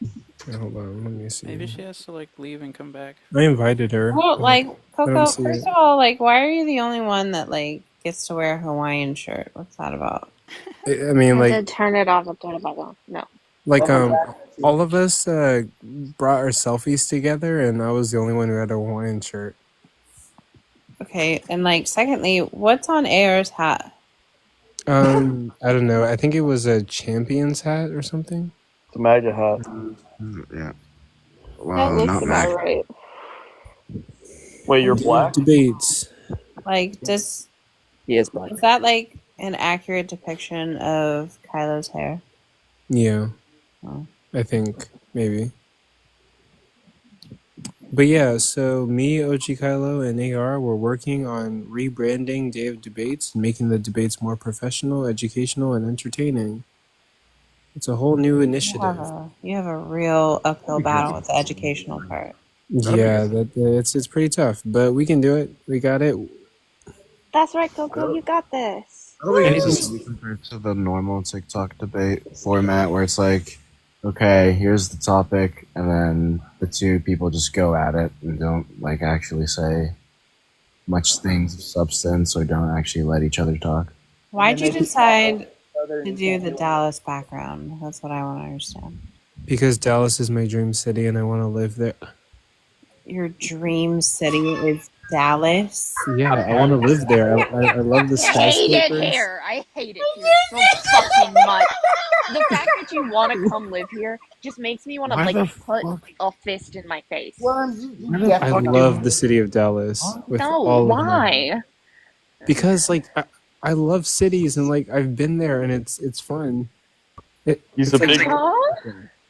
Hold on, let me see. Maybe she has to leave and come back. I invited her. Well, I don't CoCo, see first it. of all, why are you the only one that gets to wear a Hawaiian shirt? What's that about? I mean, I did turn it off. No. all of us brought our selfies together, and I was the only one who had a Hawaiian shirt. Okay, and secondly, what's on AR's hat? I don't know. I think it was a champion's hat or something. The MAGA hat. Yeah. That Well, looks not about Mac. right. Wait, you're black? Debates. Does He is black. is that an accurate depiction of Kylo's hair? Yeah. Oh. I think maybe. But yeah, so me, OG Kylo, and AR were working on rebranding Day of Debates and making the debates more professional, educational, and entertaining. It's a whole new initiative. You have a real uphill battle with the educational part. Yeah, it's pretty tough, but we can do it. We got it. That's right, CoCo. You got this. I don't think it's Anything- just compared to the normal TikTok debate format where it's like, okay, here's the topic, and then the two people just go at it and don't like actually say much things of substance or don't actually let each other talk. Why'd you decide to do the Dallas background? That's what I want to understand. Because Dallas is my dream city and I want to live there. Your dream city is Dallas? Yeah, I want to live there. I love the I hate it skyscrapers. here. I hate it here so fucking much. The fact that you want to come live here just makes me want to Why like the put a fist in my face. I love the city of Dallas with No, all of my why? because like I love cities and like I've been there and it's fun. He's it's a big.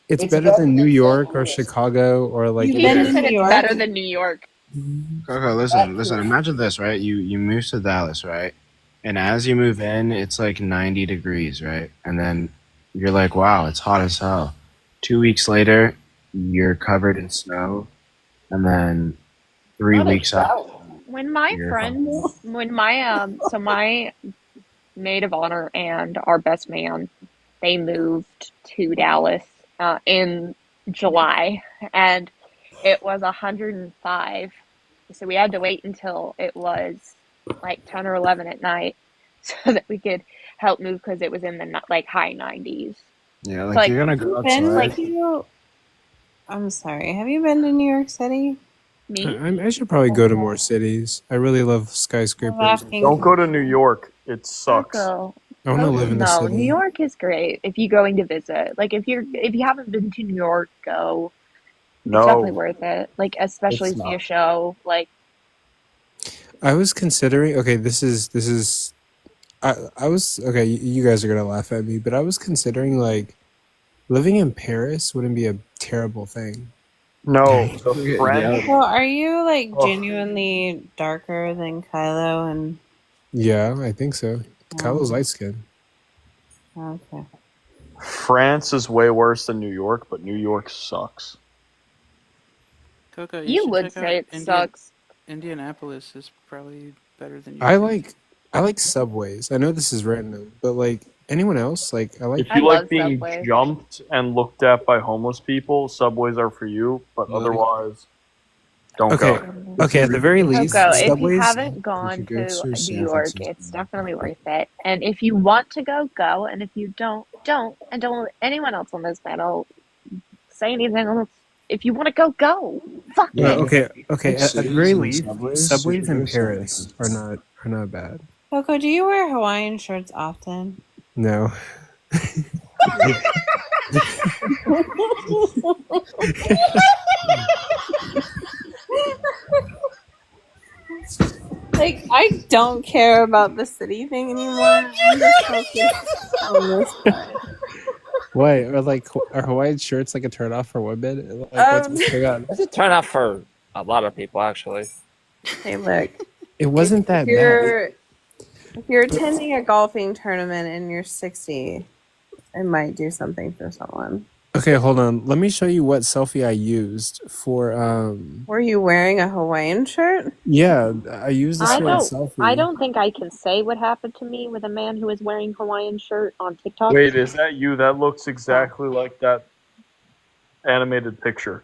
It's better than New York or Chicago or like. You just said it's better than New York. CoCo, listen. Imagine this, right? You move to Dallas, right? And as you move in, it's like 90 degrees, right? And then you're like, wow, it's hot as hell. 2 weeks later, you're covered in snow, and then 3 weeks out. When my friends, when my so my maid of honor and our best man, they moved to Dallas in July, and it was 105. So we had to wait until it was like 10 or 11 at night so that we could help move because it was in the like high 90s. Yeah, like, you're gonna go Ben, outside. I'm sorry. Have you been to New York City? Me? I should probably go to more cities. I really love skyscrapers. Don't go to New York. It sucks. Go. I want to live in the No, city. New York is great if you're going to visit. Like if you haven't been to New York, go. No. It's definitely worth it. Like especially It's see a not. show. Like I was considering. Okay, this is. I was okay. You guys are gonna laugh at me, but I was considering like living in Paris wouldn't be a terrible thing. No, the French. Well, are you like Oh. genuinely darker than Kylo and Yeah, I think so. Kylo's light skin. okay. France is way worse than New York, but New York sucks. CoCo, you should would check say out it sucks. Indianapolis is probably better than you I think. like subways. I know this is random, but like anyone else, like I like. If you like being jumped and looked at by homeless people, subways are for you. But otherwise, don't Okay, go. okay. At the very least, Go. If you subways. haven't gone go to to New San York, Francisco. it's definitely worth it. And if you want to go, go. And if you don't, don't. And don't let anyone else on this panel say anything else. If you want to go, go. Fuck it. Okay. At the very Cities and least, subways, subways in super good Paris are not bad. Coco, do you wear Hawaiian shirts often? No. Like, I don't care about the city thing anymore. I'm just focused on this part. Why? Or like, are Hawaiian shirts like a turnoff for women? Like, what's going on? It's a turn off for a lot of people, actually. Hey, look. It wasn't that bad. If you're attending a golfing tournament and you're 60, it might do something for someone. Okay, hold on. Let me show you what selfie I used for. Were you wearing a Hawaiian shirt? Yeah, I used this for a selfie. I don't think I can say what happened to me with a man who was wearing Hawaiian shirt on TikTok. Wait, is that you? That looks exactly like that animated picture.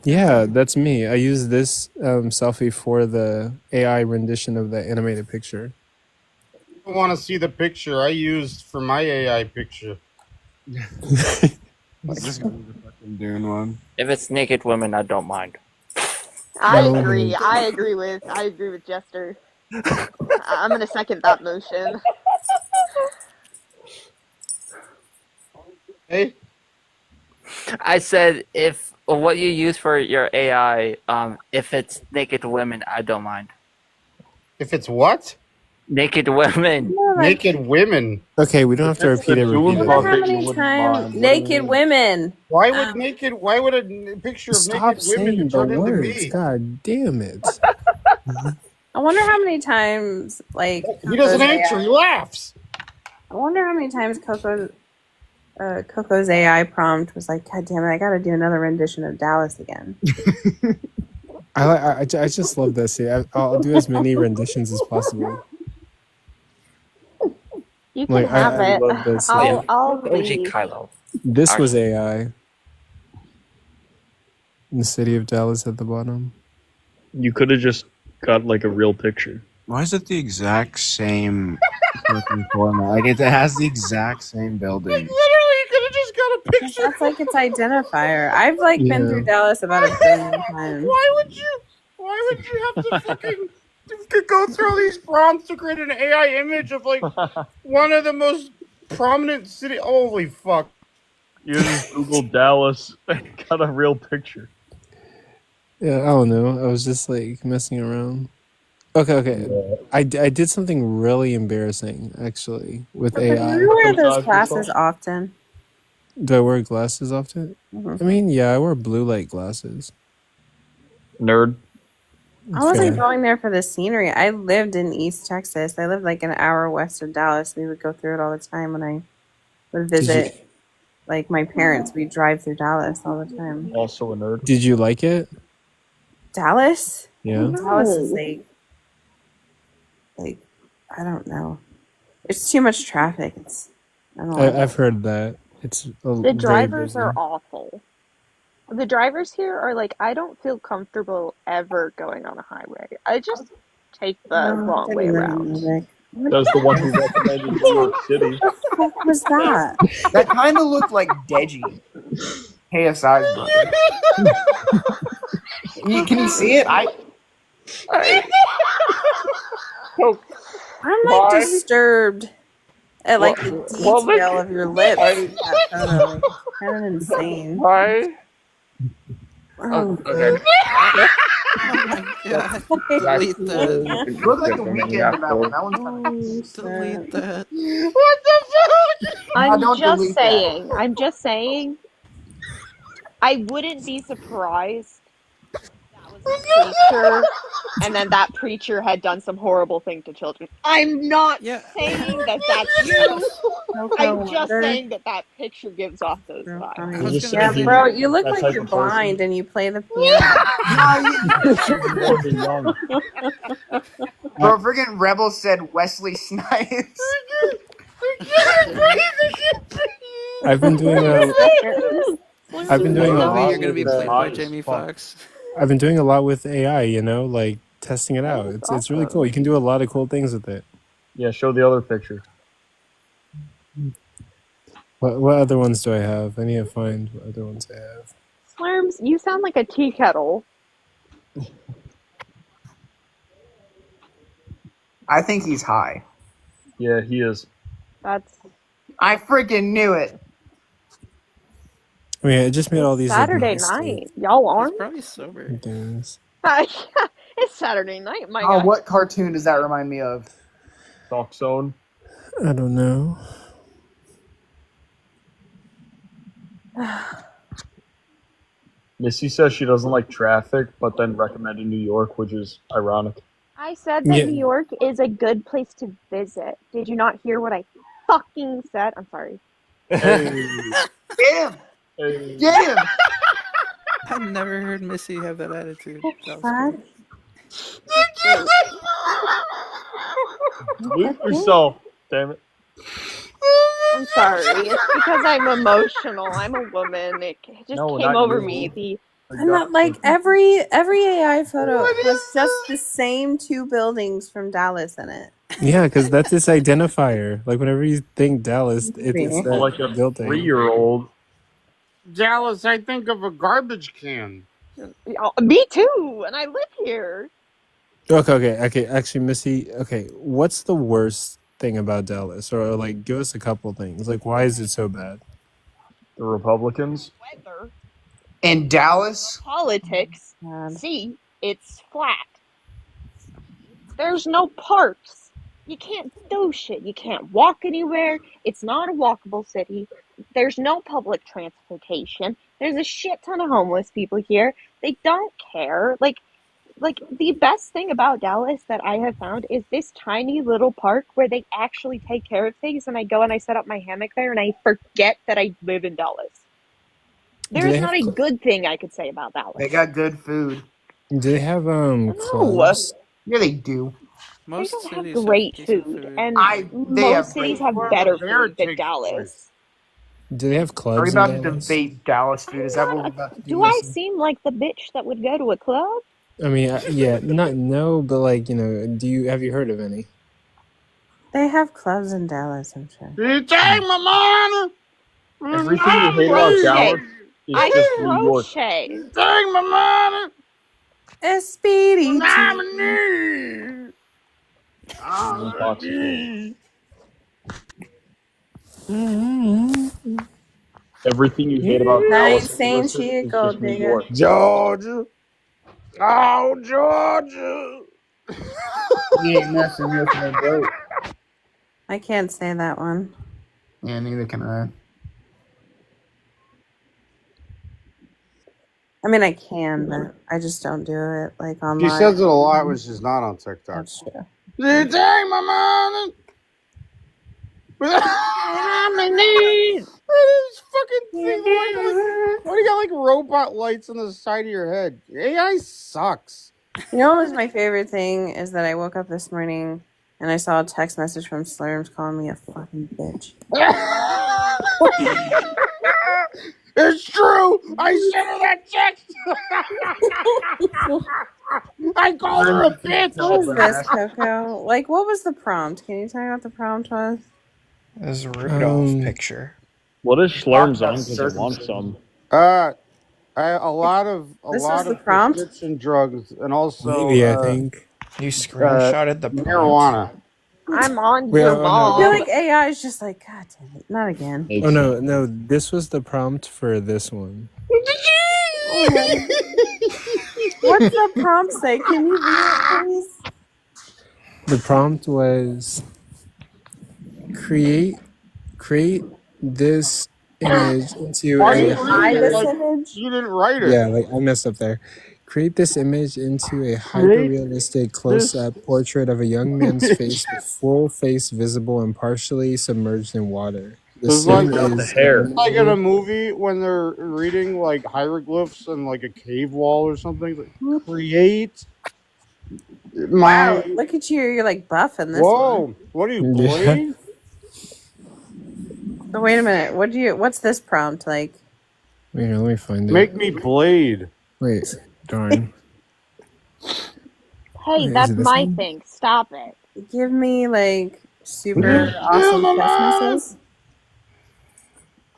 Yeah, that's me. I used this selfie for the AI rendition of the animated picture. I want to see the picture I used for my AI picture. This gonna be the fucking Dune one. If it's naked women, I don't mind. I No. agree. I agree with Jester. I'm gonna second that motion. Hey, I said if what you use for your AI, if it's naked women, I don't mind. if it's what? Naked women. No, like, Naked women. Okay, we don't have to repeat it wonder how repeatedly. many times naked women. Why would naked? Why would a picture of Stop naked women saying the turn into words. me? God damn it. I wonder how many times like He doesn't Coco's answer. AI He laughs. I wonder how many times Coco's AI prompt was like, God damn it, I got to do another rendition of Dallas again. I just love this. I'll do as many renditions as possible. You can Like, have I it. love this. I'll OG leave. Kylo. This was AI. In the city of Dallas at the bottom. You could have just got like a real picture. Why is it the exact same fucking format? Like it has the exact same building. Literally, you could have just got a picture. That's like its identifier. I've like been through Dallas about 1 billion times. Why would you have to fucking go through all these prompts to create an AI image of like one of the most prominent city? Holy fuck! You just Google Dallas and got a real picture. Yeah, I don't know. I was just like messing around. Okay. Yeah. I did something really embarrassing actually with Do AI. you wear those glasses often? Do I wear glasses often? Mhm. I mean, yeah, I wear blue light glasses. Nerd. I wasn't Fair. going there for the scenery. I lived in East Texas. I lived like an hour west of Dallas. We would go through it all the time when I would visit like my parents. We'd drive through Dallas all the time. Also a nerd. Did you like it? Dallas? Yeah. Dallas is like I don't know. It's too much traffic. I don't like I've heard that. It's The drivers are awful. The drivers here are like, I don't feel comfortable ever going on a highway. I just take the wrong way around. That was the one who recommended New York City. What was that? That kind of looked like Deji. KSI's brother. Can you see it? I'm like disturbed at like the detail of your lips. in that photo. Like, kind of insane. Why? Oh, Okay. Delete that. Look like the weekend in that one. That one's Delete that. What the fuck? I'm don't just delete saying. I'm just saying. I wouldn't be surprised if that was a preacher, and then that preacher had done some horrible thing to children. I'm not saying that that's you. I'm just saying that picture gives off those vibes. Yeah, bro, you look like you're blind and you play the piano. Bro, friggin' Rebel said Wesley Snipes. I've been doing a lot. You're gonna be played by Jamie Foxx. I've been doing a lot with AI, like testing it out. It's really cool. You can do a lot of cool things with it. Yeah, show the other picture. What other ones do I have? I need to find what other ones I have. Slurms, you sound like a tea kettle. I think he's high. Yeah, he is. I freaking knew it. I mean, I just made all these Saturday like, night. Y'all aren't? Probably sober. things. It's Saturday night, my Oh, guy. what cartoon does that remind me of? Talk Zone. I don't know. Missy says she doesn't like traffic, but then recommended New York, which is ironic. I said that Yeah. New York is a good place to visit. Did you not hear what I fucking said? I'm sorry. Hey. Get him! Hey. Get him! I've never heard Missy have that attitude. That was What? great. Mute yourself, damn it. I'm sorry. It's because I'm emotional. I'm a woman. It just No, came not over you. me. And that, like every AI photo has just the same two buildings from Dallas in it. Yeah, because that's its identifier. Like whenever you think Dallas, it's that Like a building. 3-year-old. Dallas, I think of a garbage can. Me too, and I live here. Okay. Actually, Missy. Okay, what's the worst thing about Dallas? Or like, give us a couple things. Like, why is it so bad? The Republicans. Weather. In Dallas? Politics. See, it's flat. There's no parks. You can't do shit. You can't walk anywhere. It's not a walkable city. There's no public transportation. There's a shit ton of homeless people here. They don't care. Like the best thing about Dallas that I have found is this tiny little park where they actually take care of things, and I go and I set up my hammock there and I forget that I live in Dallas. There's not a good thing I could say about Dallas. They got good food. Do they have No. clubs? Yeah, they do. They Most don't have cities great decent food, and they have most cities great have food. better There food than takes Dallas. Do they have Are we clubs in about to Dallas? debate Dallas food? Is that what we're about to do? Do I seem like the bitch that would go to a club? I mean, yeah, but like, have you heard of any? They have clubs in Dallas, I'm sure. You take my money. Everything you hate about Dallas is I just New York. crochet. Take my money. A speedy Nominee. Everything you hate about Nice Dallas saying listen, she a is gold just New digger. York. Georgia. Oh, Georgia. You ain't messing with no boat. I can't say that one. Yeah, neither can I. I mean, I can, but I just don't do it like online. She says it a lot when she's not on TikTok. That's true. You take my money. Nominee. This fucking thing. Why do you got like robot lights on the side of your head? AI sucks. You know what was my favorite thing is that I woke up this morning and I saw a text message from Slurms calling me a fucking bitch. It's true. I sent her that text. I called her a bitch. What was this, Coco? Like, what was the prompt? Can you tell me what the prompt was? This Rudolph picture. What is Slurms on? Because I want some. A lot of This was the prompt? prescription drugs and also Maybe, I think. You screenshotted the prompt. marijuana. I'm on Wait, your oh, no. ball. I feel like AI is just like, God damn it, not again. Oh no, this was the prompt for this one. What's the prompt say? Can you read it, please? The prompt was create this image into Why a you Hide reading it this like image? you didn't write it? yeah, like I messed up there. Create this image into a hyper-realistic close-up portrait of a young man's face with full face visible and partially submerged in water. The It's like, scene is it's like in a movie when they're reading like hieroglyphs and like a cave wall or something. Like, create my. Wow, look at you. You're like buffing this Whoa! one. What are you, Yeah. Blade? So wait a minute. What's this prompt like? Wait, let me find it. Make me Blade. Wait, darn. Hey, Is that's it this my one? thing. Stop it. Give me like super awesome Christmases.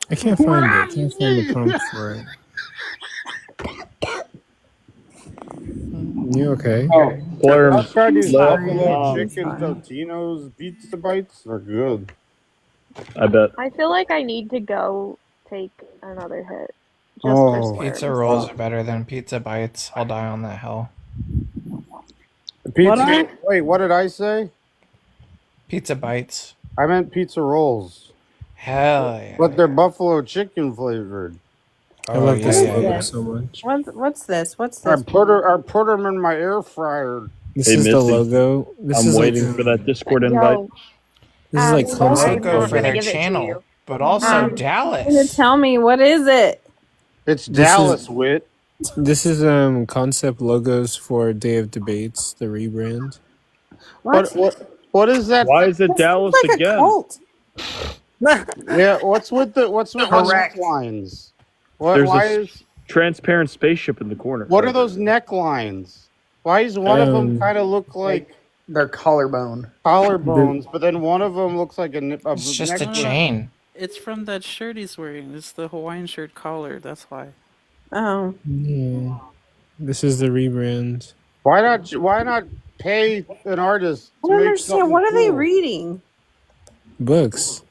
I can't find it. I can't find the prompt for it. You okay? Oh, Slurms. I've tried these Love, buffalo chicken Totino's pizza bites. They're good. I bet. I feel like I need to go take another hit. Just Oh. for Pizza slurs. rolls are better than pizza bites. I'll die on that hill. Pizza. Wait, what did I say? Pizza bites. I meant pizza rolls. Hell yeah. But they're buffalo chicken flavored. I love this yeah, logo yeah. so much. What's this? What's I this? put them in my air fryer. This Hey, is the Misty. logo. This I'm is waiting like for that Discord invite. Yo, this is like I'm concept. Go not for gonna their give it to channel, you. but also You're gonna Dallas. tell me what is it? It's This Dallas is- wit. This is concept logos for Day of Debates, the rebrand. What is that? Why is it Dallas Like a again? cult. Yeah, what's with the Correct. necklines? What? There's Why a is? transparent spaceship in the corner. What are those necklines? Why is one of them kind of look like Their collarbone. collarbones, but then one of them looks like a It's just a necklace? chain. It's from that shirt he's wearing. It's the Hawaiian shirt collar. That's why. Oh, Yeah. This is the rebrand. Why not pay an artist I to don't make understand. something What are they cool? reading? Books.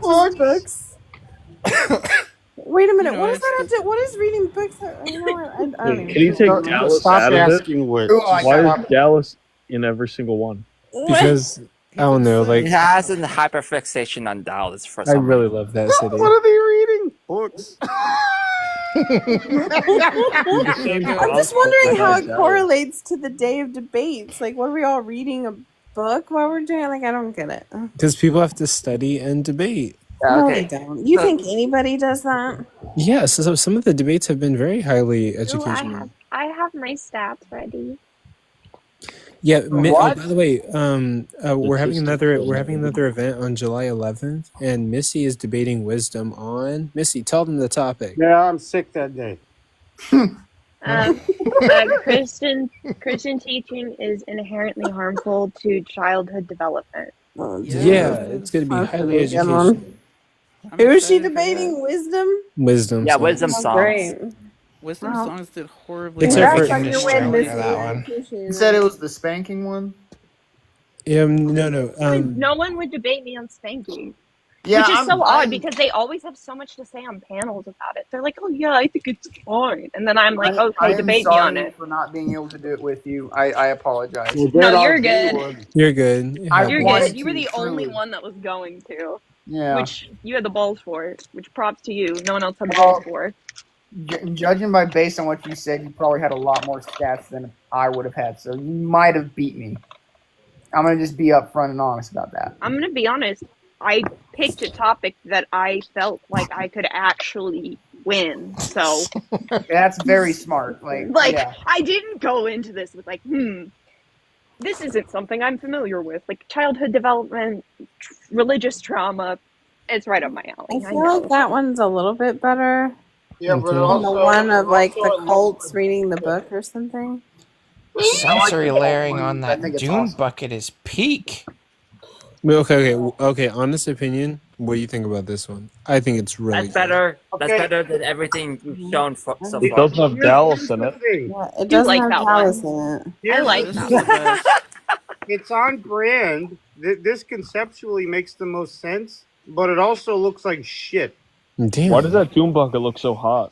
Books. Wait a minute. You know, What is it's that? What is reading You know what? I don't even. Can you take Stop- Dallas stop out of it? asking which. Why is Dallas in every single one? Because I don't know, He like has a hyperfixation on Dallas for I some really reason. love that city. What are they reading? Books. I'm just wondering how it correlates to the day of debates. Like, what are we all reading a book while we're doing? Like, I don't get it. Because people have to study and debate. No, they don't. You think anybody does that? Yes, so some of the debates have been very highly Ooh, educational. I have my stats ready. Yeah. What? By the way, we're having another event on July 11th, and Missy is debating wisdom on. Missy, tell them the topic. Yeah, I'm sick that day. Christian teaching is inherently harmful to childhood development. Yeah, it's going to be highly educational. Who is she debating? Wisdom? Wisdom. Yeah, songs. wisdom Oh, songs. great. Wisdom Wow. songs did horribly. Except well. for- Congrats on your win, Missy. that I one. appreciate You it. said it was the spanking one. No. No one would debate me on spanking. Yeah, Which is I'm- so odd I'm- because they always have so much to say on panels about it. They're like, "Oh yeah, I think it's fine," and then I'm like, I "Okay, am debate me sorry on it." for not being able to do it with you. I apologize. No, you're good. You're good. It I happens. You're wanted good. You were to, the only truly. one that was going to. Yeah. Which you had the balls for it. Which props to you. No one else had the Well, balls for it. Judging by based on what you said, you probably had a lot more stats than I would have had, so you might have beat me. I'm gonna just be upfront and honest about that. I'm gonna be honest. I picked a topic that I felt like I could actually win. So, That's very smart. Like, yeah. I didn't go into this with this isn't something I'm familiar with. Like childhood development, religious trauma. It's right up my alley. I feel like that one's a little bit better Yeah, but than also the one of like also the cults reading the book or something. Sensory layering on I that think it's dune awesome. bucket is peak. Okay. Honest opinion. What do you think about this one? I think it's really That's better. That's Okay. better than everything you've shown so It far. doesn't have Dallas in it. Yeah, it doesn't like have that Dallas one. in it. I like This that is the best. It's on brand. This conceptually makes the most sense, but it also looks like shit. Damn. Why does that dune bucket look so hot?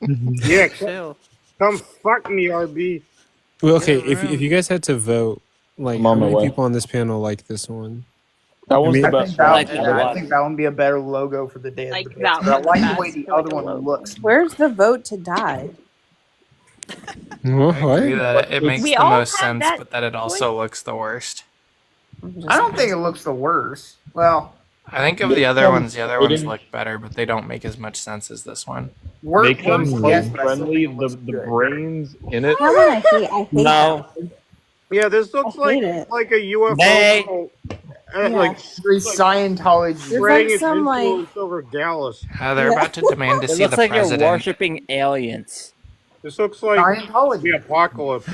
Yeah, Chill. come fuck me, RB. Well, okay, Get a if room. you guys had to vote, like I'm how on my many way. people on this panel like this one? That one's mean- the I best think that, one. like that yeah, I one. think that would be a better logo for the day of Like debates, that but I one like best the way the for, like, other a one logo. looks. Where's the vote to die? What? I agree that it makes We the all most have sense, that but that it also looks the worst. I don't think it looks the worst. Well, I think of the other ones look better, but they don't make as much sense as this one. Make them yes, home but I still friendly. think it The looks the good. brains in it. That one I hate No. Yeah, this looks I hate like it. like a UFO. Nay. Like Very Scientology. spraying like its some, like- influence over Dallas. They're about to demand to It see looks the like you're president. worshiping aliens. This looks like Scientology. the apocalypse.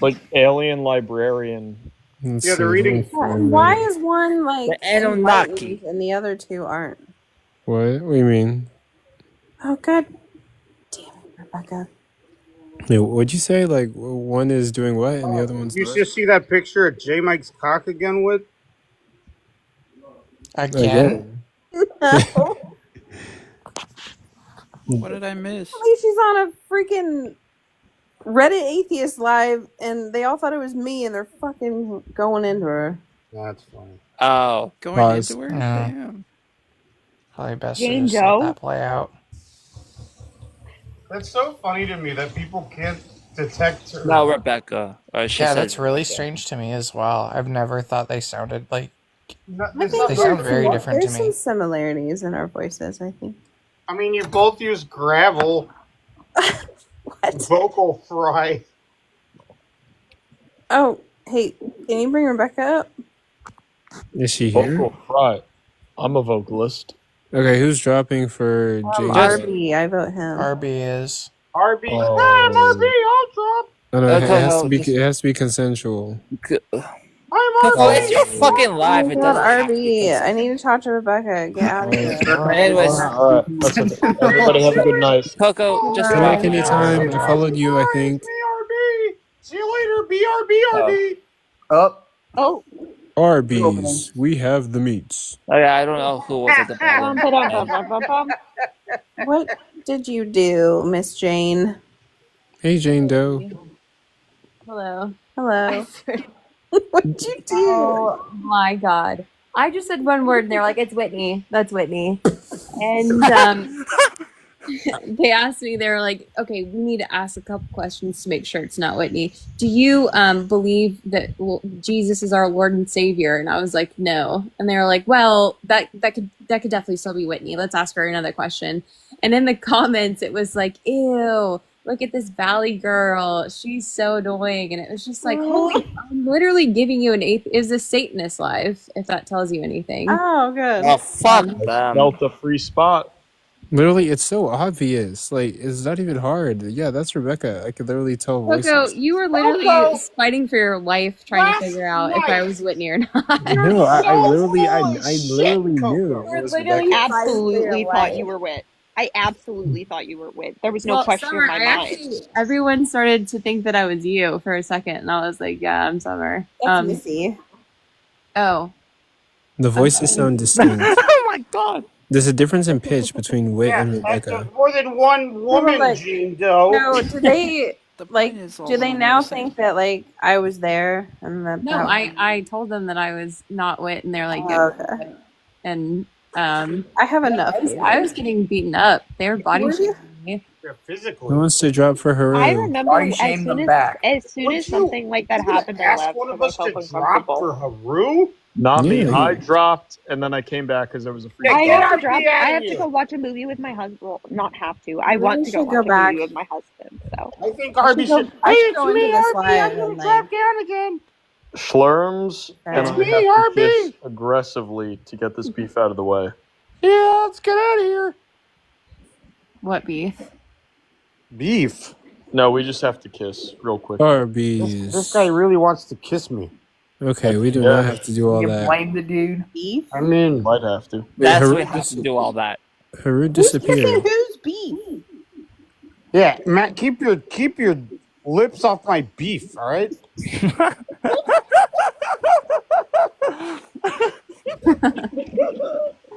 Like alien librarian. Yeah, they're reading. Why is one like The Anunnaki. enlightened and the other two aren't? What? What do you mean? Oh god damn it, Rebecca. Yeah, what'd you say? Like one is doing what and the other one's You not? just see that picture of J Mike's cock again with? Again? What did I miss? At least she's on a freaking Reddit atheist live and they all thought it was me and they're fucking going into her. That's funny. Oh. Going Pause. into her? Yeah. Damn. Probably best Jane to just Doe? let that play out. That's so funny to me that people can't detect her. No, Rebecca. She Yeah, said that's really Rebecca. strange to me as well. I've never thought they sounded like. I think They sound very different to there's me. some similarities in our voices, I think. I mean, you both use gravel. Vocal fry. Oh, hey, can you bring Rebecca up? Is she here? Vocal fry. I'm a vocalist. Okay, who's dropping for Jay? RB, I vote him. RB is. RB. Oh. I'm RB. I'll drop. Oh, no, it Okay, has no, to be. just- It has to be consensual. I'm Well, RB. it's your fucking live. Oh It my god, doesn't have to be RB, I need to talk to Rebecca. Get out of here. Anyways, All right. That's okay. Everybody have a good night. CoCo, just Come drop back anytime. I followed you, I think. BRB. See you later. BRB. RB. Up. Oh. Arby's. We have the meats. Oh, yeah, I don't know who was at the bottom. What? did you do, Miss Jane? Hey, Jane Doe. Hello. Hello. What'd you do? Oh my god. I just said one word and they're like, it's Whitney. That's Whitney. And they asked me, they were like, okay, we need to ask a couple questions to make sure it's not Whitney. Do you believe that Jesus is our Lord and Savior? And I was like, no. And they were like, well, that could definitely still be Whitney. Let's ask her another question. And in the comments, it was like, ew, look at this Valley girl. She's so annoying. And it was just like, holy, I'm literally giving you is this Satanist live, if that tells you anything. Oh, good. Oh, fuck. Delta free spot. Literally, it's so obvious. Like, it's not even hard. Yeah, that's Rebecca. I could literally tell voices. CoCo, you were literally fighting for your life trying to figure out if I was Whitney or not. No, I literally knew. We're It was literally Rebecca. Absolutely thought you were Wit. I absolutely thought you were Wit. There was no question Summer, in my mind. Everyone started to think that I was you for a second, and I was like, yeah, I'm Summer. That's Missy. Oh. The voices sound distinct. Oh my god. There's a difference in pitch between Wit and Rebecca. More than one woman, Jane Doe. No, do they do they now think that like I was there and that? No, I told them that I was not Wit, and they're like, Oh, yeah, okay. And I have enough. I was getting beaten up. They were body shaming me. Who wants to drop for Haru? I remember Body as shame soon them as, back. something like that happened, I Ask left one of because us I to felt drop uncomfortable. for Haru? Not me. Yeah. I dropped and then I came back because there was a free I spot. have to drop. me out I of have to here. go watch a movie with my husband. Well, not have to. I Maybe want we to go should go watch a back. movie with my husband. So I think Arby should. I Hey, should it's go into me, this Arby. live I'm gonna and, drop down again. Schlurms and I It's have me, to RB. kiss aggressively to get this beef out of the way. Yeah, let's get out of here. What beef? Beef. No, we just have to kiss real quick. Arby's. This guy really wants to kiss me. Okay, we do Yeah. not have to do all You that. blame the dude. Beef? I mean, Might have to. Wait, That's Haru we have to do all that. Haru Who's disappeared. who's beef? yeah, Matt, keep your lips off my beef, all right?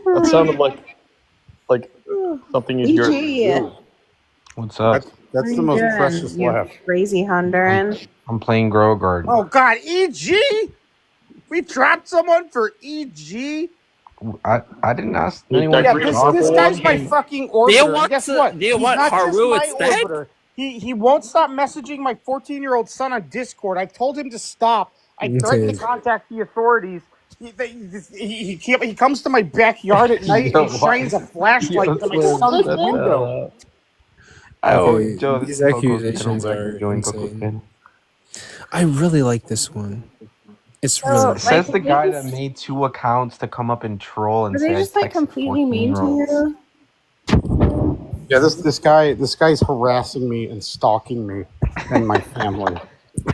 That sounded like something you'd hear. EG. What's up? That's the most precious You laugh. crazy Honduran. I'm playing Grow Garden. Oh God, EG! We dropped someone for EG. I didn't ask Yeah, anyone. Yeah, to this drop guy's it. my fucking Do you orbiter. want Guess to- what? do you He's want not just Haru my instead? orbiter. He won't stop messaging my 14-year-old son on Discord. I told him to stop. I threatened to contact the authorities. He comes to my backyard at night and he shines a flashlight to my son's window. Okay, Joe, this these is Coco accusations Fiddle are doing Coco insane. Fiddle. I really like this one. It's So, really like, Says the they guy just- that made 2 accounts to come up and troll and Are say they I just like texted completely mean to 14-year-olds. you? Yeah, this guy's harassing me and stalking me and my family.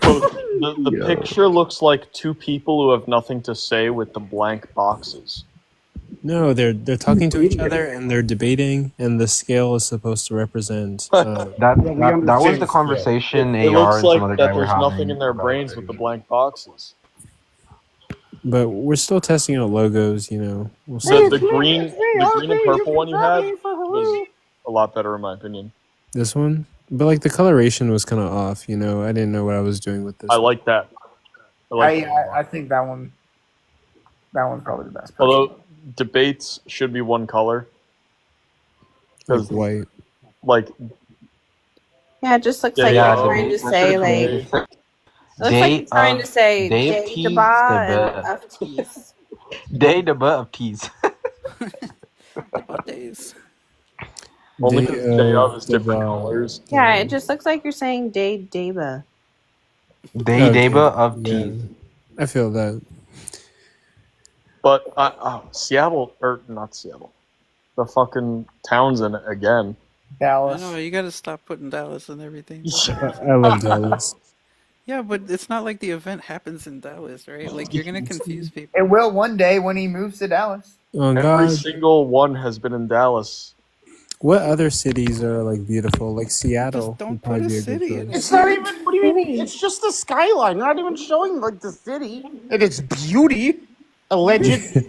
So the picture looks like 2 people who have nothing to say with the blank boxes. No, they're talking to each other and they're debating, and the scale is supposed to represent. That was the conversation It AR looks and some like other that guy were there's having. nothing in their brains with the blank boxes. But we're still testing out logos, you know. We'll see. The green and purple one you had was a lot better in my opinion. This one, but like the coloration was kind of off, you know. I didn't know what I was doing with this. I like that. I think that one's probably the best. Although debates should be one color. Like white. Like Yeah, it just looks Yeah, like yeah, you're trying to say like. It looks like you're trying to say Dave day teased to the ba bit. and of tease. Day the butt of teas. Days. Only Day because day of of is different the- colors. Yeah, it just looks like you're saying day deba. Day Okay, deba of yeah. teas. I feel that. But Seattle, or not Seattle, the fucking Townsend again. Dallas. I know, you gotta stop putting Dallas and everything. I love Dallas. Yeah, but it's not like the event happens in Dallas, right? Like, you're gonna confuse people. It will one day when he moves to Dallas. Oh Every God! single one has been in Dallas. What other cities are like beautiful? Like Seattle. Just don't would put probably a be good city choice. in It's not even. What do you mean? It's just the skyline. You're not even showing like the city and its beauty. Alleged.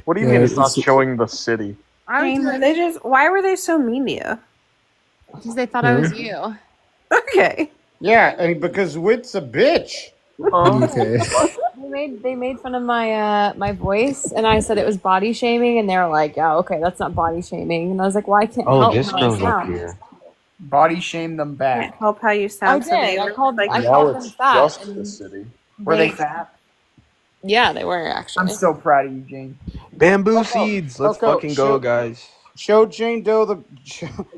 What do you Yeah, mean it's not it's- showing the city? I mean, why were they so mean to you? Because they thought I was you. Okay. Yeah, and because Wit's a bitch. Okay. They made fun of my my voice, and I said it was body shaming, and they were like, "Oh, okay, that's not body shaming." And I was like, "Well, I can't Oh, help this how I girl's up sound." here. Body shame them Can't back. help how you I sound. So did. they I were called like, them fat. And Were they they- fat? Yeah, they were I'm actually. so proud of you, Jane. Bamboo seeds. Let's Coco, fucking go, guys. Show Jane Doe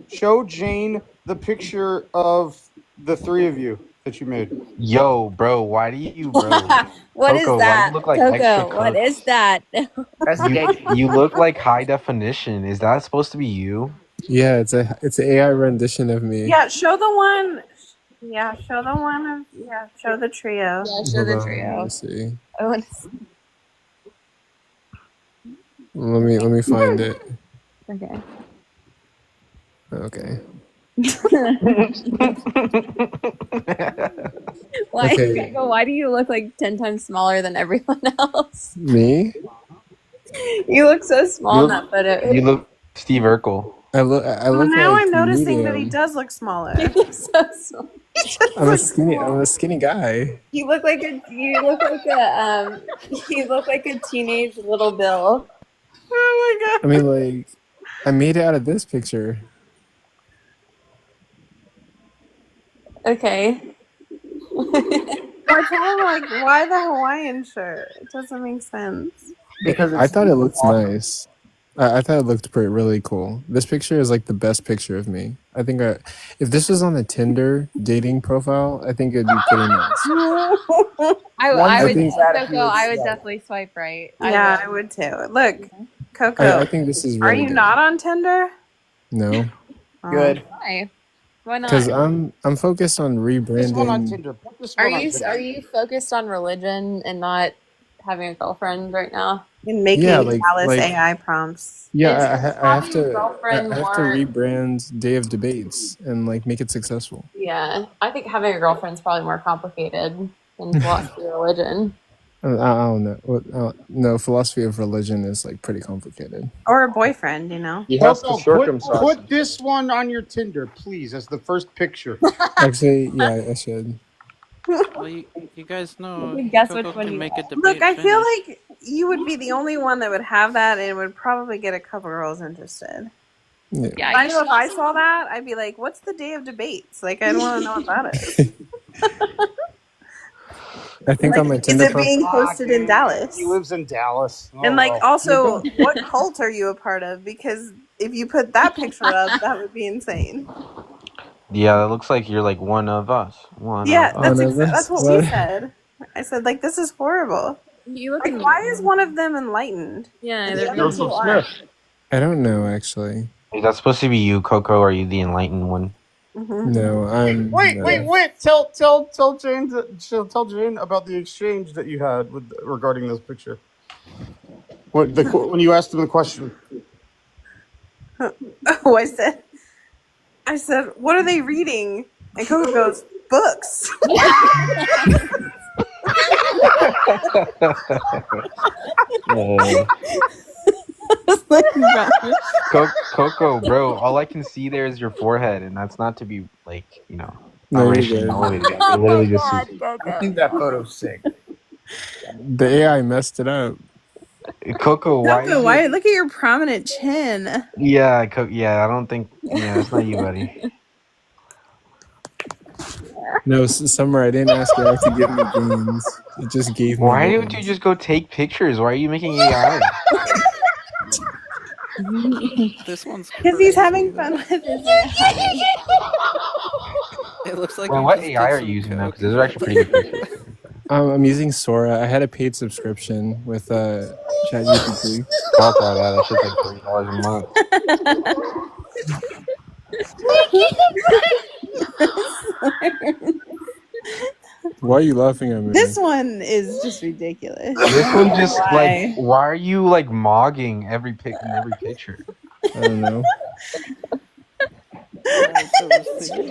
show Jane the picture of the three of you that you made. Yo, bro, why do you, bro? What is Coco, why that? you look like extra Coco, what cooked? is that? You look like high definition. Is that supposed to be you? Yeah, it's an AI rendition of me. yeah, show the one. Yeah, show the one of. Yeah, show the trio. Yeah, show Hold the on, trio. let me see. I want Let me find it. Okay. Okay. Why? Okay. Why do you look like 10 times smaller than everyone else? Me? You look so small You in that photo. You look Steve Urkel. I Well, look now like I'm noticing that he medium. does look smaller. You look so small. I'm a skinny guy. You look like a teenage little Bill. Oh my god. I mean, like, I made it out of this picture. Okay. I tell him like, why the Hawaiian shirt? It doesn't make sense. Because I thought it looked nice. I thought it looked really cool. This picture is like the best picture of me. I think if this was on a Tinder dating profile, I think it'd be pretty nice. I would, think- Coco, I would definitely swipe right. Yeah, I would too. Look, Coco. I think this is Are really you good. not on Tinder? No, Good. Why? Why not? because I'm focused on This one on rebranding. Tinder. Put this Are one on you Tinder. are you focused on religion and not having a girlfriend right now? And making Yeah, like- Alice like- AI prompts. Yeah, Is I have having a to. I girlfriend have to more- rebrand Day of Debates and like make it successful. Yeah, I think having a girlfriend is probably more complicated than philosophy or religion. I don't know. No, philosophy of religion is like pretty complicated. Or a boyfriend, you know? He has to Coco, circumcise. put this one on your Tinder, please, as the first picture. Actually, yeah, I should. Well, you guys know You guess Coco which one can you make a want. debate. Look, I feel finish. like you would be the only one that would have that and would probably get a couple girls interested. Yeah. Yeah, I you know if should I also- saw that, I'd be like, what's the Day of Debates? Like, I want to know what that is. I think on my Is Tinder it being posted in Dallas? He lives in Dallas. Oh, And like, well. also, what cult are you a part of? Because if you put that picture up, that would be insane. Yeah, that looks like you're like one of us. Yeah, One of us? that's what we What? said. I said, like, this is horrible. You look Like, why is one of them enlightened? Yeah, And they're the other two aren't? I don't know actually. Is that supposed to be you, Coco? Or are you the enlightened one? Mhm. No, I'm. Wait. no. Tell Jane about the exchange that you had with regarding this picture. When you asked him the question. Oh, I said, what are they reading? And Coco goes, books. Coco, bro, all I can see there is your forehead, and that's not to be like, No, not you're racially good. motivated. I literally just see. I think that photo's sick. The AI messed it up. Coco, why? Coco, is why? it- Look at your prominent chin. Yeah, yeah, I don't think. Yeah, that's not you, buddy. No, Summer, I didn't ask AI to give me games. It just gave me. Why don't games. you just go take pictures? Why are you making AI? This one's Because he's having fun with his It looks like Well, you what just AI did are some you using now? coke. Because those are actually pretty good pictures. I'm using Sora. I had a paid subscription with ChatGPT. Fuck all that. That shit's like $30 a month. Why are you laughing at me? This one is just ridiculous. This one just Why? like, why are you like mogging every pic in every picture? I don't know.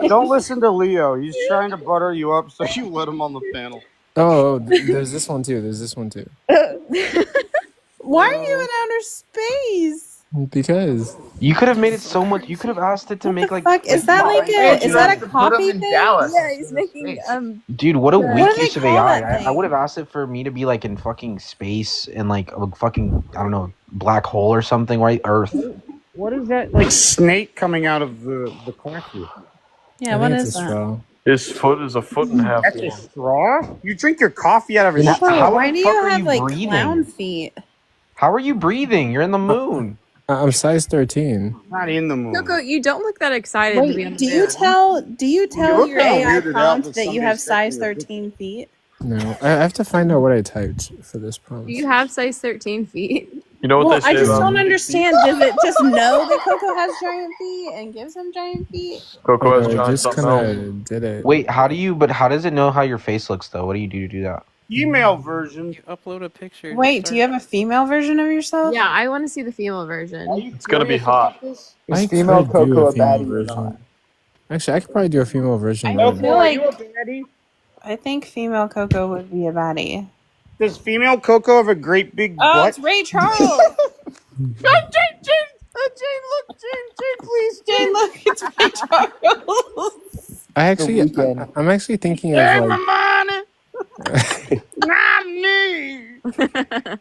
Don't listen to Leo. He's trying to butter you up, so you let him on the panel. There's this one too. Why are you in outer space? Because You could have made it so much. You could have asked it to make like. Fuck, is that like a is that a copy thing? Yeah, he's making Dude, what a What weak do they use of call AI. that I would have asked it for me to be like in fucking space and like a fucking, I don't know, black hole or something, right? Earth. What is that like snake coming out of the coffee? Yeah, what is that? His foot is a foot and a half That's a long. straw? You drink your coffee out of a straw? Why do you fuck are have you like breathing? clown feet? How are you breathing? You're in the moon. I'm size 13. Not in the moon. CoCo, you don't look that excited to be on Wait, the do you moon. tell look your kinda AI weirded out prompt that that you somebody have sent size me a 13 feet? No, I have to find out what I typed for this prompt. Do you have size 13 feet? You know what Well, they I say just about don't understand. Does it just know that Coco has giant feet and gives him giant feet? Coco has I giant just something kind else. of did it. Wait, how does it know how your face looks though? What do you do to do that? Female version. You upload a picture. Wait, do you have a female version of yourself? Yeah, I want to see the female version. It's gonna be hot. I female could do CoCo a a female baddie or not? version. Actually, I could probably do a female version. I but- feel like You a baddie? I think female Coco would be a baddie. Does female Coco have a great big Oh, butt? it's Ray Charles. Jane, please. Jane, look, it's Ray Charles. I'm actually thinking of Hey, like, my money. Not me.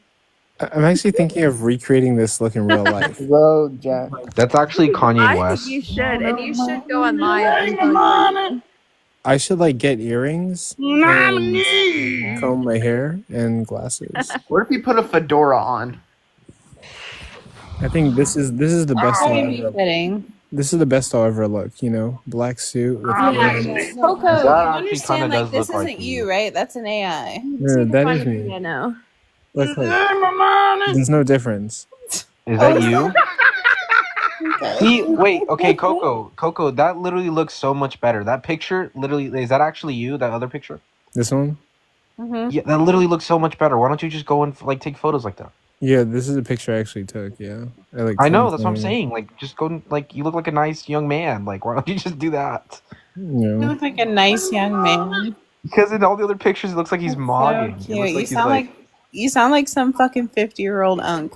I'm actually thinking of recreating this look in real life. Whoa, Jack. That's actually Kanye I West. think you should, and you should go on live. And I should like get earrings, and comb my hair, and glasses. What if you put a fedora on? I think this is the best I'll That'd be ever. fitting. This is the best I'll ever look. You know, black suit with earrings. Coco, That you actually understand kinda like does this look like isn't you, right? That's an AI. Yeah, that is me. I know. Look, there's no difference. Is that you? Wait, okay, Coco, that literally looks so much better. That picture, literally, is that actually you? That other picture? This one? Mm-hmm. Yeah, that literally looks so much better. Why don't you just go and like take photos like that? Yeah, this is a picture I actually took. Yeah, I know, that's what I'm saying. Like, just go, like, you look like a nice young man. Like, why don't you just do that? You look like a nice young man. Because in all the other pictures, it looks like he's mogging. It So looks cute. like he's You sound like some fucking 50-year-old unk.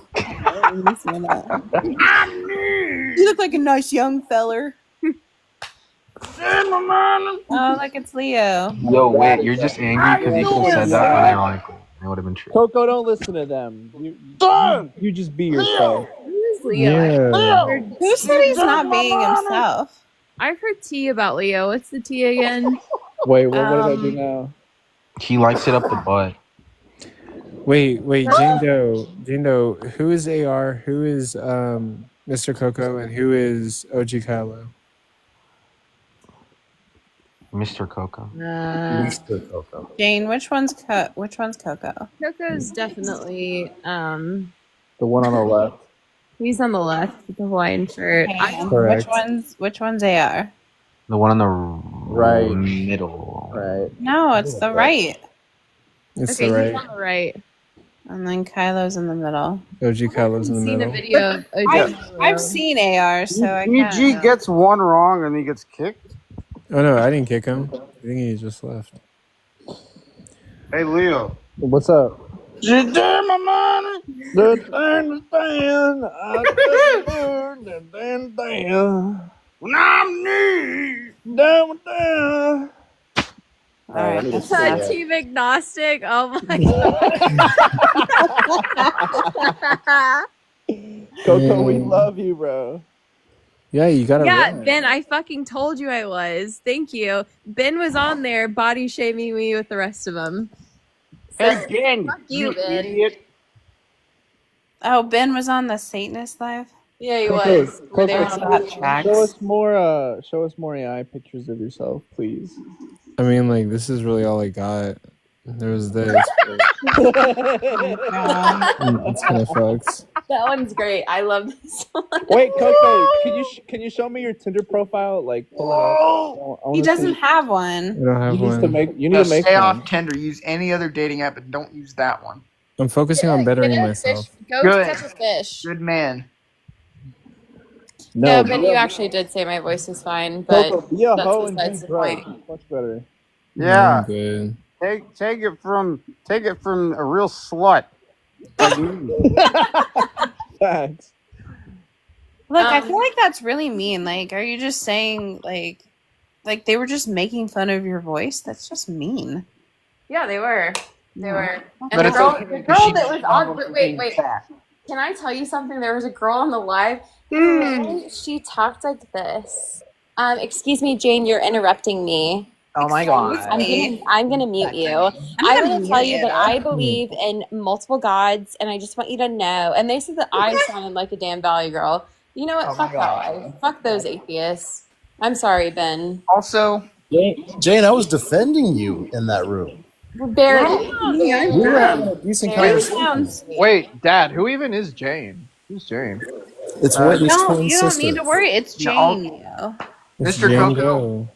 You look like a nice young feller. Oh, look, it's Leo. Yo, wait, you're just angry because you could have said that unironically. That would have been true. CoCo, don't listen to them. You just be yourself. Who's Leo? Yeah. Who said he's not being himself? I've heard T about Leo. What's the T again? Wait, what did I do now? He likes it up the butt. Wait, Jane Doe, who is AR? Who is Mr. Coco, and who is OG Kylo? Mr. Coco. Mr. Coco. Jane, which one's Coco? Coco's definitely The one on the left. he's on the left with the Hawaiian shirt. And Correct. which one's AR? The one on the Right. middle. Right. No, it's the right. It's Okay, the he's right. on the right. And then Kylo's in the middle. OG Kylo's in the See the middle. video of OG. I've seen AR, so I EG kinda know. gets one wrong and he gets kicked. Oh no, I didn't kick him. I think he just left. Hey, Leo. What's up? You damn my money. Understand? When I'm knee. Down. All right, that's Team agnostic. Oh my god. CoCo, we love you, bro. Yeah, you gotta. Yeah, run. Ben, I fucking told you I was. Thank you. Ben was on there body shaming me with the rest of them. Hey, Ben. Fuck you, Ben. idiot. Oh, Ben was on the Satanist live. Yeah, he CoCo, was. Where they were on That the- tracks. Show us more AI pictures of yourself, please. I mean, like, this is really all I got. There was this. but it's kind of fucks. That one's great. I love this one. Wait, CoCo, can you show me your Tinder profile? Like, pull it up. I wanna He doesn't see- have one. I don't have You need to one. make. You need Yeah, to make stay one. off Tinder. Use any other dating app, but don't use that one. I'm focusing on bettering myself. Go Good. catch a fish. Good man. No, Ben, you actually did say my voice was fine, but CoCo, be a that's hoe and besides drink the point. drugs. Much better. Yeah. I'm good. Take it from a real slut. Like me. Thanks. Look, I feel like that's really mean. Like, are you just saying like they were just making fun of your voice? That's just mean. Yeah, they were. They were. And But the it's girl, okay the because girl she that was on. was Wait, being fat. Can I tell you something? There was a girl on the live. And she talked like this. Excuse me, Jane, you're interrupting me. Oh my god. I'm gonna mute you. I'm gonna tell you that I believe in multiple gods, and I just want you to know. And they said that I sounded like a damn Valley girl. You know what? Oh my Fuck that life. Fuck those atheists. I'm sorry, Ben. Also, Jane, I was defending you in that room. Barely. We were having a decent conversation. Wait, Dad, who even is Jane? Who's Jane? It's Whitney's twin You don't sister. need to worry. It's Jane. It's Mr. Jane Coco, Doe.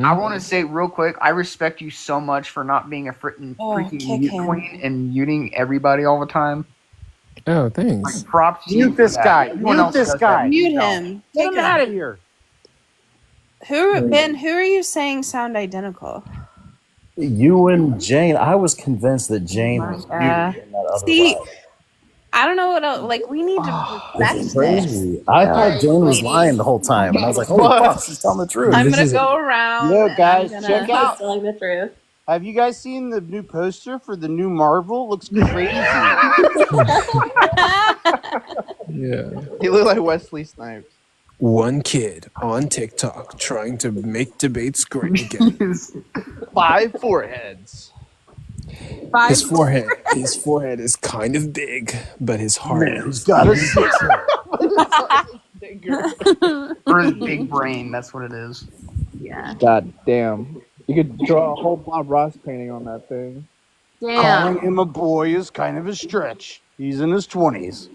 I want to say real quick, I respect you so much for not being a freaking kick mute him. queen and muting everybody all the time. Oh, thanks. Props to you Mute for this that. guy. Everyone Mute else this does that. guy. Mute You don't. him. Get Take him him out of here. Ben, who are you saying sound identical? You and Jane, I was convinced that Jane was Yeah. muted in that other See, live. I don't know what else. Like, we need to This respect is this. crazy. I thought Jane was lying the whole time, and I was like, "Holy fuck, she's telling the truth." I'm gonna go around. Look, and guys, I'm check gonna- out. Telling the truth. Have you guys seen the new poster for the new Marvel? Looks crazy. Yeah. He looked like Wesley Snipes. One kid on TikTok trying to make debates great again. 5 foreheads. His forehead is kind of big, but his heart is got a Or his big brain, that's what it is. Yeah. God damn. You could draw a whole Bob Ross painting on that thing. Calling him a boy is kind of a stretch. He's in his 20s.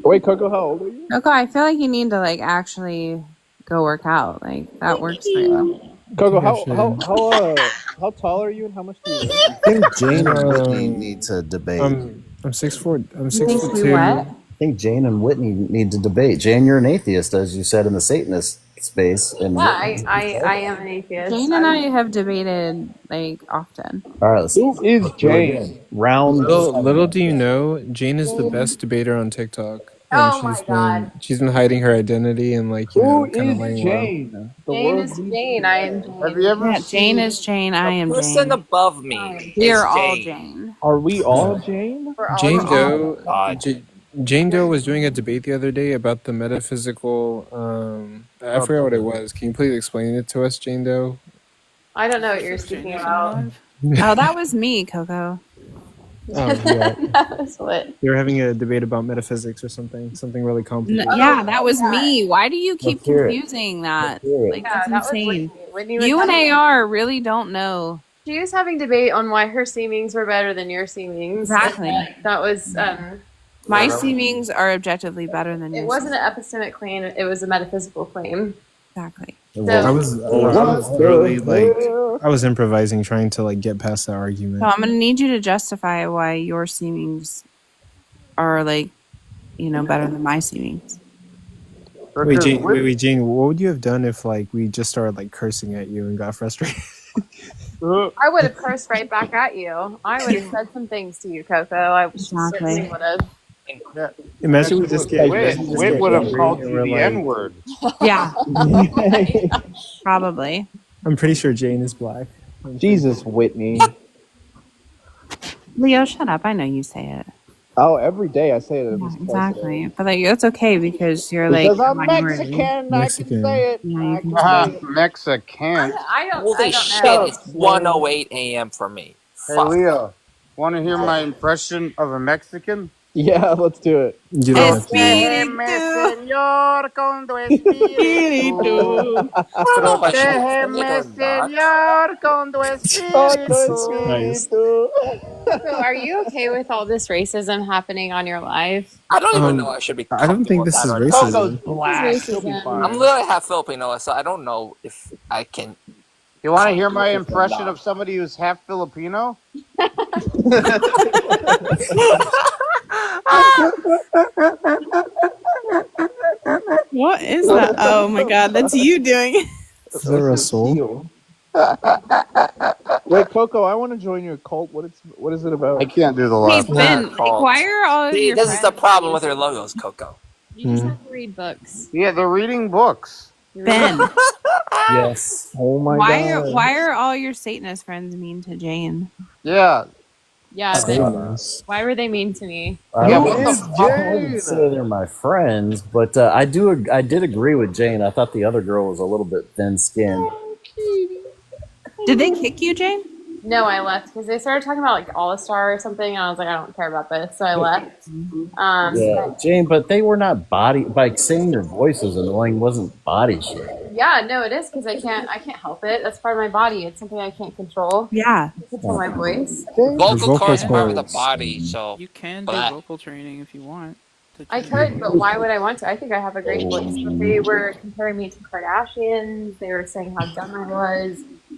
Wait, Coco, how old are you? Coco, I feel like you need to like actually go work out. Like that works for you. Coco, I how tall are you and how much do you weigh? I think Jane and Whitney need to debate. I'm 6'4". I'm think 6'2". we what? I think Jane and Whitney need to debate. Jane, you're an atheist, as you said in the Satanist space. And Yeah, I am an atheist. Jane and I have debated like often. all right, let's Who is Jane? round. Little do you know, Jane is the best debater on TikTok. And Oh my God. she's been hiding her identity and like Who kind of is laying low. Jane? The Jane world is needs Jane. I am Jane. Have you ever Yeah, seen Jane is Jane. I am Person Jane. above me. We is are all Jane. Jane. Are we all Jane? We're all Jane Jane. Doe. Jane Doe was doing a debate the other day about the metaphysical. I forgot what it was. Can you please explain it to us, Jane Doe? I don't know what you're speaking about. Oh, that was me, Coco. Oh, yeah. That was what? They were having a debate about metaphysics or something really complicated. Yeah, that was me. Why do you keep Let's hear it. confusing that? hear it. Like Yeah, that's that was insane. Whitney. Whitney was You and having- AR really don't know. She was having debate on why her seemings were better than your seemings. Exactly. That was. My seemings are objectively better than yours. It wasn't an epistemic claim. It was a metaphysical claim. Exactly. I was really like I was improvising, trying to like get past that argument. So I'm gonna need you to justify why your seemings are like, better than my seemings. Wait, Jane, what would you have done if like we just started like cursing at you and got frustrated? I would have cursed right back at you. I would have said some things to you, Coco. I certainly would have. Imagine we just get. Wit would have called you the N-word. Yeah. Probably. I'm pretty sure Jane is black. Jesus, Whitney. Leo, shut up. I know you say it. Oh, every day I say it. At least twice a day. Exactly. But like, it's okay because you're Because like I'm a minority. Mexican, I can say it. Yeah, you can say it. Mexican. Holy shit, it's 1:08 a.m. for me. Hey, Fuck. Leo, want to hear my impression of a Mexican? Yeah, let's do it. You don't have to. Déjeme, señor, con tu espíritu. Protégeme, señor, con tu espíritu. Nice. So, are you okay with all this racism happening on your live? I don't even know I should be. I don't think this is racism. Black. This is He'll be racism. fine. I'm literally half Filipino, so I don't know if I can. You want to hear my impression of somebody who's half Filipino? What is that? Oh my god, that's you doing it. Is there a soul? Wait, Coco, I want to join your cult. What is it about? I can't do the Hey last. Ben, like, why are all of See, your this is friends the problem with your logos, Coco. You just have to read books. Yeah, they're reading books. Ben, Yes. Oh my why are all your Satanist friends mean to Jane? Yeah. Yeah, why were they mean to me? Yeah, I what the wouldn't fuck? say they're my friends, but I did agree with Jane. I thought the other girl was a little bit thin-skinned. Did they kick you, Jane? No, I left because they started talking about like All Star or something, and I was like, I don't care about this, so I left. Yeah, Jane, but they were not body. Like saying your voice was annoying wasn't body shit. Yeah, no, it is because I can't help it. That's part of my body. It's something I can't control. Yeah, I control my voice. Vocal cords part of the body, so You can do but- vocal training if you want. I could, but why would I want to? I think I have a great voice. But they were comparing me to Kardashians. They were saying how dumb I was.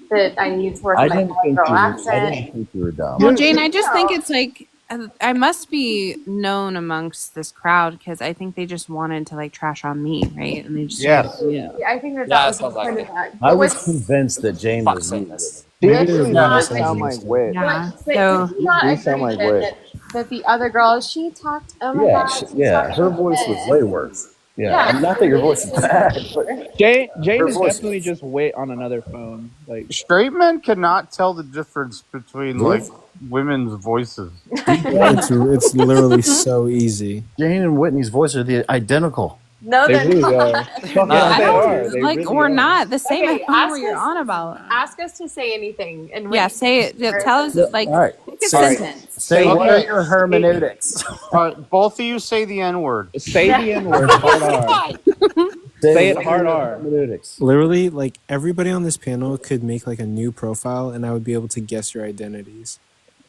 That I need to work on my girl accent. You were dumb. Well, Jane, I just think it's like I must be known amongst this crowd because I think they just wanted to like trash on me, right? And they just Yes. Yeah, I think that Yeah, was sounds like part it. of that. I But was what's convinced that Jane Fuck was Satanists. She Maybe actually not does sound like wit. Yeah. but So did you not You do sound agree like wit. that the other girl, she talked, oh my Yeah, god. she yeah. talked Her about voice was this. way worse. Yeah, Yeah. and not that your voice is bad, but Jane Her is voice- definitely just wit on another phone. Like Straight men cannot tell the difference between like women's voices. It's literally so easy. Jane and Whitney's voice are identical. No, they they're really not. are. Fuck I yes, they don't are. They like really we're are. not the same. Okay, I don't know ask what you're us- on about. Ask us to say anything. And Yeah, say it. Tell us like All right. pick a Say- sentence. Say Okay. what are your hermeneutics? All right, both of you say the N word. Say the N word. Hard R. Say it hard R. Hermeneutics. Literally, like everybody on this panel could make like a new profile, and I would be able to guess your identities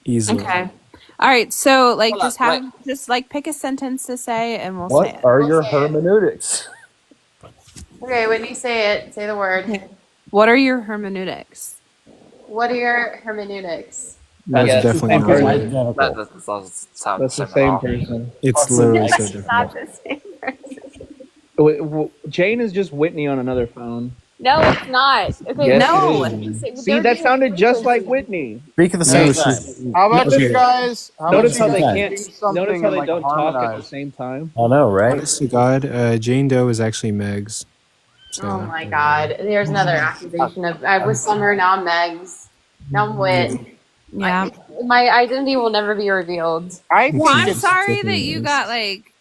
easily. Okay. All right. So like Hold on, just like pick a sentence to say and we'll say What it. are We'll your say it. hermeneutics? Okay, Whitney, say it. Say the word. What are your hermeneutics? What are your hermeneutics? That's Yeah, definitely it's the same not person. right. That doesn't sound That's the same at same all. person. It's literally so It's not different. the same person. Jane is just Whitney on another phone. No, it's not. Okay, Yes, No. it is. Say- See, they're that being sounded just like frequency. Whitney. Speak at the No, same she's- time. How about Okay. you guys? How Notice how about they you guys can't. do something Notice how and, they like, don't talk at the harmonize? same time. I know, right? Honest to God, Jane Doe is actually Meg's. So, Oh my god. There's another accusation of I was Summer, now I'm Megs. Now I'm Wit. Yeah. My identity will never be revealed. I think Well, I'm it's sorry that you got like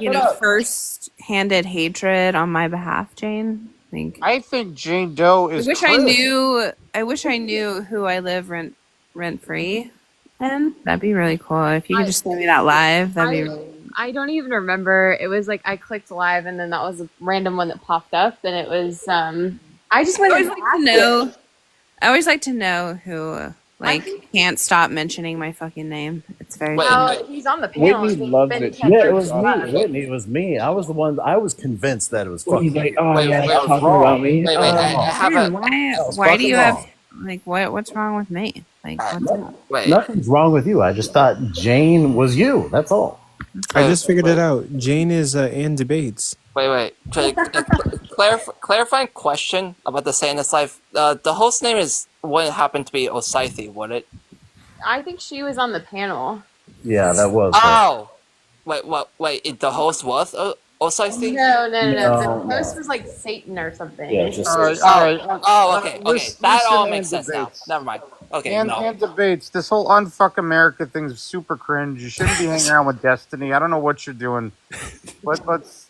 you know first-handed hatred on my behalf, Jane. I think Jane Doe I is. wish I knew. I wish I knew who I live rent free. And that'd be really cool if you could just send me that live. That'd be really. I don't even remember. It was like I clicked live and then that was a random one that popped up and it was I just I wanted always like to know. I always like to know who can't stop mentioning my fucking name. It's very. Well, he's on the panel. Whitney He's loves been it. kept Yeah, it for was so me. long. Whitney, it was me. I was the one. I was convinced that it was fucking. He's like, oh Wait, yeah, wait, talking wait, about me. Wait, I have a Why do you wrong. have like what's wrong with me? Like what's up? wait. Nothing's wrong with you. I just thought Jane was you. That's all. I just figured it out. Jane is Ann Debates. Wait. Clarifying question about the Satanist life. The host name wouldn't happen to be Osithi, would it? I think she was on the panel. Yeah, that was. her. Oh, wait, what? Wait, the host was Osithi? No. No. The host was like Satan or something. Yeah, just. All right. Oh, okay. That all listen makes and sense now. debates. Never mind. Okay, And, no. and debates. This whole unfuck America thing's super cringe. You shouldn't be hanging around with Destiny. I don't know what you're doing. Let's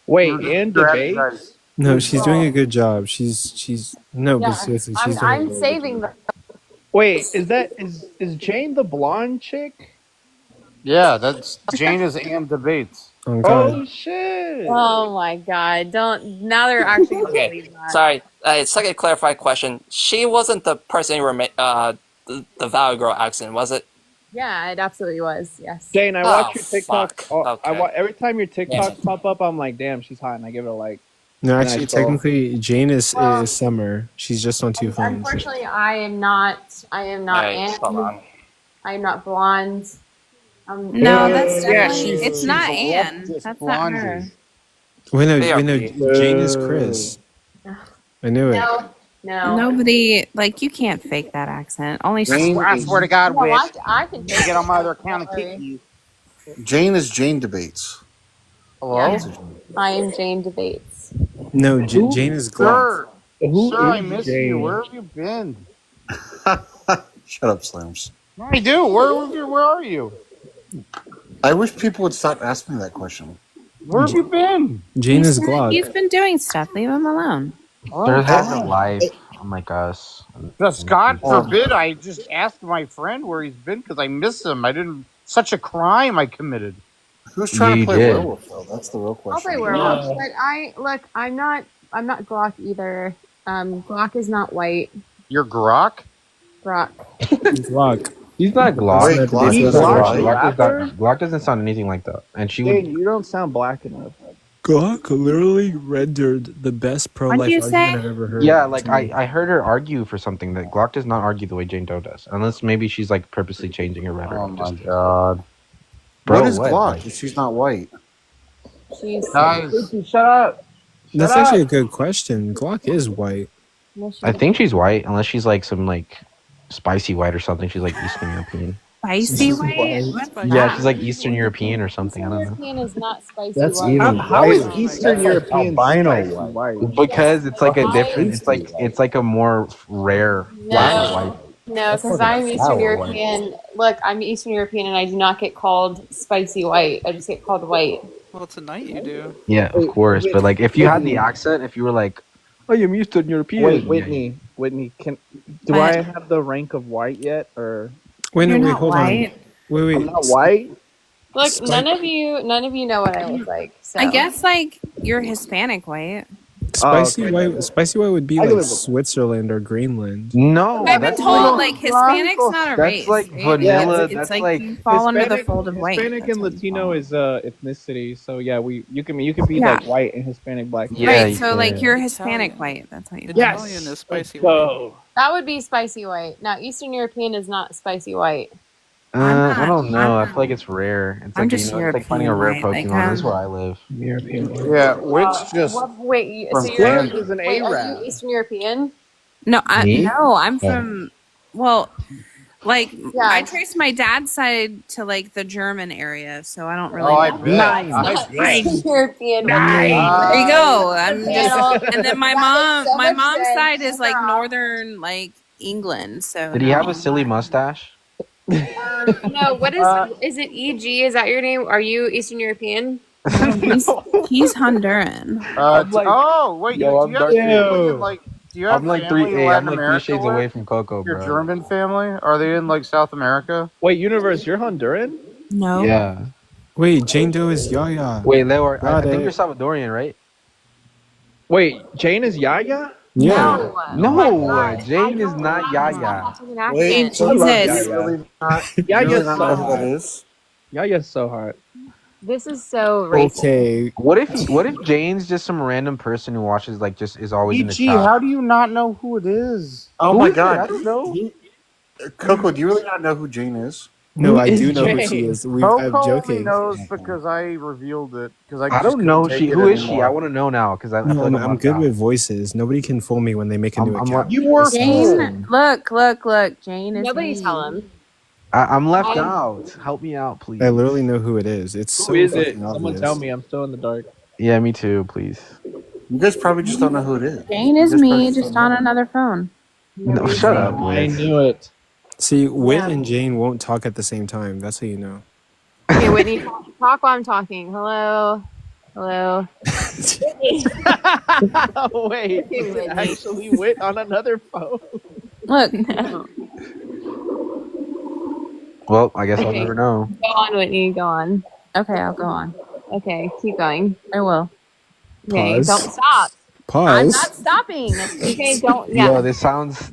Wait, and debate? strategize. No, she's doing a good job. She's no, but seriously, she's doing a I'm really good saving job. the. Wait, is Jane the blonde chick? Yeah, that's Jane is and debates. Oh, God. Oh shit! Oh my god! Don't now they're actually gonna Okay, believe that. sorry. Second clarified question. She wasn't the person you were the Valley Girl accent, was it? Yeah, it absolutely was. Yes. Jane, I watch your fuck. TikTok. Okay. Every time your TikToks pop up, I'm like, damn, she's hot, and I give it a like. No, And I actually, scroll. technically, Jane is Well, Summer. She's just on two phones. Unfortunately, I am not Alright, hold on. Anne. I am not blonde. No, that's Yeah, definitely. she's- It's not she's a Anne. leftist That's blondie. not her. Wait, They are no, Jane is Chris. I knew it. No. Nobody like you can't fake that accent. Only I swear to God, Well, Wish. I can Get on my other account and kick you. Jane is Jane Debates. Hello? Yeah. I am Jane Debates. No, Jane is Glock. Sir, Who sir, I is miss Jane? you. Where have you been? Shut up, Slams. I do. Where are you? I wish people would stop asking me that question. Where have you been? Jane is Glock. He's been doing stuff. Leave him alone. There has a life, unlike us. Just God forbid I just asked my friend where he's been because I miss him. I didn't. Such a crime I committed. Who's trying You to play did. werewolf though? That's the real I'll question. play werewolf, but I'm not Glock either. Glock is not white. You're Grok? Glock. Glock. He's not Glock. Wait, Glock He's is Glock. right. Glock doesn't sound anything like that. And she Jane, would. you don't sound black enough. Glock literally rendered the best pro-life What'd you argument say? I've ever heard. Yeah, like I heard her argue for something that Glock does not argue the way Jane Doe does, unless maybe she's like purposely changing her rhetoric. Oh my god. Bro, what is what? Glock Like- if she's not white? She's Shut up. That's Shut actually a up. good question. Glock is white. I think she's white, unless she's like some like spicy white or something. She's like Eastern European. Spicy white? What's Yeah, that? she's like Eastern European or something. I don't know. European is not spicy That's white. even How is whiter. Eastern That's European like albino spicy white. Because it's like a Why? different. It's like a more rare black and white. No, because I'm Eastern sour European. Look, I'm Eastern European, and I do not get called spicy white. I just get called white. Well, tonight you do. Yeah, of course. But like, if you had the accent, if you were like, "I am Eastern European," Wait, Whitney, do What? I have the rank of white yet, or Wait, You're no, wait, not hold white. on. Wait. I'm not white? Look, Spice- none of you know what I look like. So. I guess like you're Hispanic white. Spicy okay. white would be I like live with- Switzerland or Greenland. No, I've been that's told like, like Hispanic's not a that's race. like right? vanilla. It's That's like, like you fall under the fold of white. Hispanic That's and what you Latino fall. is ethnicity. So yeah, you can be Yeah. like white and Hispanic black. Yeah, Right, you so can. like you're Hispanic white. That's what you Yes. Italian is spicy Let's go. That would be spicy white. Now, Eastern European is not spicy white. I don't know. I I'm feel like it's rare. It's I'm like just it's like finding a rare European white, Pokemon. like, That's where I live. European. Yeah, which just. Wait, from so you're Kansas. is an wait, are Arab. you Eastern European? No, Me? I'm from. Well, like Yeah. I trace my dad's side to like the German area, so I don't really. Oh, I know. bet. Nice. I bet. Eastern European. There you go. I'm Channel. just, and then my That makes so my much mom's sense. side is like Girl. northern, like England. So Did he have a silly mustache? No, what is it? EG? Is that your name? Are you Eastern European? He's Honduran. Wait, Yo, do you have I'm family in, like? Do you have I'm like family in I'm Latin like 3 America shades where- away from CoCo, Your bro. German family? Are they in like South America? Wait, Universe, you're Honduran? No. Yeah. Wait, Jane Doe is Yaya. Wait, Leo, I Got think it. you're Salvadorian, right? Wait, Jane is Yaya? Yeah. No, Jane is not Yaya. Wait, Jesus. so you Jesus. really not, you Yaya's really not so know who that hot. is? Yaya's so hot. This is so racist. Okay. What if Jane's just some random person who watches like just is always in the EG, chat? how do you not know who it is? Oh Who my is it? god. I don't know. Coco, do you really not know who Jane is? No, Who I is do know who Jane? she is. I'm Coco only joking. knows because I revealed it. Because I don't know. Who is she? I want to know now because I No, feel like I'm left good out. with voices. Nobody can fool me when they make a new I'm account. You were Jane, look, Jane is Nobody me. tell him. I'm left I- out. Help me out, please. I literally know who it is. It's so Who is it? fucking Someone obvious. tell me. I'm still in the dark. Yeah, me too, please. You guys probably just don't know who it is. Jane You is guys probably me, just don't on know. another phone. No, shut up, I Liz. knew it. See, Wit and Jane won't talk at the same time. That's how you know. Okay, Whitney, talk while I'm talking. Hello. Hello. Wait, is it actually Wit on another phone? Look, Well, I guess I'll Okay. never know. Go on, Whitney. Go on. okay, I'll go on. Okay, keep going. I will. Okay, Pause. don't stop. I'm Pause. not stopping. Okay, don't. Yo, Yeah. this sounds.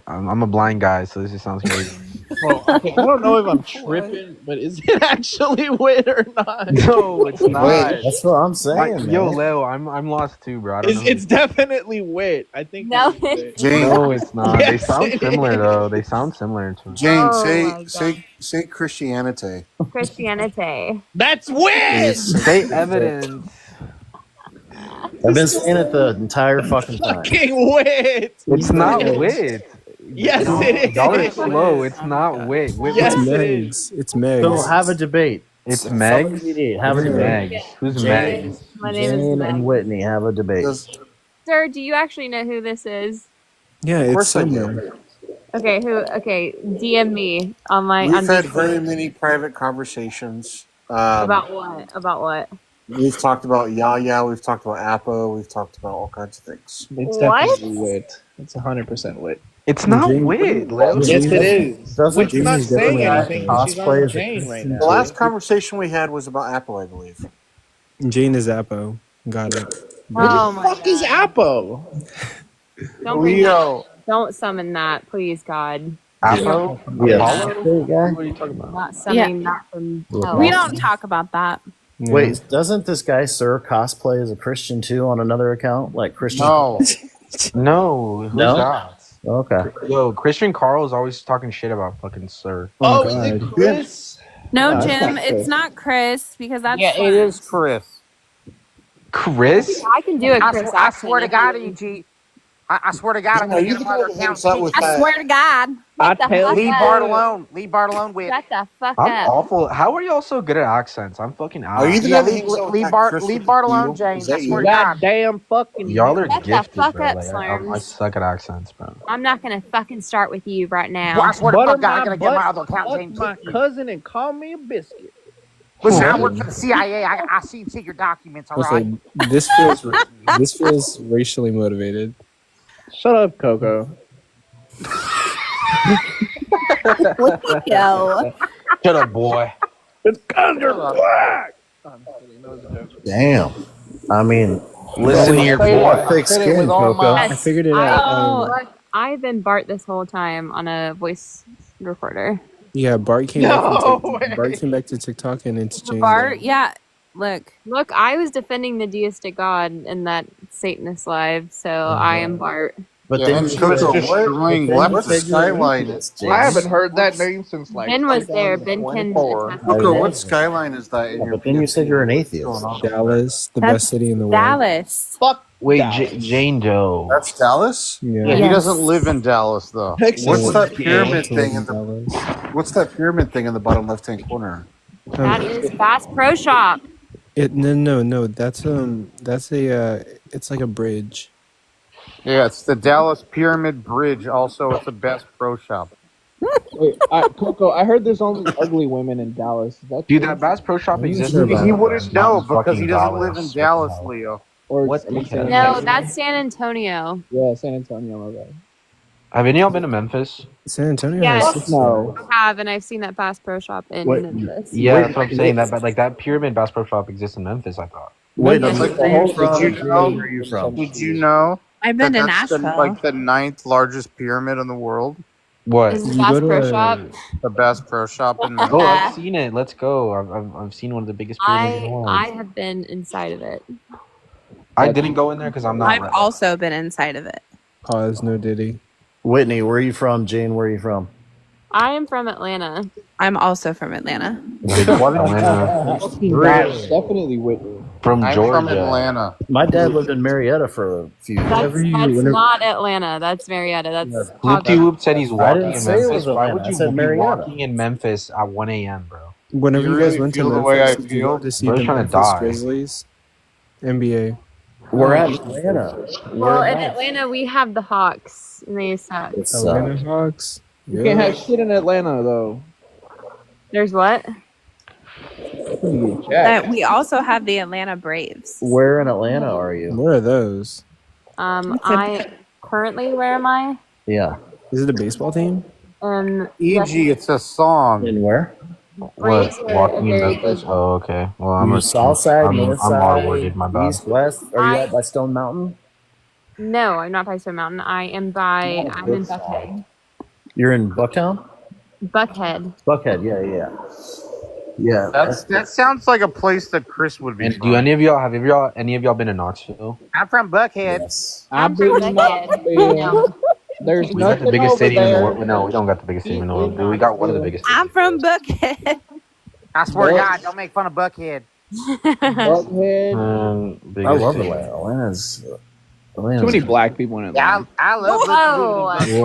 I'm a blind guy, so this just sounds crazy. Well, okay, I don't know if I'm tripping, but is it actually Wit or not? No, it's not. Wait, that's what I'm saying. Like, yo, man. Leo, I'm lost too, bro. I don't know. It's definitely Wit. I think. No, this is Wit. Jane, No, it's not. They Yes, sound it similar is. though. They sound similar to. Jane, Oh my say Christianity. Christianity. That's Wit. Say evidence. I've been saying it the entire fucking time. Fucking Wit. It's not wit. Yes, it is. Y'all are slow. It's not wit. Wit Yes, It's it is. Megs. It's Megs. So have a debate. It's Somebody Meg. need- have a Who's debate. Meg? Who's Jane, Meg? My name is Jane Meg. and Whitney have a debate. Sir, do you actually know who this is? Yeah, Of it's course I Summer. do. Okay, who? Okay, DM me on my. We've on had Discord. very many private conversations. About what? About what? We've talked about Yaya. We've talked about Appo. We've talked about all kinds of things. It's What? definitely wit. It's 100% wit. It's not Jane- wit, Lil. Yes, it is. Doesn't Wit's not James saying definitely anything because she's cosplay on as a Jane right Christian now. The last conversation we had was about Apple, I believe. Jane is Appo. Got it. Oh Who the my fuck is God. Appo? Don't bring Leo. that. Don't summon that, please, God. Apollo? Yeah, Apollo? straight guy. What are you talking about? Not summoning that from hell. We don't talk about that. Yeah. Wait, doesn't this guy Sir cosplay as a Christian too on another account, like Christian? No. No, who's No? that? Okay. Yo, Christian Carl is always talking shit about fucking Sir. Oh, Is it God. Chris? No, No, it's Jim, not it's Chris. not Chris because that's Yeah, it is Chris. Chris? I can do a Chris I accent swear to if God, you- EG. I swear to God, I'm No, gonna you get can another go account. hands up with I that. swear to God. I the tell fuck Leave up. Bart alone. Leave Bart alone with. Shut the fuck I'm up. awful. How are y'all so good at accents? I'm fucking out. Are you the Yeah, guy that leave, hangs out with leave that Bart. Chris Leave with Bart the alone, heel? James. Is that I swear you? to God. Goddamn fucking. Y'all are Shut the gifted, fuck bro. up, Like, I Slurms. suck at accents, bro. I'm not gonna fucking start with you right Well, I now. swear to Butter fuck God, my I'm gonna get my butt, other account, fuck James. my cousin, and call me a biscuit. Listen, I work for the CIA. I see secret documents. All It's right. like, this feels racially motivated. Shut up, Coco. Yo. Shut up, boy. It's under black. I'm kidding. That was a joke. Damn. I mean, Listen you here, got boy. thick skin, Coco. I figured it out. Look, I've been Bart this whole time on a voice recorder. Yeah, Bart came back to TikTok and it's Jane. Bart, yeah. Look. Look, I was defending the deistic God in that Satanist live, so I am Bart. But Yeah, then and you Chris said- destroying but then left you the said you were skyline. atheist, I haven't James. heard that name since like. Ben was there. Ben can 2024. attest. Coco, Yeah. what skyline is that in Yeah, your but then you said you're an atheist. What's going on? Dallas, the That's best city in the world. Dallas. Fuck. Wait, Dallas. Jane Doe. That's Dallas? Yeah. Yeah, he Yes. doesn't live in Dallas though. Texas. What's that Yeah, pyramid to live thing in in the Dallas. What's that pyramid thing in the bottom left hand corner? That is Bass Pro Shop. No. That's a it's like a bridge. Yeah, it's the Dallas Pyramid Bridge. Also, it's the best pro shop. Wait, Coco, I heard there's only ugly women in Dallas. Is that Dude, true? that Bass Pro Shop I'm not exists. sure He about he that. wouldn't know because he doesn't live in Dallas, Leo. Or What? it's Okay. No, that's San Antonio. Yeah, San Antonio. My bad. Have any of y'all been to Memphis? San Antonio Yes. has six No. stars. I have, and I've seen that Bass Pro Shop in Wait, Memphis. Yeah, that's what I'm saying. That, but like that pyramid Bass Pro Shop exists in Memphis. I thought. Wait, Yes. where are you from? Did you know? Where are you from? Did you know I've been that to that's Nashville. like the 9th largest pyramid in the world? What? Is it You Bass go to Pro a- Shop? The best pro shop in Memphis. Oh, I've seen it. Let's go. I've seen one of the biggest pyramids in the world. I have been inside of it. I didn't go in there because I'm not. I've also been inside of it. Pause, no Diddy. Whitney, where are you from? Jane, where are you from? I am from Atlanta. I'm also from Atlanta. Definitely Whitney. From I'm Georgia. from Atlanta. My dad lived in Marietta for a few years. That's not Atlanta. That's Marietta. That's Whoopty Whoop said he's walking didn't in say it Memphis. was Why Atlanta. would I you said be Marietta. walking in Memphis at 1 a.m., bro? Whenever You you guys really went to feel the way I Memphis, did you go feel? to see Bro's the trying to Memphis die. Grizzlies? NBA. We're at Atlanta. well, in Atlanta we have the Hawks, and they suck. Atlanta Hawks. You can't have shit in Atlanta though. There's what? We also have the Atlanta Braves. Where in Atlanta are you? Where are those? I currently where am I? Yeah. Is it a baseball team? E.g., it's a song. In where? Braves What? are Walking in very Memphis? good. Oh, okay. Well, I'm a South side, north I'm side, R-worded, my bad. east, west? Are you out by Stone Mountain? No, I'm not by Stone Mountain. I'm in Buckhead. You're in Bucktown? Buckhead. Buckhead, yeah. Yeah. That sounds like a place that Chris would be And from. do any of y'all been to Knoxville? I'm from Buckhead. Yes. I've from been Buckhead. No. There's We got nothing the biggest over stadium in the there. world. No, we don't got the biggest stadium in the world. Dude, we got one of the biggest. I'm from Buckhead. I swear to God, don't make fun of Buckhead. Buckhead. I love Atlanta. Atlanta's Too many black people in Yeah, Atlanta. I love Whoa. Buckhead.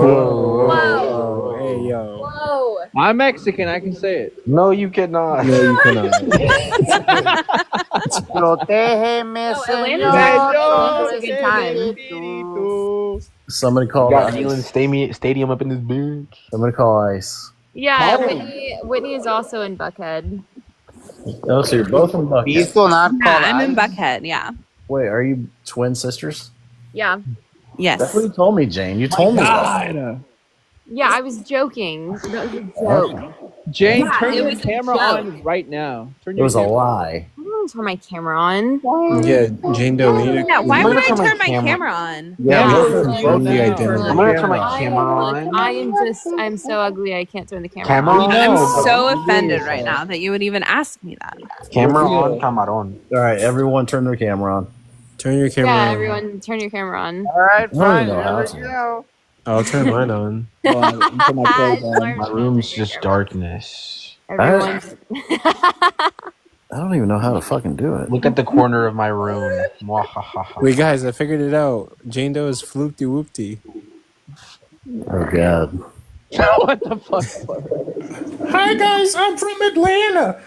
Whoa. Hey, yo. Whoa. I'm Mexican. I can say it. No, you cannot. No, you cannot. Protégeme, Atlanta's a good time. Señor. Somebody We call got ICE. Neyland Stadium up in this bitch. Somebody call ICE. Yeah, Call 'em. Whitney is also in Buckhead. Oh, so you're both in Buckhead. He's still not Yeah, called I'm in ICE? Buckhead. Yeah. Wait, are you twin sisters? Yeah. Yes. That's what you told me, Jane. You told me that. Yeah, I was joking. That was a joke. Jane, Yeah, turn it your was a camera joke. on right now. Turn It your was a camera. lie. I'm gonna turn my camera on. Yeah, Jane Doe, we need to. Yeah, why we would need I to- turn my camera on? Yeah, we Yeah, have to right confirm the now. identity. I'm gonna turn my camera on. I'm so ugly. I can't turn the camera Camera on. on? I'm No, so but- offended right now that you would even ask me that. Camera on, camaron. All right, everyone turn their camera on. Turn your camera Yeah, on. everyone, turn your camera on. All right, I don't fine. even know how Here to. we go. I'll turn mine on. My room's just darkness. Everyone. I don't even know how to fucking do it. Look at the corner of my room. Mwahaha. Wait, guys, I figured it out. Jane Doe is floopty whoopty. Oh god. What the fuck? Hi guys, I'm from Atlanta.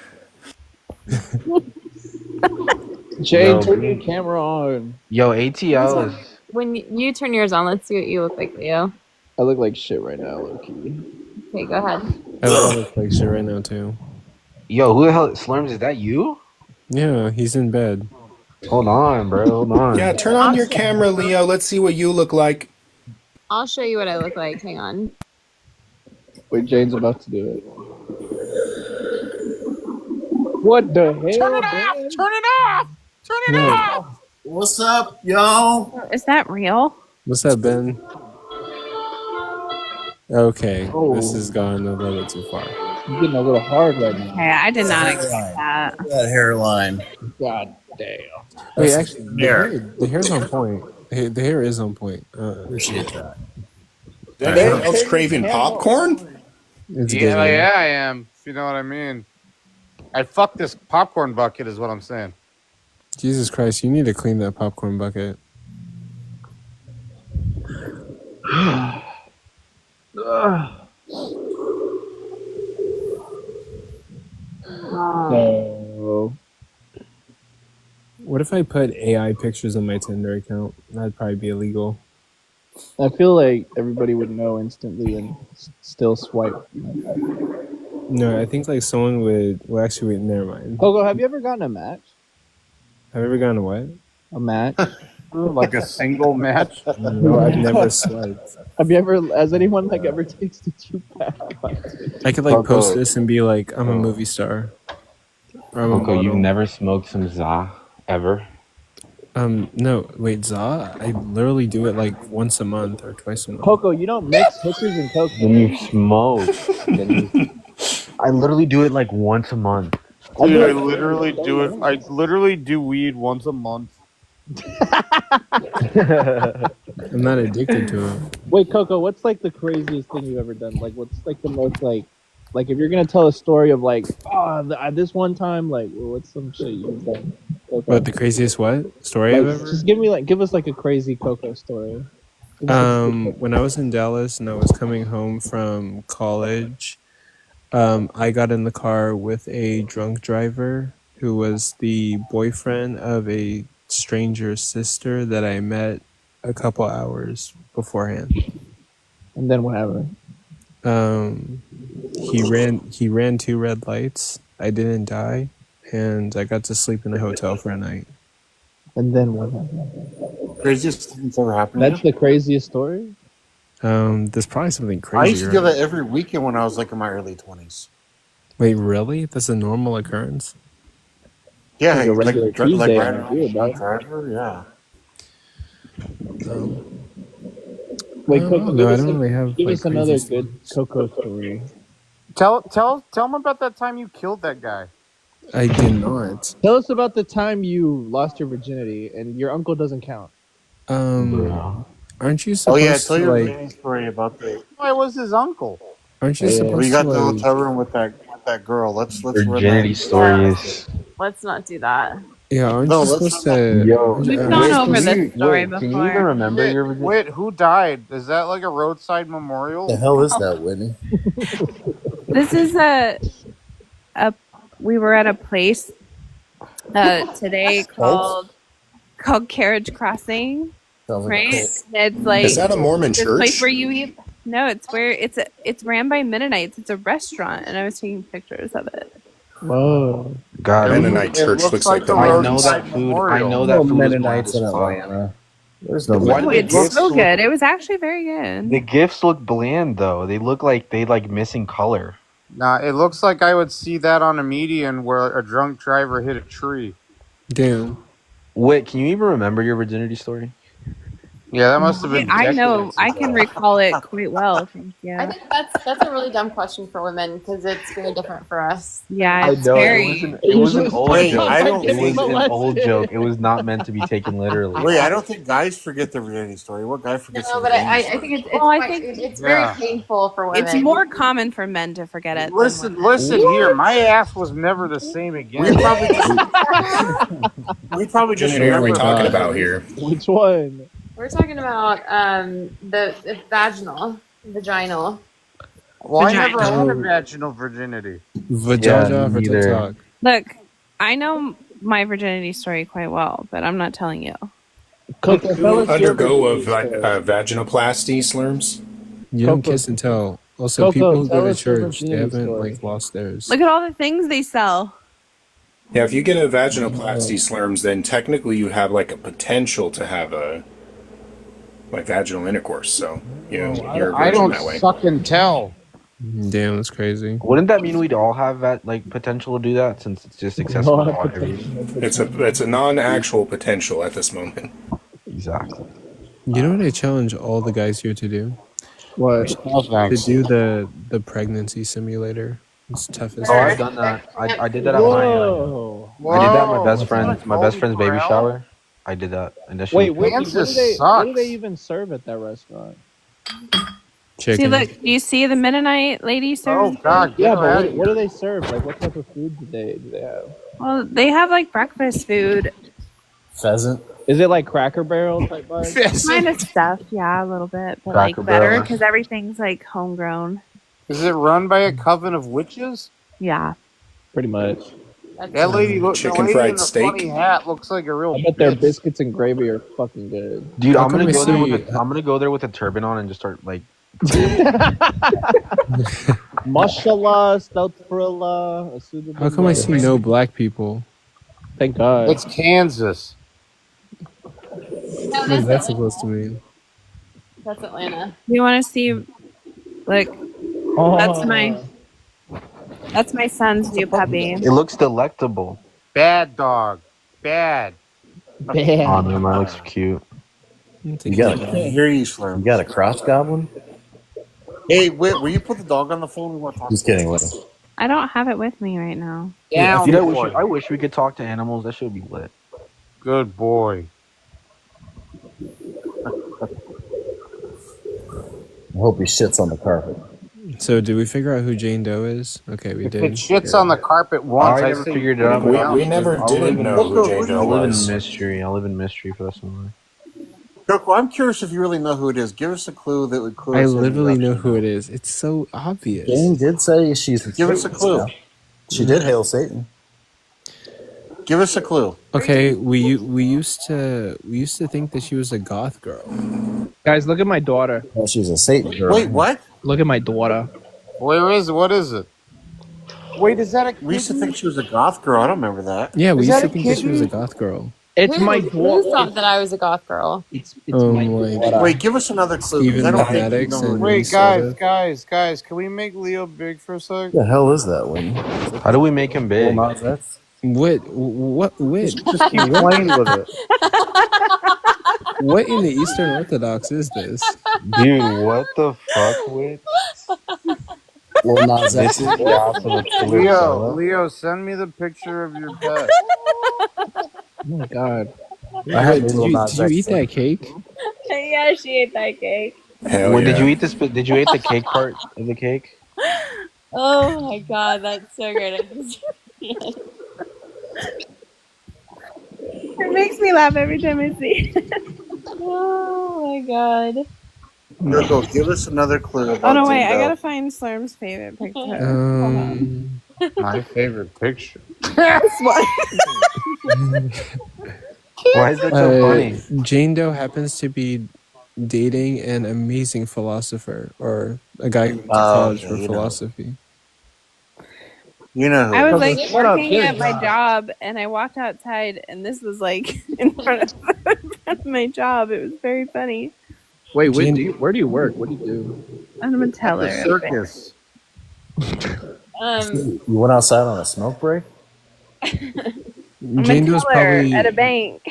Jane, Yo, turn your camera on. Yo, ATL is. When you turn yours on, let's see what you look like, Leo. I look like shit right now, low-key. Okay, go ahead. I look like shit right now too. Yo, who the hell? Slurms, is that you? Yeah, he's in bed. Hold on, bro. Hold on. Yeah, turn on your camera, Leo. Let's see what you look like. I'll show you what I look like. Hang on. Wait, Jane's about to do it. What the hell? Turn it off! Turn it off! Turn it off! What's up, y'all? Is that real? What's up, Ben? Okay, this has gone a little too far. You're getting a little hard right now. Hey, I did not expect that. That hairline. God damn. Wait, actually, hair. the hair's on point. The hair is on point. Appreciate that. Anyone else craving popcorn? It's Yeah, good. yeah, I am. If you know what I mean. I'd fuck this popcorn bucket, is what I'm saying. Jesus Christ, you need to clean that popcorn bucket. No. What if I put AI pictures on my Tinder account? That'd probably be illegal. I feel like everybody would know instantly and still swipe. No, I think like someone would. Well, actually, wait, never mind. CoCo, have you ever gotten a match? Have you ever gone to what? A match? Like a single match? No, I've never swiped. Have you ever? Has anyone like ever texted you back? I could like post this and be like, I'm a movie star. Or I'm a Coco, you've model. never smoked some za ever? No, wait, Za? I literally do it like once a month or twice a month. CoCo, you don't mix hookers and coke. When you smoke, I literally do it like once a month. Dude, I literally do it. I literally do weed once a month. I'm not addicted to it. Wait, CoCo, what's like the craziest thing you've ever done? Like, what's like the most like if you're gonna tell a story of like, this one time, like, what's some shit you've done? CoCo? What, the craziest what? Story Like, I've ever? just give us like a crazy CoCo story. When I was in Dallas and I was coming home from college, I got in the car with a drunk driver who was the boyfriend of a stranger's sister that I met a couple hours beforehand. And then what happened? He ran 2 red lights. I didn't die, and I got to sleep in a hotel for a night. And then what happened? Craziest thing that's ever happened. That's the craziest story? There's probably something crazy. I used to do that every weekend when I was like in my early 20s. Wait, really? That's a normal occurrence? Yeah, Like a regular like Tuesday right on around you, dog. driver, yeah. Wait, I CoCo, don't know. I don't really have. give like, us another crazy good CoCo story. Tell him about that time you killed that guy. I did not. Tell us about the time you lost your virginity and your uncle doesn't count. Aren't you Oh supposed yeah, tell to your like? main story about the. I was his uncle. Aren't you Yeah. supposed We got to the like? hotel room with that girl. Let's Virginity stories. Let's not do that. Yeah, aren't No, you let's supposed to? Yo, We've uh, gone over can this you- story wait, Can you before. even remember your virginity? Wait, who died? Is that like a roadside memorial? The hell is that, Whitney? This is a we were at a place today called Carriage Crossing, Sounds like a right? cult. It's like Is that a Mormon this place church? where you eat. No, it's where it's ran by Mennonites. It's a restaurant, and I was taking pictures of it. Whoa. God, Mennonite It church looks looks like like the the I Mormons. know that roadside food. I memorial. know No that food is bland Mennonites in as fuck. Atlanta. There's no Why No, do the it's gifts so look? good. It was actually very good. The gifts look bland though. They look like they like missing color. Nah, it looks like I would see that on a median where a drunk driver hit a tree. Damn. Wait, can you even remember your virginity story? Yeah, that must have been. I know. decades I ago. can recall it quite well. Thank I you. think that's a really dumb question for women because it's very different for us. Yeah, I it's know very. it was an old Wait, joke. I don't It was think. an old joke. It was not meant to be taken literally. Wait, I don't think guys forget their virginity story. What guy forgets No, their but virginity I story? think it's Well, I quite- think it's very Yeah. painful for women. It's more common for men to forget it. Listen, than women. listen here. My ass was never the same We again. probably just, we probably just Virginity are we remember talking that. about here? Which one? We're talking about the vaginal. Well, I never Vagina. had a vaginal virginity. Vajayjay for neither. TikTok. Look, I know my virginity story quite well, but I'm not telling you. CoCo, tell You us your undergo a virginity story. vaginoplasty, Slurms? You don't CoCo. kiss and tell. Also, CoCo, people who tell go to us your church, they virginity haven't story. like lost theirs. Look at all the things they sell. Yeah, if you get a vaginoplasty, Slurms, then technically you have like a potential to have a like vaginal intercourse. So you know you're a I virgin don't that way. suck and tell. Damn, that's crazy. Wouldn't that mean we'd all have that like potential to do that since it's just accessible to all everyone? It's a non-actual potential at this moment. Exactly. You know what I challenge all the guys here to do? What? To do the pregnancy simulator. It's tough as Oh, I've fuck. done that. I did that at my Whoa. I did that at my Whoa. best friend's baby Holy crap. shower. I did that initially. Wait, what do Kansas they sucks. even serve at that restaurant? See, Chicken. look, do you see the Mennonite lady Oh serving? God, Yeah, get but out of what here. do they serve? Like, what type of food do they have? Well, they have like breakfast food, Pheasant. Is it like Cracker Barrel type vibe? kind of stuff. Yeah, a little bit, but Cracker like better Barrel. because everything's like homegrown. Is it run by a coven of witches? Yeah. Pretty much. That lady looks. The Chicken lady fried in the steak? funny hat looks like a real. I bet their bitch. biscuits and gravy are fucking good. Dude, How I'm come gonna I go there see- with I'm gonna go there with a turban on and just start like Mashallah, astaghfirullah, How come I see no black people? Thank God. It's Kansas. No, What is that supposed to mean? That's Atlanta. You want to see? Look, Oh. that's my son's new puppy. it looks delectable. Bad dog. Bad. Oh man, that looks cute. You got I a, hear you, Slurm. you got a cross goblin? Hey, wait, will you put the dog on the phone? We want to talk. Just kidding, Willie. I don't have it with me right now. Down, Dude, boy. I wish we could talk to animals. That should be lit. Good boy. I hope he shits on the carpet. So, did we figure out who Jane Doe is? Okay, we If did. it shits on the carpet once, I I never say figured it out. We never didn't know who Jane Doe I'll live in was. mystery. I'll live in mystery for the rest of my life. CoCo, I'm curious if you really know who it is. Give us a clue that would clue us I in. literally know who it is. It's so obvious. Jane did say she's. Give us a clue. She did hail Satan. Give us a clue. Okay, we used to think that she was a goth girl. Guys, look at my daughter. Well, she's a Satan girl. Wait, what? Look at my daughter. Where is it? What is it? Wait, is that a We used to think she was a goth girl. I don't remember that. Yeah, we Is used that to a think that she was a kitten? goth girl. It's my Who daughter. thought that I was a goth girl? It's Oh my my daughter. Wait, give us another clue. 'Cause Steven I don't think you Maddox know who and- it Wait, is. guys, can we make Leo big for a sec? What the hell is that one? How do we make him big? Well, that's What? just keep playing with it. What in the Eastern Orthodox is this? Dude, what the fuck with? Well, not This is the absolute killer Leo, fella. Leo, send me the picture of your pet. Oh my God. I had Did Lil you Nas eat X that cake? Yeah, she ate that cake. Hell Wait, yeah. did you eat this? Did you eat the cake part of the cake? Oh my god, that's so good. It makes me laugh every time I see it. Oh my god. Coco, give us another clue about Oh no, wait! I Jingo. gotta find Slurm's favorite picture. Hold on. My favorite picture. That's what. Why is that so funny? Jane Doe happens to be dating an amazing philosopher, or a guy who went to college okay, for you know. philosophy. You know. I was Coco, like shut up, working good at my job. job, and I walked outside, and this was like in front of my job. It was very funny. Wait, Jane- where do you work? What do you do? I'm a teller. The circus. You went outside on a smoke break? I'm Jane a Doe's teller probably at a bank.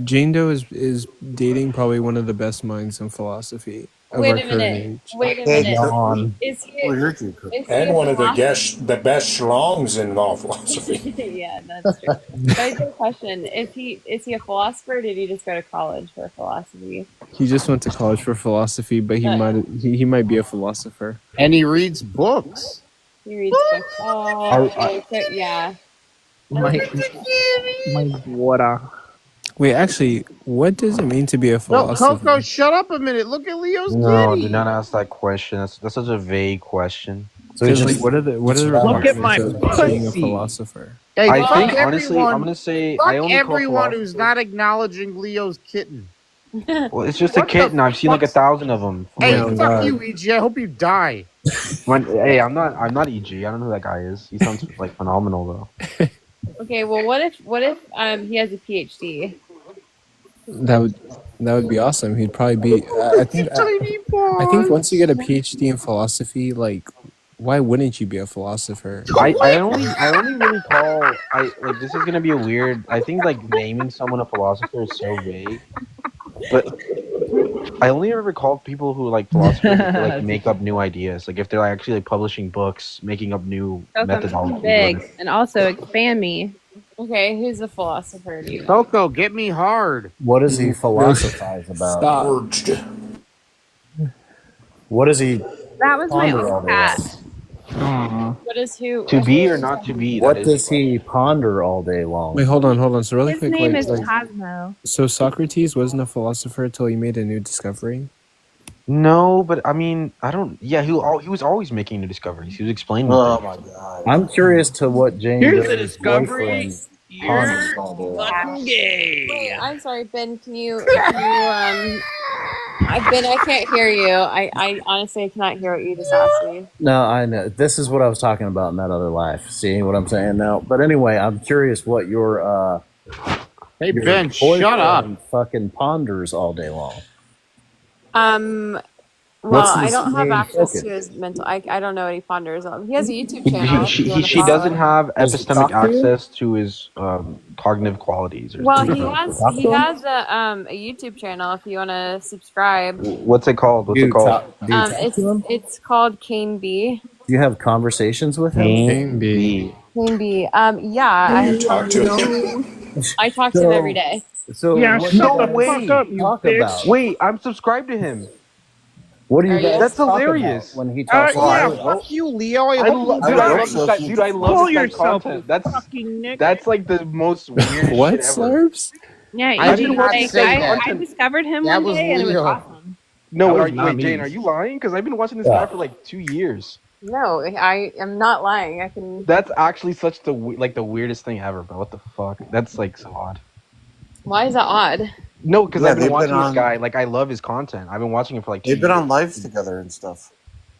Jane Doe is dating probably one of the best minds in philosophy of Wait our a current minute. age. Wait a minute. Yawn. Is he? Well, you're too cool. Is he And a one of the philosopher? best schlongs in all philosophy. Yeah, that's true. But I have a question. Is he a philosopher, or did he just go to college for philosophy? He just went to college for philosophy, but he might be a philosopher. And he reads books. He reads books. Oh, so, yeah. My water. Wait, actually, what does it mean to be a No, philosopher? Coco, shut up a minute. Look at Leo's No, kitty. do not ask that question. That's such a vague question. So he Because, just like, what are the Look at my requirements of being a pussy. philosopher? Hey, I fuck think everyone. honestly, I'm gonna say Fuck I only call everyone who's philosophers- not acknowledging Leo's kitten. Well, it's just a What the kitten. I've seen like fuck's- 1,000 of them. Hey, Oh my fuck God. you, EG. I hope you die. Hey, I'm not EG. I don't know who that guy is. He sounds like phenomenal though. Okay, well, what if he has a PhD? That would be awesome. He'd probably be. I think once you get a PhD in philosophy, like, why wouldn't you be a philosopher? I only really call like this is gonna be a weird. I think like naming someone a philosopher is so vague, but I only ever call people who like philosophers who, like make up new ideas. Like if they're like, actually like publishing books, making up new methodologies. Big, and also expand me. Okay, who's a philosopher? Do you know? Coco, get me hard. What does he philosophize about? Stop. What does he That was my ponder all old day cat. long? What is who? To be or not to be. What that is does he ponder all day long? Wait, hold on. So really His quick, name like, is Cosmo. so Socrates wasn't a philosopher until he made a new discovery. No, but I mean, I don't. Yeah, he was always making new discoveries. He was explaining. Oh things. my God. I'm curious to what Jane Here's the Doe's discovery. boyfriend ponders all day long. Wait, I'm sorry, Ben. Can you Ben, I can't hear you. I honestly cannot hear what you just asked me. No, I know. This is what I was talking about in that other life. See what I'm saying now? But anyway, I'm curious what your Hey, your Ben, shut up. boyfriend fucking ponders all day long. Well, What's I his don't have main access focus? to his mental. I don't know what he ponders on. He has a YouTube channel. if you wanna She follow doesn't him. have Does he epistemic talk to you? access to his cognitive qualities. Or Well, something. he has Talk to him? a YouTube channel. If you want to subscribe, What's it called? What's Do it you called? talk, do you talk it's to him? it's called Kane B. Do you have conversations with him? Can't be. Kane B. Yeah, You talk to him. I talk to him every day. So Yeah, what shut do the you guys fuck up, you talk bitch. about? Wait, I'm subscribed to him. What do you Are you? guys That's talk hilarious. about when he talks Yeah, about fuck you, Leo. I I hope you dude, I die. love this guy. Dude, I love Pull this guy's yourself, content. you fucking Nick. That's like the most weirdest What, shit ever. Slurps? Yeah, I EG, did not like, say that. I discovered him That one was day, and it was Leo. awesome. No, That was wait, not me. Jane, are you lying? Because I've been watching this guy for like 2 years. No, I am not lying. I can. That's actually such the weirdest thing ever, bro. What the fuck? That's like so odd. Why is that odd? No, because Yeah, I've been they've watching been this on- guy. Like, I love his content. I've been watching him for like 2 They've been years. on lives together and stuff.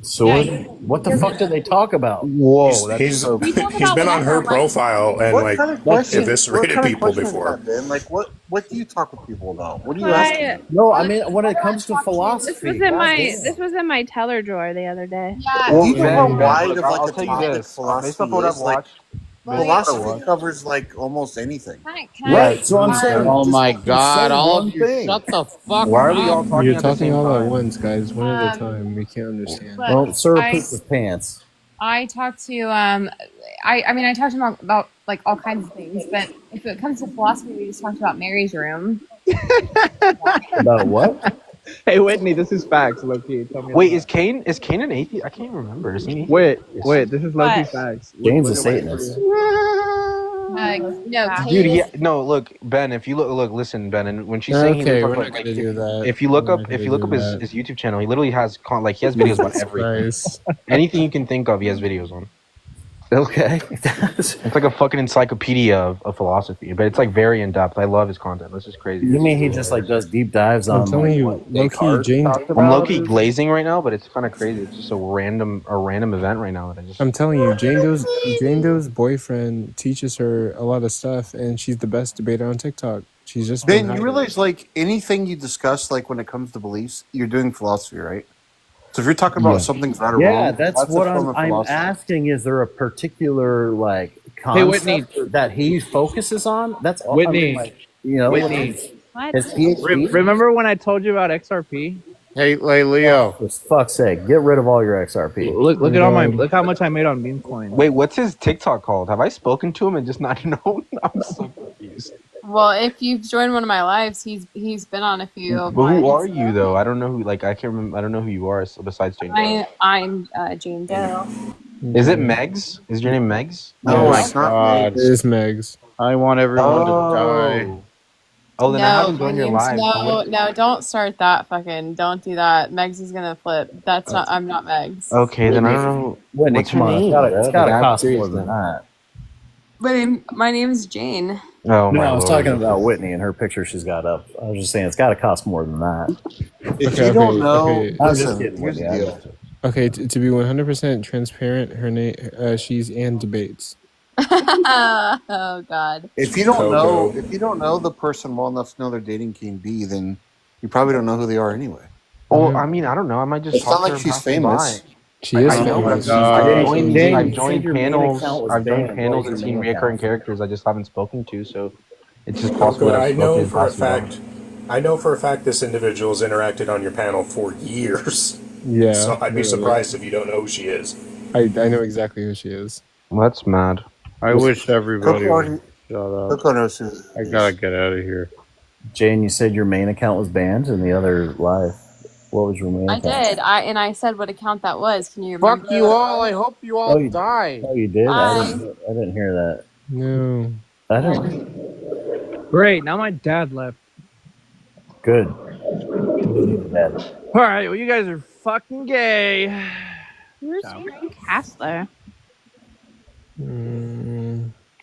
Sword? Yeah, What the fuck do they talk about? Whoa, that's He's so. We talk he's about been on her whatever, like- profile and What like kind of question? eviscerated What kind of people question is before. that, Ben? Like, what do you talk with people about? What do you But ask them? No, I mean when it comes to this philosophy. was in my goddamn. this was in my teller drawer the other day. Yeah. Do you know how Ben, wide look, of like I'll a tell you topic this. Based philosophy off what I've is? Like, watched, philosophy covers like almost anything. Right, so I'm saying. Oh just my fucking God! say All one of you, thing. shut the fuck why are we all up. talking You're at the talking same all at time? once, guys. One at a time. We can't understand. But Well, sir, I- poop his pants. I talk to I mean I talk to him about like all kinds of things, but if it comes to philosophy, we just talked about Mary's room. About what? Hey, Whitney, this is facts, Loki. Tell me. Wait, is Kane an atheist? I can't remember. Is he? Wait, this is Loki What? facts. James Look is at my Satanist. screen. No, Dude, Cain is no, look, Ben. If you listen, Ben. And when she's saying he Okay, talks we're about not like, gonna do that. if you look We're up, not if you gonna look do up his, that. his YouTube channel, he literally has he has videos about Jesus everything. Christ. Anything you can think of, he has videos on. Okay. It's like a fucking encyclopedia of philosophy, but it's like very in depth. I love his content. This is crazy. You mean he just like does deep dives I'm on telling like you, what low key, Descartes Jane. talked I'm about? low key glazing right now, but it's kind of crazy. It's just a random event right now that I just. I'm telling you, Jane Doe's boyfriend teaches her a lot of stuff, and she's the best debater on TikTok. She's just been Ben, you realize like anything you discuss, like when it comes to beliefs, you're doing philosophy, right? So if you're talking about something's right or Yeah, wrong, that's a what form of I'm philosophy. asking. Is there a particular like Hey, Whitney. concept that he focuses on? That's all. I Whitney. mean, like, you know, Whitney. his PhD. Remember when I told you about XRP? Hey, Leo. For fuck's sake, get rid of all your XRP. Look at all my look how much I made on meme coin. Wait, what's his TikTok called? Have I spoken to him and just not known? I'm so confused. well. If you've joined one of my lives, he's been on a few of But who mine, are so- you though? I don't know who. Like I can't remember. I don't know who you are. So besides Jane Doe. I'm Jane Doe. Is it Megs? Is your name Megs? Oh my Yes. God. It is Megs. I want everyone to die. Oh, then I haven't joined your live. No, don't start that fucking. Don't do that. Megs is gonna flip. That's not. I'm not Megs. Okay, then I don't know. Whitney, What's come your on, name? it's gotta I'm cost serious more than now. that. My name is Jane. Oh, No, my I was Lord. talking about Whitney and her picture she's got up. I was just saying it's got to cost more than that. If you don't know, okay. I was listen, just kidding. here's Whitney. the deal. Okay, to be 100% transparent, her name, she's Ann Debates. Oh God. If you don't know the person well enough to know their dating King B, then you probably don't know who they are anyway. Well, I mean, I don't know. I might just. It's talk not to like her she's passing famous. by. She is I know, famous. but I've joined said your main panels. account was I've joined banned. panels What and was your seen main reoccurring account? characters I just haven't spoken to. So it's just possible. But that I I've know spoken for a passing by. fact. I know for a fact this individual's interacted on your panel for years. Yeah. So I'd be literally. surprised if you don't know who she is. I know exactly who she is. Well, that's mad. I wish everybody CoCo would shut up. CoCo knows who. I gotta get out of here. Jane, you said your main account was banned in the other live. What was your main I account? did. I said what account that was. Can you remember? Fuck you all. I hope you all die. Oh, you did? I Bye. didn't hear that. No. I didn't. Great. Now my dad left. Good. Bad. All right. Well, you guys are fucking gay. Where's Frank Hassler?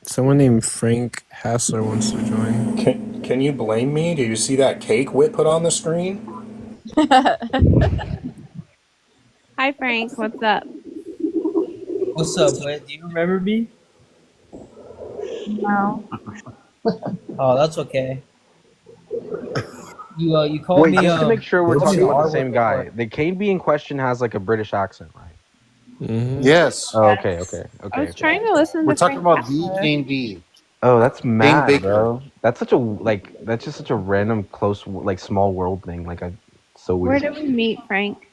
Someone named Frank Hassler wants to join. Can you blame me? Do you see that cake Whit put on the screen? Hi, Frank. What's up? What's up, Whit? Do you remember me? No. Oh, that's okay. You called Wait, me. just to make sure we're you called talking me about the R-word same guy. before. The Kane B in question has like a British accent, right? Yes. Oh, okay. I was trying to listen We're to talking Frank about the Hassler. King B. Oh, that's mad, Baker. bro. That's such a That's just such a random, close, like small world thing. Like, so Where weird. did we meet, Frank?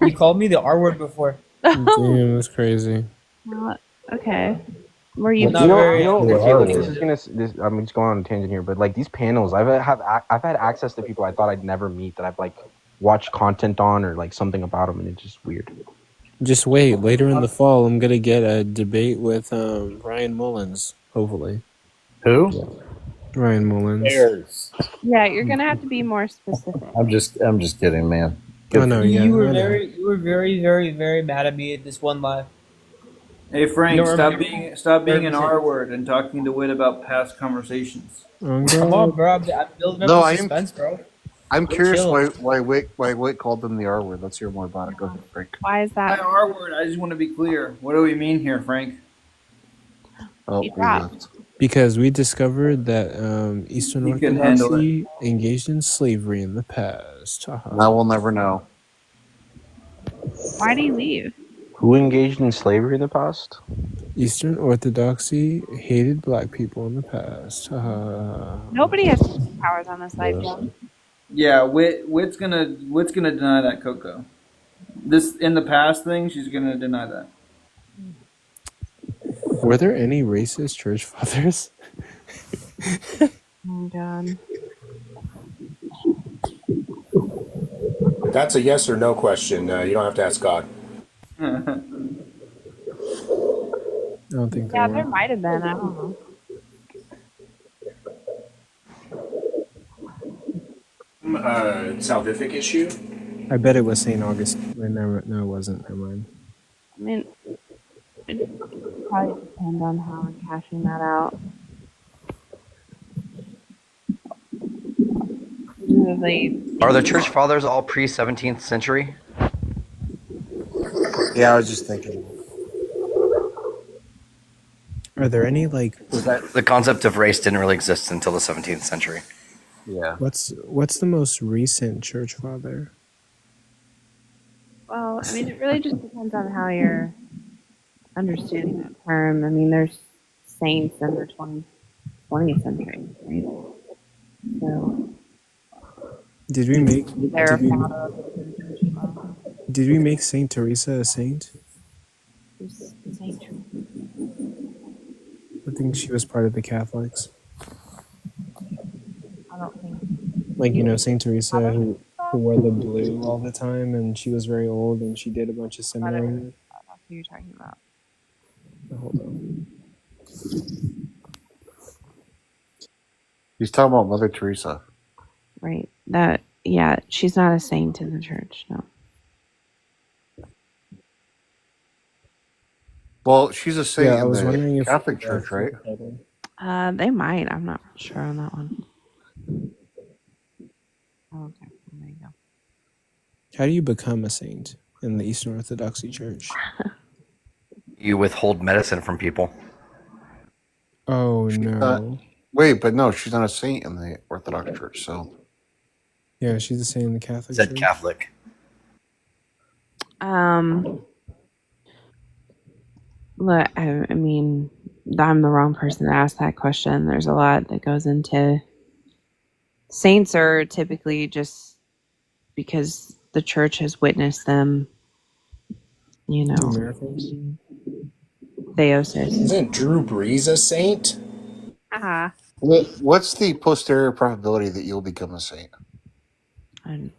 You called me the R word before. Damn, that's crazy. Well, okay. Were you? Not very- I'm just going on a tangent here, but like these panels, I've had access to people I thought I'd never meet that I've like watched content on or like something about them, and it's just weird. Just wait. Later in the fall, I'm gonna get a debate with Ryan Mullins. Hopefully. Who? Ryan Mullins. Yeah, you're gonna have to be more specific. I'm just kidding, man. Oh no, yeah. You were I know. very mad at me at this one live. Hey Frank, You don't stop being remember- an R word and talking to Whit about past conversations. Oh, Come on, bro. I'm building up No, the I am- suspense, bro. I'm curious chill. why Wick called them the R word. Let's hear more about it. Go ahead, Frank. Why is By that? R word, I just want to be clear. What do we mean here, Frank? Oh, You he dropped. left. Because we discovered that Eastern You can handle Orthodoxy engaged in slavery in the past. Now we'll never know. Why do you leave? Who engaged in slavery in the past? Eastern Orthodoxy hated black people in the past. Nobody has powers on this life, Joe. Yeah, Whit's gonna deny that, CoCo. This in the past thing, she's gonna deny that. Were there any racist church fathers? Oh God. That's a yes or no question. You don't have to ask God. I don't think Yeah, there there were. might have been. I don't know. salvific issue? I bet it was St. Augustine. No, it wasn't. Never mind. I mean, it probably depends on how we're cashing that out. Are the church fathers all pre-17th century? Yeah, I was just thinking. Are there any like? The concept of race didn't really exist until the 17th century. Yeah. What's the most recent church father? Well, I mean, it really just depends on how you're understanding that term. I mean, there's saints in the 20th century, right? So Did we make? they're Did we, proud of the church as well. did we make Saint Teresa a saint? Who's Saint Teresa? I think she was part of the Catholics. I don't think. Like, you know, Saint Teresa who wore the blue all the time, and she was very old, and she did a bunch of seminary. That's who you're talking about. Hold on. He's talking about Mother Teresa. Right. Yeah, she's not a saint in the church, no. Well, she's a saint Yeah, I in was wondering the if Catholic Church, right? They might. I'm not sure on that one. Okay, there you go. How do you become a saint in the Eastern Orthodoxy Church? You withhold medicine from people. Oh no! Wait, but no, she's not a saint in the Orthodox Church. So Yeah, she's the same in the Catholic Said Church. Catholic. Look, I mean, I'm the wrong person to ask that question. There's a lot that goes into. Saints are typically just because the church has witnessed them, you know. Miracles. Theosis. Isn't Drew Brees a saint? what's the posterior probability that you'll become a saint?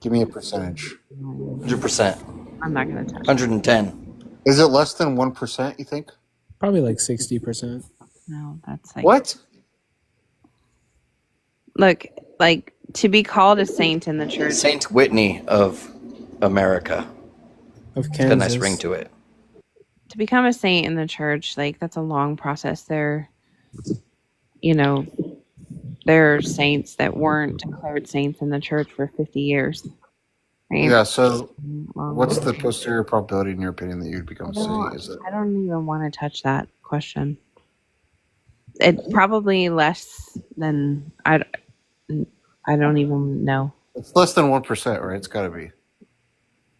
Give me a percentage. 100%. I'm not going to touch 110. Is it less than 1%, you think? Probably like 60%. No, that's like What? Look, like to be called a saint in the church. Saint Whitney of America. Of It's got a nice Kansas. ring to it. To become a saint in the church, like that's a long process. There, you know, there are saints that weren't declared saints in the church for 50 years. Right? Yeah, so what's the posterior probability, in your opinion, that you'd become a saint? Is it? I don't even want to touch that question. It's probably less than I don't even know. It's less than 1%, right? It's got to be.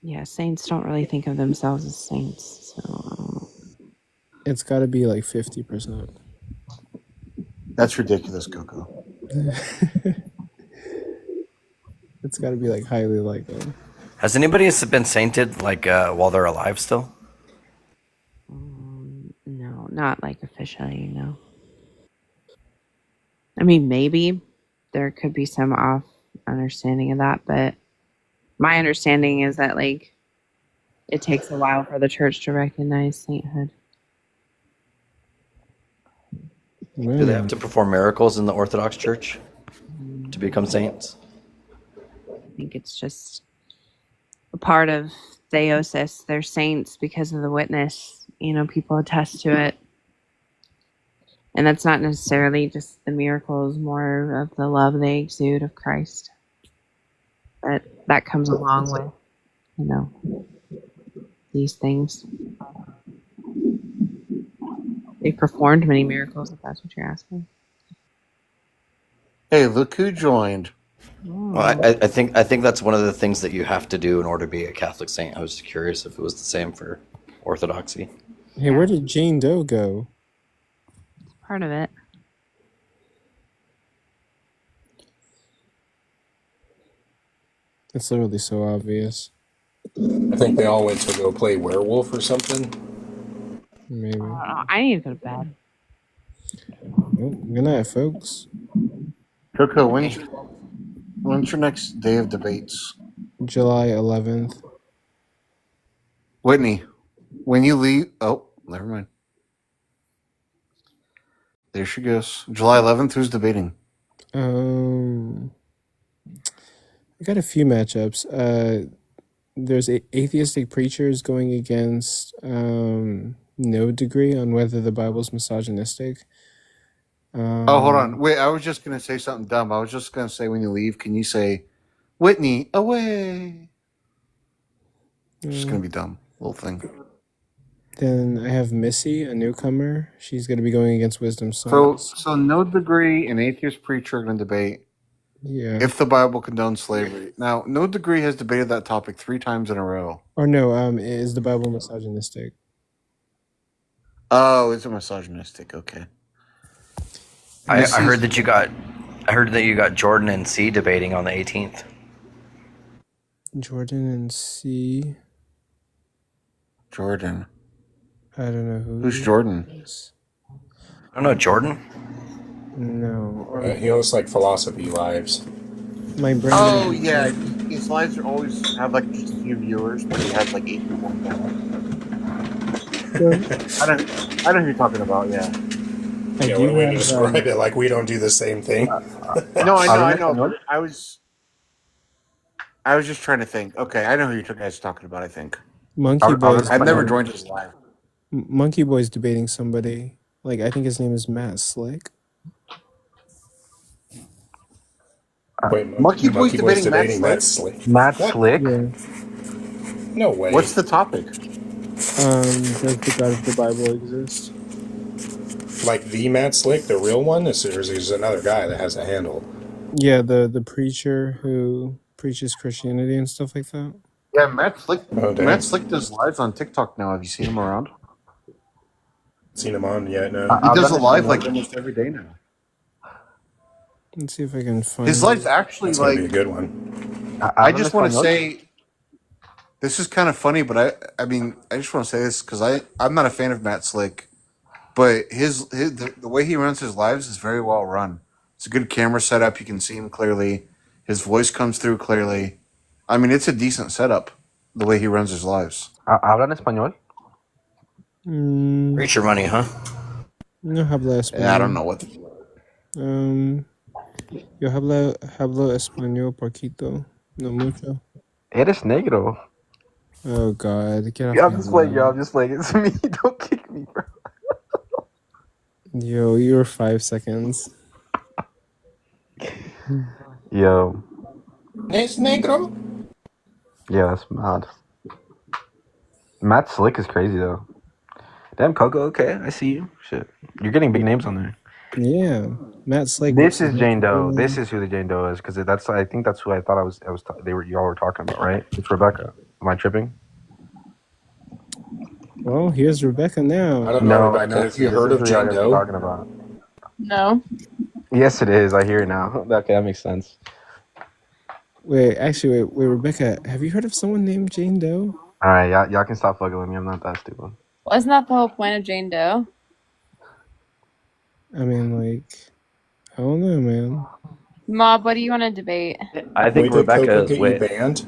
Yeah, saints don't really think of themselves as saints. So It's got to be like 50%. That's ridiculous, CoCo. It's got to be like highly likely. Has anybody been sainted like while they're alive still? no, not like officially, no. I mean, maybe there could be some off understanding of that, but my understanding is that like it takes a while for the church to recognize sainthood. Do they have to perform miracles in the Orthodox Church to become saints? I think it's just a part of theosis. They're saints because of the witness. You know, people attest to it. And that's not necessarily just the miracles, more of the love they exude of Christ. But that comes along with, you know, these things. They performed many miracles, if that's what you're asking. Hey, look who joined. Well, I think that's one of the things that you have to do in order to be a Catholic saint. I was just curious if it was the same for Orthodoxy. Hey, where did Jane Doe go? Part of it. It's literally so obvious. I think they all went to go play werewolf or something. Maybe. I need to go to bed. Well, good night, folks. CoCo, when's your next day of debates? July 11th. Whitney, when you leave... Oh, never mind. There she goes. July 11th, who's debating? I got a few matchups. There's atheistic preachers going against no degree on whether the Bible's misogynistic. Oh, hold on. Wait, I was just gonna say something dumb. I was just gonna say when you leave, can you say, "Whitney, away"? Just gonna be dumb. Little thing. Then I have Missy, a newcomer. She's going to be going against Wisdom So, Sauce. so no degree and atheist preacher are gonna debate Yeah. if the Bible condones slavery. Now, no degree has debated that topic 3 times in a row. Or no, is the Bible misogynistic? Oh, it's a misogynistic. Okay. I heard that you got Jordan and C debating on the 18th. Jordan and C. Jordan. I don't know who. Who's Jordan? I don't know Jordan. No. He hosts like Philosophy Lives. My brain. Oh yeah, his lives are always have like just a few viewers, but he has like 8 people. I know who you're talking about. Yeah. Yeah, what way to describe it? Like we don't do the same thing. No, I know. But I was just trying to think. Okay, I know who you guys are talking about. I think. Monkey Boy's. I've never joined his live. Monkey Boy's debating somebody. Like I think his name is Matt Slick. Wait, Monkey Boy's debating Matt Slick. Matt Slick? Yeah. No way. What's the topic? Does the God of the Bible exist? Like the Matt Slick, the real one? Or is there's another guy that has a handle? Yeah, the preacher who preaches Christianity and stuff like that. Yeah, Matt Slick. Oh, damn. Matt Slick does lives on TikTok now. Have you seen him around? Seen him on yet? No. He does a live like almost every day now. Let's see if I can find His live's actually That's gonna like be a good one. I just want to say this is kind of funny, but I mean I just want to say this because I'm not a fan of Matt Slick, but the way he runs his lives is very well run. It's a good camera setup. You can see him clearly. His voice comes through clearly. I mean, it's a decent setup the way he runs his lives. ¿Hablan español? Reach your money, huh? No habla español. Yeah, I don't know what. Yo hablo español poquito, no mucho. Eres negro. Oh God, get off. Yeah, I'm just playing. It's me. Don't kick me, bro. Yo, you're 5 seconds. Yo. Es negro. Yeah, that's mad. Matt Slick is crazy though. Damn, CoCo. Okay, I see you. Shit, you're getting big names on there. Yeah, Matt Slick. This is Jane Doe. This is who the Jane Doe is because I think that's who I thought y'all were talking about, right? It's Rebecca. Am I tripping? Well, here's Rebecca now. I don't know, Rebecca. Have you heard of Jane Doe? Talking about? No. Yes, it is. I hear it now. Okay, that makes sense. Wait, Rebecca, have you heard of someone named Jane Doe? All right, y'all can stop fucking with me. I'm not that stupid. Wasn't that the whole point of Jane Doe? I mean, like, I don't know, man. Mob, what do you want to debate? I think Rebecca is get you banned.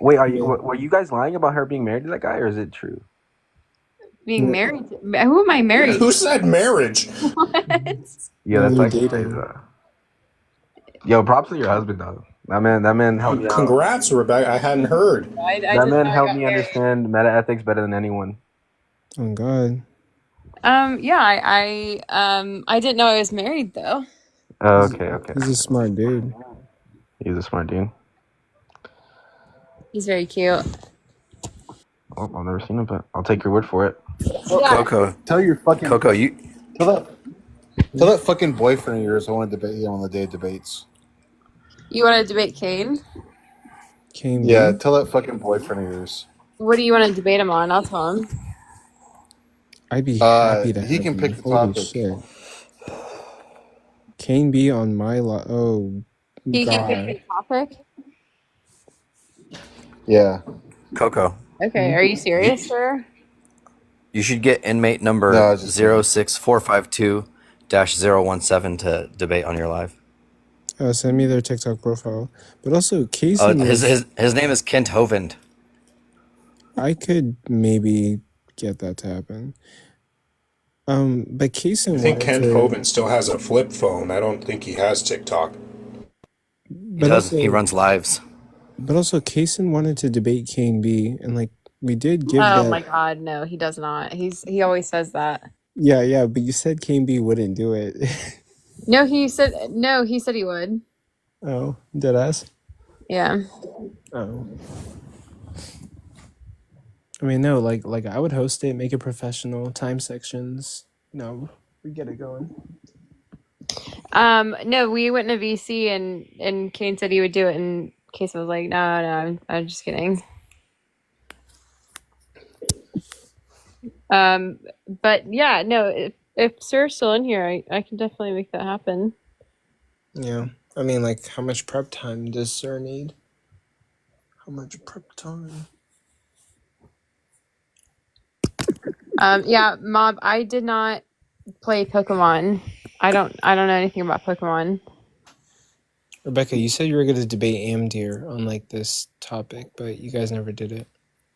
Wait, were you guys lying about her being married to that guy, or is it true? Being married to, who am I married? Who said marriage? What? Yeah, that's actually crazy. Yo, props to your husband though. That man helped me out. Congrats, Rebecca. I hadn't heard. That man helped me understand meta ethics better than anyone. Oh God. Yeah, I didn't know I was married though. Oh, okay. He's a smart dude. He's a smart dude. He's very cute. Oh, I've never seen him, but I'll take your word for it. CoCo. Tell your fucking CoCo, Tell that fucking boyfriend of yours I want to debate him on the day of debates. You want to debate Kane? Kane. Yeah, tell that fucking boyfriend of yours. What do you want to debate him on? I'll tell him. I'd be happy to. He can have pick him. the Holy topic. shit. Kane be on my lot. Oh He God. can pick the topic. Yeah. CoCo. Okay, are you serious, sir? You should get inmate number 06452-017 to debate on your live. Send me their TikTok profile. But also, Casey. His name is Kent Hovind. I could maybe get that to happen. But Casey. I think Ken Hovind still has a flip phone. I don't think he has TikTok. He does. He runs lives. But also, Kaysen wanted to debate K and B, and like we did give Oh that. my God, no, he does not. He always says that. Yeah, but you said K and B wouldn't do it. No, he said he would. Oh, dead ass. Yeah. Oh. I mean, no, like I would host it, make it professional, time sections. No, we get it going. No, we went to VC and Kane said he would do it, and Case was like, no, I'm just kidding. But yeah, no, if Sir's still in here, I can definitely make that happen. Yeah, I mean, like, how much prep time does Sir need? How much prep time? Yeah, Mob, I did not play Pokemon. I don't know anything about Pokemon. Rebecca, you said you were going to debate Amdir on like this topic, but you guys never did it.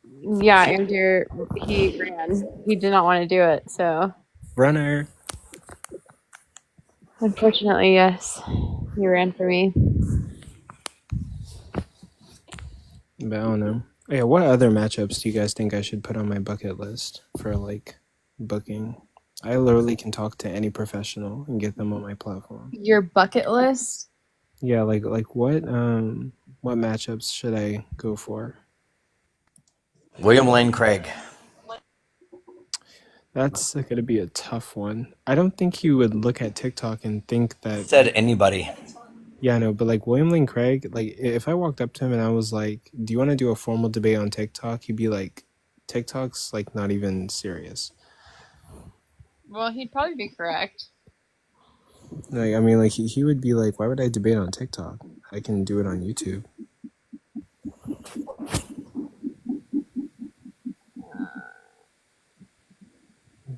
Yeah, Amdir, he ran. He did not want to do it, so. Runner. Unfortunately, yes. He ran for me. But I don't know. Yeah, what other matchups do you guys think I should put on my bucket list for like booking? I literally can talk to any professional and get them on my platform. Your bucket list? Yeah, like what matchups should I go for? William Lane Craig. That's going to be a tough one. I don't think you would look at TikTok and think that... Said anybody. Yeah, I know, but like William Lane Craig, like if I walked up to him and I was like, do you want to do a formal debate on TikTok? He'd be like, TikTok's like not even serious. Well, he'd probably be correct. Like, I mean, like he would be like, why would I debate on TikTok? I can do it on YouTube.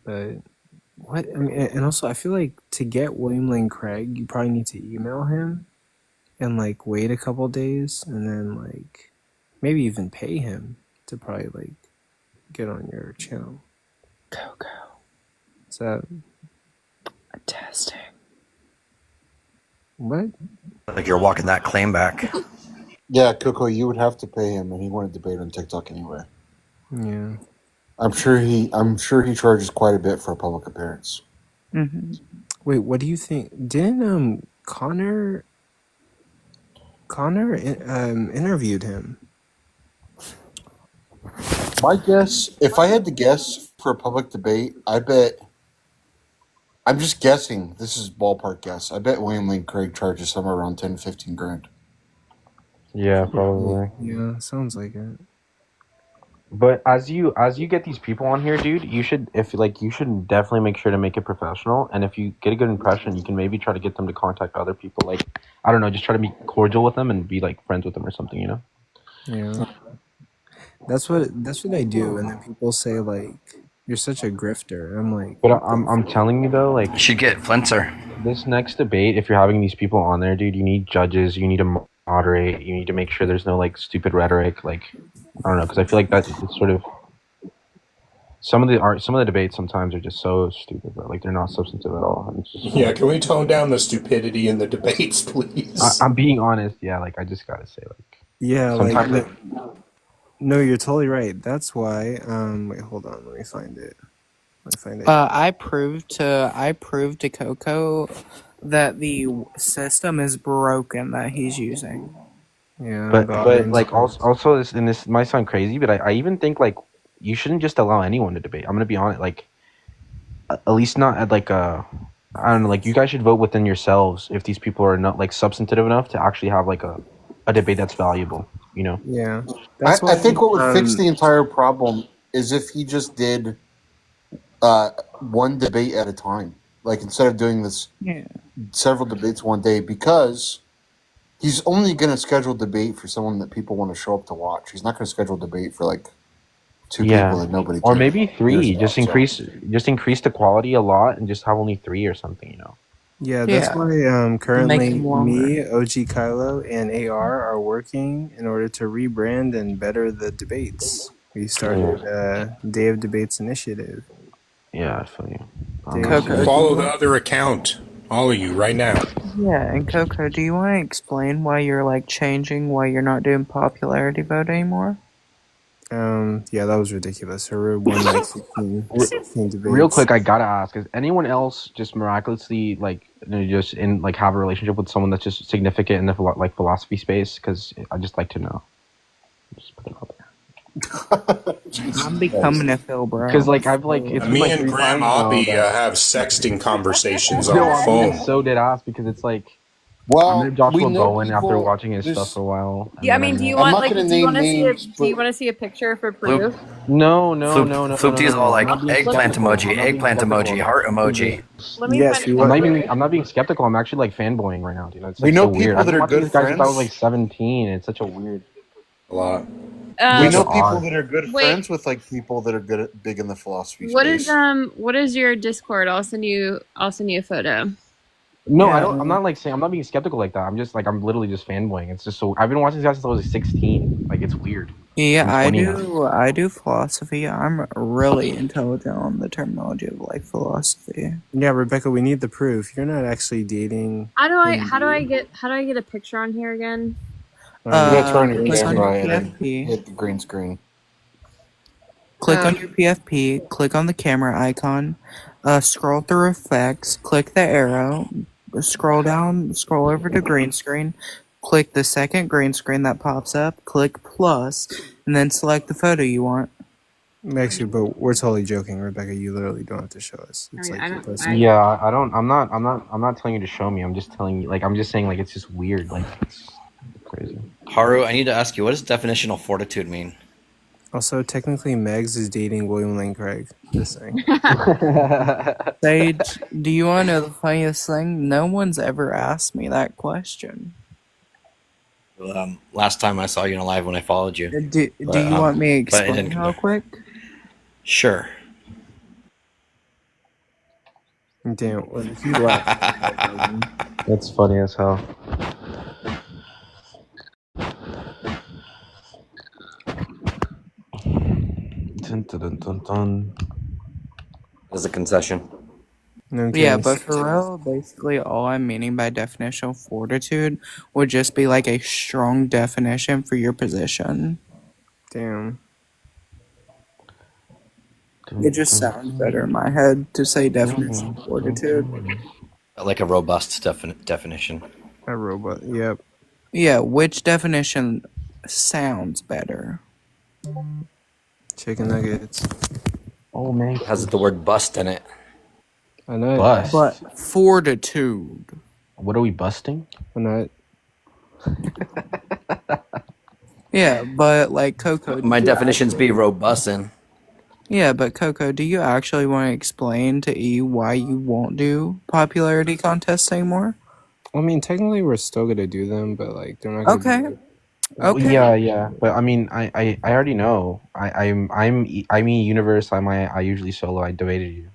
But what? I mean, and also I feel like to get William Lane Craig, you probably need to email him and like wait a couple days and then like maybe even pay him to probably like get on your channel. CoCo. Is that a testing? What? Like you're walking that claim back. Yeah, CoCo, you would have to pay him, and he wouldn't debate on TikTok anyway. Yeah. I'm sure he charges quite a bit for a public appearance. Mm-hmm. Wait, what do you think? Didn't Connor interviewed him? My guess, if I had to guess for a public debate, I bet. I'm just guessing. This is ballpark guess. I bet William Lane Craig charges somewhere around 10 to 15 grand. Yeah, probably. Yeah, sounds like it. But as you get these people on here, dude, you should definitely make sure to make it professional. And if you get a good impression, you can maybe try to get them to contact other people. Like, I don't know, just try to be cordial with them and be like friends with them or something, you know? Yeah. That's what I do, and then people say like, "You're such a grifter." I'm like, but I'm telling you though, like, you should get Flintzer. This next debate, if you're having these people on there, dude, you need judges, you need to moderate, you need to make sure there's no like stupid rhetoric, like, I don't know, because I feel like that's sort of some of the debates sometimes are just so stupid, but like they're not substantive at all. It's just, Yeah, can we tone down the stupidity in the debates, please? I'm being honest, yeah, like I just gotta say, like, yeah, sometimes like no, you're totally right. That's why. Wait, hold on, let me find it. I proved to CoCo that the system is broken that he's using. Yeah, but like also this, and this might sound crazy, but I even think like you shouldn't just allow anyone to debate. I'm gonna be honest, like at least not at like I don't know, like you guys should vote within yourselves if these people are not like substantive enough to actually have like a debate that's valuable, you know? Yeah, I think what would fix the entire problem is if he just did one debate at a time, like instead of doing this several debates one day, because he's only going to schedule debate for someone that people want to show up to watch. He's not going to schedule debate for like two people that nobody or cares maybe about. three. Just increase the quality a lot and just have only 3 or something, you know? Yeah, that's why currently them longer. me, OG Kylo, and AR are working in order to rebrand and better the debates. We started Day of Debates initiative. Yeah, I feel you. Follow the other account, all of you, right now. Yeah, and Coco, do you want to explain why you're like changing, why you're not doing popularity vote anymore? Yeah, that was ridiculous. Her won like 16 Real debates. quick, I gotta ask: is anyone else just miraculously like just in like have a relationship with someone that's just significant in the like philosophy space? Because I just like to know. Just put it out there. I'm becoming a Phil, bro. Because like I've like it's been Me like and 3 Graham times now Oppie that- have sexting conversations on No, the I'm phone. being so dead ass because it's like Well, I met Joshua we know Bowen after people- watching his this- stuff for a while. and Yeah, I then mean, do you met- want like do you want to see a do you want to see a picture for proof? No. Floopty's all like I'm not being eggplant skeptical. emoji, I'm not being eggplant emoji, skeptical. heart emoji. Let me Yes, find you a want. picture. I'm not being skeptical. I'm actually like fanboying right now, dude. It's We like, know so weird. people I've that been are watching good this guy since I was friends. like 17. It's such a weird. A lot. We know So people odd. that are good Wait. friends with like people that are good at, big in the philosophy What space. is what is your Discord? I'll send you a photo. No, Yeah. I don't. I'm not like saying. I'm not being skeptical like that. I'm just like I'm literally just fanboying. It's just so. I've been watching this guy since I was like 16. Like it's weird. Yeah, I'm 20 now. I do philosophy. I'm really intelligent on the terminology of like philosophy. Yeah, Rebecca, we need the proof. You're not actually dating. How do I get a picture on here again? You gotta turn your Click on your camera and then PFP. hit the green screen. Click on your PFP. Click on the camera icon. Scroll through effects. Click the arrow. Scroll down. Scroll over to green screen. Click the second green screen that pops up. Click plus, and then select the photo you want. Actually, but we're totally joking, Rebecca. You literally don't have to show us. It's I mean, like I your don't- personal. Yeah, I don't. I'm not telling you to show me. I'm just telling you. Like I'm just saying. Like it's just weird. Like it's crazy. Haru, I need to ask you, what does definitional fortitude mean? Also, technically, Megs is dating William Lane Craig. Just saying. Sage, do you want to know the funniest thing? No one's ever asked me that question. Last time I saw you in a live when I followed you. Do you want me to but it explain didn't come real there. quick? Sure. Damn, what if you laugh? That's funny as hell. Dun, dun, dun, dun, dun. As a concession. No Yeah, kidding. but for real, basically all I'm meaning by definitional fortitude would just be like a strong definition for your position. Damn. It just sounds better in my head to say definitional fortitude. Like a robust definition. A robot. Yep. Yeah, which definition sounds better? Chicken nuggets. Oh man, has the word bust in it. I know. Bust. But fortitude. What are we busting? I know. Yeah, but like Coco. My definitions be robustin'. Yeah, but Coco, do you actually want to explain to E why you won't do popularity contests anymore? I mean, technically, we're still gonna do them, but like, they're not. Gonna Okay. Okay. Yeah. But I mean, I already know. I'm Universe. I usually solo. I debated you.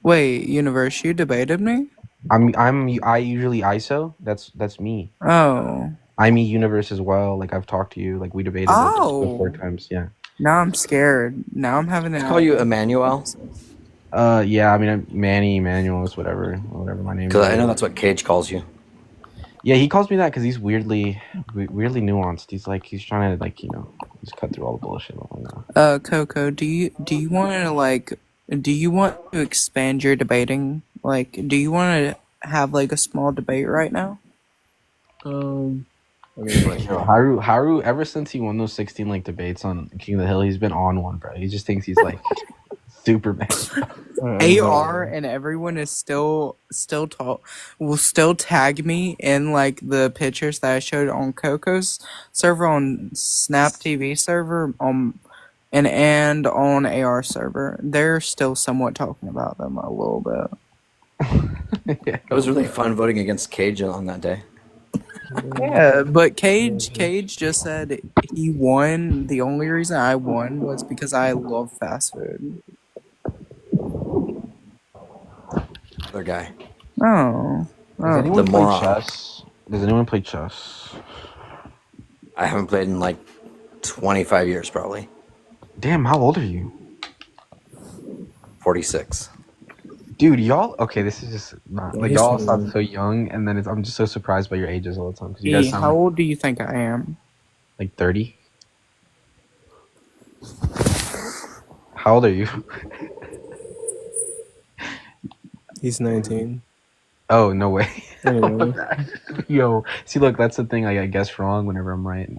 Wait, Universe, you debated me? I usually ISO. That's me. Oh. I'm Universe as well. Like I've talked to you. Like we debated like, Oh. 4 times. Yeah. Now I'm scared. Now I'm having to Call you Emmanuel. Yeah. I mean, I'm Manny, Emmanuel, whatever my name is. Because I know that's what Cage calls you. Yeah, he calls me that because he's weirdly nuanced. He's like he's trying to like he's cut through all the bullshit. Coco, do you want to expand your debating? Like, do you want to have like a small debate right now? I mean, like, Haru, ever since he won those 16 like debates on King of the Hill, he's been on one, bro. He just thinks he's like Superman. AR and everyone is still will still tag me in like the pictures that I showed on Coco's server, on Snap TV server, and on AR server. They're still somewhat talking about them a little bit. It was really fun voting against Cage on that day. Yeah, but Cage just said he won. The only reason I won was because I love fast food. Other guy. Oh. Does anyone play chess? Does anyone play chess? I haven't played in like 25 years, probably. Damn, how old are you? 46. Dude, y'all. Okay, this is just not Yeah, like he's y'all sound 21. so young, and then I'm just so surprised by your ages all the time because you guys E, sound how old do you think I am? like 30. How old are you? He's 19. Oh, no way. Anyway. Yo, see, look, that's the thing I guess wrong whenever I'm right.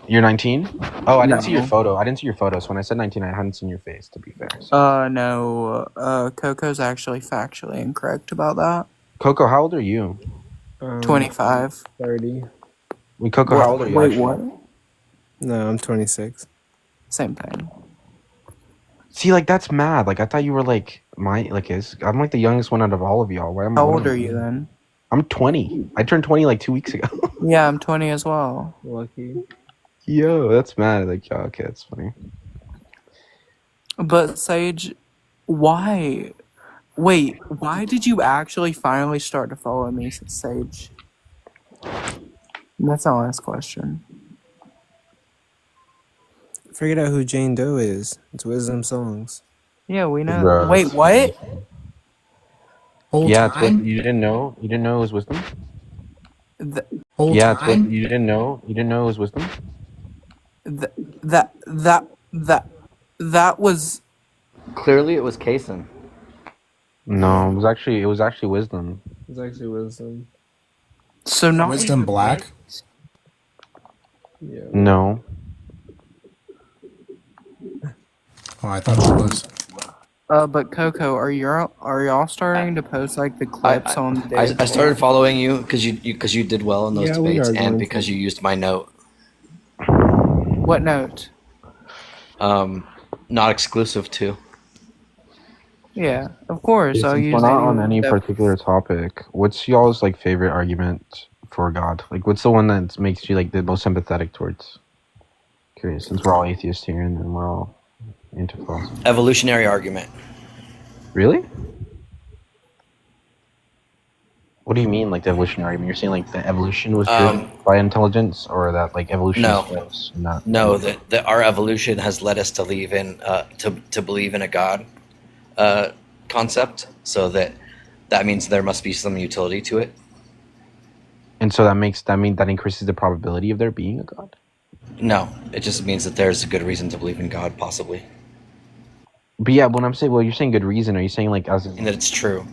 You're 19? Oh, I didn't see your No. photo. I didn't see your photo. So when I said 19, I hadn't seen your face, to be fair. So. No. Coco's actually factually incorrect about that. Coco, how old are you? 25. 30. Wait, Coco, how old are you? Wait, actually? what? No, I'm 26. Same thing. See, like, that's mad. Like, I thought you were, like, I'm, like, the youngest one out of all of y'all. Why am How old are you then? I'm 20. I turned 20, like, 2 weeks ago. Yeah, I'm 20 as well. Lucky. Yo, that's mad. Like, yeah, okay, that's funny. But, Sage, why? Wait, why did you actually finally start to follow me, Sage? That's our last question. Figured out who Jane Doe is. It's Wisdom Songs. Yeah, we know. Bruh. Wait, what? Yeah, it's what you didn't know. You didn't know it was wisdom. Yeah, it's what you didn't know. You didn't know it was wisdom. That was. Clearly, it was Kason. No, it was actually wisdom. It's actually Wisdom. So not Wisdom Black. Yeah. No. Oh, I thought it was. But Coco, are y'all starting to post like the clips on? I started following you because you did well in those Yeah, we debates, are and going because to. you used my note. What note? Not exclusive to. Yeah, of course. I'll Since use we're not on anyone any that- particular topic, what's y'all's like favorite argument for God? Like, what's the one that makes you like the most sympathetic towards? Curious, since we're all atheists here and then we're all into philosophy. Evolutionary argument. Really? What do you mean, like the evolutionary argument? You're saying like the evolution was driven by intelligence, or that like evolution No. is gross and not? No, that our evolution has led us to believe in to believe in a God concept. So that means there must be some utility to it. And so that increases the probability of there being a God. No, it just means that there's a good reason to believe in God, possibly. But yeah, when I'm saying, well, you're saying good reason. Are you saying like as in, And that it's true.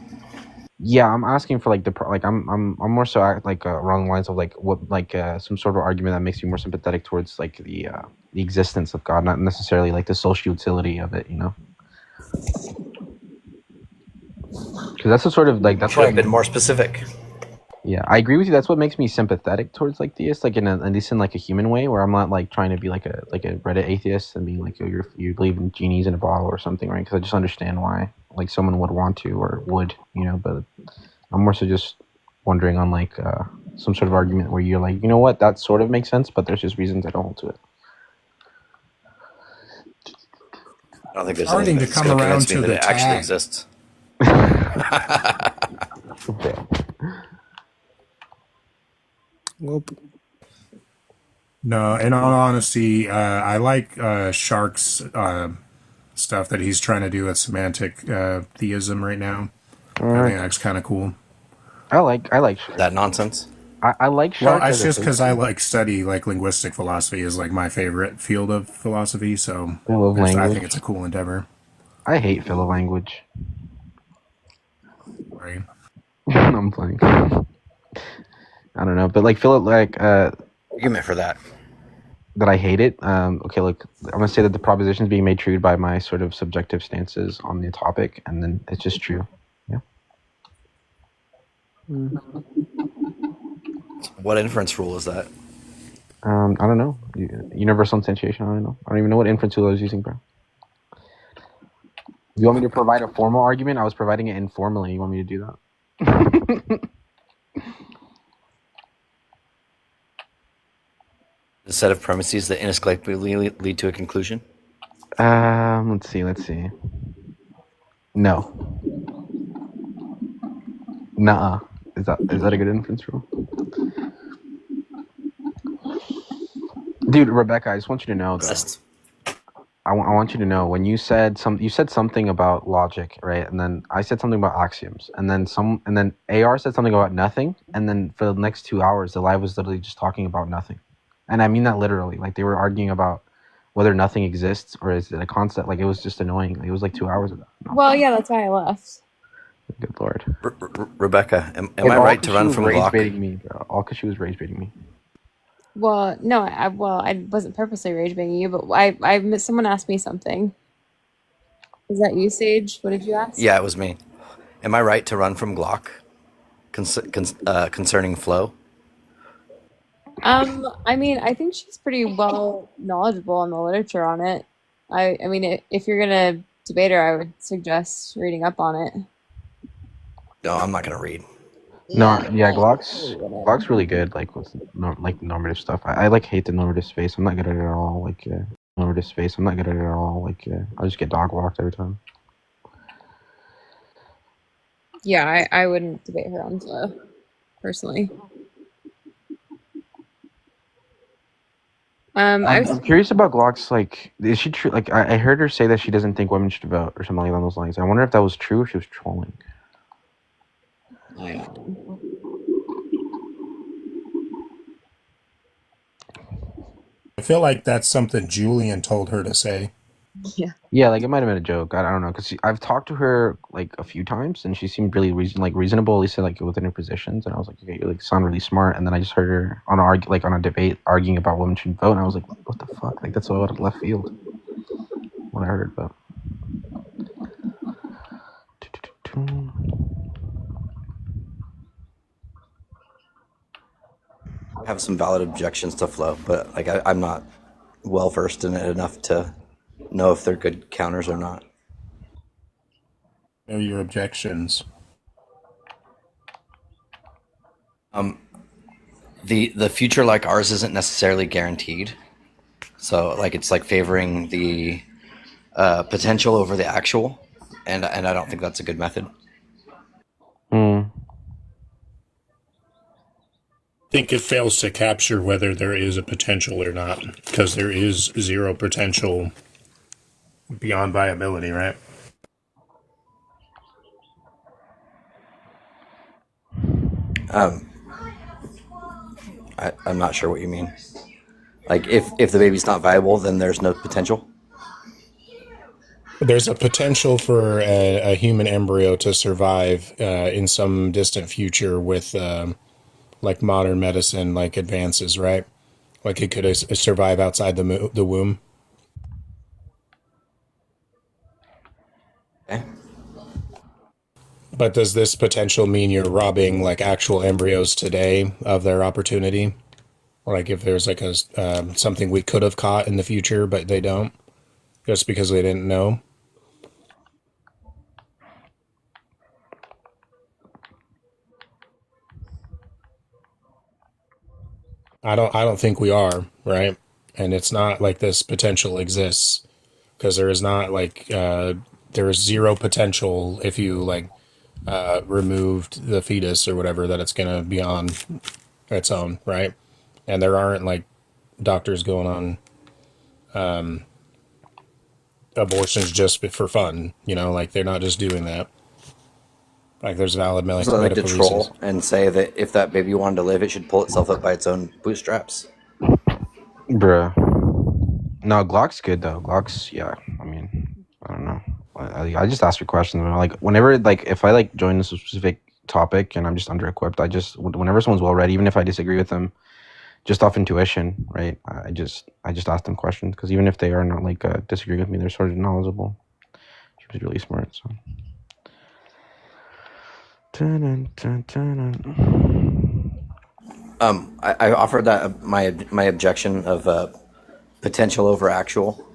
Yeah, I'm asking for like I'm more so like along the lines of like what like some sort of argument that makes you more sympathetic towards like the existence of God, not necessarily like the social utility of it, you know? Because that's the sort of like that's Should have been more specific. Yeah, I agree with you. That's what makes me sympathetic towards like theists, like at least in like a human way, where I'm not like trying to be like a Reddit atheist and being like, oh, you believe in genies in a bottle or something, right? Because I just understand why like someone would want to or would, you know. But I'm more so just wondering on like some sort of argument where you're like, you know what, that sort of makes sense, but there's just reasons I don't hold to it. I don't think there's Starting anything to that's come gonna around convince me to that the it actually tag. exists. Nope. No, in all honesty, I like Shark's stuff that he's trying to do with semantic theism right now. I think that's kind of cool. I like Shark. That nonsense. I like Well, Shark. it's just because I like study like linguistic philosophy is like my favorite field of philosophy. So I love I language. think it's a cool endeavor. I hate filler language. Right. I'm playing. I don't know, but like feel it like argument for that. That I hate it. Okay, look, I'm gonna say that the proposition is being made true by my sort of subjective stances on the topic, and then it's just true. Yeah. What inference rule is that? I don't know. Universal instantiation. I don't know. I don't even know what inference tool I was using, bro. You want me to provide a formal argument? I was providing it informally. You want me to do that? A set of premises that inescapably lead to a conclusion? Let's see. No. Nuh-uh. Is that a good inference rule? Dude, Rebecca, I just want you to know that. I want you to know when you said something about logic, right? And then I said something about axioms, and then AR said something about nothing, and then for the next 2 hours, the live was literally just talking about nothing, and I mean that literally. Like they were arguing about whether nothing exists or is it a concept. Like it was just annoying. Like, it was like 2 hours ago. Well, yeah, that's why I left. Good lord. Rebecca, am And I all right 'cause to she run was from rage Glock? baiting me, bro. All because she was rage baiting me. Well, no, I wasn't purposely rage baiting you, but someone asked me something. Is that you, Sage? What did you ask? Yeah, it was me. Am I right to run from Glock concerning flow? I mean, I think she's pretty well knowledgeable on the literature on it. I mean, if you're gonna debate her, I would suggest reading up on it. No, I'm not gonna read. No, yeah, Glock's really good. Like with normative stuff. I like hate the normative space. I'm not good at it at all. Like normative space. I'm not good at it at all. Like I just get dog walked every time. Yeah, I wouldn't debate her on flow, personally. I'm curious about Glock's. Like, is she true? Like, I heard her say that she doesn't think women should vote or something along those lines. I wonder if that was true or she was trolling. I don't know. I feel like that's something Julian told her to say. Yeah. Yeah, like it might have been a joke. I don't know, because I've talked to her like a few times, and she seemed really reasonable, at least like within her positions. And I was like, okay, you like sound really smart. And then I just heard her on a debate arguing about women should vote, and I was like, what the fuck? Like that's so out of left field. What I heard about. I have some valid objections to flow, but like I'm not well versed in it enough to know if they're good counters or not. Know your objections. The future like ours isn't necessarily guaranteed. So like it's like favoring the potential over the actual, and I don't think that's a good method. I think it fails to capture whether there is a potential or not, because there is zero potential beyond viability, right? I'm not sure what you mean. Like if the baby's not viable, then there's no potential. There's a potential for a human embryo to survive in some distant future with like modern medicine, like advances, right? Like it could survive outside the womb. Okay. But does this potential mean you're robbing like actual embryos today of their opportunity? Or like if there's like a something we could have caught in the future, but they don't, just because they didn't know? I don't think we are, right? And it's not like this potential exists, because there is not like there is zero potential if you like removed the fetus or whatever, that it's gonna be on its own, right? And there aren't like doctors going on abortions just for fun, you know, like they're not just doing that. Like there's valid So I like to medical troll reasons. and say that if that baby wanted to live, it should pull itself up by its own bootstraps. Bruh. No, Glock's good though. Glock's, yeah. I mean, I don't know. I just ask her questions. Like whenever, like if I like join a specific topic and I'm just under equipped, whenever someone's well read, even if I disagree with them, just off intuition, right? I just ask them questions, because even if they are not like disagree with me, they're sort of knowledgeable. She was really smart, so. I offered that my objection of potential over actual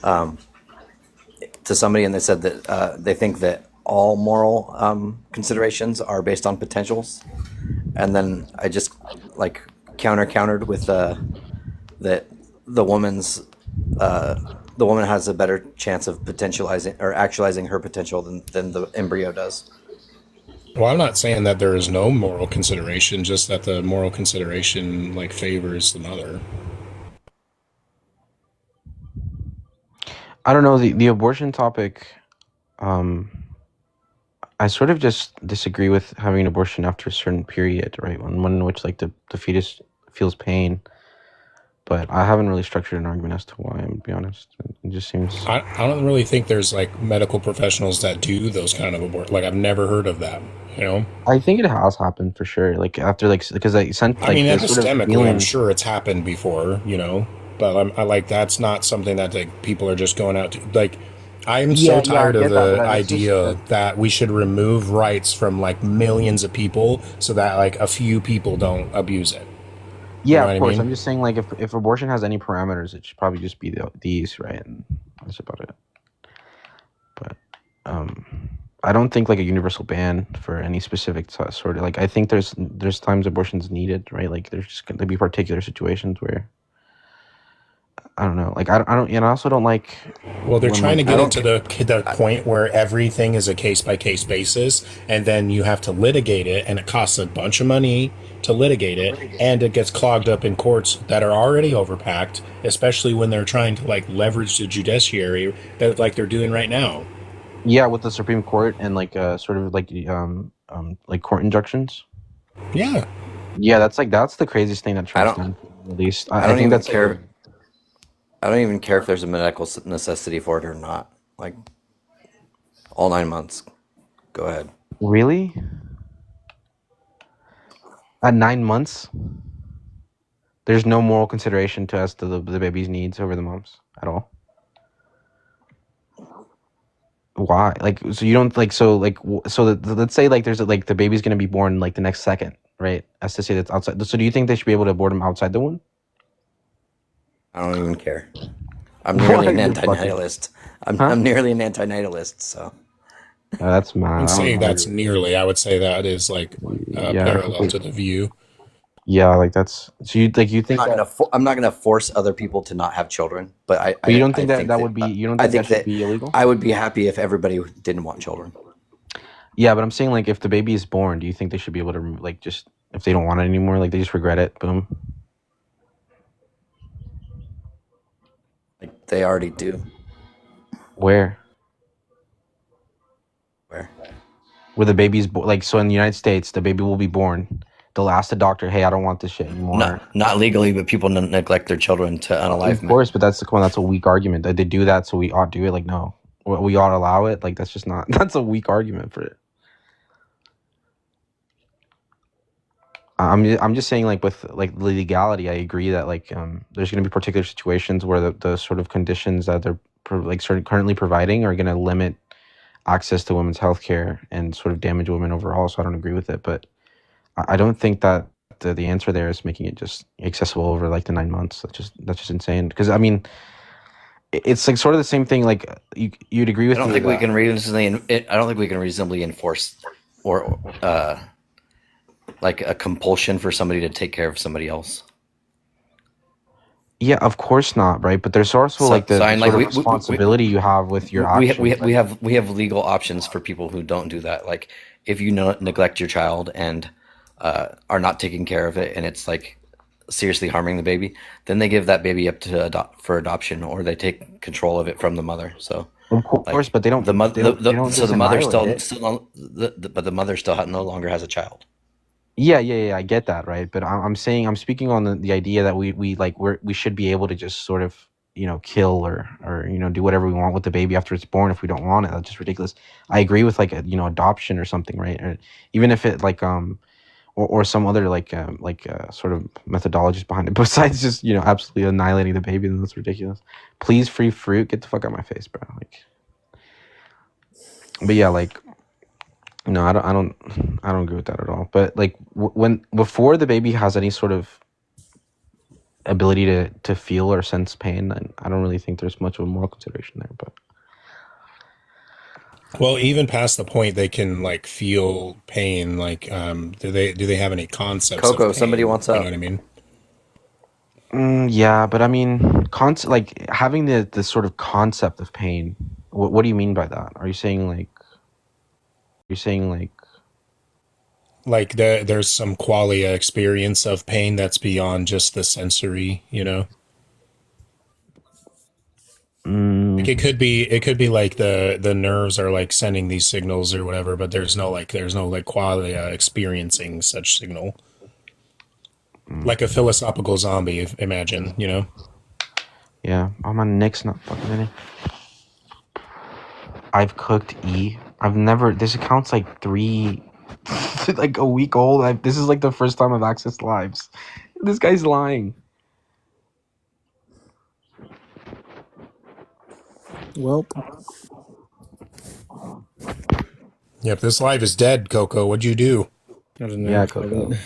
to somebody, and they said that they think that all moral considerations are based on potentials, and then I just like countered with that the woman has a better chance of potentializing or actualizing her potential than the embryo does. Well, I'm not saying that there is no moral consideration, just that the moral consideration like favors the mother. I don't know, the abortion topic. I sort of just disagree with having an abortion after a certain period, right? One in which like the fetus feels pain. But I haven't really structured an argument as to why. I'm gonna be honest. It just seems. I don't really think there's like medical professionals that do those kind of abort. Like I've never heard of that. You know. I think it has happened for sure. Like after like because I sent. Like, I mean, this sort of epistemically, feeling. I'm sure it's happened before. You know, but I like that's not something that like people are just going out to like. I'm so tired of the idea that we should remove rights from like millions of people so that like a few people don't abuse it. Yeah, You know of what course. I mean? I'm just saying, like, if abortion has any parameters, it should probably just be these, right? And that's about it. But I don't think like a universal ban for any specific sort of like. I think there's times abortion's needed, right? Like, there's just going to be particular situations where I don't know. Like, I don't. And I also don't like. Well, they're when, trying to like, get it to the point where everything is a case by case basis, and then you have to litigate it, and it costs a bunch of money to litigate it, and it gets clogged up in courts that are already overpacked, especially when they're trying to like leverage the judiciary that like they're doing right now. Yeah, with the Supreme Court and like sort of like court injunctions. Yeah. Yeah, that's the craziest thing that Trump's done. At least I think that's care. I don't even care if there's a medical necessity for it or not. Like, all 9 months. Go ahead. Really? At 9 months, there's no moral consideration to as to the baby's needs over the mom's at all. Why? Like, so you don't like so like let's say like there's like the baby's gonna be born like the next second, right? As to say that's outside. So do you think they should be able to abort him outside the womb? I don't even care. I'm nearly an anti-natalist. I'm nearly an anti-natalist, so. That's I mad. would say that's nearly. I would say that is like parallel to the view. Yeah, like that's so you like you think I'm not gonna force other people to not have children, but But you don't think that would be you don't think that should be illegal? I would be happy if everybody didn't want children. Yeah, but I'm saying like if the baby is born, do you think they should be able to like just if they don't want it anymore, like they just regret it, boom. Like they already do. Where? Where? Where the baby's like so in the United States, the baby will be born. They'll ask the doctor, "Hey, I don't want this shit anymore." Not legally, but people neglect their children to unalive. Of course, but that's a weak argument. They do that, so we ought to do it. Like, no, we ought to allow it. Like, that's just not. That's a weak argument for it. I'm just saying, like with like the legality, I agree that like there's going to be particular situations where the sort of conditions that they're currently providing are going to limit access to women's health care and sort of damage women overall. So I don't agree with it, but I don't think that the answer there is making it just accessible over like the 9 months. That's just insane. Because I mean, it's like sort of the same thing. Like you'd agree with. I don't think we can reasonably enforce or like a compulsion for somebody to take care of somebody else. Yeah, of course not, right? But there's also like the sort of responsibility you have with your actions. We have legal options for people who don't do that. Like if you neglect your child and are not taking care of it, and it's like seriously harming the baby, then they give that baby up to for adoption, or they take control of it from the mother. So of course, but they don't. The mother, but the mother still no longer has a child. Yeah, I get that, right? But I'm speaking on the idea that we should be able to just sort of kill or do whatever we want with the baby after it's born if we don't want it. That's just ridiculous. I agree with like adoption or something, right? Or even if it like or some other sort of methodologies behind it besides just absolutely annihilating the baby. Then that's ridiculous. Please, free fruit, get the fuck out of my face, bro. Like, but yeah, like. No, I don't agree with that at all. But like before the baby has any sort of ability to feel or sense pain, I don't really think there's much of a moral consideration there. But well, even past the point they can like feel pain. Like, do they have any concepts? CoCo, of pain, somebody wants you out. know what I mean? Yeah, but I mean, like having the sort of concept of pain. What do you mean by that? Are you saying like? You're saying like there's some qualia experience of pain that's beyond just the sensory, Like it could be like the nerves are like sending these signals or whatever, but there's no qualia experiencing such signal. Like a philosophical zombie, imagine, you know? Yeah, my neck's not fucking in it. I've cooked E. This account's like like a week old. This is like the first time I've accessed lives. This guy's lying. Well. Yep, this live is dead, CoCo. What'd you do? I don't know. Yeah, CoCo.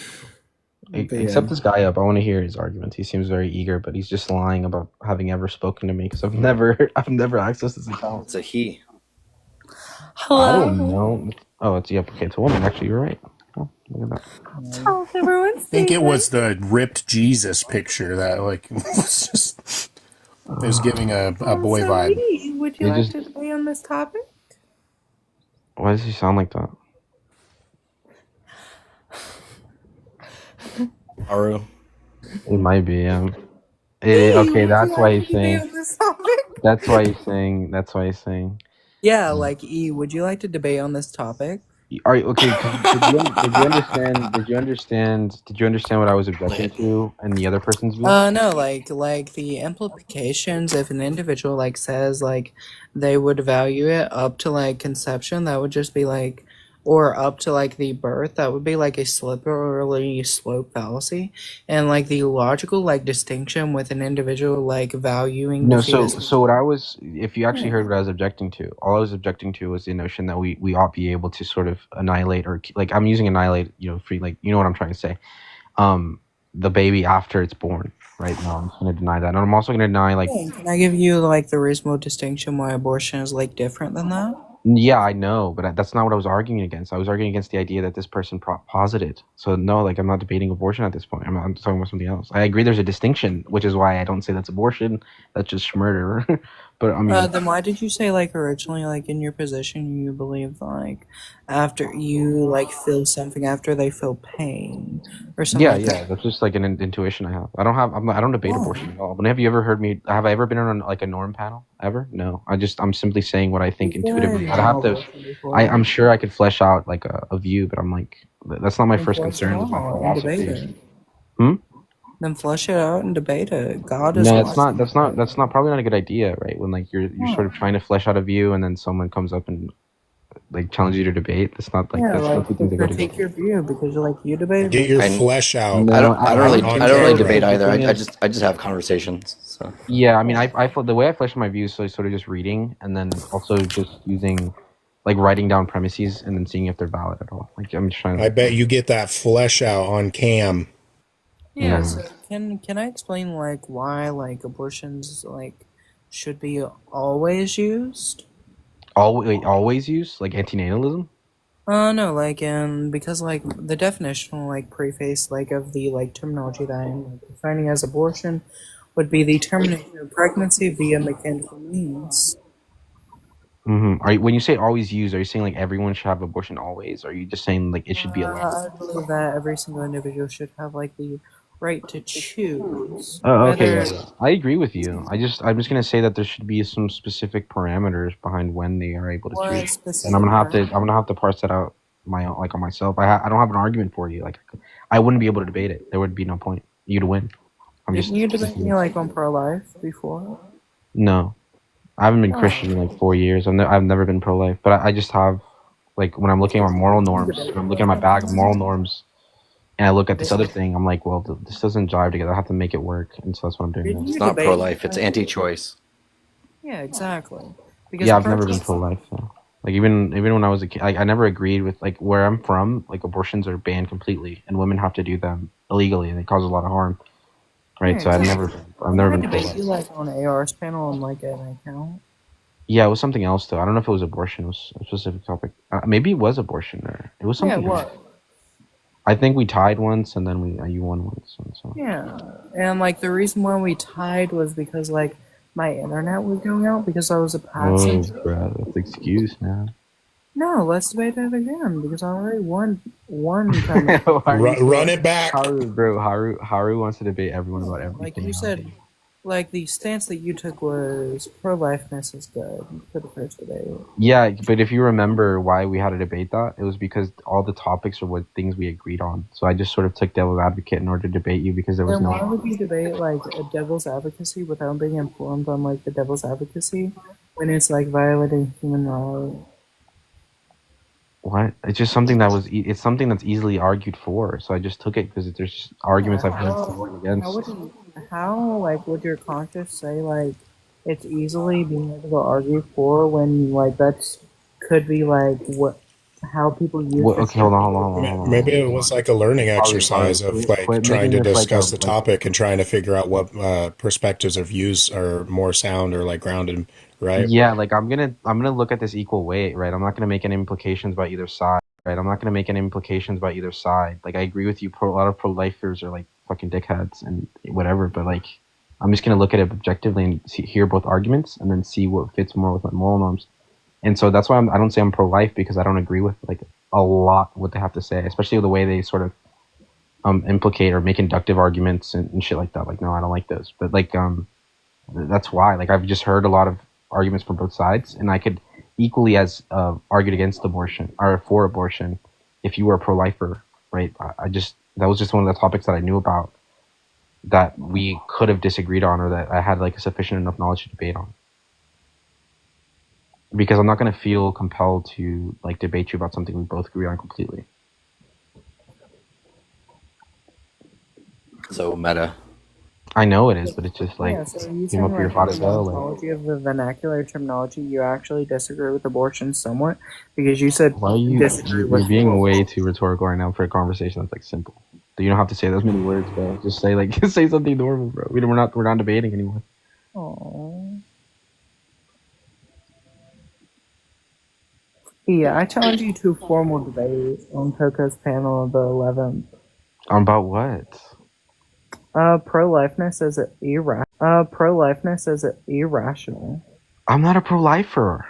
Except this guy up. I want to hear his arguments. He seems very eager, but he's just lying about having ever spoken to me because I've never accessed this account. It's a he. Hello. I don't know. Oh, it's okay. It's a woman. Actually, you're right. Oh, look at that. How's everyone? I think it was the ripped Jesus picture that like was just it was giving a boy vibe. Would you like to stay on this topic? Why does he sound like that? Haru. It might be. Okay, that's why he's saying. That's why he's saying. Yeah, like E. Would you like to debate on this topic? Are you okay? Did you understand? Did you understand what I was objecting to and the other person's view? No, like the implications if an individual like says like they would value it up to like conception, that would just be like, or up to like the birth, that would be like a slippery slope fallacy, and like the logical like distinction with an individual like valuing. No, so what I was, if you actually heard what I was objecting to, all I was objecting to was the notion that we ought be able to sort of annihilate, or like I'm using annihilate, free, like you know what I'm trying to say, the baby after it's born. Right now, I'm just going to deny that, and I'm also going to deny like. Can I give you like the reasonable distinction why abortion is like different than that? Yeah, I know, but that's not what I was arguing against. I was arguing against the idea that this person posited. So no, like I'm not debating abortion at this point. I'm talking about something else. I agree there's a distinction, which is why I don't say that's abortion. That's just murder. But I mean, then why did you say like originally like in your position you believe like after you like feel something after they feel pain or something? Yeah, like that? that's just like an intuition I have. I don't debate abortion at all. But have you ever heard me? Have I ever been on like a norm panel ever? No. I'm simply saying what I think intuitively. I'd have to. I'm sure I could flesh out like a view, but I'm like that's not my first concern with my philosophy. Then flesh it out and debate it. God is. No, that's not probably not a good idea, right? When like you're sort of trying to flesh out a view, and then someone comes up and like challenges you to debate. That's not like that's not the thing to go to. Critique your view because like you debate. Get your flesh out. I don't really debate either. I just have conversations. So yeah, I mean, I the way I flesh my views is sort of just reading, and then also just using like writing down premises and then seeing if they're valid at all. Like I'm just trying to. I bet you get that flesh out on cam. Yeah, so can I explain like why like abortions like should be always used? Always used like antinatalism? No, like because like the definitional like preface like of the like terminology that I'm like, defining as abortion would be the termination of pregnancy via mechanical means. Mm-hmm. When you say always used, are you saying like everyone should have abortion always? Or are you just saying like it should be allowed? I believe that every single individual should have like the right to choose. Oh, okay. I agree with you. I'm just gonna say that there should be some specific parameters behind when they are able to choose, and I'm gonna have to parse that out on myself. I don't have an argument for you. Like I wouldn't be able to debate it. There would be no point. You'd win. Didn't you debate me like on pro-life before? No, I haven't been Christian in like 4 years. I've never been pro-life, but I just have like when I'm looking at my moral norms, when I'm looking at my bag of moral norms. And I look at this other thing, I'm like, well, this doesn't jive together. I have to make it work, and so that's what I'm doing. It's not pro-life; it's anti-choice. Yeah, exactly. Yeah, I've never been pro-life. So. Like even when I was a kid, I never agreed with like where I'm from. Like abortions are banned completely, and women have to do them illegally, and it causes a lot of harm. Right. Yeah, so I've never been pro-life. You like on AR's panel on like an account. Yeah, it was something else though. I don't know if it was abortion. It was a specific topic. Maybe it was abortion, or it was something. Yeah, what? I think we tied once, and then you won once. So. Yeah, and like the reason why we tied was because like my internet was going out because I was a passive. Oh, bro, that's an excuse now. No, let's debate that again because I already won time. Run it back, Haru, bro. Haru wants to debate everyone about everything. Like you said, like the stance that you took was pro-lifeness is good for the first debate. Yeah, but if you remember why we had to debate that, it was because all the topics are what things we agreed on. So I just sort of took devil's advocate in order to debate you because there was Then why no. would you debate like a devil's advocacy without being informed on like the devil's advocacy when it's like violating human rights? What? It's just something that was. It's something that's easily argued for. So I just took it because there's just arguments I've heard for and against. How like would your conscience say like it's easily being able to argue for when like that's could be like what how people use What, this okay, hold on. Maybe it was like a learning exercise of like Quit trying making to this like a discuss the topic and trying to figure out what perspectives of views are more sound or like grounded, right? Yeah, like I'm gonna look at this equal weight, right? I'm not gonna make any implications about either side, right? I'm not gonna make any implications about either side. Like I agree with you, a lot of pro-lifers are like fucking dickheads and whatever, but like I'm just gonna look at it objectively and hear both arguments and then see what fits more with my moral norms. And so that's why I don't say I'm pro-life because I don't agree with like a lot what they have to say, especially the way they sort of implicate or make inductive arguments and shit like that. Like no, I don't like those. But like that's why like I've just heard a lot of arguments from both sides, and I could equally as argued against abortion or for abortion if you were a pro-lifer, right? I just that was just one of the topics that I knew about that we could have disagreed on or that I had like sufficient enough knowledge to debate on. Because I'm not going to feel compelled to like debate you about something we both agree on completely. So meta. I know it is, but it's just like yeah, so you came up saying here like hot the as hell. Like, terminology of the vernacular terminology, you actually disagree with abortion somewhat because you said why are you? disagree You're with being way too rhetorical right now for a conversation that's like simple. You don't have to say those many words, bro. Just say like say something normal, bro. We're not debating anymore. Aww. Yeah, I challenge you to a formal debate on CoCo's panel of the 11th. About what? Pro-lifeness is irrational. I'm not a pro-lifer.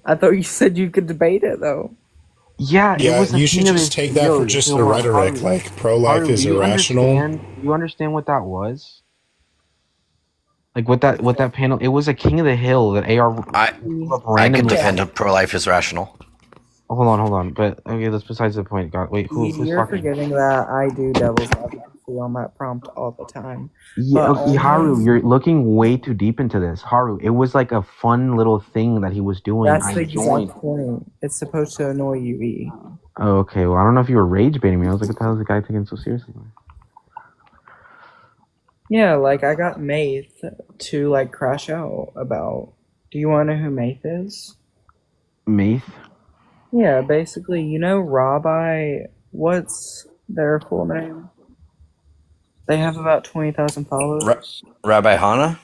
I thought you said you could debate it though. Yeah, it was you should just take that for just the rhetoric. Haru, like pro-life Haru, is irrational. Do you understand what that was? Like what that panel? It was a King of the Hill that AR. I can defend pro-life is rational. Hold on. But okay, that's besides the point. God, wait, who's You're talking? forgetting that I do devil's advocacy on that prompt all the time. Yeah, okay, Haru, you're looking way too deep into this. Haru, it was like a fun little thing that he was doing. That's the exact point. It's supposed to annoy you, E. Oh, okay. Well, I don't know if you were rage baiting me. I was like, what the hell is the guy taking so seriously? Yeah, like I got Maith to like crash out about. Do you want to know who Maith is? Maith? Yeah, basically, you know, Rabbi. What's their full name? They have about 20,000 followers. Rabbi Hannah?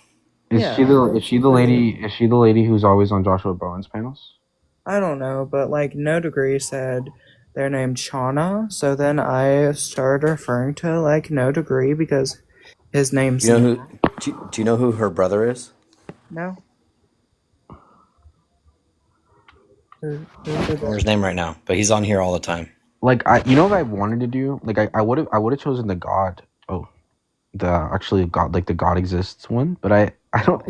Is she the lady who's always on Joshua Bowen's panels? I don't know, but like No Degree said they're named Shauna, so then I started referring to like No Degree because his name's do you know who her brother is? No. Or his name right now, but he's on here all the time. Like you know what I wanted to do? Like I would have chosen the God. Oh, the actually God, like the God exists one, but I don't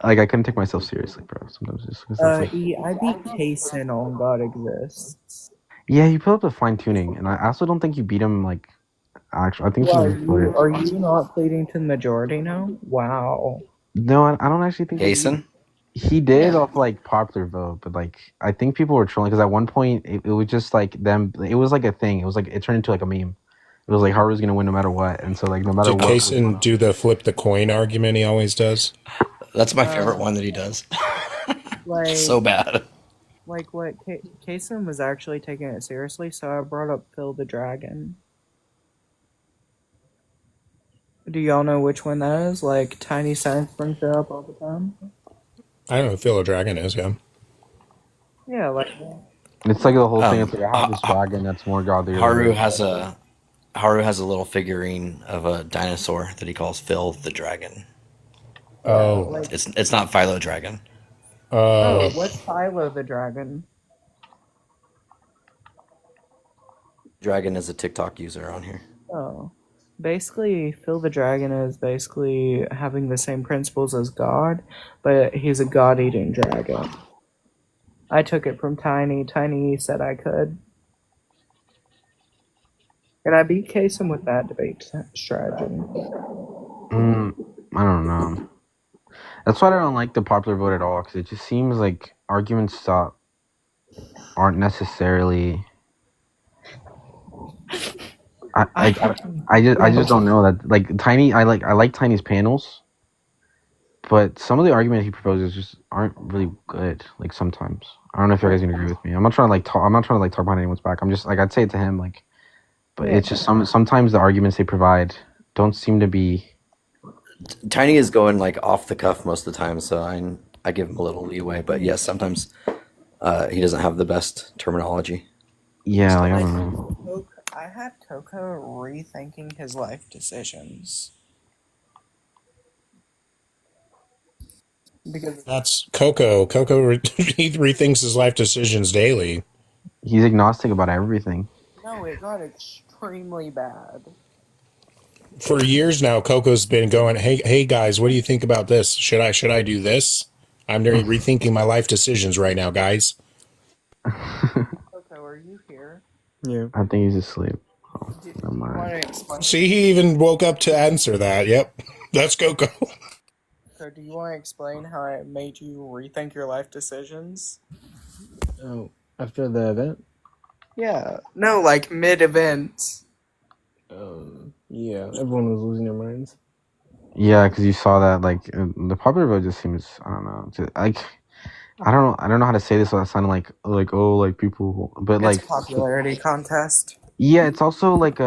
like I couldn't take myself seriously, bro. Sometimes just I beat Kaysen on God Exists. yeah, you put up the fine tuning, and I also don't think you beat him. Like actually, I think are you not pleading to the majority now? Wow. No, I don't actually think Kaysen. He did off like popular vote, but like I think people were trolling because at one point it was just like them. It was like a thing. It was like it turned into like a meme. It was like Haru's gonna win no matter what, and so like no matter Did what. Kaysen do the flip the coin argument he always does? That's my favorite one that he does. Like so bad. Like what Kaysen was actually taking it seriously, so I brought up Phil the Dragon. Do y'all know which one that is? Like Tiny Science brings it up all the time. I don't know who Phil a Dragon is, yeah. Yeah, like it's like the whole thing. It's like I have this dragon that's more godly. Haru has a little figurine of a dinosaur that he calls Phil the Dragon. Oh, it's not Philo Dragon. Oh, what's Philo the Dragon? Dragon is a TikTok user on here. Oh, basically Phil the Dragon is basically having the same principles as God, but he's a God-eating dragon. I took it from Tiny. Tiny said I could. And I beat Kasem with that debate strategy. I don't know. That's why I don't like the popular vote at all, because it just seems like arguments aren't necessarily. I just don't know that, like, Tiny. I like Tiny's panels, but some of the arguments he proposes just aren't really good. Like, sometimes I don't know if you guys can agree with me. I'm not trying to talk behind anyone's back. I'm just like, I'd say it to him, like, but it's just sometimes the arguments they provide don't seem to be. Tiny is going like off the cuff most of the time, so I give him a little leeway. But yes, sometimes he doesn't have the best terminology. Yeah, like, I don't know. I had CoCo rethinking his life decisions. Because That's CoCo. He rethinks his life decisions daily. He's agnostic about everything. no, it got extremely bad. For years now, CoCo's been going, hey guys, what do you think about this? Should I do this? I'm rethinking my life decisions right now, guys. CoCo, are you here? Yeah. I think he's asleep. Oh, never mind. See, he even woke up to answer that. Yep, that's CoCo. So do you want to explain how it made you rethink your life decisions? Oh, after the event? Yeah. No, like mid-event. Yeah, everyone was losing their minds. Yeah, because you saw that, like, the popular vote just seems, I don't know, like, I don't know how to say this without sounding like oh, like, people, but It's like a popularity contest. Yeah, it's also like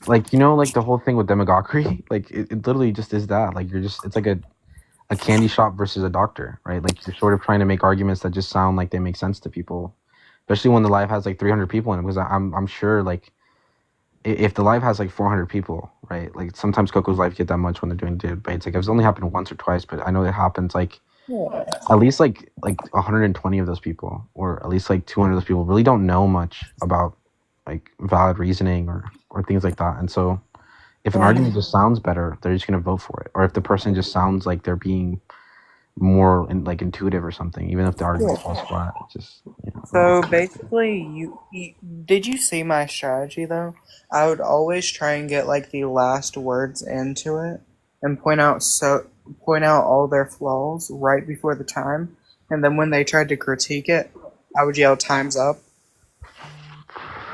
like, you know, like the whole thing with demagoguery, like it literally just is that, like, it's like a candy shop versus a doctor, right? Like, you're sort of trying to make arguments that just sound like they make sense to people, especially when the live has like 300 people in it, because I'm sure, like, if the live has like 400 people, right? Like, sometimes CoCo's live get that much when they're doing debates. Like, it's only happened once or twice, but I know it happens like at least like 120 of those people, or at least like 200 of those people really don't know much about like valid reasoning or things like that. And so if an argument just sounds better, they're just going to vote for it. Or if the person just sounds like they're being more like intuitive or something, even if the argument falls flat, just, you know. So basically, you did you see my strategy though? I would always try and get like the last words into it and point out all their flaws right before the time, and then when they tried to critique it, I would yell "Time's up."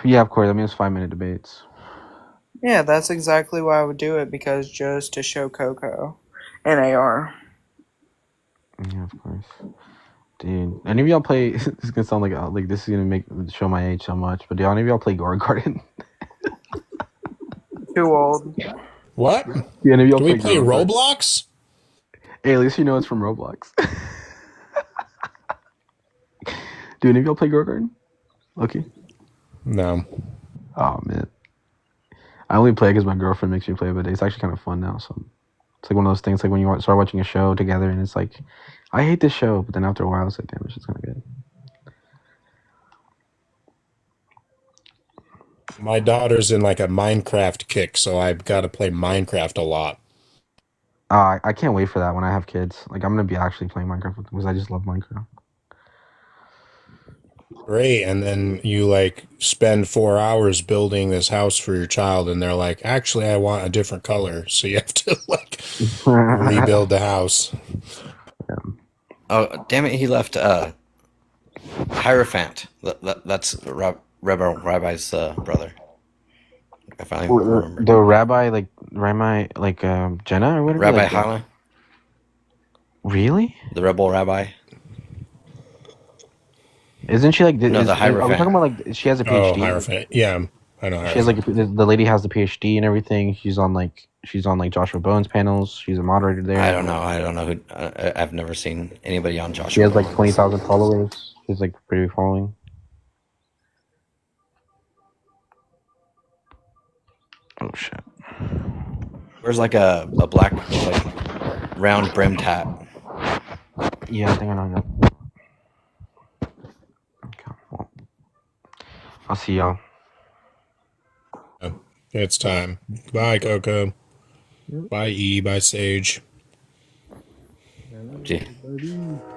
Yeah, of course. I mean, it's 5-minute debates. Yeah, that's exactly why I would do it, because just to show CoCo and AR. Yeah, of course. Dude, any of y'all play? This is gonna sound like this is gonna show my age so much, but do any of y'all play Gore Garden? Too old. What? Do any of y'all Do we play Gore Garden? Roblox? Hey, at least you know it's from Roblox. Do any of y'all play Gore Garden? Okay. No. Oh man, I only play because my girlfriend makes me play, but it's actually kind of fun now. So it's like one of those things, like when you start watching a show together, and it's like, I hate this show, but then after a while, it's like, damn, it's just kind of good. My daughter's in like a Minecraft kick, so I've got to play Minecraft a lot. I can't wait for that when I have kids. Like, I'm gonna be actually playing Minecraft with them because I just love Minecraft. Great, and then you like spend 4 hours building this house for your child, and they're like, actually, I want a different color, so you have to like rebuild the house. Oh, damn it, he left Hierophant. That's Rebel Rabbi's brother. I finally remember. The rabbi, Jenna or whatever? Rabbi like Hala. Really? The Rebel Rabbi. Isn't she like... No, the Hierophant. Are we talking about like... She has a PhD? Oh, Hierophant. Yeah, I know. She has like... The lady has the PhD and everything. She's on like Joshua Bones panels. She's a moderator there. I don't know who... I've never seen anybody on Joshua She has like Bones. 20,000 followers. She's like pretty big following. Oh shit. There's like a black like round brimmed hat. Yeah, I think I know that. Okay, well, I'll see y'all. It's time. Bye, Coco. Bye, E. Bye, Sage. Gee. Buddy.